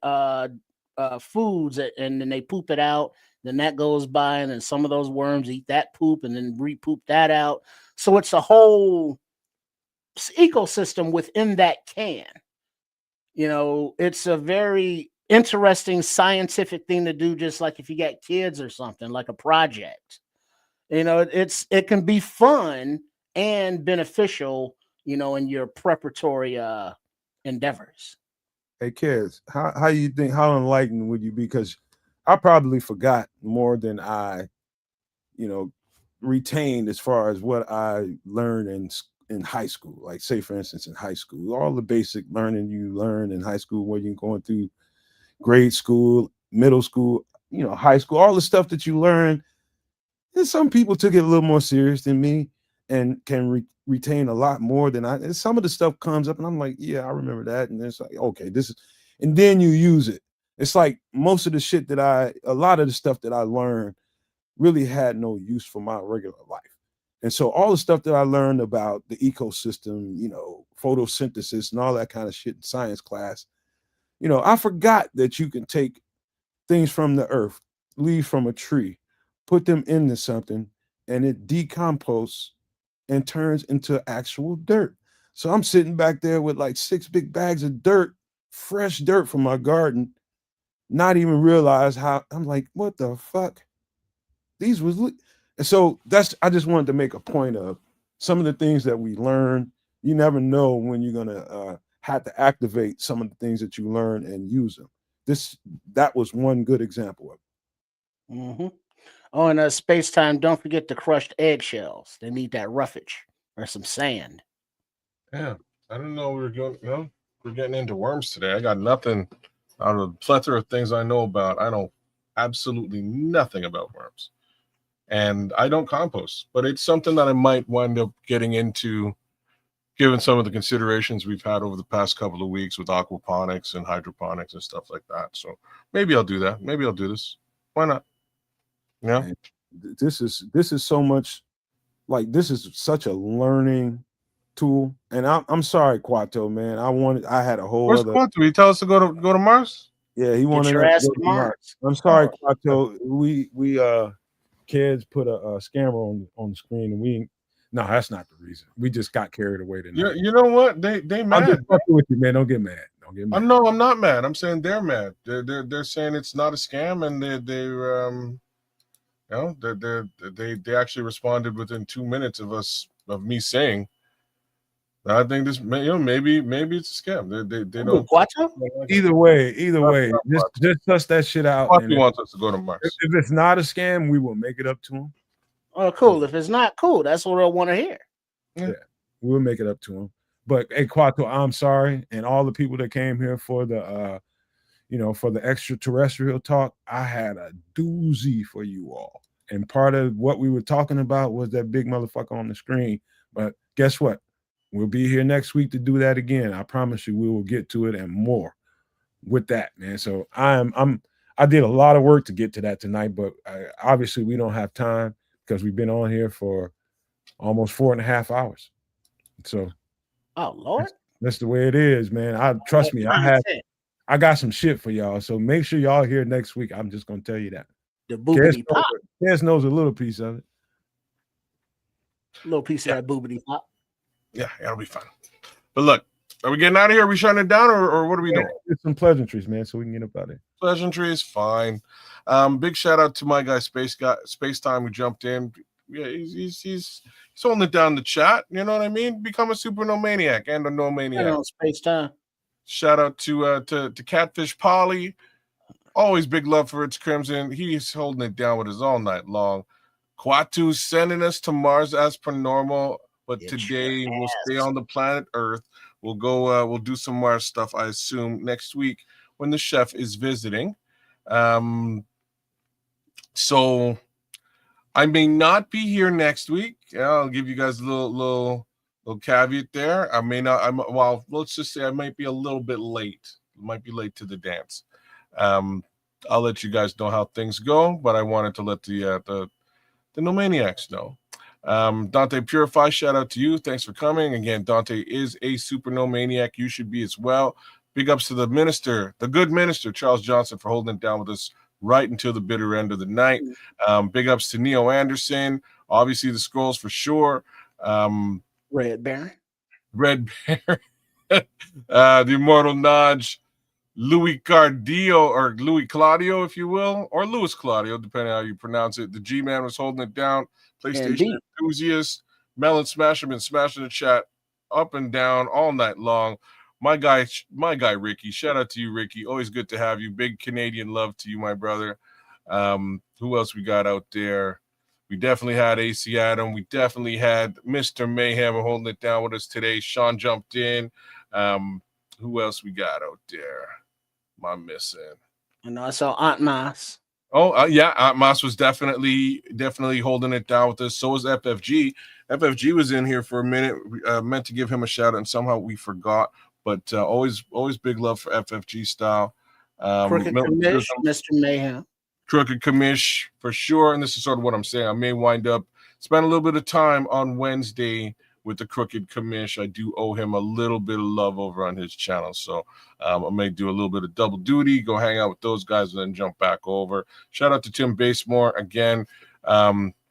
foods, and then they poop it out. Then that goes by, and then some of those worms eat that poop and then re-poop that out. So it's a whole ecosystem within that can. It's a very interesting scientific thing to do, just like if you got kids or something, like a project. It can be fun and beneficial, in your preparatory endeavors. Hey kids, how you think, how enlightened would you be? Because I probably forgot more than I, retained as far as what I learned in high school. Like say for instance, in high school, all the basic learning you learn in high school when you're going through grade school, middle school, high school, all the stuff that you learn. And some people took it a little more serious than me and can retain a lot more than I. And some of the stuff comes up and I'm like, yeah, I remember that. And it's like, okay, this is, and then you use it. It's like most of the shit a lot of the stuff that I learned really had no use for my regular life. And so all the stuff that I learned about the ecosystem, photosynthesis and all that kind of shit in science class, I forgot that you can take things from the earth, leaves from a tree, put them into something, and it decomposes and turns into actual dirt. So I'm sitting back there with like 6 big bags of dirt, fresh dirt from my garden, not even realize how. I'm like, what the fuck? These was, and so I just wanted to make a point of some of the things that we learn. You never know when you're gonna have to activate some of the things that you learn and use them. That was one good example of it. Mm-hmm. Oh, and space time, don't forget the crushed eggshells. They need that roughage or some sand. Yeah, I didn't know we were going. We're getting into worms today. I got nothing out of the plethora of things I know about. I know absolutely nothing about worms, and I don't compost. But it's something that I might wind up getting into, given some of the considerations we've had over the past couple of weeks with aquaponics and hydroponics and stuff like that. So maybe I'll do that. Maybe I'll do this. Why not? Yeah. And this is so much, like, this is such a learning tool. And I'm sorry, Quato, man. I had a whole Where's other. Quantum? He tell us to go to Mars? Yeah, he Get wanted your us ass to go to to Mars. Mars. I'm sorry, Oh. Quato. We kids put a scammer on the screen, and no, that's not the reason. We just got carried away Yeah, tonight. you know what? They I'm mad. just fucking with you, man. Don't get mad. Don't get mad. No, I'm not mad. I'm saying they're mad. They're saying it's not a scam, and they actually responded within 2 minutes of me saying, I think this, maybe it's a scam. They don't. Quattro? Either way, just touch that shit out. Quattro And wants us to go to Mars. if it's not a scam, we will make it up to him. Oh, cool. If it's not cool, that's what I want to hear. Yeah, we'll make it up to him. But hey, Quato, I'm sorry, and all the people that came here for the for the extraterrestrial talk, I had a doozy for you all. And part of what we were talking about was that big motherfucker on the screen. But guess what? We'll be here next week to do that again. I promise you, we will get to it and more with that, man. So I did a lot of work to get to that tonight, but obviously we don't have time because we've been on here for almost 4.5 hours. So, oh Lord, that's the way it is, man. Trust me, I got some shit for y'all. So make sure y'all here next week. I'm just gonna tell you that. The boobity pop. Kes knows a little piece of it. A little piece of that boobity pop. Yeah, that'll be fun. But look, are we getting out of here? Are we shutting it down, or what are we doing? It's some pleasantries, man, so we can get up out of here. Pleasantries, fine. Big shout out to my guy Space Time who jumped in. Yeah, he's holding it down the chat. You know what I mean? Become a super no maniac and a no maniac. Space Time. Shout out to Catfish Polly. Always big love for It's Crimson. He's holding it down with us all night long. Quatu sending us to Mars as per normal, but today we'll stay on the planet Earth. We'll go. We'll do some Mars stuff, I assume, next week when the chef is visiting. So I may not be here next week. I'll give you guys a little caveat there. I may not. Let's just say I might be a little bit late. Might be late to the dance. I'll let you guys know how things go, but I wanted to let the No Maniacs know. Dante Purify, shout out to you. Thanks for coming. Again, Dante is a super No Maniac. You should be as well. Big ups to the minister, the good minister, Charles Johnson, for holding it down with us right until the bitter end of the night. Big ups to Neo Anderson, obviously the Scrolls for sure. Red Baron. Red Bear, the Immortal Nodge, Louis Cardio, or Louis Claudio, if you will, or Louis Claudio, depending on how you pronounce it. The G-Man was holding it down. PlayStation Indeed. enthusiast. Melon Smasher been smashing the chat up and down all night long. My guy Ricky. Shout out to you, Ricky. Always good to have you. Big Canadian love to you, my brother. Who else we got out there? We definitely had AC Adam. We definitely had Mr. Mayhem holding it down with us today. Sean jumped in. Who else we got out there? Am I missing? And I saw Aunt Mas. Oh, yeah. Aunt Mas was definitely holding it down with us. So was FFG. FFG was in here for a minute. Meant to give him a shout out, and somehow we forgot. But always big love for FFG style. Crooked Commish, Mr. Mayhem. Crooked Commish for sure. And this is sort of what I'm saying. I may wind up spend a little bit of time on Wednesday with the Crooked Commish. I do owe him a little bit of love over on his channel. So I may do a little bit of double duty, go hang out with those guys, and then jump back over. Shout out to Tim Basemore again.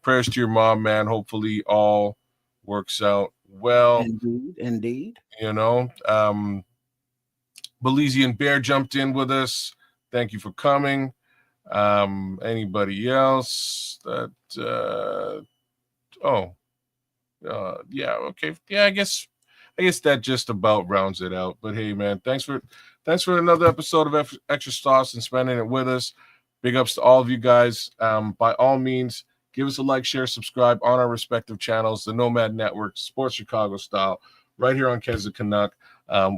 Prayers to your mom, man. Hopefully all works out well. Indeed. You know, Belizean Bear jumped in with us. Thank you for coming. Anybody else that yeah, okay. Yeah, I guess that just about rounds it out. But hey, man, thanks for another episode of Extra Sauce and spending it with us. Big ups to all of you guys. By all means, give us a like, share, subscribe on our respective channels, the Nomad Network, Sports Chicago Style, right here on Kez the Canuck.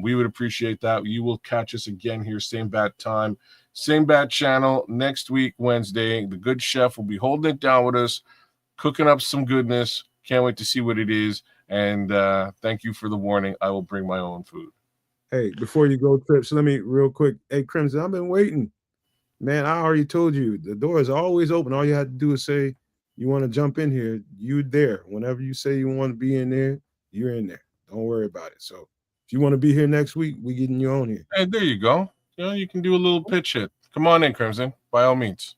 We would appreciate that. You will catch us again here, same bat time, same bat channel next week, Wednesday. The good chef will be holding it down with us, cooking up some goodness. Can't wait to see what it is. And thank you for the warning. I will bring my own food. Hey, before you go, Trips, let me real quick. Hey, Crimson, I've been waiting. Man, I already told you the door is always open. All you have to do is say you want to jump in here. You're there. Whenever you say you want to be in there, you're in there. Don't worry about it. So if you want to be here next week, we getting you on here. Hey, there you go. You know, you can do a little pitch hit. Come on in, Crimson, by all means.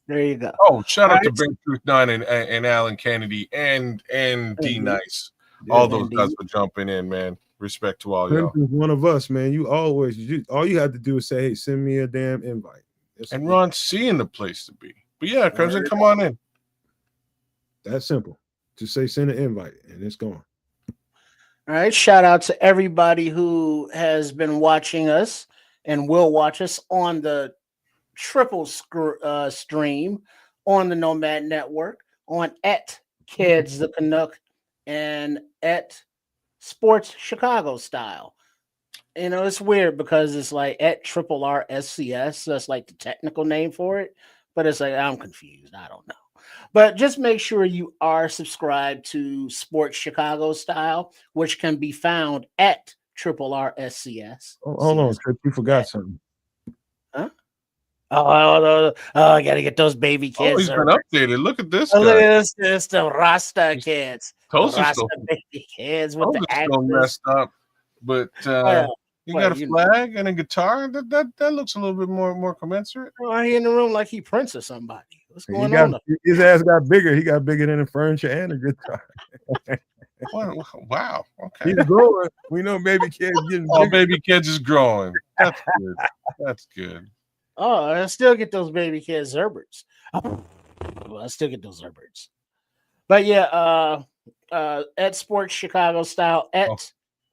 There you go. Oh, shout out to Big Truth 9 and Alan Kennedy and D Nice. All those guys for jumping in, man. Respect to all y'all. One of us, man. All you have to do is say, hey, send me a damn invite. And Ron seeing the place to be. But yeah, Crimson, come on in. That's simple. Just say send an invite and it's gone. All right. Shout out to everybody who has been watching us and will watch us on the triple stream on the Nomad Network, on @Kids the Canuck, and @Sports Chicago Style. You know, it's weird because it's like @RRSCS. That's like the technical name for it. But it's like, I'm confused. I don't know. But just make sure you are subscribed to Sports Chicago Style, which can be found @RRSCS. Hold on, Trip. You forgot something. Huh? Oh, I gotta get those baby kids. Oh, he's been updated. Look at this guy. Look at this. It's the Rasta kids. Rasta baby kids with the still messed up. But you got a flag and a guitar. That looks a little bit more commensurate. Oh, he in the room like he Prince or somebody. What's going on? His ass got bigger. He got bigger than the furniture and the guitar. Wow. Okay. He's growing. We know baby kids getting bigger. Oh, baby kids is growing. That's good. That's good. Oh, I still get those baby kids Zerberts. I still get those Zerberts. But yeah, @Sports Chicago Style,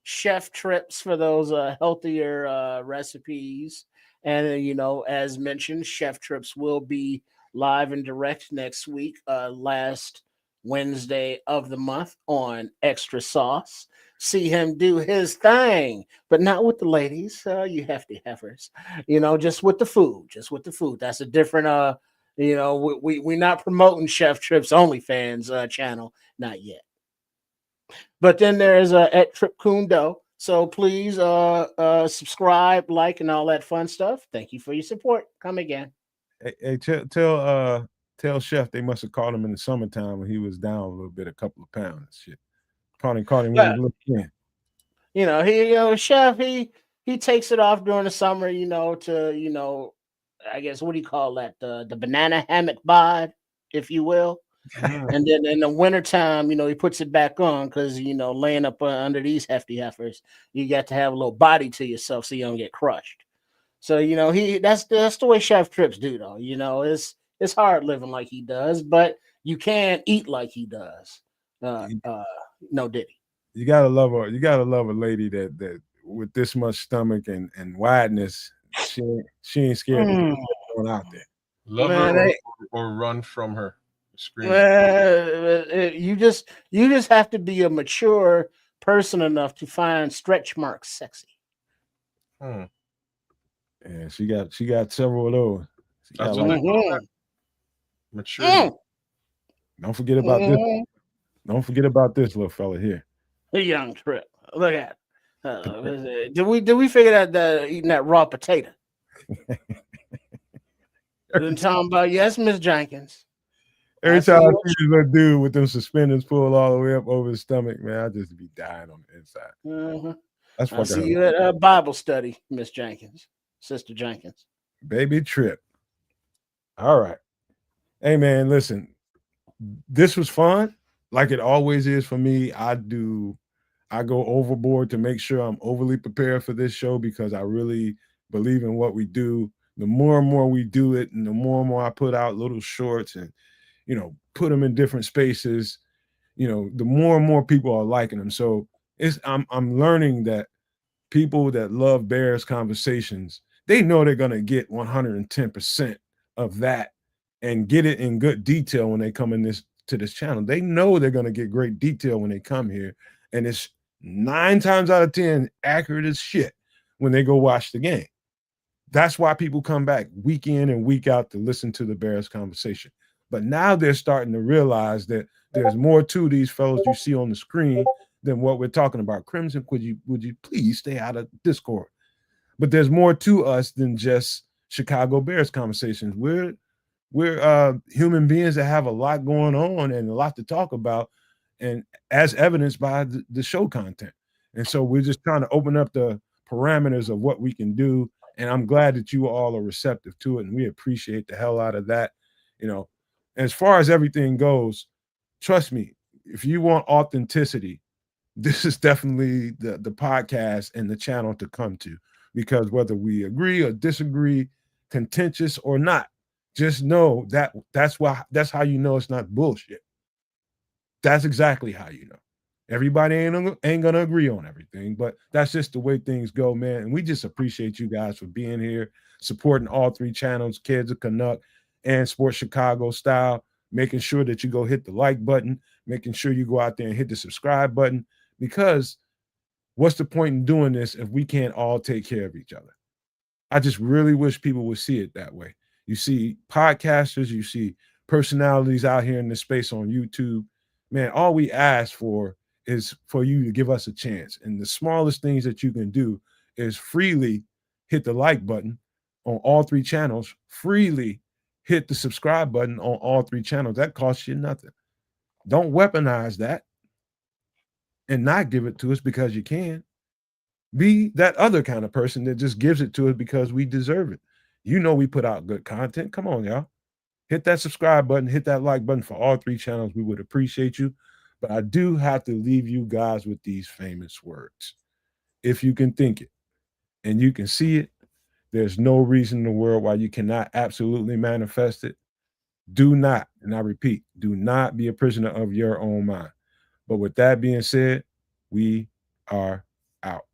Chef Trips for those healthier recipes. And, you know, as mentioned, Chef Trips will be live and direct next week, last Wednesday of the month on Extra Sauce. See him do his thing, but not with the ladies. You hefty heifers, you know, just with the food. That's a different, you know, we're not promoting Chef Trips OnlyFans channel, not yet. But then there's @Trip Kundo. So please subscribe, like, and all that fun stuff. Thank you for your support. Come again. Hey, tell Chef they must have caught him in the summertime when he was down a little bit, a couple of pounds. Shit. Caught him when he looked in. You know, Chef, he he takes it off during the summer, to I guess what do you call that? The banana hammock bod, if you will. And then in the wintertime, he puts it back on because laying up under these hefty heifers, you got to have a little body to yourself so you don't get crushed. So that's the way Chef Trips do though. It's hard living like he does, but you can eat like he does. No Diddy. You gotta love her. You gotta love a lady that with this much stomach and wideness, she ain't scared to get one out there. Love her or run from her. You just have to be a mature person enough to find stretch marks sexy. Yeah, she got several of those. That's mature. Don't forget about this. Don't forget about this little fella here. A young Trip. Look at it. Did we figure that eating that raw potato? Then talking about yes, Miss Jenkins. Every time I see this dude with them suspenders pulled all the way up over his stomach, man, I just be dying on the inside. Mm-hmm. That's I see you at a Bible study, Miss Jenkins, Sister Jenkins. Baby Trip. All right. Hey, man, listen. This was fun, like it always is for me. I go overboard to make sure I'm overly prepared for this show because I really believe in what we do. The more and more we do it, and the more and more I put out little shorts and put them in different spaces, the more and more people are liking them. So I'm learning that people that love Bears conversations, they know they're gonna get 110% of that and get it in good detail when they come to this channel. They know they're gonna get great detail when they come here, and it's 9 times out of 10 accurate as shit when they go watch the game. That's why people come back week in and week out to listen to the Bears conversation. But now they're starting to realize that there's more to these fellows you see on the screen than what we're talking about. Crimson, would you please stay out of Discord? But there's more to us than just Chicago Bears conversations. We're human beings that have a lot going on and a lot to talk about, and as evidenced by the show content. And so we're just trying to open up the parameters of what we can do. And I'm glad that you all are receptive to it, and we appreciate the hell out of that. As far as everything goes, trust me, if you want authenticity, this is definitely the podcast and the channel to come to, because whether we agree or disagree, contentious or not, just know that's how you know it's not bullshit. That's exactly how you know. Everybody ain't gonna agree on everything, but that's just the way things go, man. And we just appreciate you guys for being here, supporting all 3 channels, Kids of Canuck and Sports Chicago Style, making sure that you go hit the like button, making sure you go out there and hit the subscribe button, because what's the point in doing this if we can't all take care of each other? I just really wish people would see it that way. You see podcasters, you see personalities out here in the space on YouTube. Man, all we ask for is for you to give us a chance. And the smallest things that you can do is freely hit the like button on all 3 channels, freely hit the subscribe button on all 3 channels. That costs you nothing. Don't weaponize that and not give it to us because you can. Be that other kind of person that just gives it to us because we deserve it. We put out good content. Come on, y'all. Hit that subscribe button, hit that like button for all 3 channels. We would appreciate you. But I do have to leave you guys with these famous words. If you can think it and you can see it, there's no reason in the world why you cannot absolutely manifest it. Do not, and I repeat, do not be a prisoner of your own mind. But with that being said, we are out.